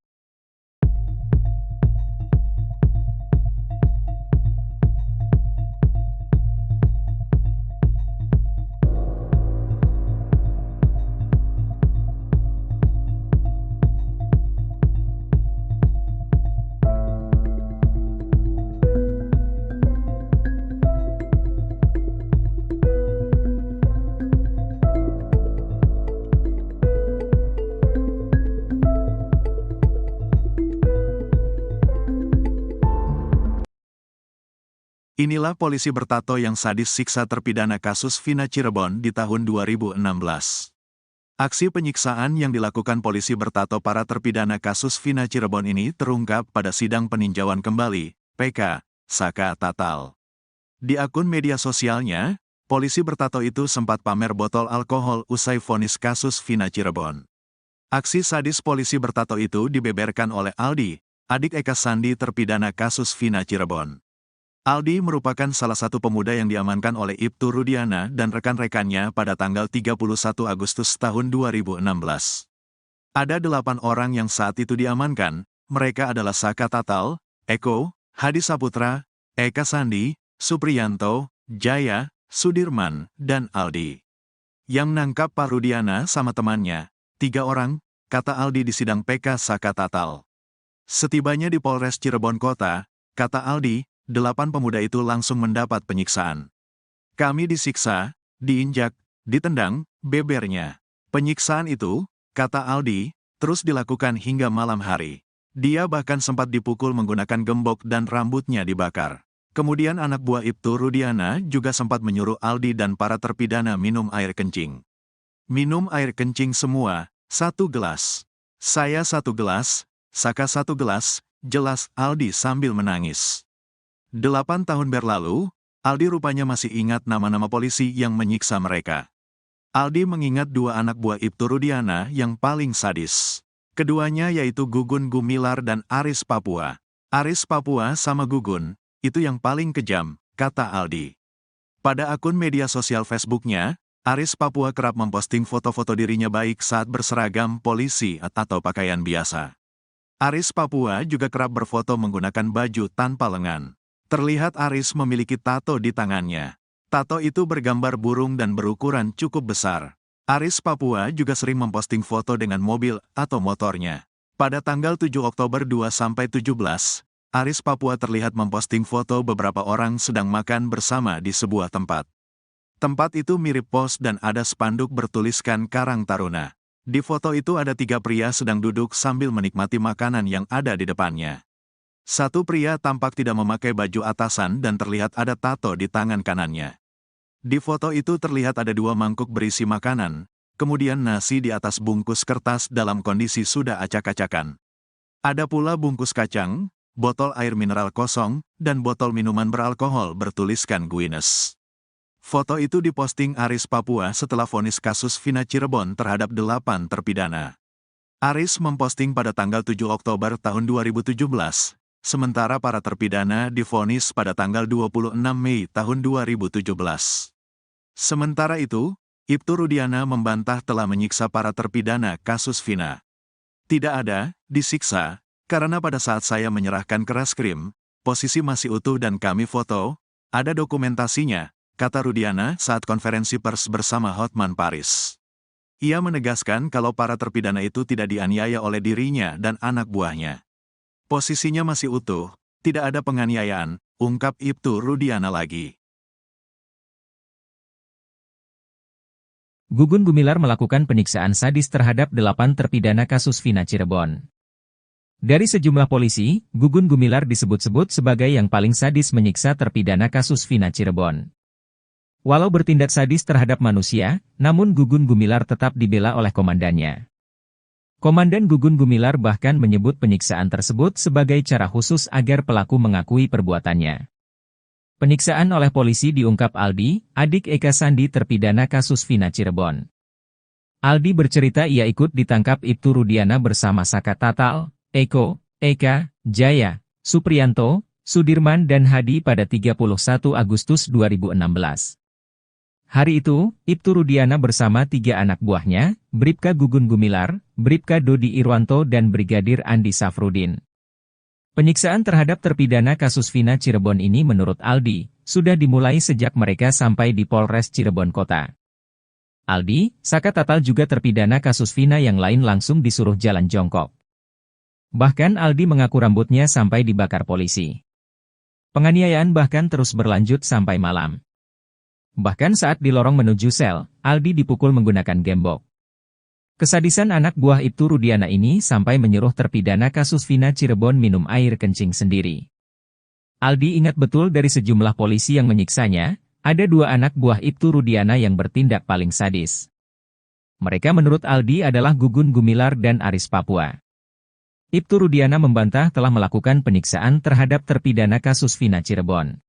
S1: Inilah polisi bertato yang sadis siksa terpidana kasus Vina Cirebon di tahun 2016. Aksi penyiksaan yang dilakukan polisi bertato para terpidana kasus Vina Cirebon ini terungkap pada sidang peninjauan kembali, PK, Saka Tatal. Di akun media sosialnya, polisi bertato itu sempat pamer botol alkohol usai vonis kasus Vina Cirebon. Aksi sadis polisi bertato itu dibeberkan oleh Aldi, adik Eka Sandi terpidana kasus Vina Cirebon. Aldi merupakan salah satu pemuda yang diamankan oleh Ibtu Rudiana dan rekan-rekannya pada tanggal 31 Agustus tahun 2016. Ada 8 orang yang saat itu diamankan, mereka adalah Saka Tatal, Eko, Hadi Saputra, Eka Sandi, Supriyanto, Jaya, Sudirman, dan Aldi. Yang nangkap Pak Rudiana sama temannya, 3 orang, kata Aldi di sidang PK Saka Tatal. Setibanya di Polres Cirebon Kota, kata Aldi, 8 pemuda itu langsung mendapat penyiksaan. Kami disiksa, diinjak, ditendang, bebernya. Penyiksaan itu, kata Aldi, terus dilakukan hingga malam hari. Dia bahkan sempat dipukul menggunakan gembok dan rambutnya dibakar. Kemudian anak buah Ibtu Rudiana juga sempat menyuruh Aldi dan para terpidana minum air kencing. Minum air kencing semua, 1 gelas. Saya 1 gelas, Saka 1 gelas, jelas Aldi sambil menangis. 8 tahun berlalu, Aldi rupanya masih ingat nama-nama polisi yang menyiksa mereka. Aldi mengingat 2 anak buah Ibtu Rudiana yang paling sadis. Keduanya yaitu Gugun Gumilar dan Aris Papua. Aris Papua sama Gugun, itu yang paling kejam, kata Aldi. Pada akun media sosial Facebooknya, Aris Papua kerap memposting foto-foto dirinya baik saat berseragam polisi atau pakaian biasa. Aris Papua juga kerap berfoto menggunakan baju tanpa lengan. Terlihat Aris memiliki tato di tangannya. Tato itu bergambar burung dan berukuran cukup besar. Aris Papua juga sering memposting foto dengan mobil atau motornya. Pada tanggal 7 Oktober 2-17, Aris Papua terlihat memposting foto beberapa orang sedang makan bersama di sebuah tempat. Tempat itu mirip pos dan ada spanduk bertuliskan Karang Taruna. Di foto itu ada 3 pria sedang duduk sambil menikmati makanan yang ada di depannya. Satu pria tampak tidak memakai baju atasan dan terlihat ada tato di tangan kanannya. Di foto itu terlihat ada 2 mangkuk berisi makanan, kemudian nasi di atas bungkus kertas dalam kondisi sudah acak-acakan. Ada pula bungkus kacang, botol air mineral kosong, dan botol minuman beralkohol bertuliskan Guinness. Foto itu diposting Aris Papua setelah vonis kasus Vina Cirebon terhadap 8 terpidana. Aris memposting pada tanggal 7 Oktober tahun 2017, sementara para terpidana divonis pada tanggal 26 Mei tahun 2017. Sementara itu, Ibtu Rudiana membantah telah menyiksa para terpidana kasus Vina. Tidak ada, disiksa, karena pada saat saya menyerahkan ke reskrim, posisi masih utuh dan kami foto, ada dokumentasinya, kata Rudiana saat konferensi pers bersama Hotman Paris. Ia menegaskan kalau para terpidana itu tidak dianiaya oleh dirinya dan anak buahnya. Posisinya masih utuh, tidak ada penganiayaan, ungkap Ibtu Rudiana lagi.
S2: Gugun Gumilar melakukan penyiksaan sadis terhadap 8 terpidana kasus Vina Cirebon. Dari sejumlah polisi, Gugun Gumilar disebut-sebut sebagai yang paling sadis menyiksa terpidana kasus Vina Cirebon. Walau bertindak sadis terhadap manusia, namun Gugun Gumilar tetap dibela oleh komandannya. Komandan Gugun Gumilar bahkan menyebut penyiksaan tersebut sebagai cara khusus agar pelaku mengakui perbuatannya. Penyiksaan oleh polisi diungkap Aldi, adik Eka Sandi terpidana kasus Vina Cirebon. Aldi bercerita ia ikut ditangkap Ibtu Rudiana bersama Saka Tatal, Eko, Eka, Jaya, Supriyanto, Sudirman dan Hadi pada 31 Agustus 2016. Hari itu, Ibtu Rudiana bersama 3 anak buahnya, Bribka Gugun Gumilar, Bribka Dodi Irwanto dan Brigadir Andi Safrudin. Penyiksaan terhadap terpidana kasus Vina Cirebon ini menurut Aldi, sudah dimulai sejak mereka sampai di Polres Cirebon Kota. Aldi, Saka Tatal juga terpidana kasus Vina yang lain langsung disuruh jalan jongkok. Bahkan Aldi mengaku rambutnya sampai dibakar polisi. Penganiayaan bahkan terus berlanjut sampai malam. Bahkan saat di lorong menuju sel, Aldi dipukul menggunakan gembok. Kesadisan anak buah Ibtu Rudiana ini sampai menyuruh terpidana kasus Vina Cirebon minum air kencing sendiri. Aldi ingat betul dari sejumlah polisi yang menyiksanya, ada 2 anak buah Ibtu Rudiana yang bertindak paling sadis. Mereka menurut Aldi adalah Gugun Gumilar dan Aris Papua. Ibtu Rudiana membantah telah melakukan penyiksaan terhadap terpidana kasus Vina Cirebon.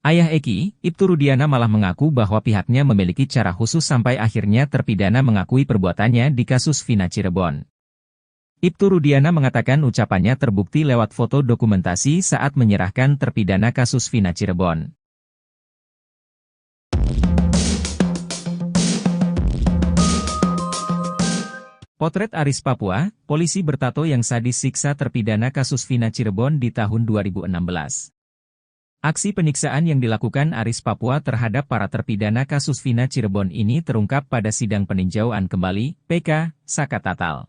S2: Ayah Eki, Ibtu Rudiana malah mengaku bahwa pihaknya memiliki cara khusus sampai akhirnya terpidana mengakui perbuatannya di kasus Vina Cirebon. Ibtu Rudiana mengatakan ucapannya terbukti lewat foto dokumentasi saat menyerahkan terpidana kasus Vina Cirebon. Potret Aris Papua, polisi bertato yang sadis siksa terpidana kasus Vina Cirebon di tahun 2016. Aksi penyiksaan yang dilakukan Aris Papua terhadap para terpidana kasus Vina Cirebon ini terungkap pada sidang peninjauan kembali, PK, Saka Tatal.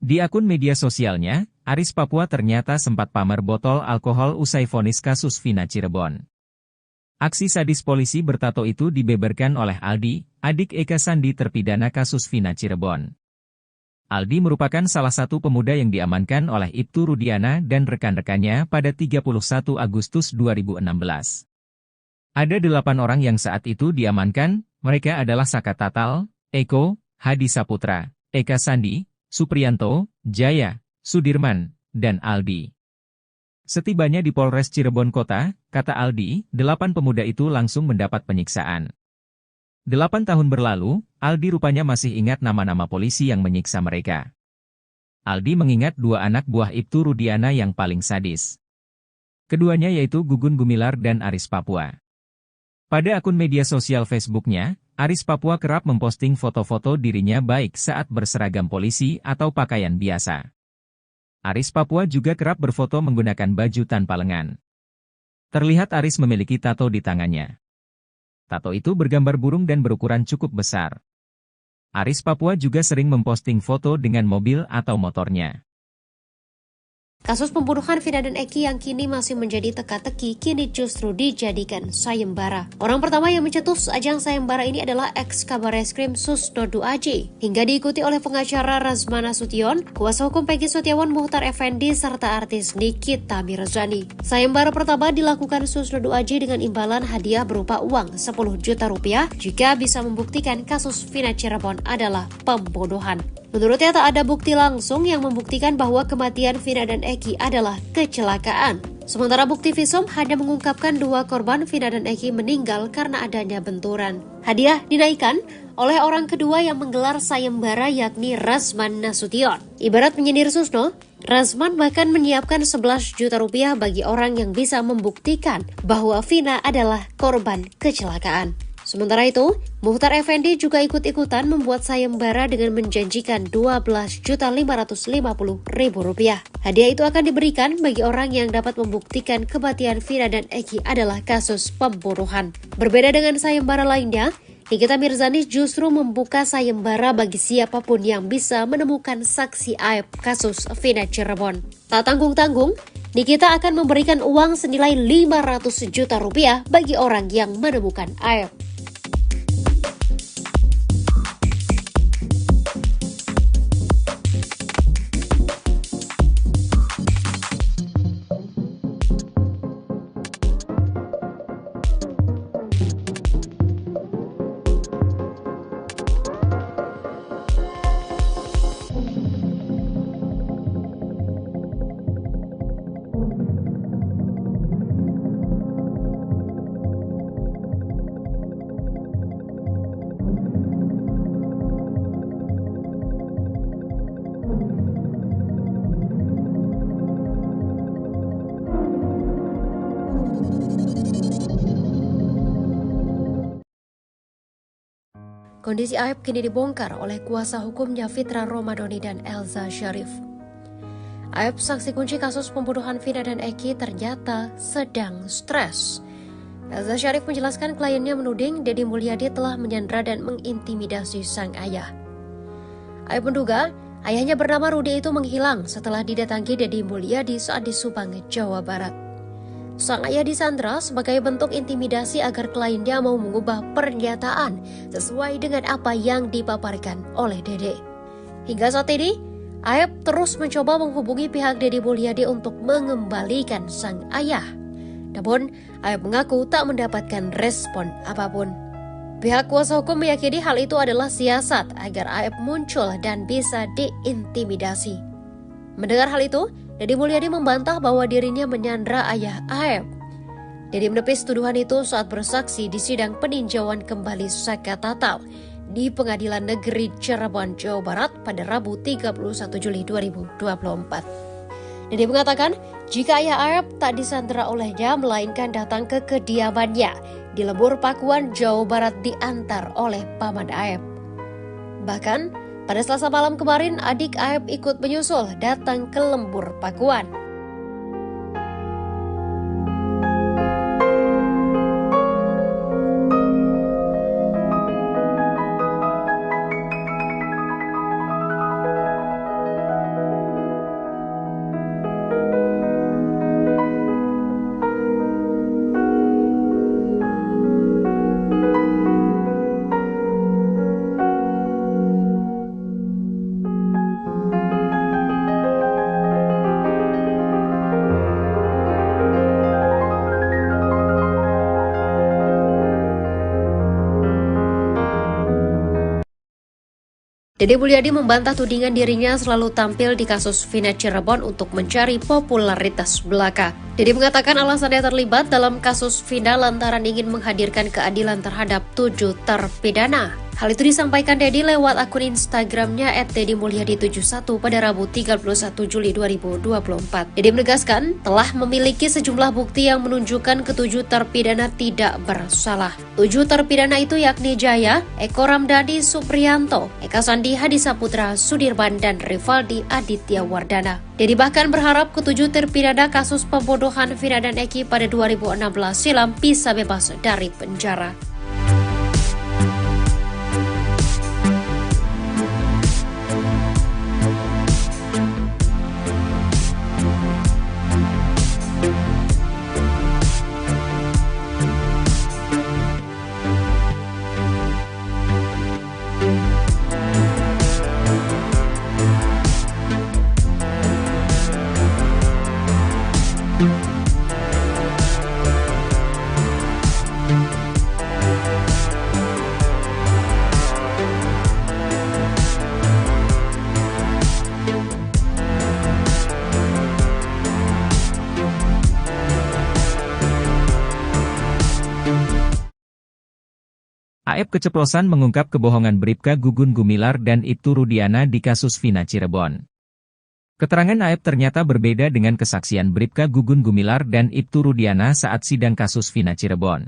S2: Di akun media sosialnya, Aris Papua ternyata sempat pamer botol alkohol usai vonis kasus Vina Cirebon. Aksi sadis polisi bertato itu dibeberkan oleh Aldi, adik Eka Sandi terpidana kasus Vina Cirebon. Aldi merupakan salah satu pemuda yang diamankan oleh Ibtu Rudiana dan rekan-rekannya pada 31 Agustus 2016. Ada 8 orang yang saat itu diamankan, mereka adalah Saka Tatal, Eko, Hadi Saputra, Eka Sandi, Supriyanto, Jaya, Sudirman, dan Aldi. Setibanya di Polres Cirebon Kota, kata Aldi, 8 pemuda itu langsung mendapat penyiksaan. 8 tahun berlalu, Aldi rupanya masih ingat nama-nama polisi yang menyiksa mereka. Aldi mengingat 2 anak buah Ibtu Rudiana yang paling sadis. Keduanya yaitu Gugun Gumilar dan Aris Papua. Pada akun media sosial Facebooknya, Aris Papua kerap memposting foto-foto dirinya baik saat berseragam polisi atau pakaian biasa. Aris Papua juga kerap berfoto menggunakan baju tanpa lengan. Terlihat Aris memiliki tato di tangannya. Tato itu bergambar burung dan berukuran cukup besar. Aris Papua juga sering memposting foto dengan mobil atau motornya.
S3: Kasus pembunuhan Vina dan Eki yang kini masih menjadi teka-teki kini justru dijadikan sayembara. Orang pertama yang mencetus ajang sayembara ini adalah ex-Kabareskrim Susnodu AJ. Hingga diikuti oleh pengacara Razman Nasution, kuasa hukum Peggy Setiawan Muhtar Effendi, serta artis Nikita Mirzani. Sayembara pertama dilakukan Susnodu AJ dengan imbalan hadiah berupa uang 10 juta rupiah jika bisa membuktikan kasus Vina Cirebon adalah pembunuhan. Menurutnya tak ada bukti langsung yang membuktikan bahwa kematian Vina dan Eki adalah kecelakaan. Sementara bukti visum hanya mengungkapkan 2 korban Vina dan Eki meninggal karena adanya benturan. Hadiah dinaikkan oleh orang kedua yang menggelar sayembara yakni Razman Nasution. Ibarat menyindir Susno, Razman bahkan menyiapkan 11 juta rupiah bagi orang yang bisa membuktikan bahwa Vina adalah korban kecelakaan. Sementara itu, Muhtar Effendi juga ikut-ikutan membuat sayembara dengan menjanjikan Rp12.550.000. Hadiah itu akan diberikan bagi orang yang dapat membuktikan kematian Vina dan Eki adalah kasus pembunuhan. Berbeda dengan sayembara lainnya, Nikita Mirzani justru membuka sayembara bagi siapapun yang bisa menemukan saksi aib kasus Vina Cirebon. Tak tanggung-tanggung, Nikita akan memberikan uang senilai 500 juta rupiah bagi orang yang menemukan aib. Kondisi aib kini dibongkar oleh kuasa hukumnya Fitra Romadhoni dan Elza Syarif. Aib saksi kunci kasus pembunuhan Vina dan Eki ternyata sedang stres. Elza Syarif menjelaskan kliennya menuding Deddy Mulyadi telah menyandra dan mengintimidasi sang ayah. Aib menduga ayahnya bernama Rudi itu menghilang setelah didatangi Deddy Mulyadi saat di Subang, Jawa Barat. Sang ayah disandra sebagai bentuk intimidasi agar kliennya mau mengubah pernyataan sesuai dengan apa yang dipaparkan oleh Dede. Hingga saat ini, Aib terus mencoba menghubungi pihak Deddy Mulyadi untuk mengembalikan sang ayah. Namun, Aib mengaku tak mendapatkan respon apapun. Pihak kuasa hukum meyakini hal itu adalah siasat agar Aib muncul dan bisa diintimidasi. Mendengar hal itu, Deddy Mulyadi membantah bahwa dirinya menyandra ayah Aib. Deddy menepis tuduhan itu saat bersaksi di sidang peninjauan kembali Saka Tatal di Pengadilan Negeri Cirebon, Jawa Barat pada Rabu 31 Juli 2024. Deddy mengatakan jika ayah Aib tak disandra olehnya melainkan datang ke kediamannya di Lembur Pakuan, Jawa Barat diantar oleh paman Aib. Bahkan, pada Selasa malam kemarin, adik Aib ikut menyusul datang ke Lembur Pakuan. Deddy Mulyadi membantah tudingan dirinya selalu tampil di kasus Vina Cirebon untuk mencari popularitas belaka. Deddy mengatakan alasannya terlibat dalam kasus Vina lantaran ingin menghadirkan keadilan terhadap 7 terpidana. Hal itu disampaikan Deddy lewat akun Instagramnya @deddymulyadi71 pada Rabu 31 Juli 2024. Deddy menegaskan telah memiliki sejumlah bukti yang menunjukkan ketujuh terpidana tidak bersalah. 7 terpidana itu yakni Jaya, Eko Ramdhani Supriyanto, Eka Sandi Hadi Saputra, Sudirman, dan Rivaldi Aditya Wardana. Deddy bahkan berharap ketujuh terpidana kasus pembunuhan Vina dan Eki pada 2016 silam bisa bebas dari penjara.
S2: AF keceplosan mengungkap kebohongan Bribka Gugun Gumilar dan Ibtu Rudiana di kasus Vina Cirebon. Keterangan AF ternyata berbeda dengan kesaksian Bribka Gugun Gumilar dan Ibtu Rudiana saat sidang kasus Vina Cirebon.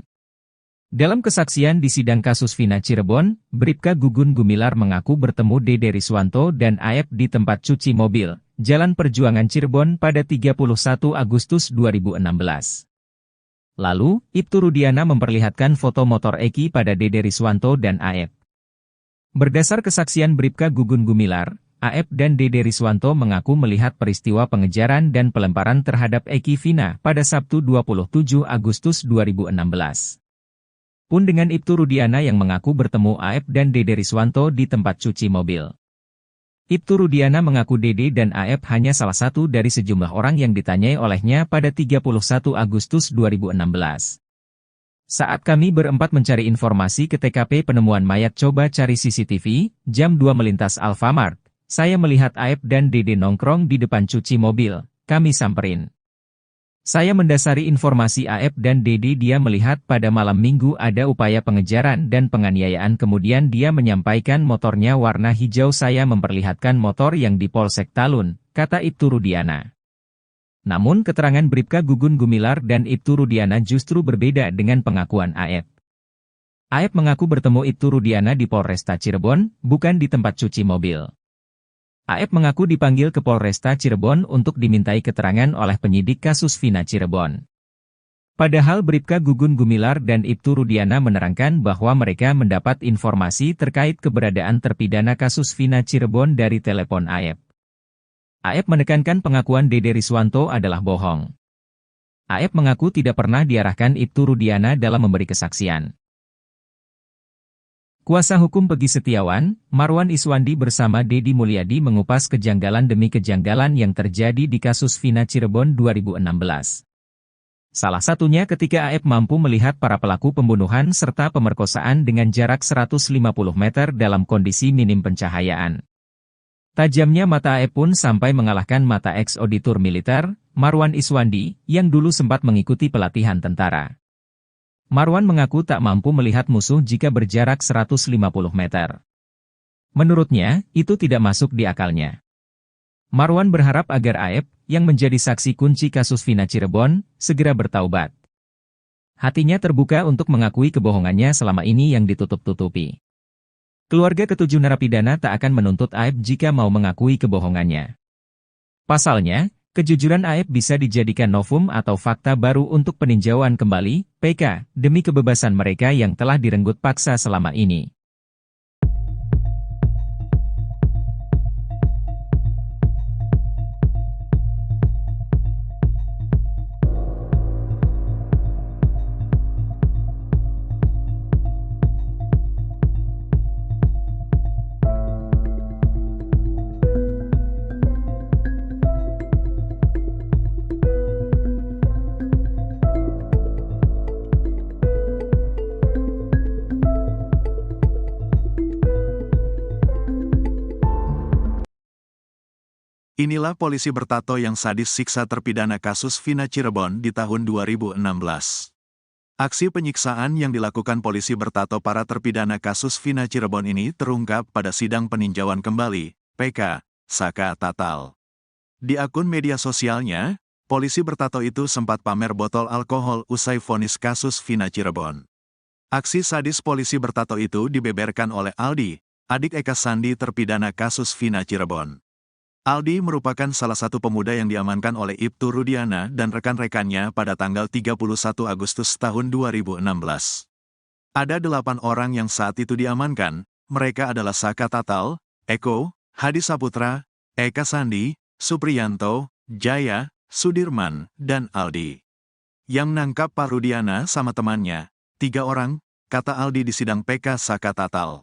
S2: Dalam kesaksian di sidang kasus Vina Cirebon, Bribka Gugun Gumilar mengaku bertemu Dede Riswanto dan AF di tempat cuci mobil, Jalan Perjuangan Cirebon pada 31 Agustus 2016. Lalu, Ibtu Rudiana memperlihatkan foto motor Eki pada Dede Riswanto dan AF. Berdasar kesaksian Bribka Gugun Gumilar, AF dan Dede Riswanto mengaku melihat peristiwa pengejaran dan pelemparan terhadap Eki Vina pada Sabtu 27 Agustus 2016. Pun dengan Ibtu Rudiana yang mengaku bertemu AF dan Dede Riswanto di tempat cuci mobil. Ibtu Rudiana mengaku Dede dan AF hanya salah satu dari sejumlah orang yang ditanyai olehnya pada 31 Agustus 2016. Saat kami berempat mencari informasi ke TKP penemuan mayat coba cari CCTV, jam 2 melintas Alfamart, saya melihat AF dan Dede nongkrong di depan cuci mobil, kami samperin. Saya mendasari informasi AF dan Dede dia melihat pada malam minggu ada upaya pengejaran dan penganiayaan kemudian dia menyampaikan motornya warna hijau saya memperlihatkan motor yang di Polsek Talun, kata Ibtu Rudiana. Namun keterangan Bribka Gugun Gumilar dan Ibtu Rudiana justru berbeda dengan pengakuan AF. AF mengaku bertemu Ibtu Rudiana di Polresta Cirebon, bukan di tempat cuci mobil. AF mengaku dipanggil ke Polresta Cirebon untuk dimintai keterangan oleh penyidik kasus Vina Cirebon. Padahal Bribka Gugun Gumilar dan Ibtu Rudiana menerangkan bahwa mereka mendapat informasi terkait keberadaan terpidana kasus Vina Cirebon dari telepon AF. AF menekankan pengakuan Dede Riswanto adalah bohong. AF mengaku tidak pernah diarahkan Ibtu Rudiana dalam memberi kesaksian. Kuasa hukum Pegi Setiawan, Marwan Iswandi bersama Deddy Mulyadi mengupas kejanggalan demi kejanggalan yang terjadi di kasus Vina Cirebon 2016. Salah satunya ketika AF mampu melihat para pelaku pembunuhan serta pemerkosaan dengan jarak 150 meter dalam kondisi minim pencahayaan. Tajamnya mata AF pun sampai mengalahkan mata ex-auditor militer, Marwan Iswandi, yang dulu sempat mengikuti pelatihan tentara. Marwan mengaku tak mampu melihat musuh jika berjarak 150 meter. Menurutnya, itu tidak masuk di akalnya. Marwan berharap agar AF, yang menjadi saksi kunci kasus Vina Cirebon, segera bertaubat. Hatinya terbuka untuk mengakui kebohongannya selama ini yang ditutup-tutupi. Keluarga ketujuh narapidana tak akan menuntut AF jika mau mengakui kebohongannya. Pasalnya, kejujuran AF bisa dijadikan novum atau fakta baru untuk peninjauan kembali, PK, demi kebebasan mereka yang telah direnggut paksa selama ini.
S1: Inilah polisi bertato yang sadis siksa terpidana kasus Vina Cirebon di tahun 2016. Aksi penyiksaan yang dilakukan polisi bertato para terpidana kasus Vina Cirebon ini terungkap pada sidang peninjauan kembali, PK, Saka Tatal. Di akun media sosialnya, polisi bertato itu sempat pamer botol alkohol usai vonis kasus Vina Cirebon. Aksi sadis polisi bertato itu dibeberkan oleh Aldi, adik Eka Sandi terpidana kasus Vina Cirebon. Aldi merupakan salah satu pemuda yang diamankan oleh Ibtu Rudiana dan rekan-rekannya pada tanggal 31 Agustus tahun 2016. Ada 8 orang yang saat itu diamankan, mereka adalah Saka Tatal, Eko, Hadi Saputra, Eka Sandi, Supriyanto, Jaya, Sudirman, dan Aldi. Yang nangkap Pak Rudiana sama temannya, 3 orang, kata Aldi di sidang PK Saka Tatal.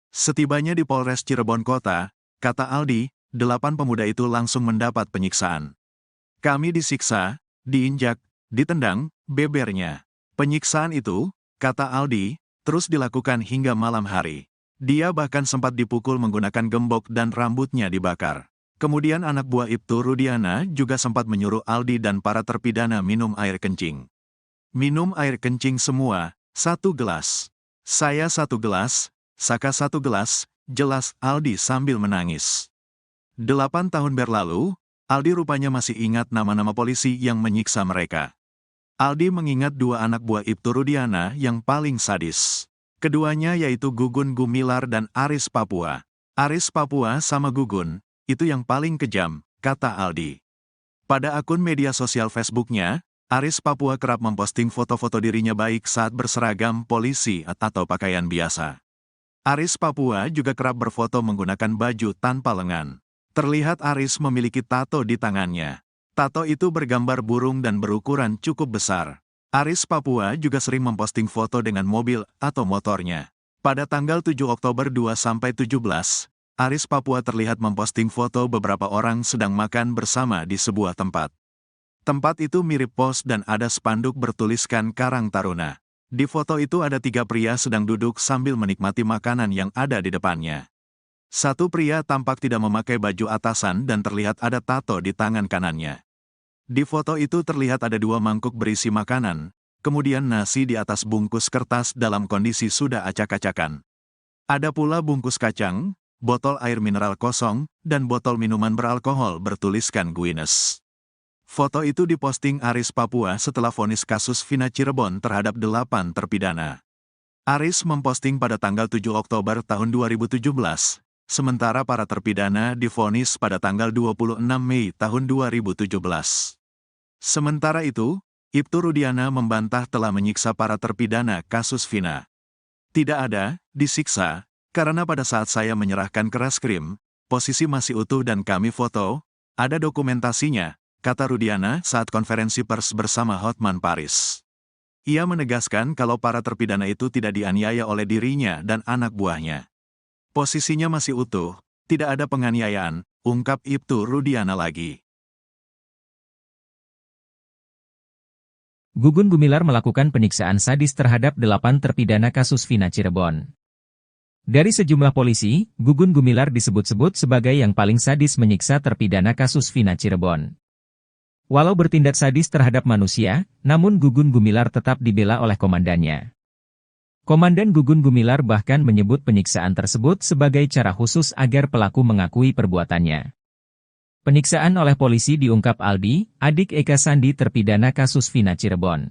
S1: Setibanya di Polres Cirebon Kota, kata Aldi, 8 pemuda itu langsung mendapat penyiksaan. Kami disiksa, diinjak, ditendang, bebernya. Penyiksaan itu, kata Aldi, terus dilakukan hingga malam hari. Dia bahkan sempat dipukul menggunakan gembok dan rambutnya dibakar. Kemudian anak buah Ibtu Rudiana juga sempat menyuruh Aldi dan para terpidana minum air kencing. Minum air kencing semua, 1 gelas. Saya 1 gelas, Saka 1 gelas, jelas Aldi sambil menangis. 8 tahun berlalu, Aldi rupanya masih ingat nama-nama polisi yang menyiksa mereka. Aldi mengingat 2 anak buah Ibtu Rudiana yang paling sadis. Keduanya yaitu Gugun Gumilar dan Aris Papua. Aris Papua sama Gugun, itu yang paling kejam, kata Aldi. Pada akun media sosial Facebooknya, Aris Papua kerap memposting foto-foto dirinya baik saat berseragam polisi atau pakaian biasa. Aris Papua juga kerap berfoto menggunakan baju tanpa lengan. Terlihat Aris memiliki tato di tangannya. Tato itu bergambar burung dan berukuran cukup besar. Aris Papua juga sering memposting foto dengan mobil atau motornya. Pada tanggal 7 Oktober 2-17, Aris Papua terlihat memposting foto beberapa orang sedang makan bersama di sebuah tempat. Tempat itu mirip pos dan ada spanduk bertuliskan Karang Taruna. Di foto itu ada 3 pria sedang duduk sambil menikmati makanan yang ada di depannya. 1 pria tampak tidak memakai baju atasan dan terlihat ada tato di tangan kanannya. Di foto itu terlihat ada 2 mangkuk berisi makanan, kemudian nasi di atas bungkus kertas dalam kondisi sudah acak-acakan. Ada pula bungkus kacang, botol air mineral kosong, dan botol minuman beralkohol bertuliskan Guinness. Foto itu diposting Aris Papua setelah vonis kasus Vina Cirebon terhadap 8 terpidana. Aris memposting pada tanggal 7 Oktober tahun 2017, sementara para terpidana divonis pada tanggal 26 Mei tahun 2017. Sementara itu, Ibtu Rudiana membantah telah menyiksa para terpidana kasus Vina. Tidak ada, disiksa, karena pada saat saya menyerahkan ke reskrim, posisi masih utuh dan kami foto, ada dokumentasinya, kata Rudiana saat konferensi pers bersama Hotman Paris. Ia menegaskan kalau para terpidana itu tidak dianiaya oleh dirinya dan anak buahnya. Posisinya masih utuh, tidak ada penganiayaan, ungkap Ibtu Rudiana lagi.
S2: Gugun Gumilar melakukan penyiksaan sadis terhadap 8 terpidana kasus Vina Cirebon. Dari sejumlah polisi, Gugun Gumilar disebut-sebut sebagai yang paling sadis menyiksa terpidana kasus Vina Cirebon. Walau bertindak sadis terhadap manusia, namun Gugun Gumilar tetap dibela oleh komandannya. Komandan Gugun Gumilar bahkan menyebut penyiksaan tersebut sebagai cara khusus agar pelaku mengakui perbuatannya. Penyiksaan oleh polisi diungkap Aldi, adik Eka Sandi terpidana kasus Vina Cirebon.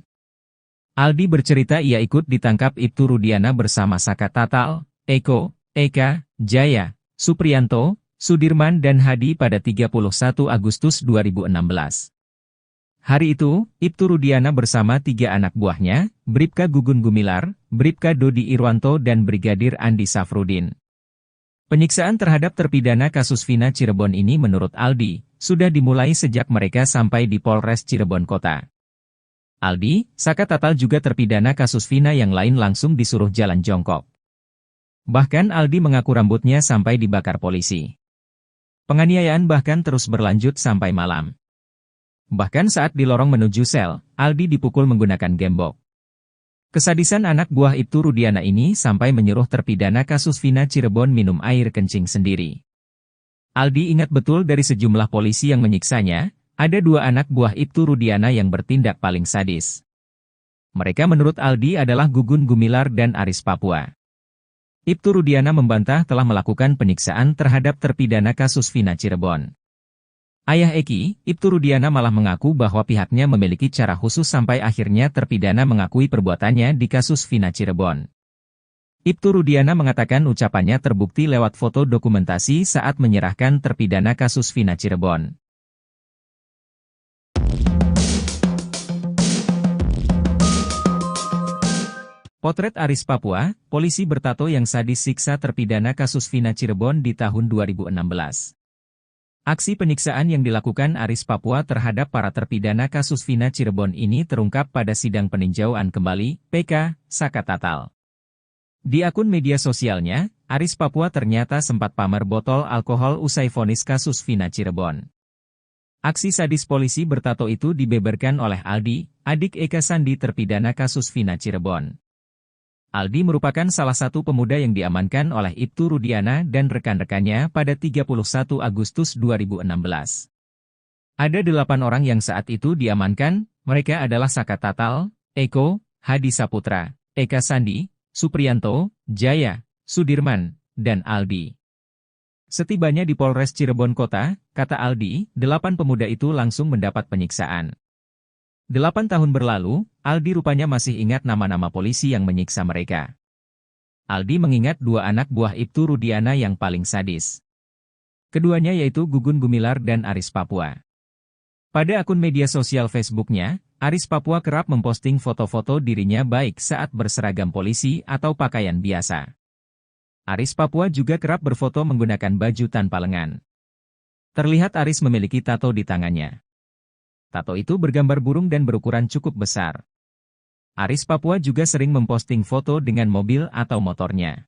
S2: Aldi bercerita ia ikut ditangkap Ibtu Rudiana bersama Saka Tatal, Eko, Eka, Jaya, Supriyanto, Sudirman dan Hadi pada 31 Agustus 2016. Hari itu, Ibtu Rudiana bersama 3 anak buahnya, Bribka Gugun Gumilar, Bribka Dodi Irwanto dan Brigadir Andi Safrudin. Penyiksaan terhadap terpidana kasus Vina Cirebon ini menurut Aldi, sudah dimulai sejak mereka sampai di Polres Cirebon Kota. Aldi, Saka Tatal juga terpidana kasus Vina yang lain langsung disuruh jalan jongkok. Bahkan Aldi mengaku rambutnya sampai dibakar polisi. Penganiayaan bahkan terus berlanjut sampai malam. Bahkan saat di lorong menuju sel, Aldi dipukul menggunakan gembok. Kesadisan anak buah Ibtu Rudiana ini sampai menyuruh terpidana kasus Vina Cirebon minum air kencing sendiri. Aldi ingat betul dari sejumlah polisi yang menyiksanya, ada 2 anak buah Ibtu Rudiana yang bertindak paling sadis. Mereka menurut Aldi adalah Gugun Gumilar dan Aris Papua. Ibtu Rudiana membantah telah melakukan penyiksaan terhadap terpidana kasus Vina Cirebon. Ayah Eki, Ibtu Rudiana malah mengaku bahwa pihaknya memiliki cara khusus sampai akhirnya terpidana mengakui perbuatannya di kasus Vina Cirebon. Ibtu Rudiana mengatakan ucapannya terbukti lewat foto dokumentasi saat menyerahkan terpidana kasus Vina Cirebon. Potret Aris Papua, polisi bertato yang sadis siksa terpidana kasus Vina Cirebon di tahun 2016. Aksi penyiksaan yang dilakukan Aris Papua terhadap para terpidana kasus Vina Cirebon ini terungkap pada sidang peninjauan kembali, PK, Saka Tatal. Di akun media sosialnya, Aris Papua ternyata sempat pamer botol alkohol usai vonis kasus Vina Cirebon. Aksi sadis polisi bertato itu dibeberkan oleh Aldi, adik Eka Sandi terpidana kasus Vina Cirebon. Aldi merupakan salah satu pemuda yang diamankan oleh Ibtu Rudiana dan rekan-rekannya pada 31 Agustus 2016. Ada 8 orang yang saat itu diamankan, mereka adalah Saka Tatal, Eko, Hadi Saputra, Eka Sandi, Supriyanto, Jaya, Sudirman, dan Aldi. Setibanya di Polres Cirebon Kota, kata Aldi, 8 pemuda itu langsung mendapat penyiksaan. 8 tahun berlalu, Aldi rupanya masih ingat nama-nama polisi yang menyiksa mereka. Aldi mengingat 2 anak buah Ibtu Rudiana yang paling sadis. Keduanya yaitu Gugun Gumilar dan Aris Papua. Pada akun media sosial Facebooknya, Aris Papua kerap memposting foto-foto dirinya baik saat berseragam polisi atau pakaian biasa. Aris Papua juga kerap berfoto menggunakan baju tanpa lengan. Terlihat Aris memiliki tato di tangannya. Tato itu bergambar burung dan berukuran cukup besar. Aris Papua juga sering memposting foto dengan mobil atau motornya.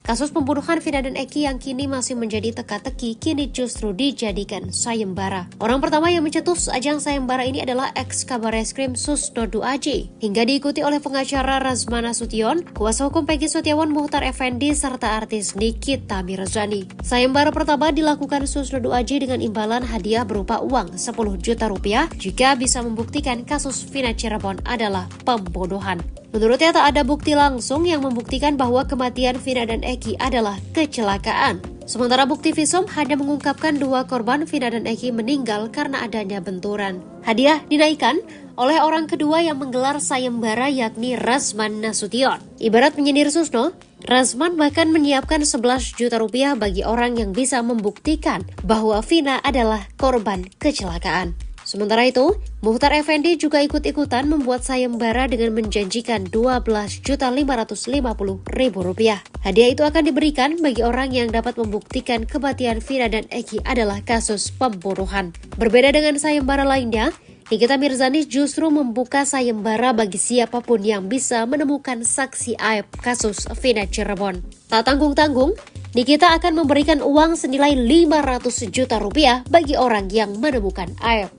S3: Kasus pembunuhan Vina dan Eki yang kini masih menjadi teka-teki kini justru dijadikan sayembara. Orang pertama yang mencetus ajang sayembara ini adalah ex-Kabareskrim Susnodu Aji, hingga diikuti oleh pengacara Razmana Sution, kuasa hukum Peggy Setiawan Muhtar Effendi, serta artis Nikita Mirzani. Sayembara pertama dilakukan Susnodu Aji dengan imbalan hadiah berupa uang 10 juta rupiah jika bisa membuktikan kasus Vina Cirebon adalah pembunuhan. Menurutnya tak ada bukti langsung yang membuktikan bahwa kematian Vina dan Eki adalah kecelakaan. Sementara bukti visum hanya mengungkapkan 2 korban Vina dan Eki meninggal karena adanya benturan. Hadiah dinaikkan oleh orang kedua yang menggelar sayembara yakni Razman Nasution. Ibarat menyindir Susno, Razman bahkan menyiapkan 11 juta rupiah bagi orang yang bisa membuktikan bahwa Vina adalah korban kecelakaan. Sementara itu, Muhtar Effendi juga ikut-ikutan membuat sayembara dengan menjanjikan Rp12.550.000. Hadiah itu akan diberikan bagi orang yang dapat membuktikan kematian Vina dan Eki adalah kasus pembunuhan. Berbeda dengan sayembara lainnya, Nikita Mirzani justru membuka sayembara bagi siapapun yang bisa menemukan saksi aib kasus Vina Cirebon. Tak tanggung-tanggung, Nikita akan memberikan uang senilai 500 juta rupiah bagi orang yang menemukan aib.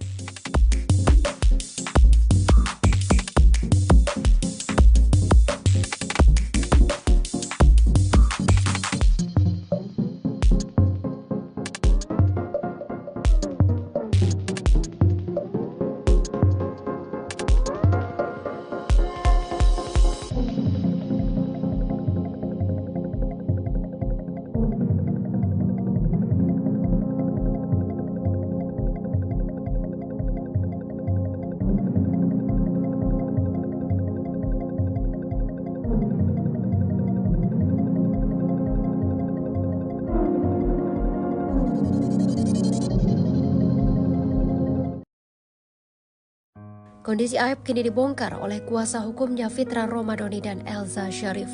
S3: Kondisi aib kini dibongkar oleh kuasa hukumnya Fitra Romadhoni dan Elza Syarif.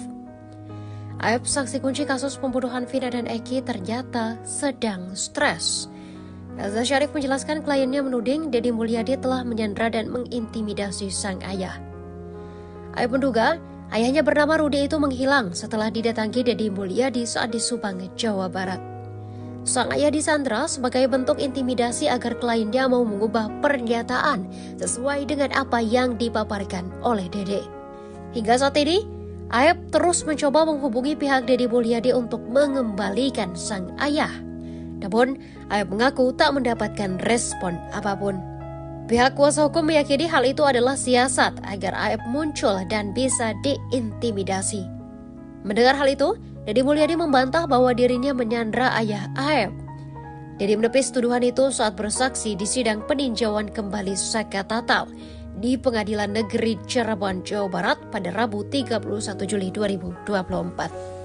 S3: Aib saksi kunci kasus pembunuhan Vina dan Eki ternyata sedang stres. Elza Syarif menjelaskan kliennya menuding Deddy Mulyadi telah menyandra dan mengintimidasi sang ayah. Aib menduga ayahnya bernama Rudi itu menghilang setelah didatangi Deddy Mulyadi saat di Subang, Jawa Barat. Sang ayah disandra sebagai bentuk intimidasi agar kliennya mau mengubah pernyataan sesuai dengan apa yang dipaparkan oleh Dede. Hingga saat ini, Aib terus mencoba menghubungi pihak Deddy Mulyadi untuk mengembalikan sang ayah. Namun, Aep mengaku tak mendapatkan respon apapun. Pihak kuasa hukum meyakini hal itu adalah siasat agar Aep muncul dan bisa diintimidasi. Mendengar hal itu, Deddy Mulyadi membantah bahwa dirinya menyandra ayah Aep. Deddy menepis tuduhan itu saat bersaksi di sidang peninjauan kembali Saka Tatal di Pengadilan Negeri Cirebon, Jawa Barat pada Rabu 31 Juli 2024.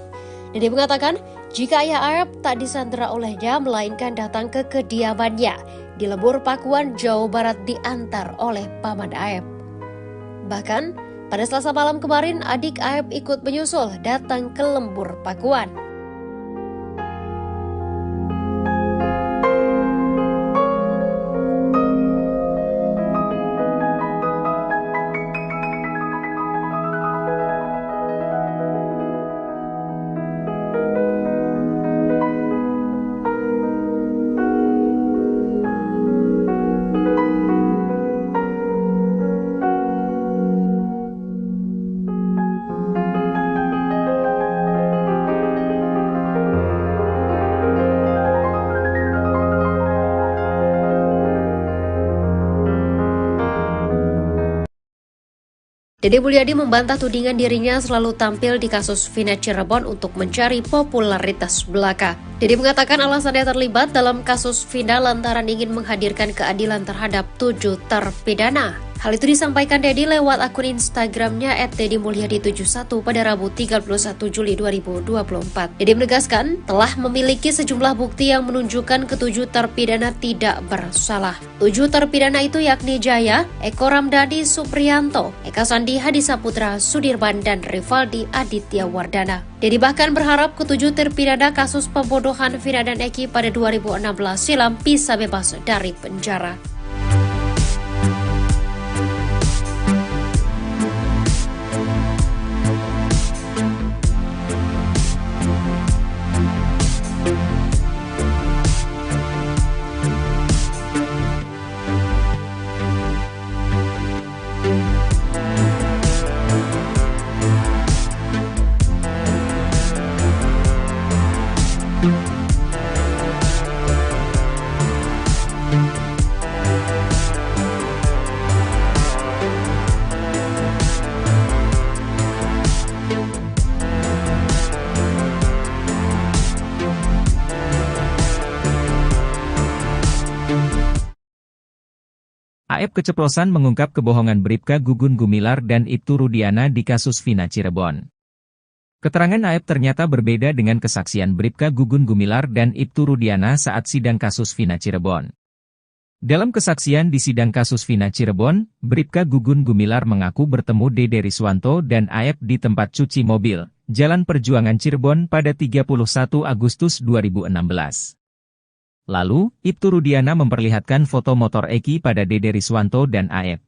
S3: Deddy mengatakan jika ayah Aep tak disandera olehnya melainkan datang ke kediamannya di Lembur Pakuan, Jawa Barat diantar oleh paman Aep. Bahkan pada Selasa malam kemarin adik Aep ikut menyusul datang ke Lembur Pakuan. Deddy Mulyadi membantah tudingan dirinya selalu tampil di kasus Vina Cirebon untuk mencari popularitas belaka. Deddy mengatakan alasannya terlibat dalam kasus Vina lantaran ingin menghadirkan keadilan terhadap 7 terpidana. Hal itu disampaikan Deddy lewat akun Instagramnya @deddymulyadi71 pada Rabu 31 Juli 2024. Deddy menegaskan telah memiliki sejumlah bukti yang menunjukkan ketujuh terpidana tidak bersalah. 7 terpidana itu yakni Jaya, Eko Ramdhani Supriyanto, Eka Sandi Hadisaputra Sudirman, dan Rivaldi Aditya Wardana. Deddy bahkan berharap ketujuh terpidana kasus pembunuhan Vina dan Eki pada 2016 silam bisa bebas dari penjara.
S2: Aep keceplosan mengungkap kebohongan Bribka Gugun Gumilar dan Ibtu Rudiana di kasus Vina Cirebon. Keterangan Aep ternyata berbeda dengan kesaksian Bribka Gugun Gumilar dan Ibtu Rudiana saat sidang kasus Vina Cirebon. Dalam kesaksian di sidang kasus Vina Cirebon, Bribka Gugun Gumilar mengaku bertemu Dede Riswanto dan Aep di tempat cuci mobil, Jalan Perjuangan Cirebon pada 31 Agustus 2016. Lalu, Ibtu Rudiana memperlihatkan foto motor Eki pada Dede Riswanto dan Aep.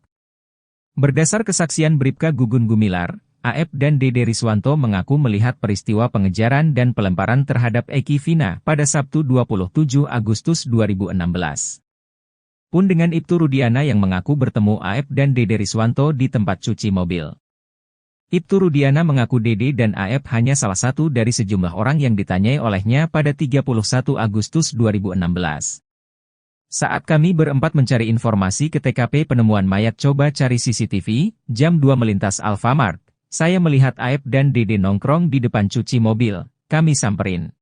S2: Berdasar kesaksian Bribka Gugun Gumilar, Aep dan Dede Riswanto mengaku melihat peristiwa pengejaran dan pelemparan terhadap Eki Vina pada Sabtu 27 Agustus 2016. Pun dengan Ibtu Rudiana yang mengaku bertemu Aep dan Dede Riswanto di tempat cuci mobil. Ibtu Rudiana mengaku Dede dan Aep hanya salah satu dari sejumlah orang yang ditanyai olehnya pada 31 Agustus 2016. Saat kami berempat mencari informasi ke TKP penemuan mayat coba cari CCTV, jam 2 melintas Alfamart, saya melihat Aep dan Dede nongkrong di depan cuci mobil, kami samperin.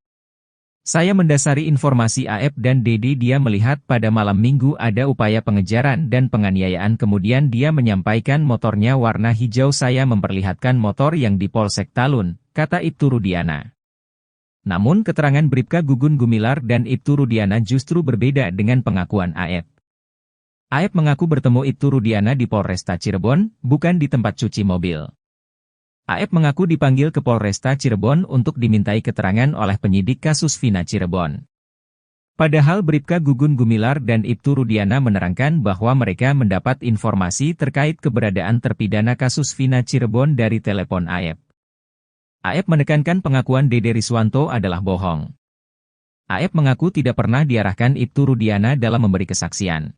S2: Saya mendasari informasi Aep dan Dede dia melihat pada malam minggu ada upaya pengejaran dan penganiayaan kemudian dia menyampaikan motornya warna hijau saya memperlihatkan motor yang di Polsek Talun, kata Ibtu Rudiana. Namun keterangan Bribka Gugun Gumilar dan Ibtu Rudiana justru berbeda dengan pengakuan Aep. Aep mengaku bertemu Ibtu Rudiana di Polresta Cirebon, bukan di tempat cuci mobil. Aep mengaku dipanggil ke Polresta Cirebon untuk dimintai keterangan oleh penyidik kasus Vina Cirebon. Padahal Bribka Gugun Gumilar dan Ibtu Rudiana menerangkan bahwa mereka mendapat informasi terkait keberadaan terpidana kasus Vina Cirebon dari telepon Aep. Aep menekankan pengakuan Dede Riswanto adalah bohong. Aep mengaku tidak pernah diarahkan Ibtu Rudiana dalam memberi kesaksian.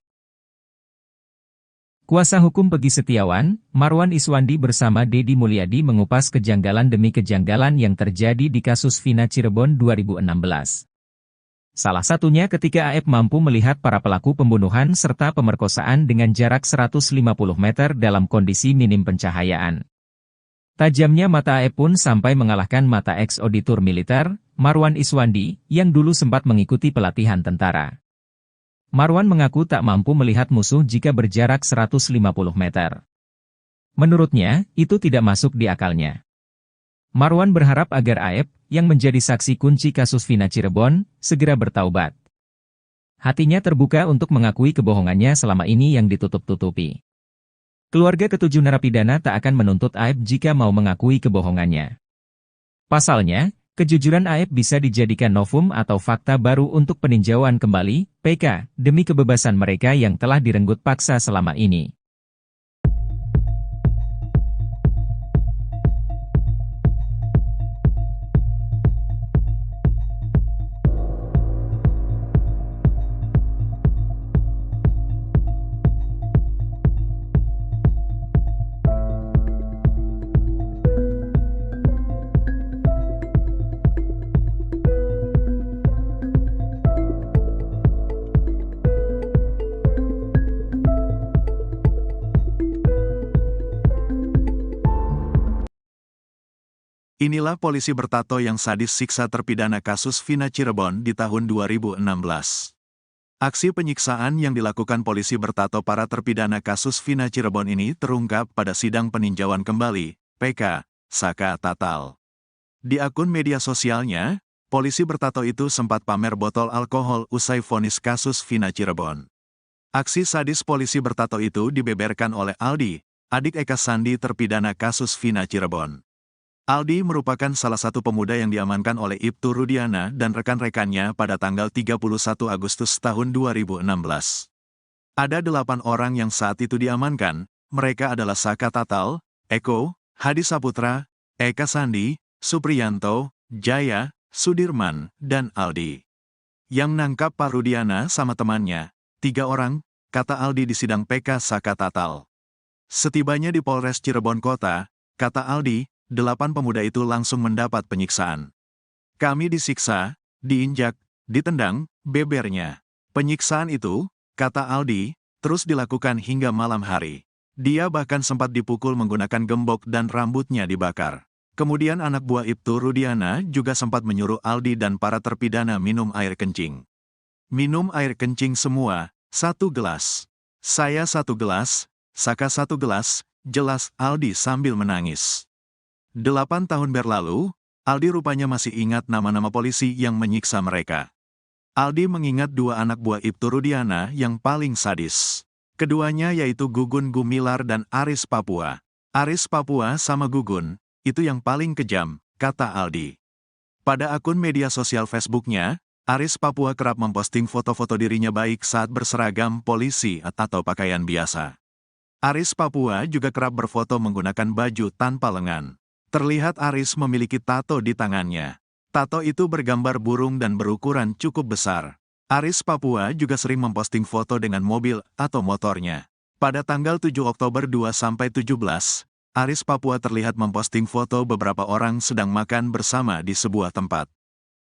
S2: Kuasa hukum Pegi Setiawan, Marwan Iswandi bersama Deddy Mulyadi mengupas kejanggalan demi kejanggalan yang terjadi di kasus Vina Cirebon 2016. Salah satunya ketika Aep mampu melihat para pelaku pembunuhan serta pemerkosaan dengan jarak 150 meter dalam kondisi minim pencahayaan. Tajamnya mata Aep pun sampai mengalahkan mata ex-auditor militer, Marwan Iswandi, yang dulu sempat mengikuti pelatihan tentara. Marwan mengaku tak mampu melihat musuh jika berjarak 150 meter. Menurutnya, itu tidak masuk di akalnya. Marwan berharap agar Aep, yang menjadi saksi kunci kasus Vina Cirebon, segera bertaubat. Hatinya terbuka untuk mengakui kebohongannya selama ini yang ditutup-tutupi. Keluarga ketujuh narapidana tak akan menuntut Aep jika mau mengakui kebohongannya. Pasalnya, kejujuran Aep bisa dijadikan novum atau fakta baru untuk peninjauan kembali, PK, demi kebebasan mereka yang telah direnggut paksa selama ini.
S1: Inilah polisi bertato yang sadis siksa terpidana kasus Vina Cirebon di tahun 2016. Aksi penyiksaan yang dilakukan polisi bertato para terpidana kasus Vina Cirebon ini terungkap pada sidang peninjauan kembali, PK, Saka Tatal. Di akun media sosialnya, polisi bertato itu sempat pamer botol alkohol usai vonis kasus Vina Cirebon. Aksi sadis polisi bertato itu dibeberkan oleh Aldi, adik Eka Sandi terpidana kasus Vina Cirebon. Aldi merupakan salah satu pemuda yang diamankan oleh Ibtu Rudiana dan rekan-rekannya pada tanggal 31 Agustus tahun 2016. Ada 8 orang yang saat itu diamankan, mereka adalah Saka Tatal, Eko, Hadi Saputra, Eka Sandi, Supriyanto, Jaya, Sudirman, dan Aldi. Yang nangkap Pak Rudiana sama temannya, 3 orang, kata Aldi di sidang PK Saka Tatal. Setibanya di Polres Cirebon Kota, kata Aldi, 8 pemuda itu langsung mendapat penyiksaan. Kami disiksa, diinjak, ditendang, bebernya. Penyiksaan itu, kata Aldi, terus dilakukan hingga malam hari. Dia bahkan sempat dipukul menggunakan gembok dan rambutnya dibakar. Kemudian anak buah Ibtu Rudiana juga sempat menyuruh Aldi dan para terpidana minum air kencing. Minum air kencing semua, 1 gelas. Saya 1 gelas, Saka 1 gelas, jelas Aldi sambil menangis. 8 tahun berlalu, Aldi rupanya masih ingat nama-nama polisi yang menyiksa mereka. Aldi mengingat 2 anak buah Ibtu Rudiana yang paling sadis. Keduanya yaitu Gugun Gumilar dan Aris Papua. Aris Papua sama Gugun, itu yang paling kejam, kata Aldi. Pada akun media sosial Facebooknya, Aris Papua kerap memposting foto-foto dirinya baik saat berseragam polisi atau pakaian biasa. Aris Papua juga kerap berfoto menggunakan baju tanpa lengan. Terlihat Aris memiliki tato di tangannya. Tato itu bergambar burung dan berukuran cukup besar. Aris Papua juga sering memposting foto dengan mobil atau motornya. Pada tanggal 7 Oktober 2-17, Aris Papua terlihat memposting foto beberapa orang sedang makan bersama di sebuah tempat.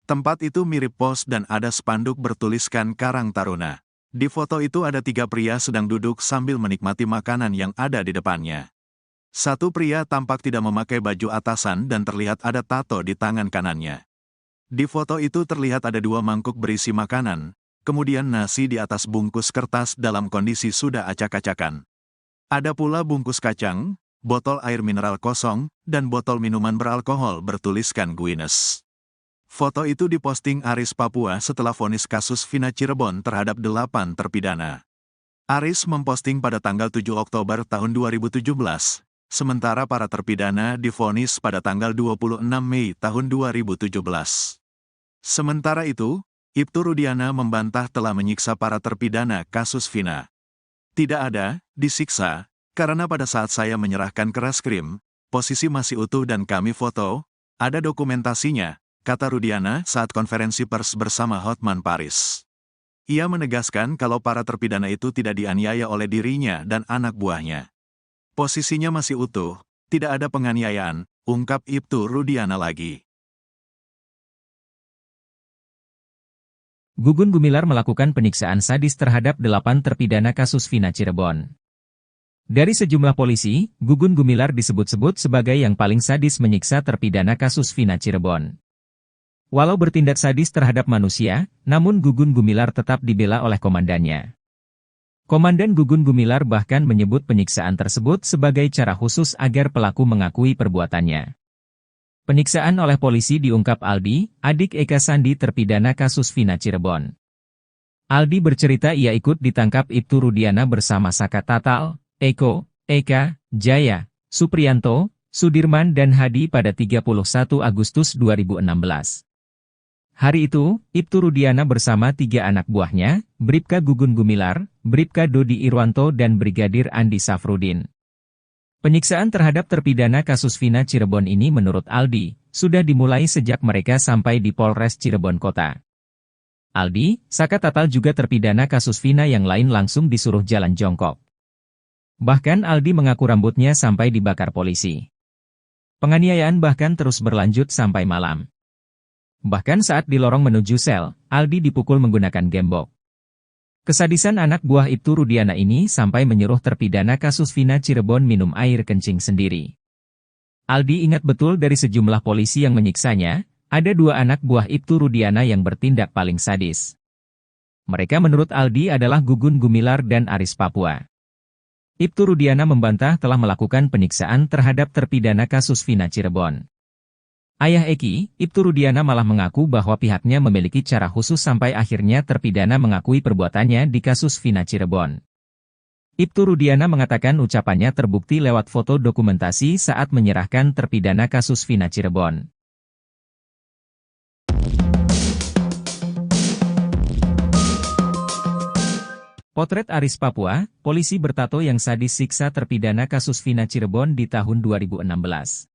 S1: Tempat itu mirip pos dan ada spanduk bertuliskan Karang Taruna. Di foto itu ada 3 pria sedang duduk sambil menikmati makanan yang ada di depannya. Satu pria tampak tidak memakai baju atasan dan terlihat ada tato di tangan kanannya. Di foto itu terlihat ada 2 mangkuk berisi makanan, kemudian nasi di atas bungkus kertas dalam kondisi sudah acak-acakan. Ada pula bungkus kacang, botol air mineral kosong, dan botol minuman beralkohol bertuliskan Guinness. Foto itu diposting Aris Papua setelah vonis kasus Vina Cirebon terhadap 8 terpidana. Aris memposting pada tanggal 7 Oktober tahun 2017, sementara para terpidana divonis pada tanggal 26 Mei tahun 2017. Sementara itu, Ibtu Rudiana membantah telah menyiksa para terpidana kasus Vina. Tidak ada, disiksa, karena pada saat saya menyerahkan ke reskrim, posisi masih utuh dan kami foto, ada dokumentasinya, kata Rudiana saat konferensi pers bersama Hotman Paris. Ia menegaskan kalau para terpidana itu tidak dianiaya oleh dirinya dan anak buahnya. Posisinya masih utuh, tidak ada penganiayaan, ungkap Ibtu Rudiana lagi.
S2: Gugun Gumilar melakukan penyiksaan sadis terhadap 8 terpidana kasus Vina Cirebon. Dari sejumlah polisi, Gugun Gumilar disebut-sebut sebagai yang paling sadis menyiksa terpidana kasus Vina Cirebon. Walau bertindak sadis terhadap manusia, namun Gugun Gumilar tetap dibela oleh komandannya. Komandan Gugun Gumilar bahkan menyebut penyiksaan tersebut sebagai cara khusus agar pelaku mengakui perbuatannya. Penyiksaan oleh polisi diungkap Aldi, adik Eka Sandi terpidana kasus Vina Cirebon. Aldi bercerita ia ikut ditangkap Ibtu Rudiana bersama Saka Tatal, Eko, Eka, Jaya, Supriyanto, Sudirman dan Hadi pada 31 Agustus 2016. Hari itu, Ibtu Rudiana bersama 3 anak buahnya, Bribka Gugun Gumilar, Bribka Dodi Irwanto dan Brigadir Andi Safrudin. Penyiksaan terhadap terpidana kasus Vina Cirebon ini menurut Aldi, sudah dimulai sejak mereka sampai di Polres Cirebon Kota. Aldi, Saka Tatal juga terpidana kasus Vina yang lain langsung disuruh jalan jongkok. Bahkan Aldi mengaku rambutnya sampai dibakar polisi. Penganiayaan bahkan terus berlanjut sampai malam. Bahkan saat di lorong menuju sel, Aldi dipukul menggunakan gembok. Kesadisan anak buah Ibtu Rudiana ini sampai menyuruh terpidana kasus Vina Cirebon minum air kencing sendiri. Aldi ingat betul dari sejumlah polisi yang menyiksanya, ada 2 anak buah Ibtu Rudiana yang bertindak paling sadis. Mereka menurut Aldi adalah Gugun Gumilar dan Aris Papua. Ibtu Rudiana membantah telah melakukan penyiksaan terhadap terpidana kasus Vina Cirebon. Ayah Eki, Ibtu Rudiana malah mengaku bahwa pihaknya memiliki cara khusus sampai akhirnya terpidana mengakui perbuatannya di kasus Vina Cirebon. Ibtu Rudiana mengatakan ucapannya terbukti lewat foto dokumentasi saat menyerahkan terpidana kasus Vina Cirebon. Potret Aris Papua, polisi bertato yang sadis siksa terpidana kasus Vina Cirebon di tahun 2016.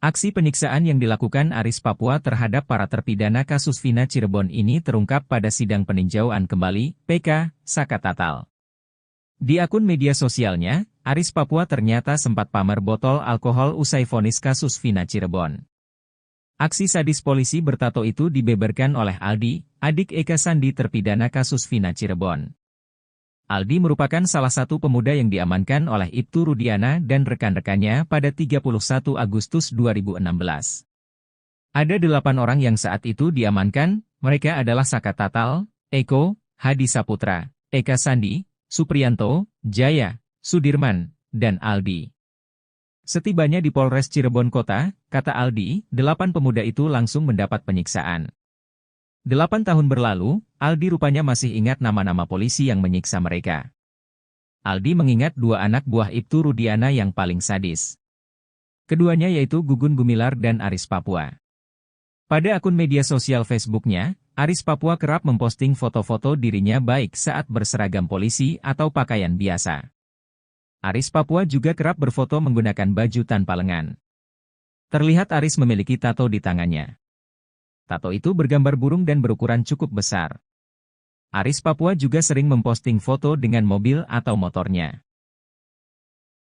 S2: Aksi penyiksaan yang dilakukan Aris Papua terhadap para terpidana kasus Vina Cirebon ini terungkap pada sidang peninjauan kembali, PK, Saka Tatal. Di akun media sosialnya, Aris Papua ternyata sempat pamer botol alkohol usai vonis kasus Vina Cirebon. Aksi sadis polisi bertato itu dibeberkan oleh Aldi, adik Eka Sandi terpidana kasus Vina Cirebon. Aldi merupakan salah satu pemuda yang diamankan oleh Ibtu Rudiana dan rekan-rekannya pada 31 Agustus 2016. Ada 8 orang yang saat itu diamankan, mereka adalah Saka Tatal, Eko, Hadi Saputra, Eka Sandi, Supriyanto, Jaya, Sudirman, dan Aldi. Setibanya di Polres Cirebon Kota, kata Aldi, 8 pemuda itu langsung mendapat penyiksaan. 8 tahun berlalu, Aldi rupanya masih ingat nama-nama polisi yang menyiksa mereka. Aldi mengingat 2 anak buah Ibtu Rudiana yang paling sadis. Keduanya yaitu Gugun Gumilar dan Aris Papua. Pada akun media sosial Facebooknya, Aris Papua kerap memposting foto-foto dirinya baik saat berseragam polisi atau pakaian biasa. Aris Papua juga kerap berfoto menggunakan baju tanpa lengan. Terlihat Aris memiliki tato di tangannya. Tato itu bergambar burung dan berukuran cukup besar. Aris Papua juga sering memposting foto dengan mobil atau motornya.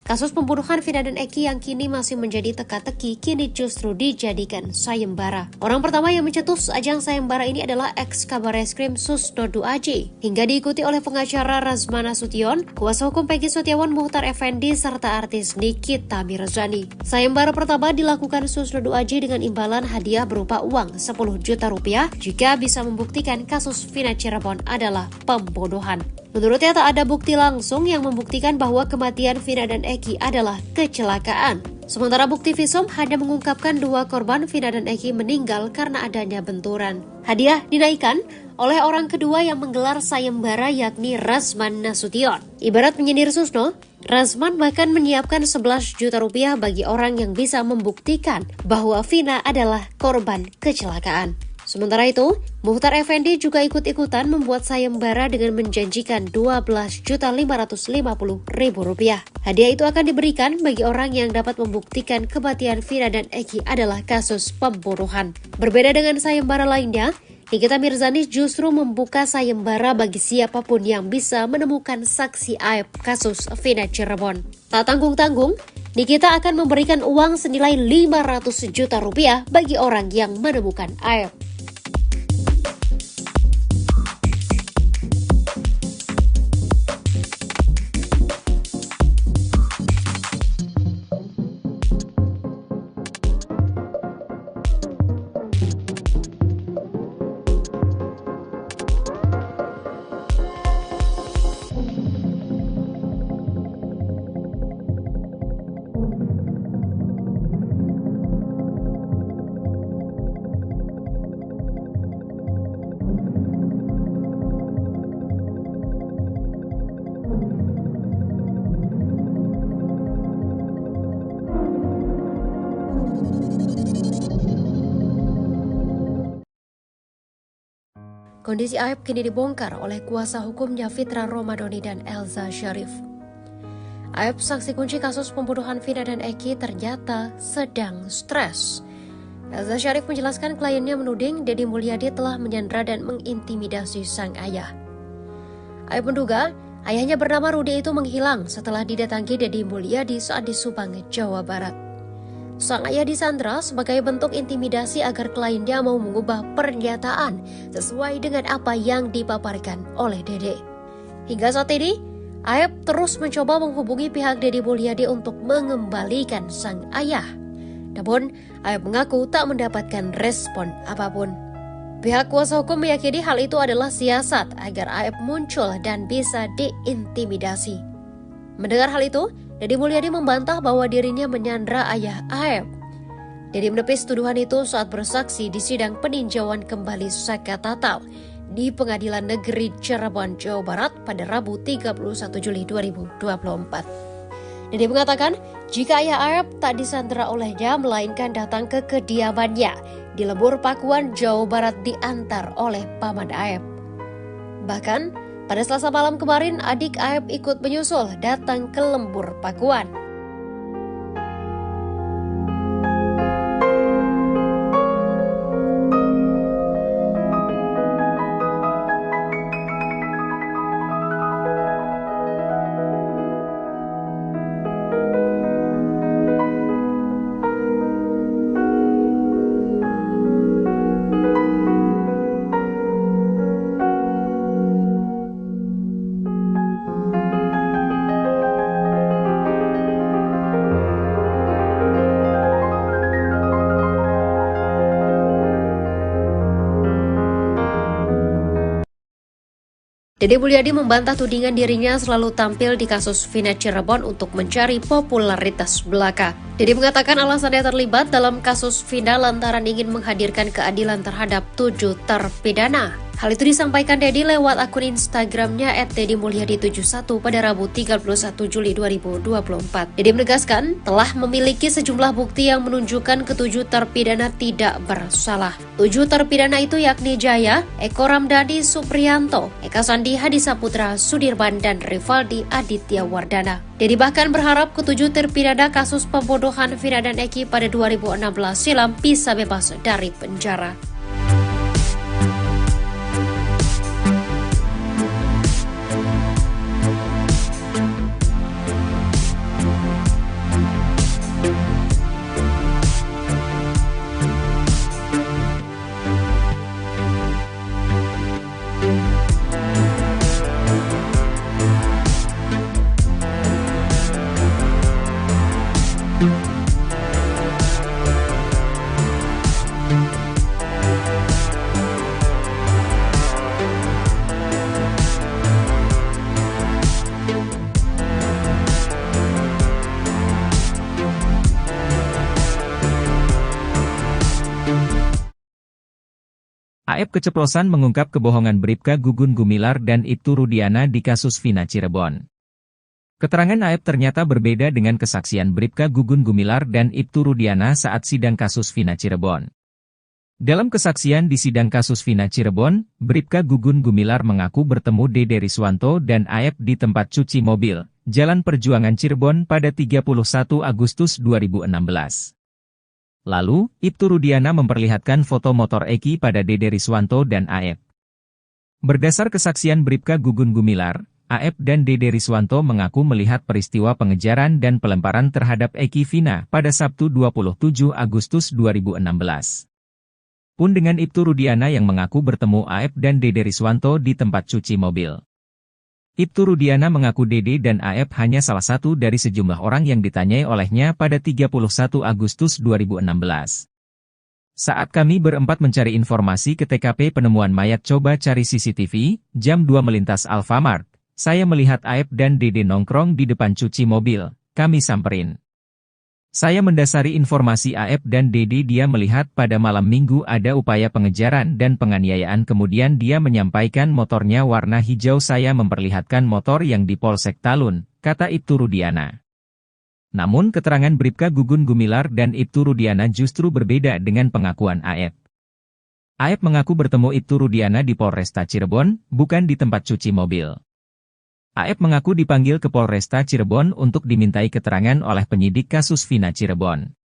S3: Kasus pembunuhan Vina dan Eki yang kini masih menjadi teka-teki kini justru dijadikan sayembara. Orang pertama yang mencetus ajang sayembara ini adalah ex-Kabareskrim Susnodu AJ. Hingga diikuti oleh pengacara Razman Nasution, kuasa hukum Peggy Setiawan Muhtar Effendi, serta artis Nikita Mirzani. Sayembara pertama dilakukan Susnodu AJ dengan imbalan hadiah berupa uang 10 juta rupiah jika bisa membuktikan kasus Vina Cirebon adalah pembunuhan. Menurutnya tak ada bukti langsung yang membuktikan bahwa kematian Vina dan Eki adalah kecelakaan. Sementara bukti visum hanya mengungkapkan 2 korban Vina dan Eki meninggal karena adanya benturan. Hadiah dinaikkan oleh orang kedua yang menggelar sayembara yakni Razman Nasution. Ibarat menyindir Susno, Razman bahkan menyiapkan 11 juta rupiah bagi orang yang bisa membuktikan bahwa Vina adalah korban kecelakaan. Sementara itu, Muhtar Effendi juga ikut-ikutan membuat sayembara dengan menjanjikan Rp12.550.000. Hadiah itu akan diberikan bagi orang yang dapat membuktikan kematian Vina dan Eki adalah kasus pembunuhan. Berbeda dengan sayembara lainnya, Nikita Mirzani justru membuka sayembara bagi siapapun yang bisa menemukan saksi aib kasus Vina Cirebon. Tak tanggung-tanggung, Nikita akan memberikan uang senilai Rp500 juta bagi orang yang menemukan aib. kondisi Aep kini dibongkar oleh kuasa hukumnya Fitra Romadhoni dan Elza Syarif. Aep, saksi kunci kasus pembunuhan Vina dan Eki, ternyata sedang stres. Elza Syarif menjelaskan kliennya menuding Deddy Mulyadi telah menyandra dan mengintimidasi sang ayah. Aep menduga ayahnya bernama Rudi itu menghilang setelah didatangi Deddy Mulyadi saat di Subang, Jawa Barat. Sang ayah disandra sebagai bentuk intimidasi agar kliennya mau mengubah pernyataan sesuai dengan apa yang dipaparkan oleh Dede. Hingga saat ini, Aep terus mencoba menghubungi pihak Deddy Mulyadi untuk mengembalikan sang ayah. Namun, Aep mengaku tak mendapatkan respon apapun. Pihak kuasa hukum meyakini hal itu adalah siasat agar Aep muncul dan bisa diintimidasi. Mendengar hal itu, Deddy Mulyadi membantah bahwa dirinya menyandra ayah Aep. Deddy menepis tuduhan itu saat bersaksi di sidang peninjauan kembali Saka Tatal di Pengadilan Negeri Cirebon, Jawa Barat pada Rabu 31 Juli 2024. Deddy mengatakan jika ayah Aep tak disandra olehnya melainkan datang ke kediamannya di Lembur Pakuan, Jawa Barat diantar oleh paman Aep. Bahkan pada Selasa malam kemarin, adik Aep ikut menyusul datang ke Lembur Pakuan. Deddy Mulyadi membantah tudingan dirinya selalu tampil di kasus Vina Cirebon untuk mencari popularitas belaka. Deddy mengatakan alasannya terlibat dalam kasus Vina lantaran ingin menghadirkan keadilan terhadap 7 terpidana. Hal itu disampaikan Deddy lewat akun Instagramnya @deddymulyadi71 pada Rabu 31 Juli 2024. Deddy menegaskan telah memiliki sejumlah bukti yang menunjukkan ke-7 terpidana tidak bersalah. 7 terpidana itu yakni Jaya, Eko Ramdhani Supriyanto, Eka Sandi Hadisaputra, Sudirman, dan Rivaldi Aditya Wardana. Deddy bahkan berharap ke-7 terpidana kasus pembunuhan Vina dan Eki pada 2016 silam bisa bebas dari penjara.
S2: Aep keceplosan mengungkap kebohongan Bribka Gugun Gumilar dan Ibtu Rudiana di kasus Vina Cirebon. Keterangan Aep ternyata berbeda dengan kesaksian Bribka Gugun Gumilar dan Ibtu Rudiana saat sidang kasus Vina Cirebon. Dalam kesaksian di sidang kasus Vina Cirebon, Bribka Gugun Gumilar mengaku bertemu Dede Riswanto dan Aep di tempat cuci mobil, Jalan Perjuangan Cirebon pada 31 Agustus 2016. Lalu, Ibtu Rudiana memperlihatkan foto motor Eki pada Dede Riswanto dan Aep. Berdasar kesaksian Bribka Gugun Gumilar, Aep dan Dede Riswanto mengaku melihat peristiwa pengejaran dan pelemparan terhadap Eki Vina pada Sabtu 27 Agustus 2016. Pun dengan Ibtu Rudiana yang mengaku bertemu Aep dan Dede Riswanto di tempat cuci mobil. Ibtu Rudiana mengaku Dede dan Aep hanya salah satu dari sejumlah orang yang ditanyai olehnya pada 31 Agustus 2016. Saat kami berempat mencari informasi ke TKP penemuan mayat coba cari CCTV, jam 2 melintas Alfamart, saya melihat Aep dan Dede nongkrong di depan cuci mobil, kami samperin. Saya mendasari informasi Aep dan Dede dia melihat pada malam minggu ada upaya pengejaran dan penganiayaan kemudian dia menyampaikan motornya warna hijau saya memperlihatkan motor yang di Polsek Talun, kata Ibtu Rudiana. Namun keterangan Bribka Gugun Gumilar dan Ibtu Rudiana justru berbeda dengan pengakuan Aep. Aep mengaku bertemu Ibtu Rudiana di Polresta Cirebon, bukan di tempat cuci mobil. Aep mengaku dipanggil ke Polresta Cirebon untuk dimintai keterangan oleh penyidik kasus Vina Cirebon.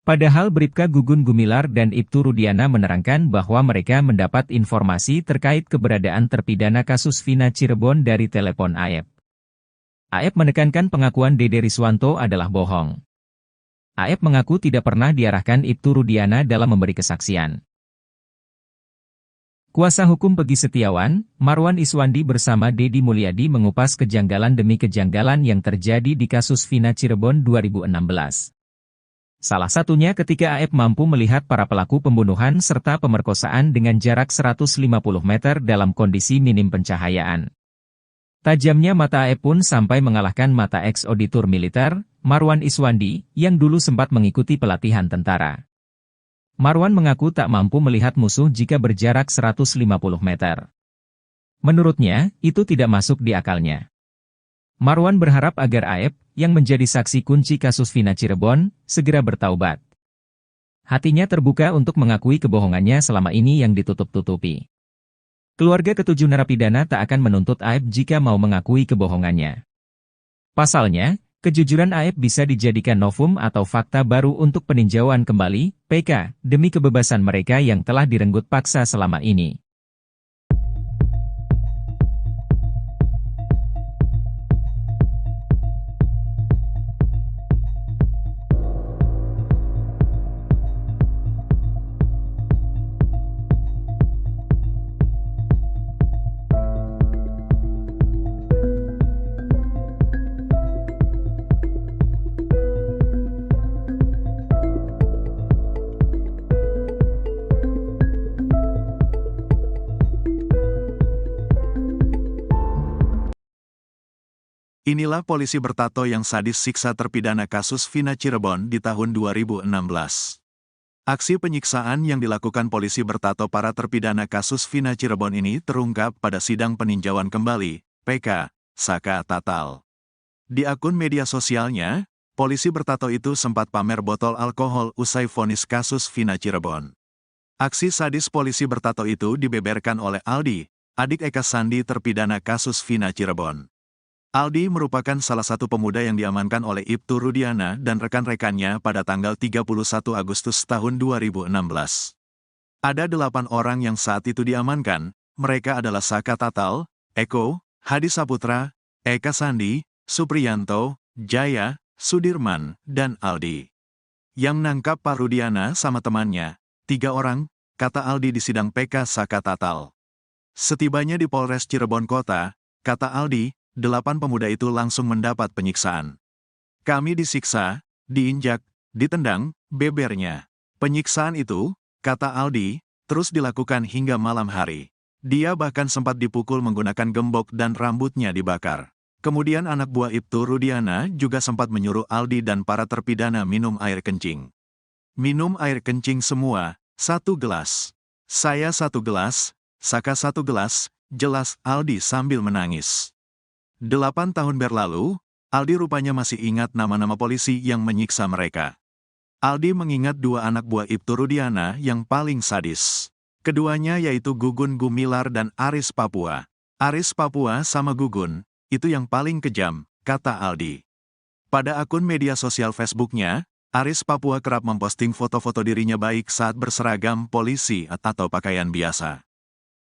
S2: Padahal Bribka Gugun Gumilar dan Ibtu Rudiana menerangkan bahwa mereka mendapat informasi terkait keberadaan terpidana kasus Vina Cirebon dari telepon Aep. Aep menekankan pengakuan Dede Riswanto adalah bohong. Aep mengaku tidak pernah diarahkan Ibtu Rudiana dalam memberi kesaksian. Kuasa hukum Pegi Setiawan, Marwan Iswandi bersama Dedi Mulyadi mengupas kejanggalan demi kejanggalan yang terjadi di kasus Vina Cirebon 2016. Salah satunya ketika Aep mampu melihat para pelaku pembunuhan serta pemerkosaan dengan jarak 150 meter dalam kondisi minim pencahayaan. Tajamnya mata Aep pun sampai mengalahkan mata ex-auditor militer, Marwan Iswandi, yang dulu sempat mengikuti pelatihan tentara. Marwan mengaku tak mampu melihat musuh jika berjarak 150 meter. Menurutnya, itu tidak masuk di akalnya. Marwan berharap agar Aep, yang menjadi saksi kunci kasus Vina Cirebon, segera bertaubat. Hatinya terbuka untuk mengakui kebohongannya selama ini yang ditutup-tutupi. Keluarga ketujuh narapidana tak akan menuntut Aep jika mau mengakui kebohongannya. Pasalnya, kejujuran Aep bisa dijadikan novum atau fakta baru untuk peninjauan kembali, PK, demi kebebasan mereka yang telah direnggut paksa selama ini.
S1: Inilah polisi bertato yang sadis siksa terpidana kasus Vina Cirebon di tahun 2016. Aksi penyiksaan yang dilakukan polisi bertato para terpidana kasus Vina Cirebon ini terungkap pada sidang peninjauan kembali, PK, Saka Tatal. Di akun media sosialnya, polisi bertato itu sempat pamer botol alkohol usai vonis kasus Vina Cirebon. Aksi sadis polisi bertato itu dibeberkan oleh Aldi, adik Eka Sandi terpidana kasus Vina Cirebon. Aldi merupakan salah satu pemuda yang diamankan oleh Ibtu Rudiana dan rekan-rekannya pada tanggal 31 Agustus tahun 2016. Ada 8 orang yang saat itu diamankan, mereka adalah Saka Tatal, Eko, Hadi Saputra, Eka Sandi, Supriyanto, Jaya, Sudirman, dan Aldi. Yang nangkap Pak Rudiana sama temannya, 3 orang, kata Aldi di sidang PK Saka Tatal. Setibanya di Polres Cirebon Kota, kata Aldi, 8 pemuda itu langsung mendapat penyiksaan. Kami disiksa, diinjak, ditendang, bebernya. Penyiksaan itu, kata Aldi, terus dilakukan hingga malam hari. Dia bahkan sempat dipukul menggunakan gembok dan rambutnya dibakar. Kemudian anak buah Ibtu Rudiana juga sempat menyuruh Aldi dan para terpidana minum air kencing. Minum air kencing semua, 1 gelas. Saya 1 gelas, Saka 1 gelas, jelas Aldi sambil menangis. 8 tahun berlalu, Aldi rupanya masih ingat nama-nama polisi yang menyiksa mereka. Aldi mengingat 2 anak buah Ibtu Rudiana yang paling sadis. Keduanya yaitu Gugun Gumilar dan Aris Papua. Aris Papua sama Gugun, itu yang paling kejam, kata Aldi. Pada akun media sosial Facebooknya, Aris Papua kerap memposting foto-foto dirinya baik saat berseragam polisi atau pakaian biasa.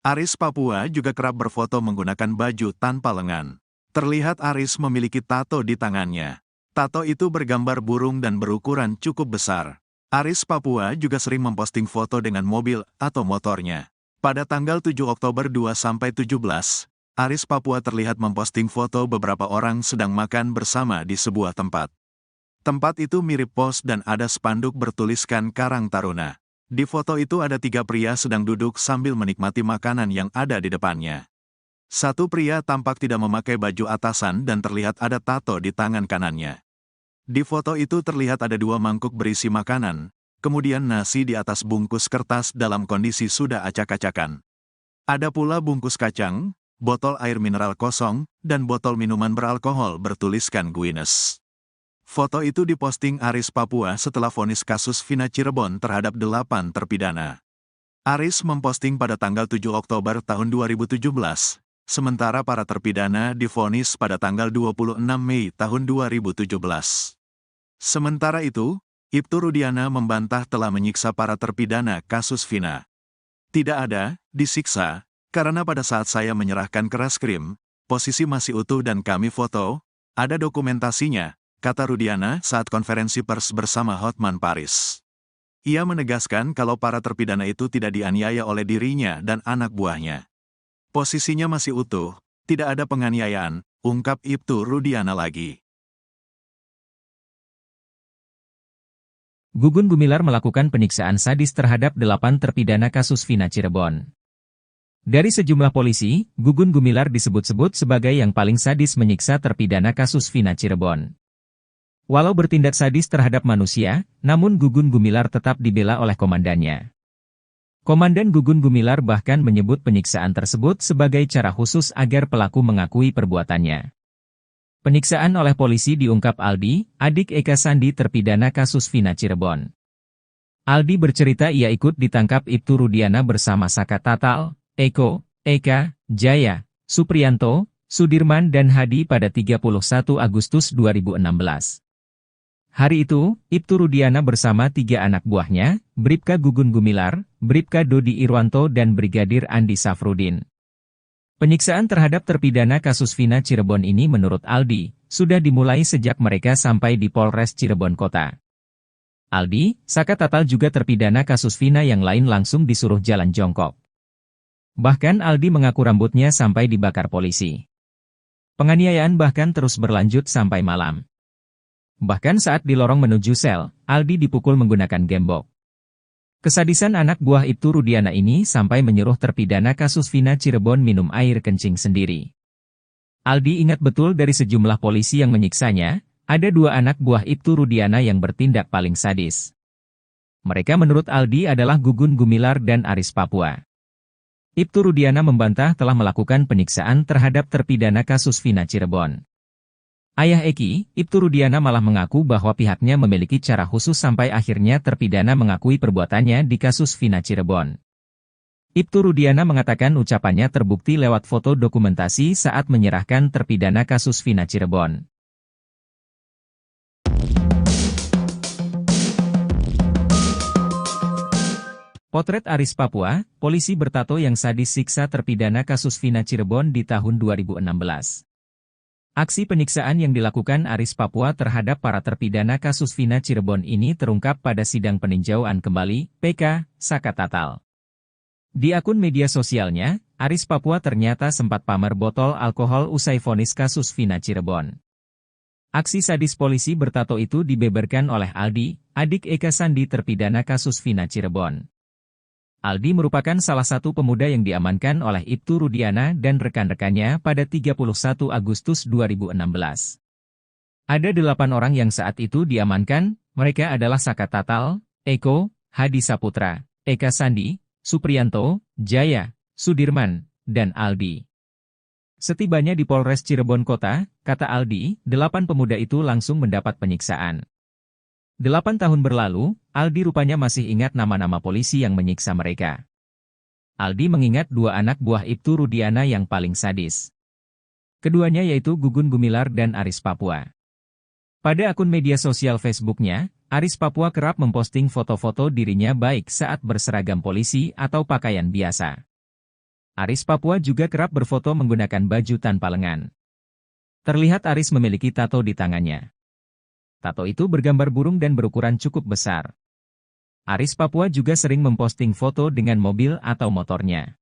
S1: Aris Papua juga kerap berfoto menggunakan baju tanpa lengan. Terlihat Aris memiliki tato di tangannya. Tato itu bergambar burung dan berukuran cukup besar. Aris Papua juga sering memposting foto dengan mobil atau motornya. Pada tanggal 7 Oktober 2-17, Aris Papua terlihat memposting foto beberapa orang sedang makan bersama di sebuah tempat. Tempat itu mirip pos dan ada spanduk bertuliskan Karang Taruna. Di foto itu ada 3 pria sedang duduk sambil menikmati makanan yang ada di depannya. Satu pria tampak tidak memakai baju atasan dan terlihat ada tato di tangan kanannya. Di foto itu terlihat ada 2 mangkuk berisi makanan, kemudian nasi di atas bungkus kertas dalam kondisi sudah acak-acakan. Ada pula bungkus kacang, botol air mineral kosong, dan botol minuman beralkohol bertuliskan Guinness. Foto itu diposting Aris Papua setelah vonis kasus Vina Cirebon terhadap 8 terpidana. Aris memposting pada tanggal 7 Oktober tahun 2017, sementara para terpidana divonis pada tanggal 26 Mei tahun 2017. Sementara itu, Ibtu Rudiana membantah telah menyiksa para terpidana kasus Vina. Tidak ada, disiksa, karena pada saat saya menyerahkan ke reskrim, posisi masih utuh dan kami foto, ada dokumentasinya, kata Rudiana saat konferensi pers bersama Hotman Paris. Ia menegaskan kalau para terpidana itu tidak dianiaya oleh dirinya dan anak buahnya. Posisinya masih utuh, tidak ada penganiayaan, ungkap Ibtu Rudiana lagi.
S2: Gugun Gumilar melakukan penyiksaan sadis terhadap 8 terpidana kasus Vina Cirebon. Dari sejumlah polisi, Gugun Gumilar disebut-sebut sebagai yang paling sadis menyiksa terpidana kasus Vina Cirebon. Walau bertindak sadis terhadap manusia, namun Gugun Gumilar tetap dibela oleh komandannya. Komandan Gugun Gumilar bahkan menyebut penyiksaan tersebut sebagai cara khusus agar pelaku mengakui perbuatannya. Penyiksaan oleh polisi diungkap Aldi, adik Eka Sandi terpidana kasus Vina Cirebon. Aldi bercerita ia ikut ditangkap Ibtu Rudiana bersama Saka Tatal, Eko, Eka, Jaya, Supriyanto, Sudirman dan Hadi pada 31 Agustus 2016. Hari itu, Ibtu Rudiana bersama 3 anak buahnya, Bribka Gugun Gumilar, Bribka Dodi Irwanto dan Brigadir Andi Safrudin. Penyiksaan terhadap terpidana kasus Vina Cirebon ini menurut Aldi, sudah dimulai sejak mereka sampai di Polres Cirebon Kota. Aldi, Saka Tatal juga terpidana kasus Vina yang lain langsung disuruh jalan jongkok. Bahkan Aldi mengaku rambutnya sampai dibakar polisi. Penganiayaan bahkan terus berlanjut sampai malam. Bahkan saat di lorong menuju sel, Aldi dipukul menggunakan gembok. Kesadisan anak buah Ibtu Rudiana ini sampai menyuruh terpidana kasus Vina Cirebon minum air kencing sendiri. Aldi ingat betul dari sejumlah polisi yang menyiksanya, ada 2 anak buah Ibtu Rudiana yang bertindak paling sadis. Mereka menurut Aldi adalah Gugun Gumilar dan Aris Papua. Ibtu Rudiana membantah telah melakukan penyiksaan terhadap terpidana kasus Vina Cirebon. Ayah Eki, Ibtu Rudiana malah mengaku bahwa pihaknya memiliki cara khusus sampai akhirnya terpidana mengakui perbuatannya di kasus Vina Cirebon. Ibtu Rudiana mengatakan ucapannya terbukti lewat foto dokumentasi saat menyerahkan terpidana kasus Vina Cirebon. Potret Aris Papua, polisi bertato yang sadis siksa terpidana kasus Vina Cirebon di tahun 2016. Aksi penyiksaan yang dilakukan Aris Papua terhadap para terpidana kasus Vina Cirebon ini terungkap pada sidang peninjauan kembali, PK, Saka Tatal. Di akun media sosialnya, Aris Papua ternyata sempat pamer botol alkohol usai vonis kasus Vina Cirebon. Aksi sadis polisi bertato itu dibeberkan oleh Aldi, adik Eka Sandi terpidana kasus Vina Cirebon. Aldi merupakan salah satu pemuda yang diamankan oleh Ibtu Rudiana dan rekan-rekannya pada 31 Agustus 2016. Ada 8 orang yang saat itu diamankan, mereka adalah Saka Tatal, Eko, Hadi Saputra, Eka Sandi, Supriyanto, Jaya, Sudirman, dan Aldi. Setibanya di Polres Cirebon Kota, kata Aldi, 8 pemuda itu langsung mendapat penyiksaan. 8 tahun berlalu, Aldi rupanya masih ingat nama-nama polisi yang menyiksa mereka. Aldi mengingat 2 anak buah Ibtu Rudiana yang paling sadis. Keduanya yaitu Gugun Gumilar dan Aris Papua. Pada akun media sosial Facebooknya, Aris Papua kerap memposting foto-foto dirinya baik saat berseragam polisi atau pakaian biasa. Aris Papua juga kerap berfoto menggunakan baju tanpa lengan. Terlihat Aris memiliki tato di tangannya. Tato itu bergambar burung dan berukuran cukup besar. Aris Papua juga sering memposting foto dengan mobil atau motornya.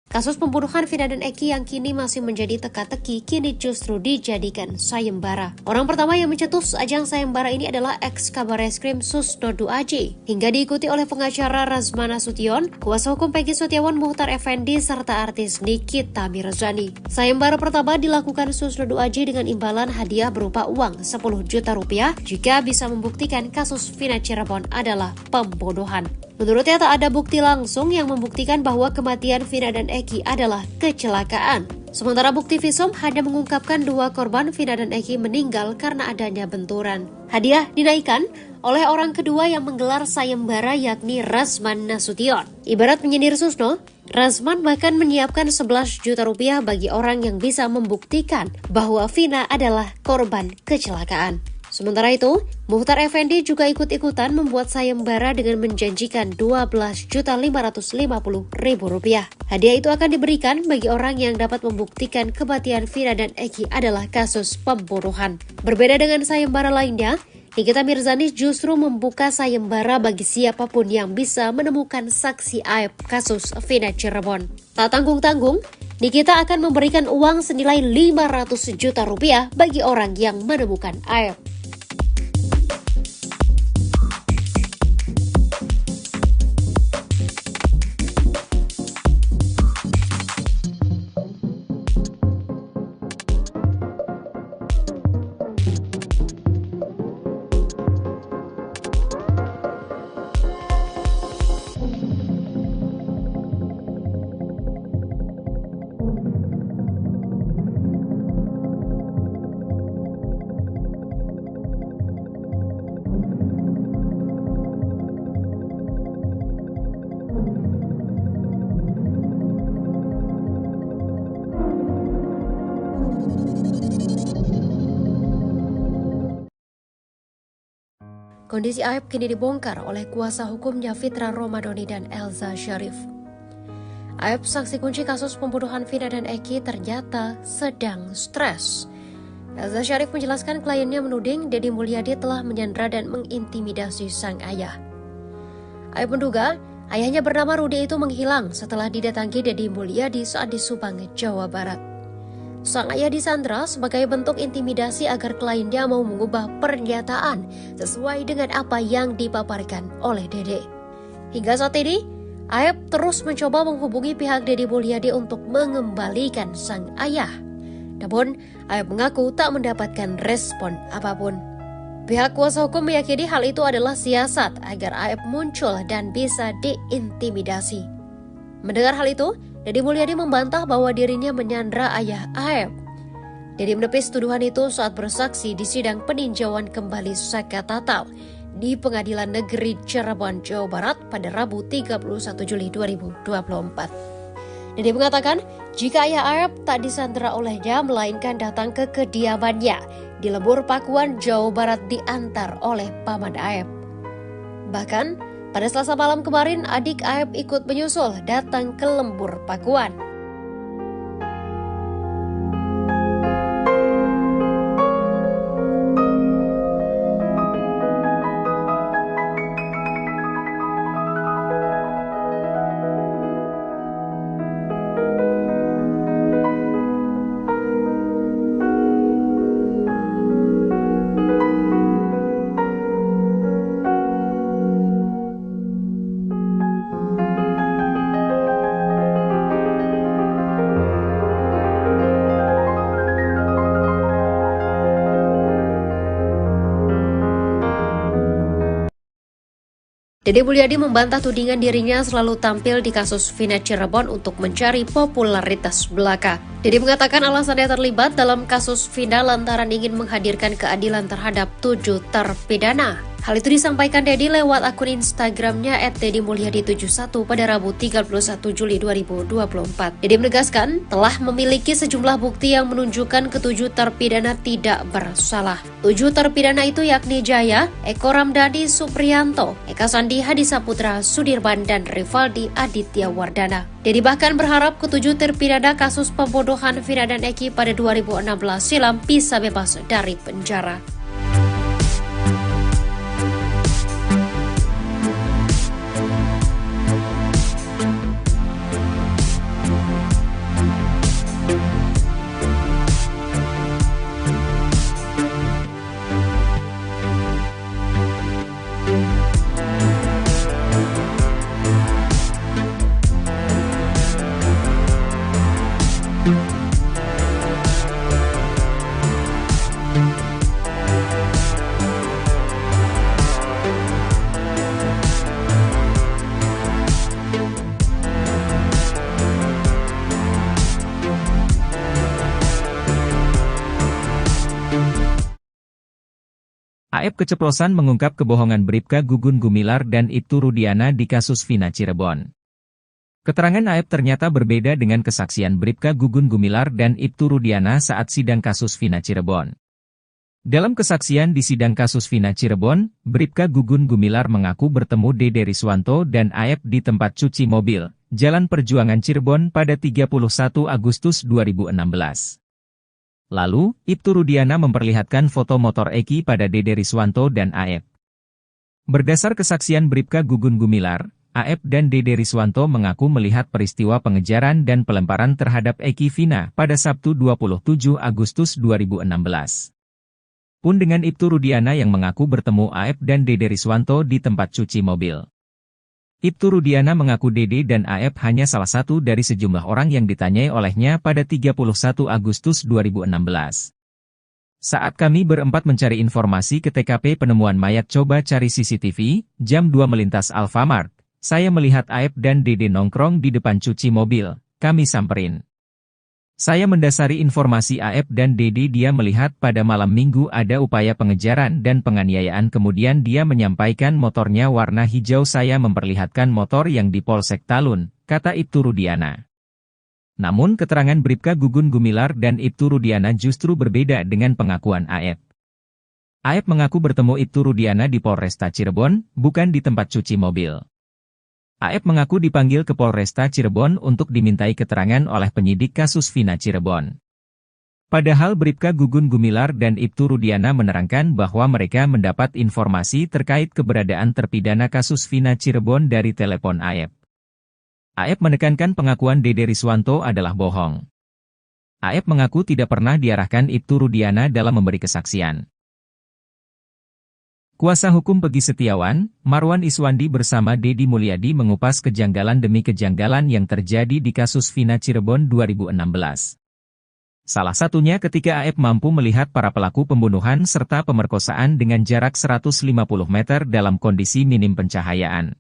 S3: Kasus pembunuhan Vina dan Eki yang kini masih menjadi teka-teki kini justru dijadikan sayembara. Orang pertama yang mencetus ajang sayembara ini adalah ex-Kabareskrim Susnodu AJ. Hingga diikuti oleh pengacara Razmana Sution, kuasa hukum Peggy Setiawan Muhtar Effendi, serta artis Nikita Mirzani. Sayembara pertama dilakukan Susnodu AJ dengan imbalan hadiah berupa uang 10 juta rupiah jika bisa membuktikan kasus Vina Cirebon adalah pembunuhan. Menurutnya tak ada bukti langsung yang membuktikan bahwa kematian Vina dan Eki adalah kecelakaan. Sementara bukti visum hanya mengungkapkan 2 korban Vina dan Eki meninggal karena adanya benturan. Hadiah dinaikkan oleh orang kedua yang menggelar sayembara yakni Razman Nasution. Ibarat penyindir Susno, Razman bahkan menyiapkan 11 juta rupiah bagi orang yang bisa membuktikan bahwa Vina adalah korban kecelakaan. Sementara itu, Muhtar Effendi juga ikut-ikutan membuat sayembara dengan menjanjikan Rp12.550.000. Hadiah itu akan diberikan bagi orang yang dapat membuktikan kematian Vina dan Eki adalah kasus pembunuhan. Berbeda dengan sayembara lainnya, Nikita Mirzani justru membuka sayembara bagi siapapun yang bisa menemukan saksi aib kasus Vina Cirebon. Tak tanggung-tanggung, Nikita akan memberikan uang senilai 500 juta rupiah bagi orang yang menemukan aib. Kondisi aib kini dibongkar oleh kuasa hukumnya Fitra Romadhoni dan Elza Syarif. Aib saksi kunci kasus pembunuhan Vina dan Eki ternyata sedang stres. Elza Syarif menjelaskan kliennya menuding Deddy Mulyadi telah menyandra dan mengintimidasi sang ayah. Aib menduga ayahnya bernama Rudi itu menghilang setelah didatangi Deddy Mulyadi saat di Subang, Jawa Barat. Sang ayah disandra sebagai bentuk intimidasi agar kliennya mau mengubah pernyataan sesuai dengan apa yang dipaparkan oleh Dede. Hingga saat ini, Aib terus mencoba menghubungi pihak Deddy Mulyadi untuk mengembalikan sang ayah. Namun, Aib mengaku tak mendapatkan respon apapun. Pihak kuasa hukum meyakini hal itu adalah siasat agar Aib muncul dan bisa diintimidasi. Mendengar hal itu, Deddy Mulyadi membantah bahwa dirinya menyandra ayah Aib. Deddy menepis tuduhan itu saat bersaksi di sidang peninjauan kembali Saka Tatal di Pengadilan Negeri Cirebon, Jawa Barat pada Rabu 31 Juli 2024. Deddy mengatakan jika ayah Aib tak disandra olehnya melainkan datang ke kediamannya di Lembur Pakuan, Jawa Barat diantar oleh paman Aib. Bahkan, pada Selasa malam kemarin, adik Aib ikut menyusul datang ke Lembur Pakuan. Deddy Mulyadi membantah tudingan dirinya selalu tampil di kasus Vina Cirebon untuk mencari popularitas belaka. Deddy mengatakan alasannya terlibat dalam kasus Vina lantaran ingin menghadirkan keadilan terhadap 7 terpidana. Hal itu disampaikan Deddy lewat akun Instagramnya @deddymulyadi71 pada Rabu 31 Juli 2024. Deddy menegaskan telah memiliki sejumlah bukti yang menunjukkan ketujuh terpidana tidak bersalah. 7 terpidana itu yakni Jaya, Eko Ramdhani Supriyanto, Eka Sandi Hadisaputra Sudirman, dan Rivaldi Aditya Wardana. Deddy bahkan berharap ketujuh terpidana kasus pembunuhan Vina dan Eki pada 2016 silam bisa bebas dari penjara.
S2: AF keceplosan mengungkap kebohongan Bribka Gugun Gumilar dan Ibtu Rudiana di kasus Vina Cirebon. Keterangan AF ternyata berbeda dengan kesaksian Bribka Gugun Gumilar dan Ibtu Rudiana saat sidang kasus Vina Cirebon. Dalam kesaksian di sidang kasus Vina Cirebon, Bribka Gugun Gumilar mengaku bertemu Dede Riswanto dan AF di tempat cuci mobil, Jalan Perjuangan Cirebon pada 31 Agustus 2016. Lalu, Ibtu Rudiana memperlihatkan foto motor Eki pada Dede Riswanto dan AF. Berdasar kesaksian Bribka Gugun Gumilar, AF dan Dede Riswanto mengaku melihat peristiwa pengejaran dan pelemparan terhadap Eki Vina pada Sabtu 27 Agustus 2016. Pun dengan Ibtu Rudiana yang mengaku bertemu AF dan Dede Riswanto di tempat cuci mobil. Ibtu Rudiana mengaku Dede dan AF hanya salah satu dari sejumlah orang yang ditanyai olehnya pada 31 Agustus 2016. Saat kami berempat mencari informasi ke TKP penemuan mayat coba cari CCTV, jam 2 melintas Alfamart, saya melihat AF dan Dede nongkrong di depan cuci mobil, kami samperin. Saya mendasari informasi AF dan Dede dia melihat pada malam minggu ada upaya pengejaran dan penganiayaan kemudian dia menyampaikan motornya warna hijau saya memperlihatkan motor yang di Polsek Talun, kata Ibtu Rudiana. Namun keterangan Bribka Gugun Gumilar dan Ibtu Rudiana justru berbeda dengan pengakuan AF. AF mengaku bertemu Ibtu Rudiana di Polresta Cirebon, bukan di tempat cuci mobil. AF mengaku dipanggil ke Polresta Cirebon untuk dimintai keterangan oleh penyidik kasus Vina Cirebon. Padahal Bribka Gugun Gumilar dan Ibtu Rudiana menerangkan bahwa mereka mendapat informasi terkait keberadaan terpidana kasus Vina Cirebon dari telepon AF. AF menekankan pengakuan Dede Riswanto adalah bohong. AF mengaku tidak pernah diarahkan Ibtu Rudiana dalam memberi kesaksian. Kuasa hukum Pegi Setiawan, Marwan Iswandi bersama Dedi Mulyadi mengupas kejanggalan demi kejanggalan yang terjadi di kasus Vina Cirebon 2016. Salah satunya ketika AF mampu melihat para pelaku pembunuhan serta pemerkosaan dengan jarak 150 meter dalam kondisi minim pencahayaan.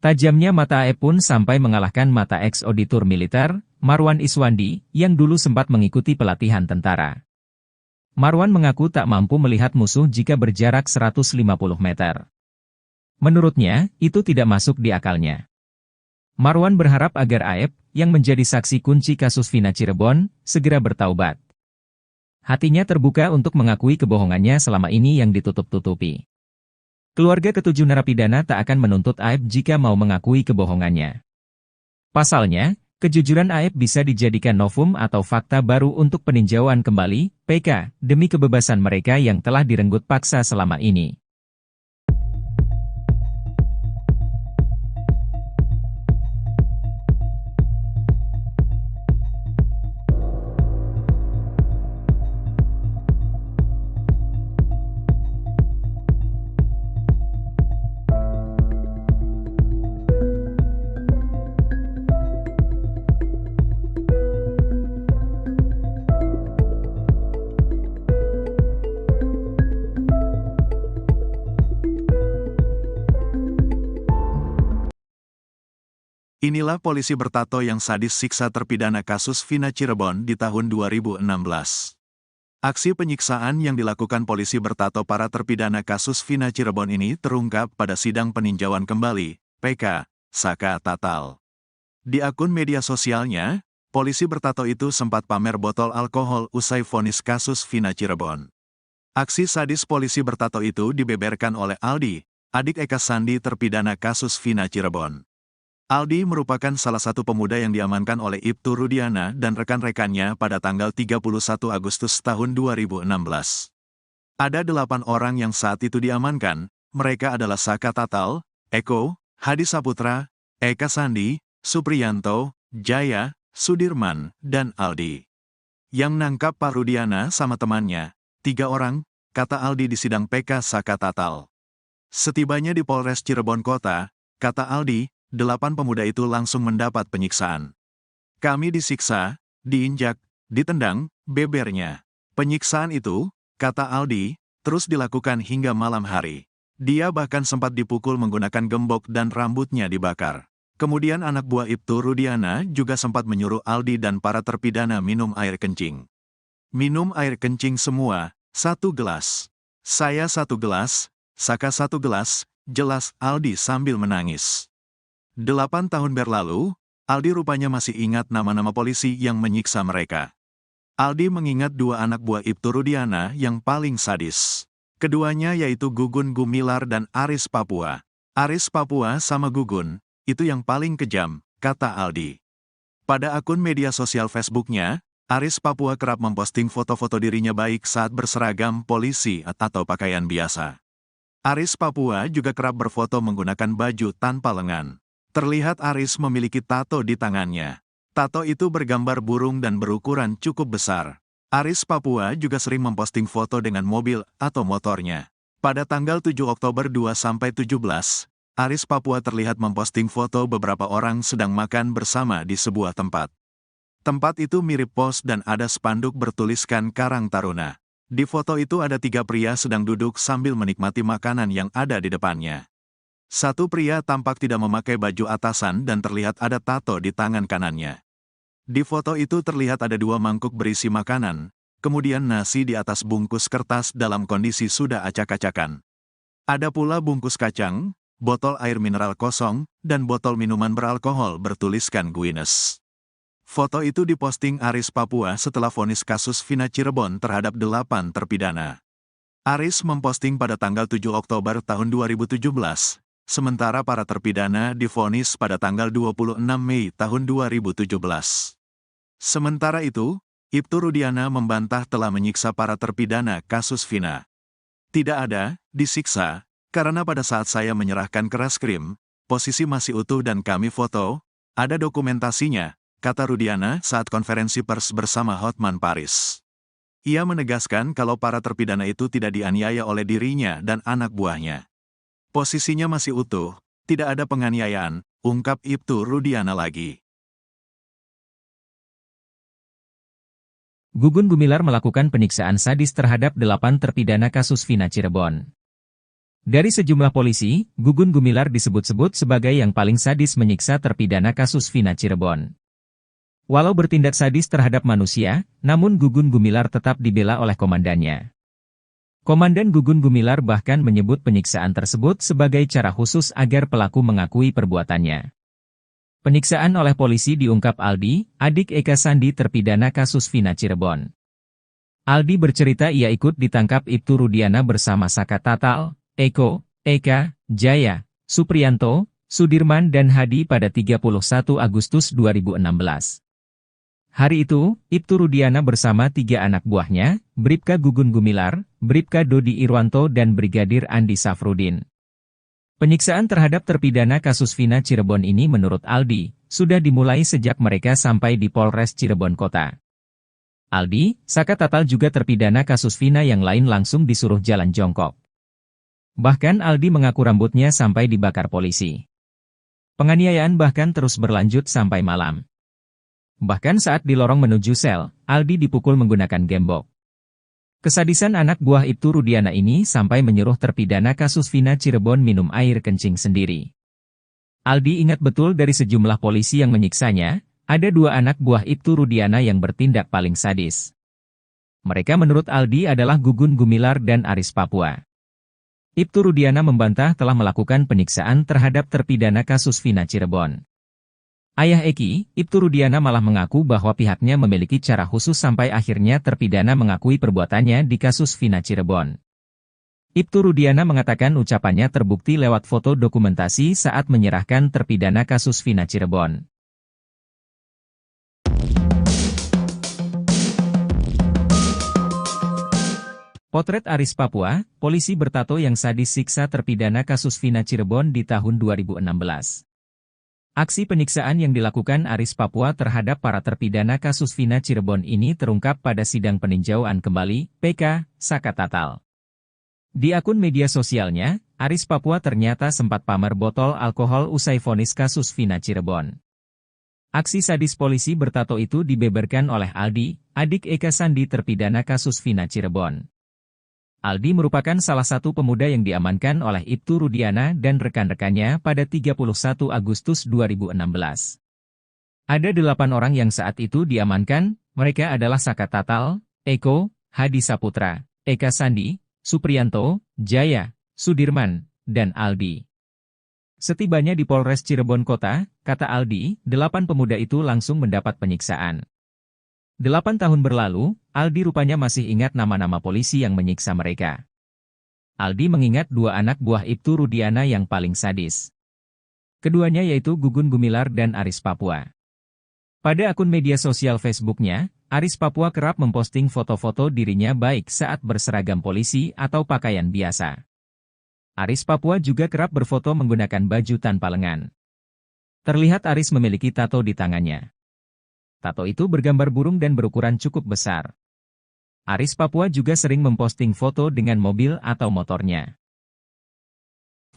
S2: Tajamnya mata AF pun sampai mengalahkan mata ex-auditor militer, Marwan Iswandi, yang dulu sempat mengikuti pelatihan tentara. Marwan mengaku tak mampu melihat musuh jika berjarak 150 meter. Menurutnya, itu tidak masuk di akalnya. Marwan berharap agar AF, yang menjadi saksi kunci kasus Vina Cirebon, segera bertaubat. Hatinya terbuka untuk mengakui kebohongannya selama ini yang ditutup-tutupi. Keluarga ketujuh narapidana tak akan menuntut AF jika mau mengakui kebohongannya. Pasalnya, kejujuran AF bisa dijadikan novum atau fakta baru untuk peninjauan kembali, PK, demi kebebasan mereka yang telah direnggut paksa selama ini.
S1: Inilah polisi bertato yang sadis siksa terpidana kasus Vina Cirebon di tahun 2016. Aksi penyiksaan yang dilakukan polisi bertato para terpidana kasus Vina Cirebon ini terungkap pada sidang peninjauan kembali, PK, Saka Tatal. Di akun media sosialnya, polisi bertato itu sempat pamer botol alkohol usai vonis kasus Vina Cirebon. Aksi sadis polisi bertato itu dibeberkan oleh Aldi, adik Eka Sandi terpidana kasus Vina Cirebon. Aldi merupakan salah satu pemuda yang diamankan oleh Ibtu Rudiana dan rekan-rekannya pada tanggal 31 Agustus tahun 2016. Ada 8 orang yang saat itu diamankan, mereka adalah Saka Tatal, Eko, Hadi Saputra, Eka Sandi, Supriyanto, Jaya, Sudirman, dan Aldi. Yang nangkap Pak Rudiana sama temannya, 3 orang, kata Aldi di sidang PK Saka Tatal. Setibanya di Polres Cirebon Kota, kata Aldi, 8 pemuda itu langsung mendapat penyiksaan. Kami disiksa, diinjak, ditendang, bebernya. Penyiksaan itu, kata Aldi, terus dilakukan hingga malam hari. Dia bahkan sempat dipukul menggunakan gembok dan rambutnya dibakar. Kemudian anak buah Ibtu Rudiana juga sempat menyuruh Aldi dan para terpidana minum air kencing. Minum air kencing semua, 1 gelas. Saya 1 gelas, Saka 1 gelas, jelas Aldi sambil menangis. 8 tahun berlalu, Aldi rupanya masih ingat nama-nama polisi yang menyiksa mereka. Aldi mengingat 2 anak buah Ibtu Rudiana yang paling sadis. Keduanya yaitu Gugun Gumilar dan Aris Papua. Aris Papua sama Gugun, itu yang paling kejam, kata Aldi. Pada akun media sosial Facebooknya, Aris Papua kerap memposting foto-foto dirinya baik saat berseragam polisi atau pakaian biasa. Aris Papua juga kerap berfoto menggunakan baju tanpa lengan. Terlihat Aris memiliki tato di tangannya. Tato itu bergambar burung dan berukuran cukup besar. Aris Papua juga sering memposting foto dengan mobil atau motornya. Pada tanggal 7 Oktober 2-17, Aris Papua terlihat memposting foto beberapa orang sedang makan bersama di sebuah tempat. Tempat itu mirip pos dan ada spanduk bertuliskan Karang Taruna. Di foto itu ada 3 pria sedang duduk sambil menikmati makanan yang ada di depannya. Satu pria tampak tidak memakai baju atasan dan terlihat ada tato di tangan kanannya. Di foto itu terlihat ada 2 mangkuk berisi makanan, kemudian nasi di atas bungkus kertas dalam kondisi sudah acak-acakan. Ada pula bungkus kacang, botol air mineral kosong, dan botol minuman beralkohol bertuliskan Guinness. Foto itu diposting Aris Papua setelah vonis kasus Vina Cirebon terhadap 8 terpidana. Aris memposting pada tanggal 7 Oktober tahun 2017, sementara para terpidana divonis pada tanggal 26 Mei tahun 2017. Sementara itu, Ibtu Rudiana membantah telah menyiksa para terpidana kasus Vina. Tidak ada, disiksa, karena pada saat saya menyerahkan ke reskrim, posisi masih utuh dan kami foto, ada dokumentasinya, kata Rudiana saat konferensi pers bersama Hotman Paris. Ia menegaskan kalau para terpidana itu tidak dianiaya oleh dirinya dan anak buahnya. Posisinya masih utuh, tidak ada penganiayaan, ungkap Ibtu Rudiana lagi.
S2: Gugun Gumilar melakukan penyiksaan sadis terhadap 8 terpidana kasus Vina Cirebon. Dari sejumlah polisi, Gugun Gumilar disebut-sebut sebagai yang paling sadis menyiksa terpidana kasus Vina Cirebon. Walau bertindak sadis terhadap manusia, namun Gugun Gumilar tetap dibela oleh komandannya. Komandan Gugun Gumilar bahkan menyebut penyiksaan tersebut sebagai cara khusus agar pelaku mengakui perbuatannya. Penyiksaan oleh polisi diungkap Aldi, adik Eka Sandi terpidana kasus Vina Cirebon. Aldi bercerita ia ikut ditangkap Ibtu Rudiana bersama Saka Tatal, Eko, Eka, Jaya, Supriyanto, Sudirman dan Hadi pada 31 Agustus 2016. Hari itu, Ibtu Rudiana bersama 3 anak buahnya, Bribka Gugun Gumilar, Bribka Dodi Irwanto dan Brigadir Andi Safrudin. Penyiksaan terhadap terpidana kasus Vina Cirebon ini menurut Aldi, sudah dimulai sejak mereka sampai di Polres Cirebon Kota. Aldi, Saka Tatal juga terpidana kasus Vina yang lain langsung disuruh jalan jongkok. Bahkan Aldi mengaku rambutnya sampai dibakar polisi. Penganiayaan bahkan terus berlanjut sampai malam. Bahkan saat di lorong menuju sel, Aldi dipukul menggunakan gembok. Kesadisan anak buah Ibtu Rudiana ini sampai menyuruh terpidana kasus Vina Cirebon minum air kencing sendiri. Aldi ingat betul dari sejumlah polisi yang menyiksanya, ada 2 anak buah Ibtu Rudiana yang bertindak paling sadis. Mereka menurut Aldi adalah Gugun Gumilar dan Aris Papua. Ibtu Rudiana membantah telah melakukan penyiksaan terhadap terpidana kasus Vina Cirebon. Ayah Eki, Ibtu Rudiana malah mengaku bahwa pihaknya memiliki cara khusus sampai akhirnya terpidana mengakui perbuatannya di kasus Vina Cirebon. Ibtu Rudiana mengatakan ucapannya terbukti lewat foto dokumentasi saat menyerahkan terpidana kasus Vina Cirebon. Potret Aris Papua, polisi bertato yang sadis siksa terpidana kasus Vina Cirebon di tahun 2016. Aksi penyiksaan yang dilakukan Aris Papua terhadap para terpidana kasus Vina Cirebon ini terungkap pada sidang peninjauan kembali, PK, Saka Tatal. Di akun media sosialnya, Aris Papua ternyata sempat pamer botol alkohol usai vonis kasus Vina Cirebon. Aksi sadis polisi bertato itu dibeberkan oleh Aldi, adik Eka Sandi terpidana kasus Vina Cirebon. Aldi merupakan salah satu pemuda yang diamankan oleh Ibtu Rudiana dan rekan-rekannya pada 31 Agustus 2016. Ada 8 orang yang saat itu diamankan, mereka adalah Saka Tatal, Eko, Hadi Saputra, Eka Sandi, Supriyanto, Jaya, Sudirman, dan Aldi. Setibanya di Polres Cirebon Kota, kata Aldi, 8 pemuda itu langsung mendapat penyiksaan. 8 tahun berlalu, Aldi rupanya masih ingat nama-nama polisi yang menyiksa mereka. Aldi mengingat 2 anak buah Ibtu Rudiana yang paling sadis. Keduanya yaitu Gugun Gumilar dan Aris Papua. Pada akun media sosial Facebooknya, Aris Papua kerap memposting foto-foto dirinya baik saat berseragam polisi atau pakaian biasa. Aris Papua juga kerap berfoto menggunakan baju tanpa lengan. Terlihat Aris memiliki tato di tangannya. Tato itu bergambar burung dan berukuran cukup besar. Aris Papua juga sering memposting foto dengan mobil atau motornya.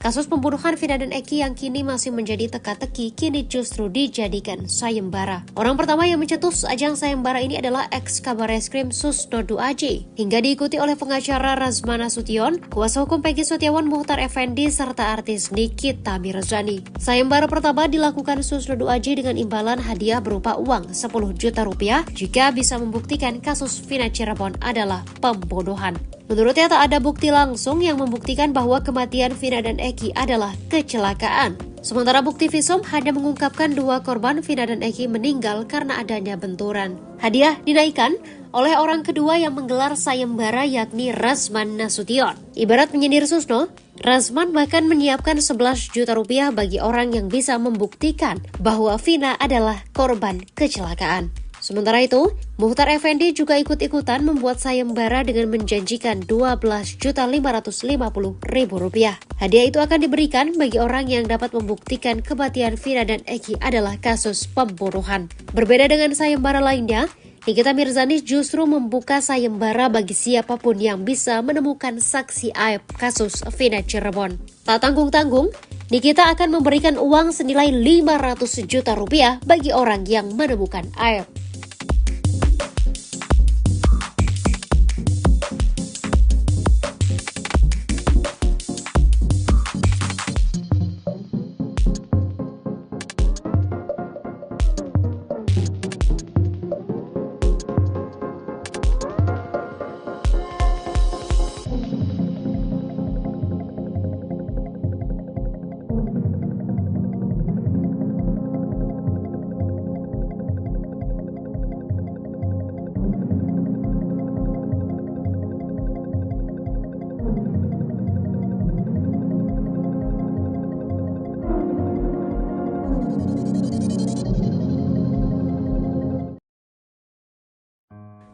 S3: Kasus pembunuhan Vina dan Eki yang kini masih menjadi teka-teki kini justru dijadikan sayembara. Orang pertama yang mencetus ajang sayembara ini adalah ex-Kabareskrim Susno 2AJ. Hingga diikuti oleh pengacara Razman Nasution, kuasa hukum Peggy Setiawan Muhtar Effendi, serta artis Nikita Mirzani. Sayembara pertama dilakukan Susno 2AJ dengan imbalan hadiah berupa uang 10 juta rupiah jika bisa membuktikan kasus Vina Cirebon adalah pembunuhan. Menurutnya tak ada bukti langsung yang membuktikan bahwa kematian Vina dan Eki adalah kecelakaan. Sementara bukti visum hanya mengungkapkan 2 korban Vina dan Eki meninggal karena adanya benturan. Hadiah dinaikkan oleh orang kedua yang menggelar sayembara yakni Razman Nasution. Ibarat menyindir Susno, Razman bahkan menyiapkan 11 juta rupiah bagi orang yang bisa membuktikan bahwa Vina adalah korban kecelakaan. Sementara itu, Muhtar Effendi juga ikut-ikutan membuat sayembara dengan menjanjikan Rp12.550.000. Hadiah itu akan diberikan bagi orang yang dapat membuktikan kematian Vina dan Eki adalah kasus pembunuhan. Berbeda dengan sayembara lainnya, Nikita Mirzani justru membuka sayembara bagi siapapun yang bisa menemukan saksi aib kasus Vina Cirebon. Tak tanggung-tanggung, Nikita akan memberikan uang senilai Rp500 juta bagi orang yang menemukan aib.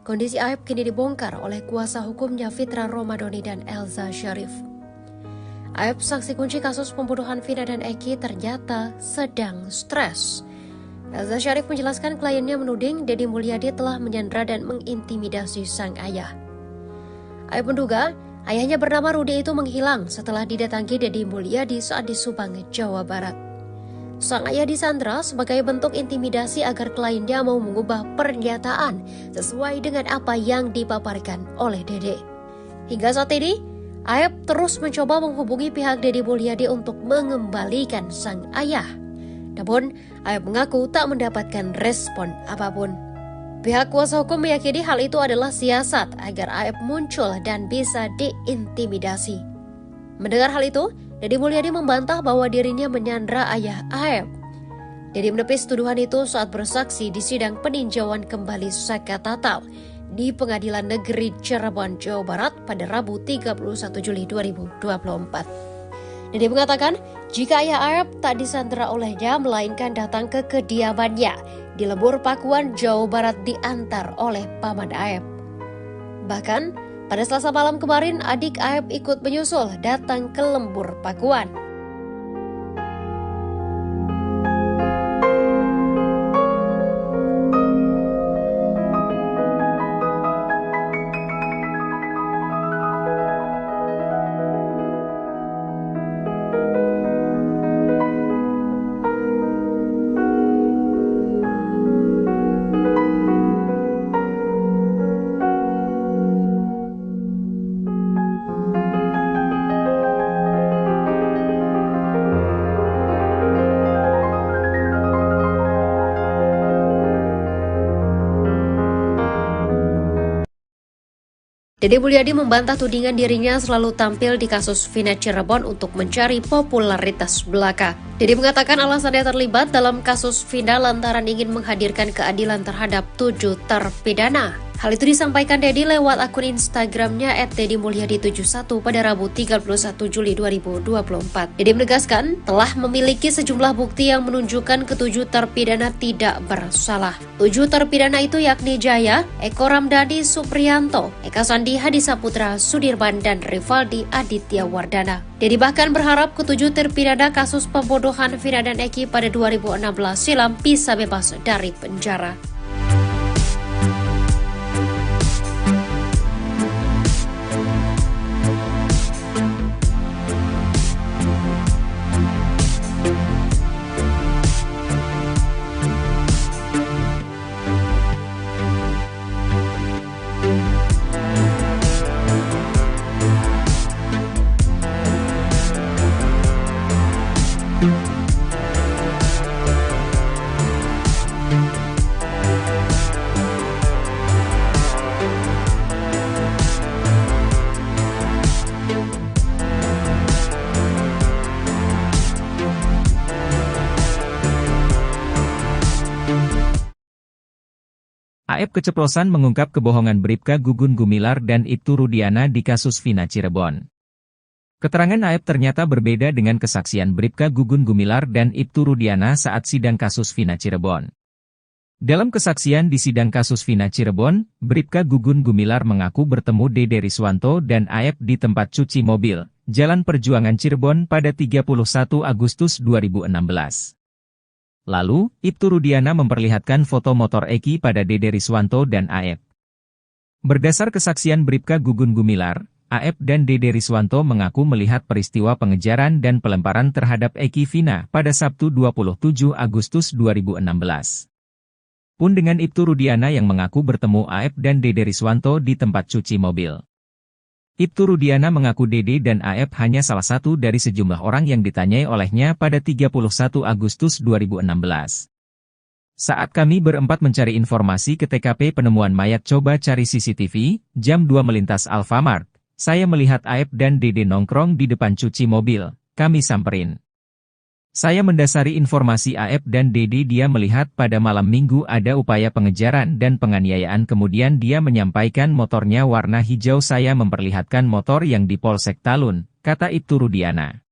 S3: Kondisi aib kini dibongkar oleh kuasa hukumnya Fitra Romadhoni dan Elza Syarif. Aib saksi kunci kasus pembunuhan Vina dan Eki ternyata sedang stres. Elza Syarif menjelaskan kliennya menuding Deddy Mulyadi telah menyandra dan mengintimidasi sang ayah. Aib menduga ayahnya bernama Rudi itu menghilang setelah didatangi Deddy Mulyadi saat di Subang, Jawa Barat. Sang ayah disandra sebagai bentuk intimidasi agar kliennya mau mengubah pernyataan sesuai dengan apa yang dipaparkan oleh Dede. Hingga saat ini, Aib terus mencoba menghubungi pihak Deddy Mulyadi untuk mengembalikan sang ayah. Namun, Aib mengaku tak mendapatkan respon apapun. Pihak kuasa hukum meyakini hal itu adalah siasat agar Aib muncul dan bisa diintimidasi. Mendengar hal itu, Deddy Mulyadi membantah bahwa dirinya menyandra ayah Aib. Deddy menepis tuduhan itu saat bersaksi di sidang peninjauan kembali Saka Tatal di Pengadilan Negeri Cirebon, Jawa Barat pada Rabu 31 Juli 2024. Deddy mengatakan jika ayah Aib tak disandra olehnya melainkan datang ke kediamannya di Lembur Pakuan, Jawa Barat diantar oleh paman Aib. Bahkan, pada Selasa malam kemarin, adik Aib ikut menyusul datang ke Lembur Pakuan. Deddy Mulyadi membantah tudingan dirinya selalu tampil di kasus Vina Cirebon untuk mencari popularitas belaka. Deddy mengatakan alasannya terlibat dalam kasus Vina lantaran ingin menghadirkan keadilan terhadap 7 terpidana. Hal itu disampaikan Deddy lewat akun Instagramnya @deddymulyadi71 pada Rabu 31 Juli 2024. Deddy menegaskan telah memiliki sejumlah bukti yang menunjukkan ke-7 terpidana tidak bersalah. 7 terpidana itu yakni Jaya, Eko Ramdhani Supriyanto, Eka Sandi Hadisaputra, Sudirman, dan Rivaldi Aditya Wardana. Deddy bahkan berharap ke-7 terpidana kasus pembunuhan Vina dan Eki pada 2016 silam bisa bebas dari penjara.
S2: AF keceplosan mengungkap kebohongan Bribka Gugun Gumilar dan Ibtu Rudiana di kasus Vina Cirebon. Keterangan AF ternyata berbeda dengan kesaksian Bribka Gugun Gumilar dan Ibtu Rudiana saat sidang kasus Vina Cirebon. Dalam kesaksian di sidang kasus Vina Cirebon, Bribka Gugun Gumilar mengaku bertemu Dede Riswanto dan AF di tempat cuci mobil, Jalan Perjuangan Cirebon pada 31 Agustus 2016. Lalu, Ibtu Rudiana memperlihatkan foto motor Eki pada Dede Riswanto dan AF. Berdasar kesaksian Bribka Gugun Gumilar, AF dan Dede Riswanto mengaku melihat peristiwa pengejaran dan pelemparan terhadap Eki Vina pada Sabtu 27 Agustus 2016. Pun dengan Ibtu Rudiana yang mengaku bertemu AF dan Dede Riswanto di tempat cuci mobil. Ibtu Rudiana mengaku Dede dan AF hanya salah satu dari sejumlah orang yang ditanyai olehnya pada 31 Agustus 2016. Saat kami berempat mencari informasi ke TKP penemuan mayat coba cari CCTV, jam 2 melintas Alfamart, saya melihat AF dan Dede nongkrong di depan cuci mobil, kami samperin. Saya mendasari informasi AF dan Dede dia melihat pada malam minggu ada upaya pengejaran dan penganiayaan kemudian dia menyampaikan motornya warna hijau saya memperlihatkan motor yang di Polsek Talun, kata Ibtu Rudiana.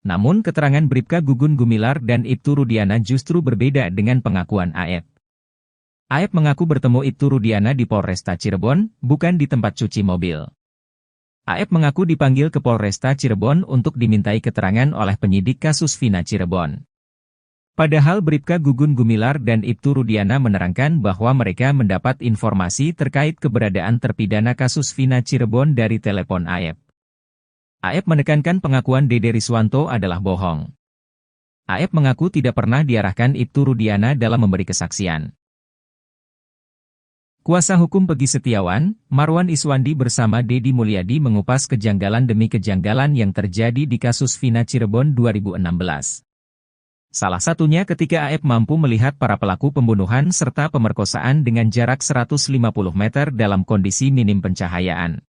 S2: Namun keterangan Bribka Gugun Gumilar dan Ibtu Rudiana justru berbeda dengan pengakuan AF. AF mengaku bertemu Ibtu Rudiana di Polresta Cirebon, bukan di tempat cuci mobil. AF mengaku dipanggil ke Polresta Cirebon untuk dimintai keterangan oleh penyidik kasus Vina Cirebon. Padahal Bribka Gugun Gumilar dan Ibtu Rudiana menerangkan bahwa mereka mendapat informasi terkait keberadaan terpidana kasus Vina Cirebon dari telepon AF. AF menekankan pengakuan Dede Riswanto adalah bohong. AF mengaku tidak pernah diarahkan Ibtu Rudiana dalam memberi kesaksian. Kuasa hukum Pegi Setiawan, Marwan Iswandi bersama Deddy Mulyadi mengupas kejanggalan demi kejanggalan yang terjadi di kasus Vina Cirebon 2016. Salah satunya ketika AF mampu melihat para pelaku pembunuhan serta pemerkosaan dengan jarak 150 meter dalam kondisi minim pencahayaan.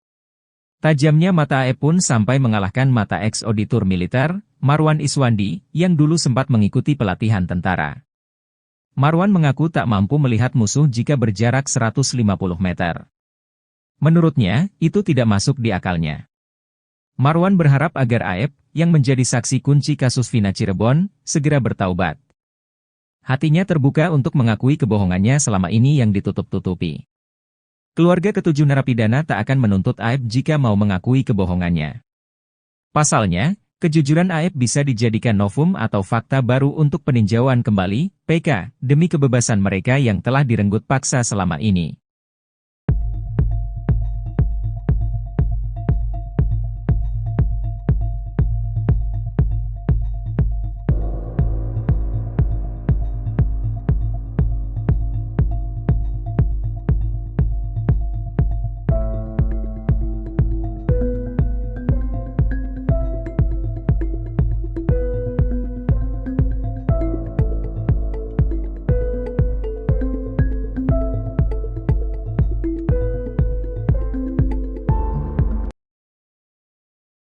S2: Tajamnya mata AF pun sampai mengalahkan mata ex-auditor militer, Marwan Iswandi, yang dulu sempat mengikuti pelatihan tentara. Marwan mengaku tak mampu melihat musuh jika berjarak 150 meter. Menurutnya, itu tidak masuk di akalnya. Marwan berharap agar AF, yang menjadi saksi kunci kasus Vina Cirebon, segera bertaubat. Hatinya terbuka untuk mengakui kebohongannya selama ini yang ditutup-tutupi. Keluarga ke-7 narapidana tak akan menuntut AF jika mau mengakui kebohongannya. Pasalnya, kejujuran AF bisa dijadikan novum atau fakta baru untuk peninjauan kembali, PK, demi kebebasan mereka yang telah direnggut paksa selama ini.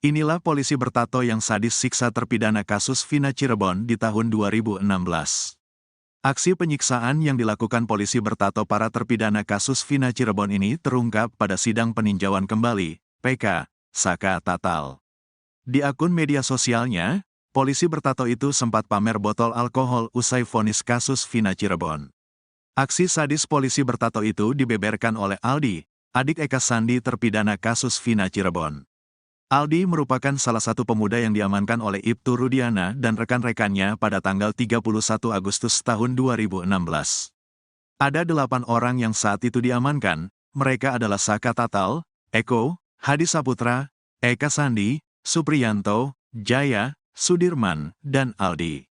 S1: Inilah polisi bertato yang sadis siksa terpidana kasus Vina Cirebon di tahun 2016. Aksi penyiksaan yang dilakukan polisi bertato para terpidana kasus Vina Cirebon ini terungkap pada sidang peninjauan kembali, PK, Saka Tatal. Di akun media sosialnya, polisi bertato itu sempat pamer botol alkohol usai vonis kasus Vina Cirebon. Aksi sadis polisi bertato itu dibeberkan oleh Aldi, adik Eka Sandi terpidana kasus Vina Cirebon. Aldi merupakan salah satu pemuda yang diamankan oleh Ibtu Rudiana dan rekan-rekannya pada tanggal 31 Agustus tahun 2016. Ada 8 orang yang saat itu diamankan, mereka adalah Saka Tatal, Eko, Hadi Saputra, Eka Sandi, Supriyanto, Jaya, Sudirman, dan Aldi.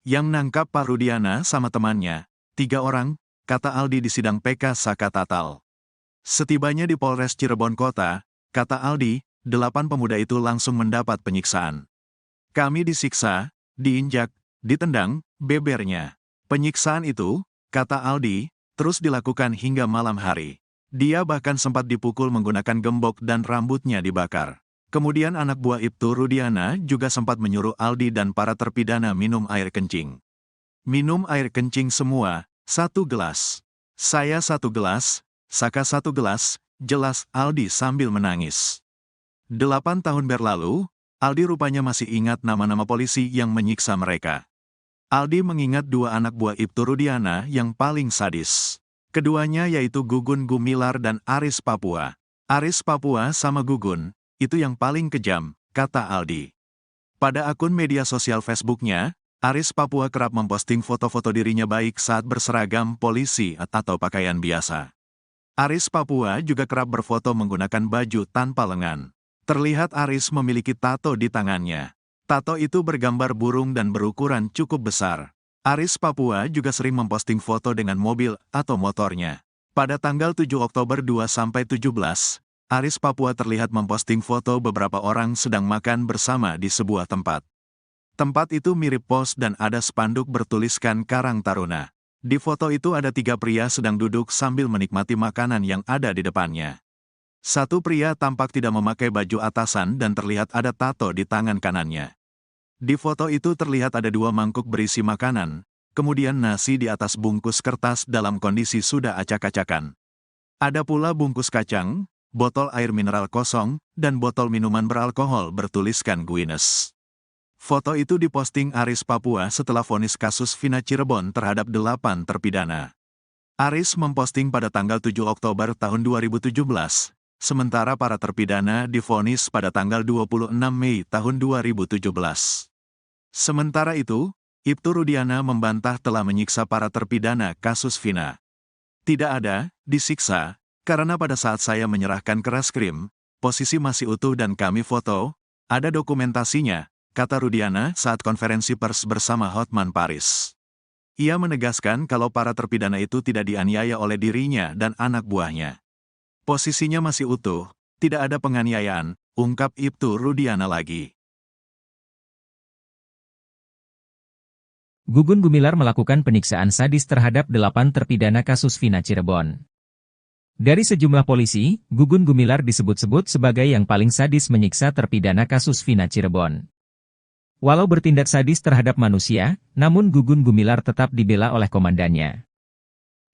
S1: Yang nangkap Pak Rudiana sama temannya, 3 orang, kata Aldi di sidang PK Saka Tatal. Setibanya di Polres Cirebon Kota, kata Aldi, 8 pemuda itu langsung mendapat penyiksaan. Kami disiksa, diinjak, ditendang, bebernya. Penyiksaan itu, kata Aldi, terus dilakukan hingga malam hari. Dia bahkan sempat dipukul menggunakan gembok dan rambutnya dibakar. Kemudian anak buah Ibtu Rudiana juga sempat menyuruh Aldi dan para terpidana minum air kencing. Minum air kencing semua, 1 gelas. Saya 1 gelas, Saka 1 gelas, jelas Aldi sambil menangis. 8 tahun berlalu, Aldi rupanya masih ingat nama-nama polisi yang menyiksa mereka. Aldi mengingat 2 anak buah Ibtu Rudiana yang paling sadis. Keduanya yaitu Gugun Gumilar dan Aris Papua. Aris Papua sama Gugun, itu yang paling kejam, kata Aldi. Pada akun media sosial Facebooknya, Aris Papua kerap memposting foto-foto dirinya baik saat berseragam polisi atau pakaian biasa. Aris Papua juga kerap berfoto menggunakan baju tanpa lengan. Terlihat Aris memiliki tato di tangannya. Tato itu bergambar burung dan berukuran cukup besar. Aris Papua juga sering memposting foto dengan mobil atau motornya. Pada tanggal 7 Oktober 2-17, Aris Papua terlihat memposting foto beberapa orang sedang makan bersama di sebuah tempat. Tempat itu mirip pos dan ada spanduk bertuliskan Karang Taruna. Di foto itu ada 3 pria sedang duduk sambil menikmati makanan yang ada di depannya. Satu pria tampak tidak memakai baju atasan dan terlihat ada tato di tangan kanannya. Di foto itu terlihat ada 2 mangkuk berisi makanan, kemudian nasi di atas bungkus kertas dalam kondisi sudah acak-acakan. Ada pula bungkus kacang, botol air mineral kosong, dan botol minuman beralkohol bertuliskan Guinness. Foto itu diposting Aris Papua setelah vonis kasus Vina Cirebon terhadap 8 terpidana. Aris memposting pada tanggal 7 Oktober tahun 2017. Sementara para terpidana divonis pada tanggal 26 Mei tahun 2017. Sementara itu, Ibtu Rudiana membantah telah menyiksa para terpidana kasus Vina. Tidak ada, disiksa, karena pada saat saya menyerahkan ke reskrim, posisi masih utuh dan kami foto, ada dokumentasinya, kata Rudiana saat konferensi pers bersama Hotman Paris. Ia menegaskan kalau para terpidana itu tidak dianiaya oleh dirinya dan anak buahnya. Posisinya masih utuh, tidak ada penganiayaan, ungkap Ibtu Rudiana lagi.
S2: Gugun Gumilar melakukan penyiksaan sadis terhadap 8 terpidana kasus Vina Cirebon. Dari sejumlah polisi, Gugun Gumilar disebut-sebut sebagai yang paling sadis menyiksa terpidana kasus Vina Cirebon. Walau bertindak sadis terhadap manusia, namun Gugun Gumilar tetap dibela oleh komandannya.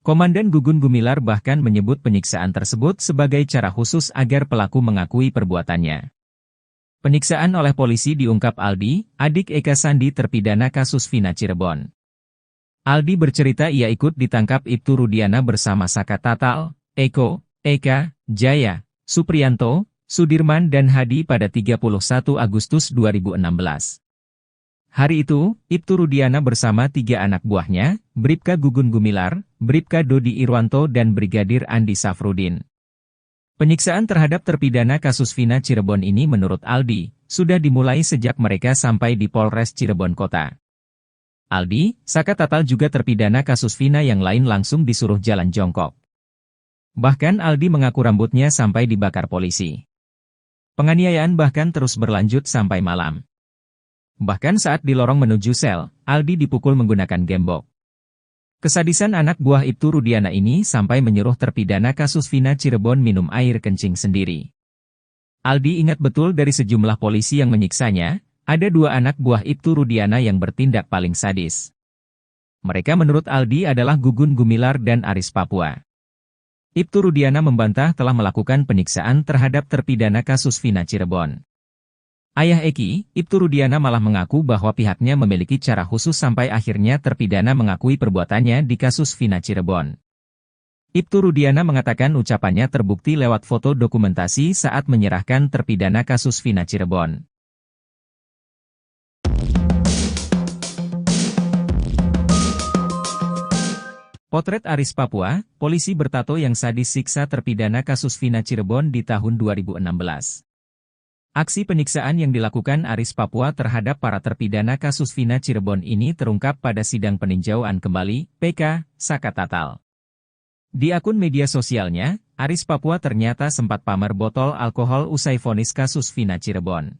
S2: Komandan Gugun Gumilar bahkan menyebut penyiksaan tersebut sebagai cara khusus agar pelaku mengakui perbuatannya. Penyiksaan oleh polisi diungkap Aldi, adik Eka Sandi terpidana kasus Vina Cirebon. Aldi bercerita ia ikut ditangkap Ibtu Rudiana bersama Saka Tatal, Eko, Eka, Jaya, Supriyanto, Sudirman dan Hadi pada 31 Agustus 2016. Hari itu, Ibtu Rudiana bersama 3 anak buahnya, Bribka Gugun Gumilar, Bribka Dodi Irwanto dan Brigadir Andi Safrudin. Penyiksaan terhadap terpidana kasus Vina Cirebon ini menurut Aldi, sudah dimulai sejak mereka sampai di Polres Cirebon Kota. Aldi, Saka Tatal juga terpidana kasus Vina yang lain langsung disuruh jalan jongkok. Bahkan Aldi mengaku rambutnya sampai dibakar polisi. Penganiayaan bahkan terus berlanjut sampai malam. Bahkan saat di lorong menuju sel, Aldi dipukul menggunakan gembok. Kesadisan anak buah Ibtu Rudiana ini sampai menyuruh terpidana kasus Vina Cirebon minum air kencing sendiri. Aldi ingat betul dari sejumlah polisi yang menyiksanya, ada 2 anak buah Ibtu Rudiana yang bertindak paling sadis. Mereka menurut Aldi adalah Gugun Gumilar dan Aris Papua. Ibtu Rudiana membantah telah melakukan penyiksaan terhadap terpidana kasus Vina Cirebon. Ayah Eki, Ibtu Rudiana malah mengaku bahwa pihaknya memiliki cara khusus sampai akhirnya terpidana mengakui perbuatannya di kasus Vina Cirebon. Ibtu Rudiana mengatakan ucapannya terbukti lewat foto dokumentasi saat menyerahkan terpidana kasus Vina Cirebon. Potret Aris Papua, polisi bertato yang sadis siksa terpidana kasus Vina Cirebon di tahun 2016. Aksi penyiksaan yang dilakukan Aris Papua terhadap para terpidana kasus Vina Cirebon ini terungkap pada sidang peninjauan kembali, PK, Saka Tatal. Di akun media sosialnya, Aris Papua ternyata sempat pamer botol alkohol usai vonis kasus Vina Cirebon.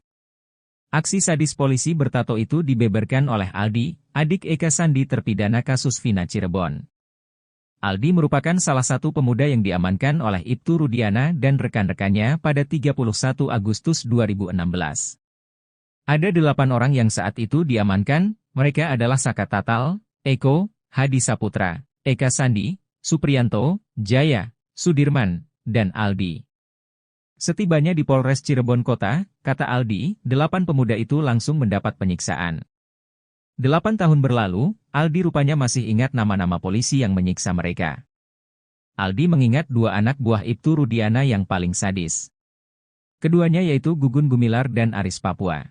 S2: Aksi sadis polisi bertato itu dibeberkan oleh Aldi, adik Eka Sandi terpidana kasus Vina Cirebon. Aldi merupakan salah satu pemuda yang diamankan oleh Ibtu Rudiana dan rekan-rekannya pada 31 Agustus 2016. Ada 8 orang yang saat itu diamankan, mereka adalah Saka Tatal, Eko, Hadi Saputra, Eka Sandi, Supriyanto, Jaya, Sudirman, dan Aldi. Setibanya di Polres Cirebon Kota, kata Aldi, 8 pemuda itu langsung mendapat penyiksaan. 8 tahun berlalu, Aldi rupanya masih ingat nama-nama polisi yang menyiksa mereka. Aldi mengingat 2 anak buah Ibtu Rudiana yang paling sadis. Keduanya yaitu Gugun Gumilar dan Aris Papua.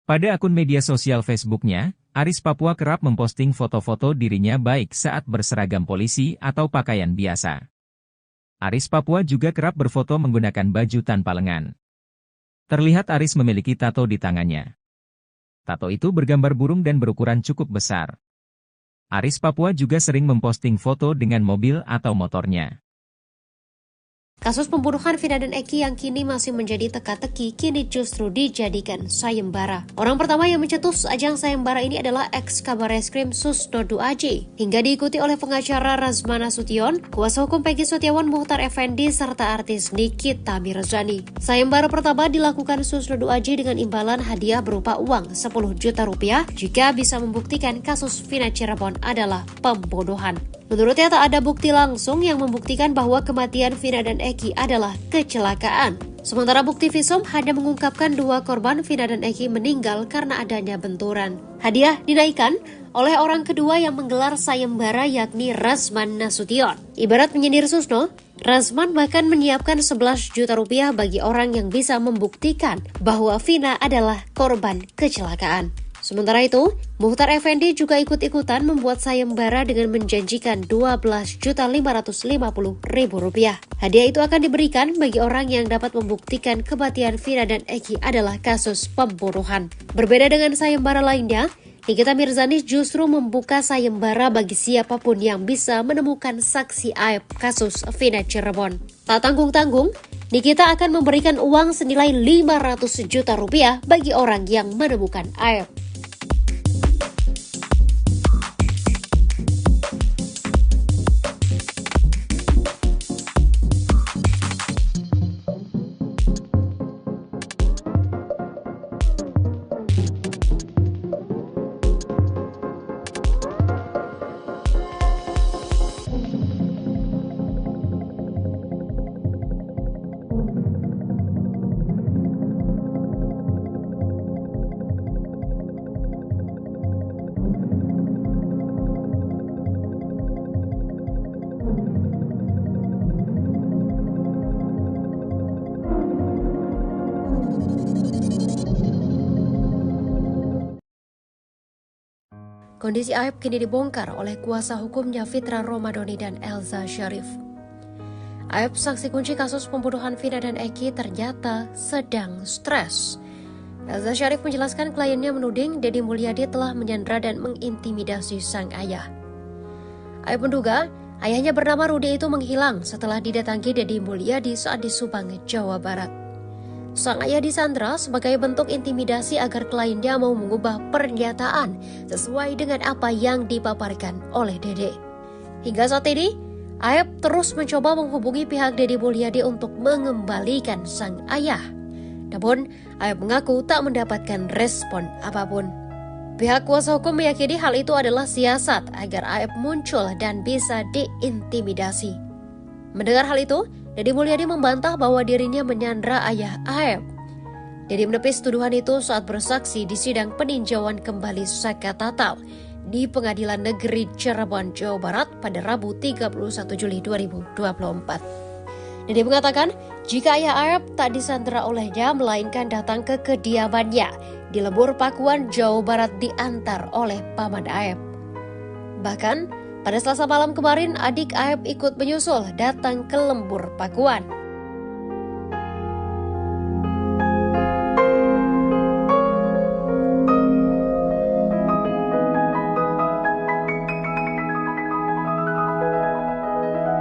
S2: Pada akun media sosial Facebooknya, Aris Papua kerap memposting foto-foto dirinya baik saat berseragam polisi atau pakaian biasa. Aris Papua juga kerap berfoto menggunakan baju tanpa lengan. Terlihat Aris memiliki tato di tangannya. Tato itu bergambar burung dan berukuran cukup besar. Aris Papua juga sering memposting foto dengan mobil atau motornya.
S3: Kasus pembunuhan Vina dan Eki yang kini masih menjadi teka-teki kini justru dijadikan sayembara. Orang pertama yang mencetus ajang sayembara ini adalah ex-Kabareskrim Susnodu Aji, hingga diikuti oleh pengacara Razman Nasution, kuasa hukum Peggy Setiawan Muhtar Effendi, serta artis Nikita Mirzani. Sayembara pertama dilakukan Susnodu Aji dengan imbalan hadiah berupa uang 10 juta rupiah jika bisa membuktikan kasus Vina Cirebon adalah pembunuhan. Menurutnya tak ada bukti langsung yang membuktikan bahwa kematian Vina dan Eki adalah kecelakaan. Sementara bukti visum hanya mengungkapkan 2 korban Vina dan Eki meninggal karena adanya benturan. Hadiah dinaikkan oleh orang kedua yang menggelar sayembara yakni Razman Nasution. Ibarat menyindir Susno, Razman bahkan menyiapkan 11 juta rupiah bagi orang yang bisa membuktikan bahwa Vina adalah korban kecelakaan. Sementara itu, Muhtar Effendi juga ikut-ikutan membuat sayembara dengan menjanjikan Rp12.550.000. Hadiah itu akan diberikan bagi orang yang dapat membuktikan kematian Vina dan Eki adalah kasus pembunuhan. Berbeda dengan sayembara lainnya, Nikita Mirzani justru membuka sayembara bagi siapapun yang bisa menemukan saksi aib kasus Vina Cirebon. Tak tanggung-tanggung, Nikita akan memberikan uang senilai 500 juta rupiah bagi orang yang menemukan aib. Kondisi aib kini dibongkar oleh kuasa hukumnya Fitra Romadhoni dan Elza Syarif. Aib saksi kunci kasus pembunuhan Vina dan Eki ternyata sedang stres. Elza Syarif menjelaskan kliennya menuding Deddy Mulyadi telah menyandra dan mengintimidasi sang ayah. Aib menduga ayahnya bernama Rudi itu menghilang setelah didatangi Deddy Mulyadi saat di Subang, Jawa Barat. Sang ayah disandra sebagai bentuk intimidasi agar kliennya mau mengubah pernyataan sesuai dengan apa yang dipaparkan oleh Dede. Hingga saat ini, Aib terus mencoba menghubungi pihak Deddy Mulyadi untuk mengembalikan sang ayah. Namun, Aep mengaku tak mendapatkan respon apapun. Pihak kuasa hukum meyakini hal itu adalah siasat agar Aep muncul dan bisa diintimidasi. Mendengar hal itu, Deddy Mulyadi membantah bahwa dirinya menyandra ayah Aep. Deddy menepis tuduhan itu saat bersaksi di sidang peninjauan kembali Saka Tatal di Pengadilan Negeri Cirebon, Jawa Barat pada Rabu 31 Juli 2024. Deddy mengatakan jika ayah Aep tak disandra olehnya melainkan datang ke kediamannya di Lembur Pakuan, Jawa Barat diantar oleh paman Aep. Bahkan pada Selasa malam kemarin adik Aep ikut menyusul datang ke Lembur Pakuan.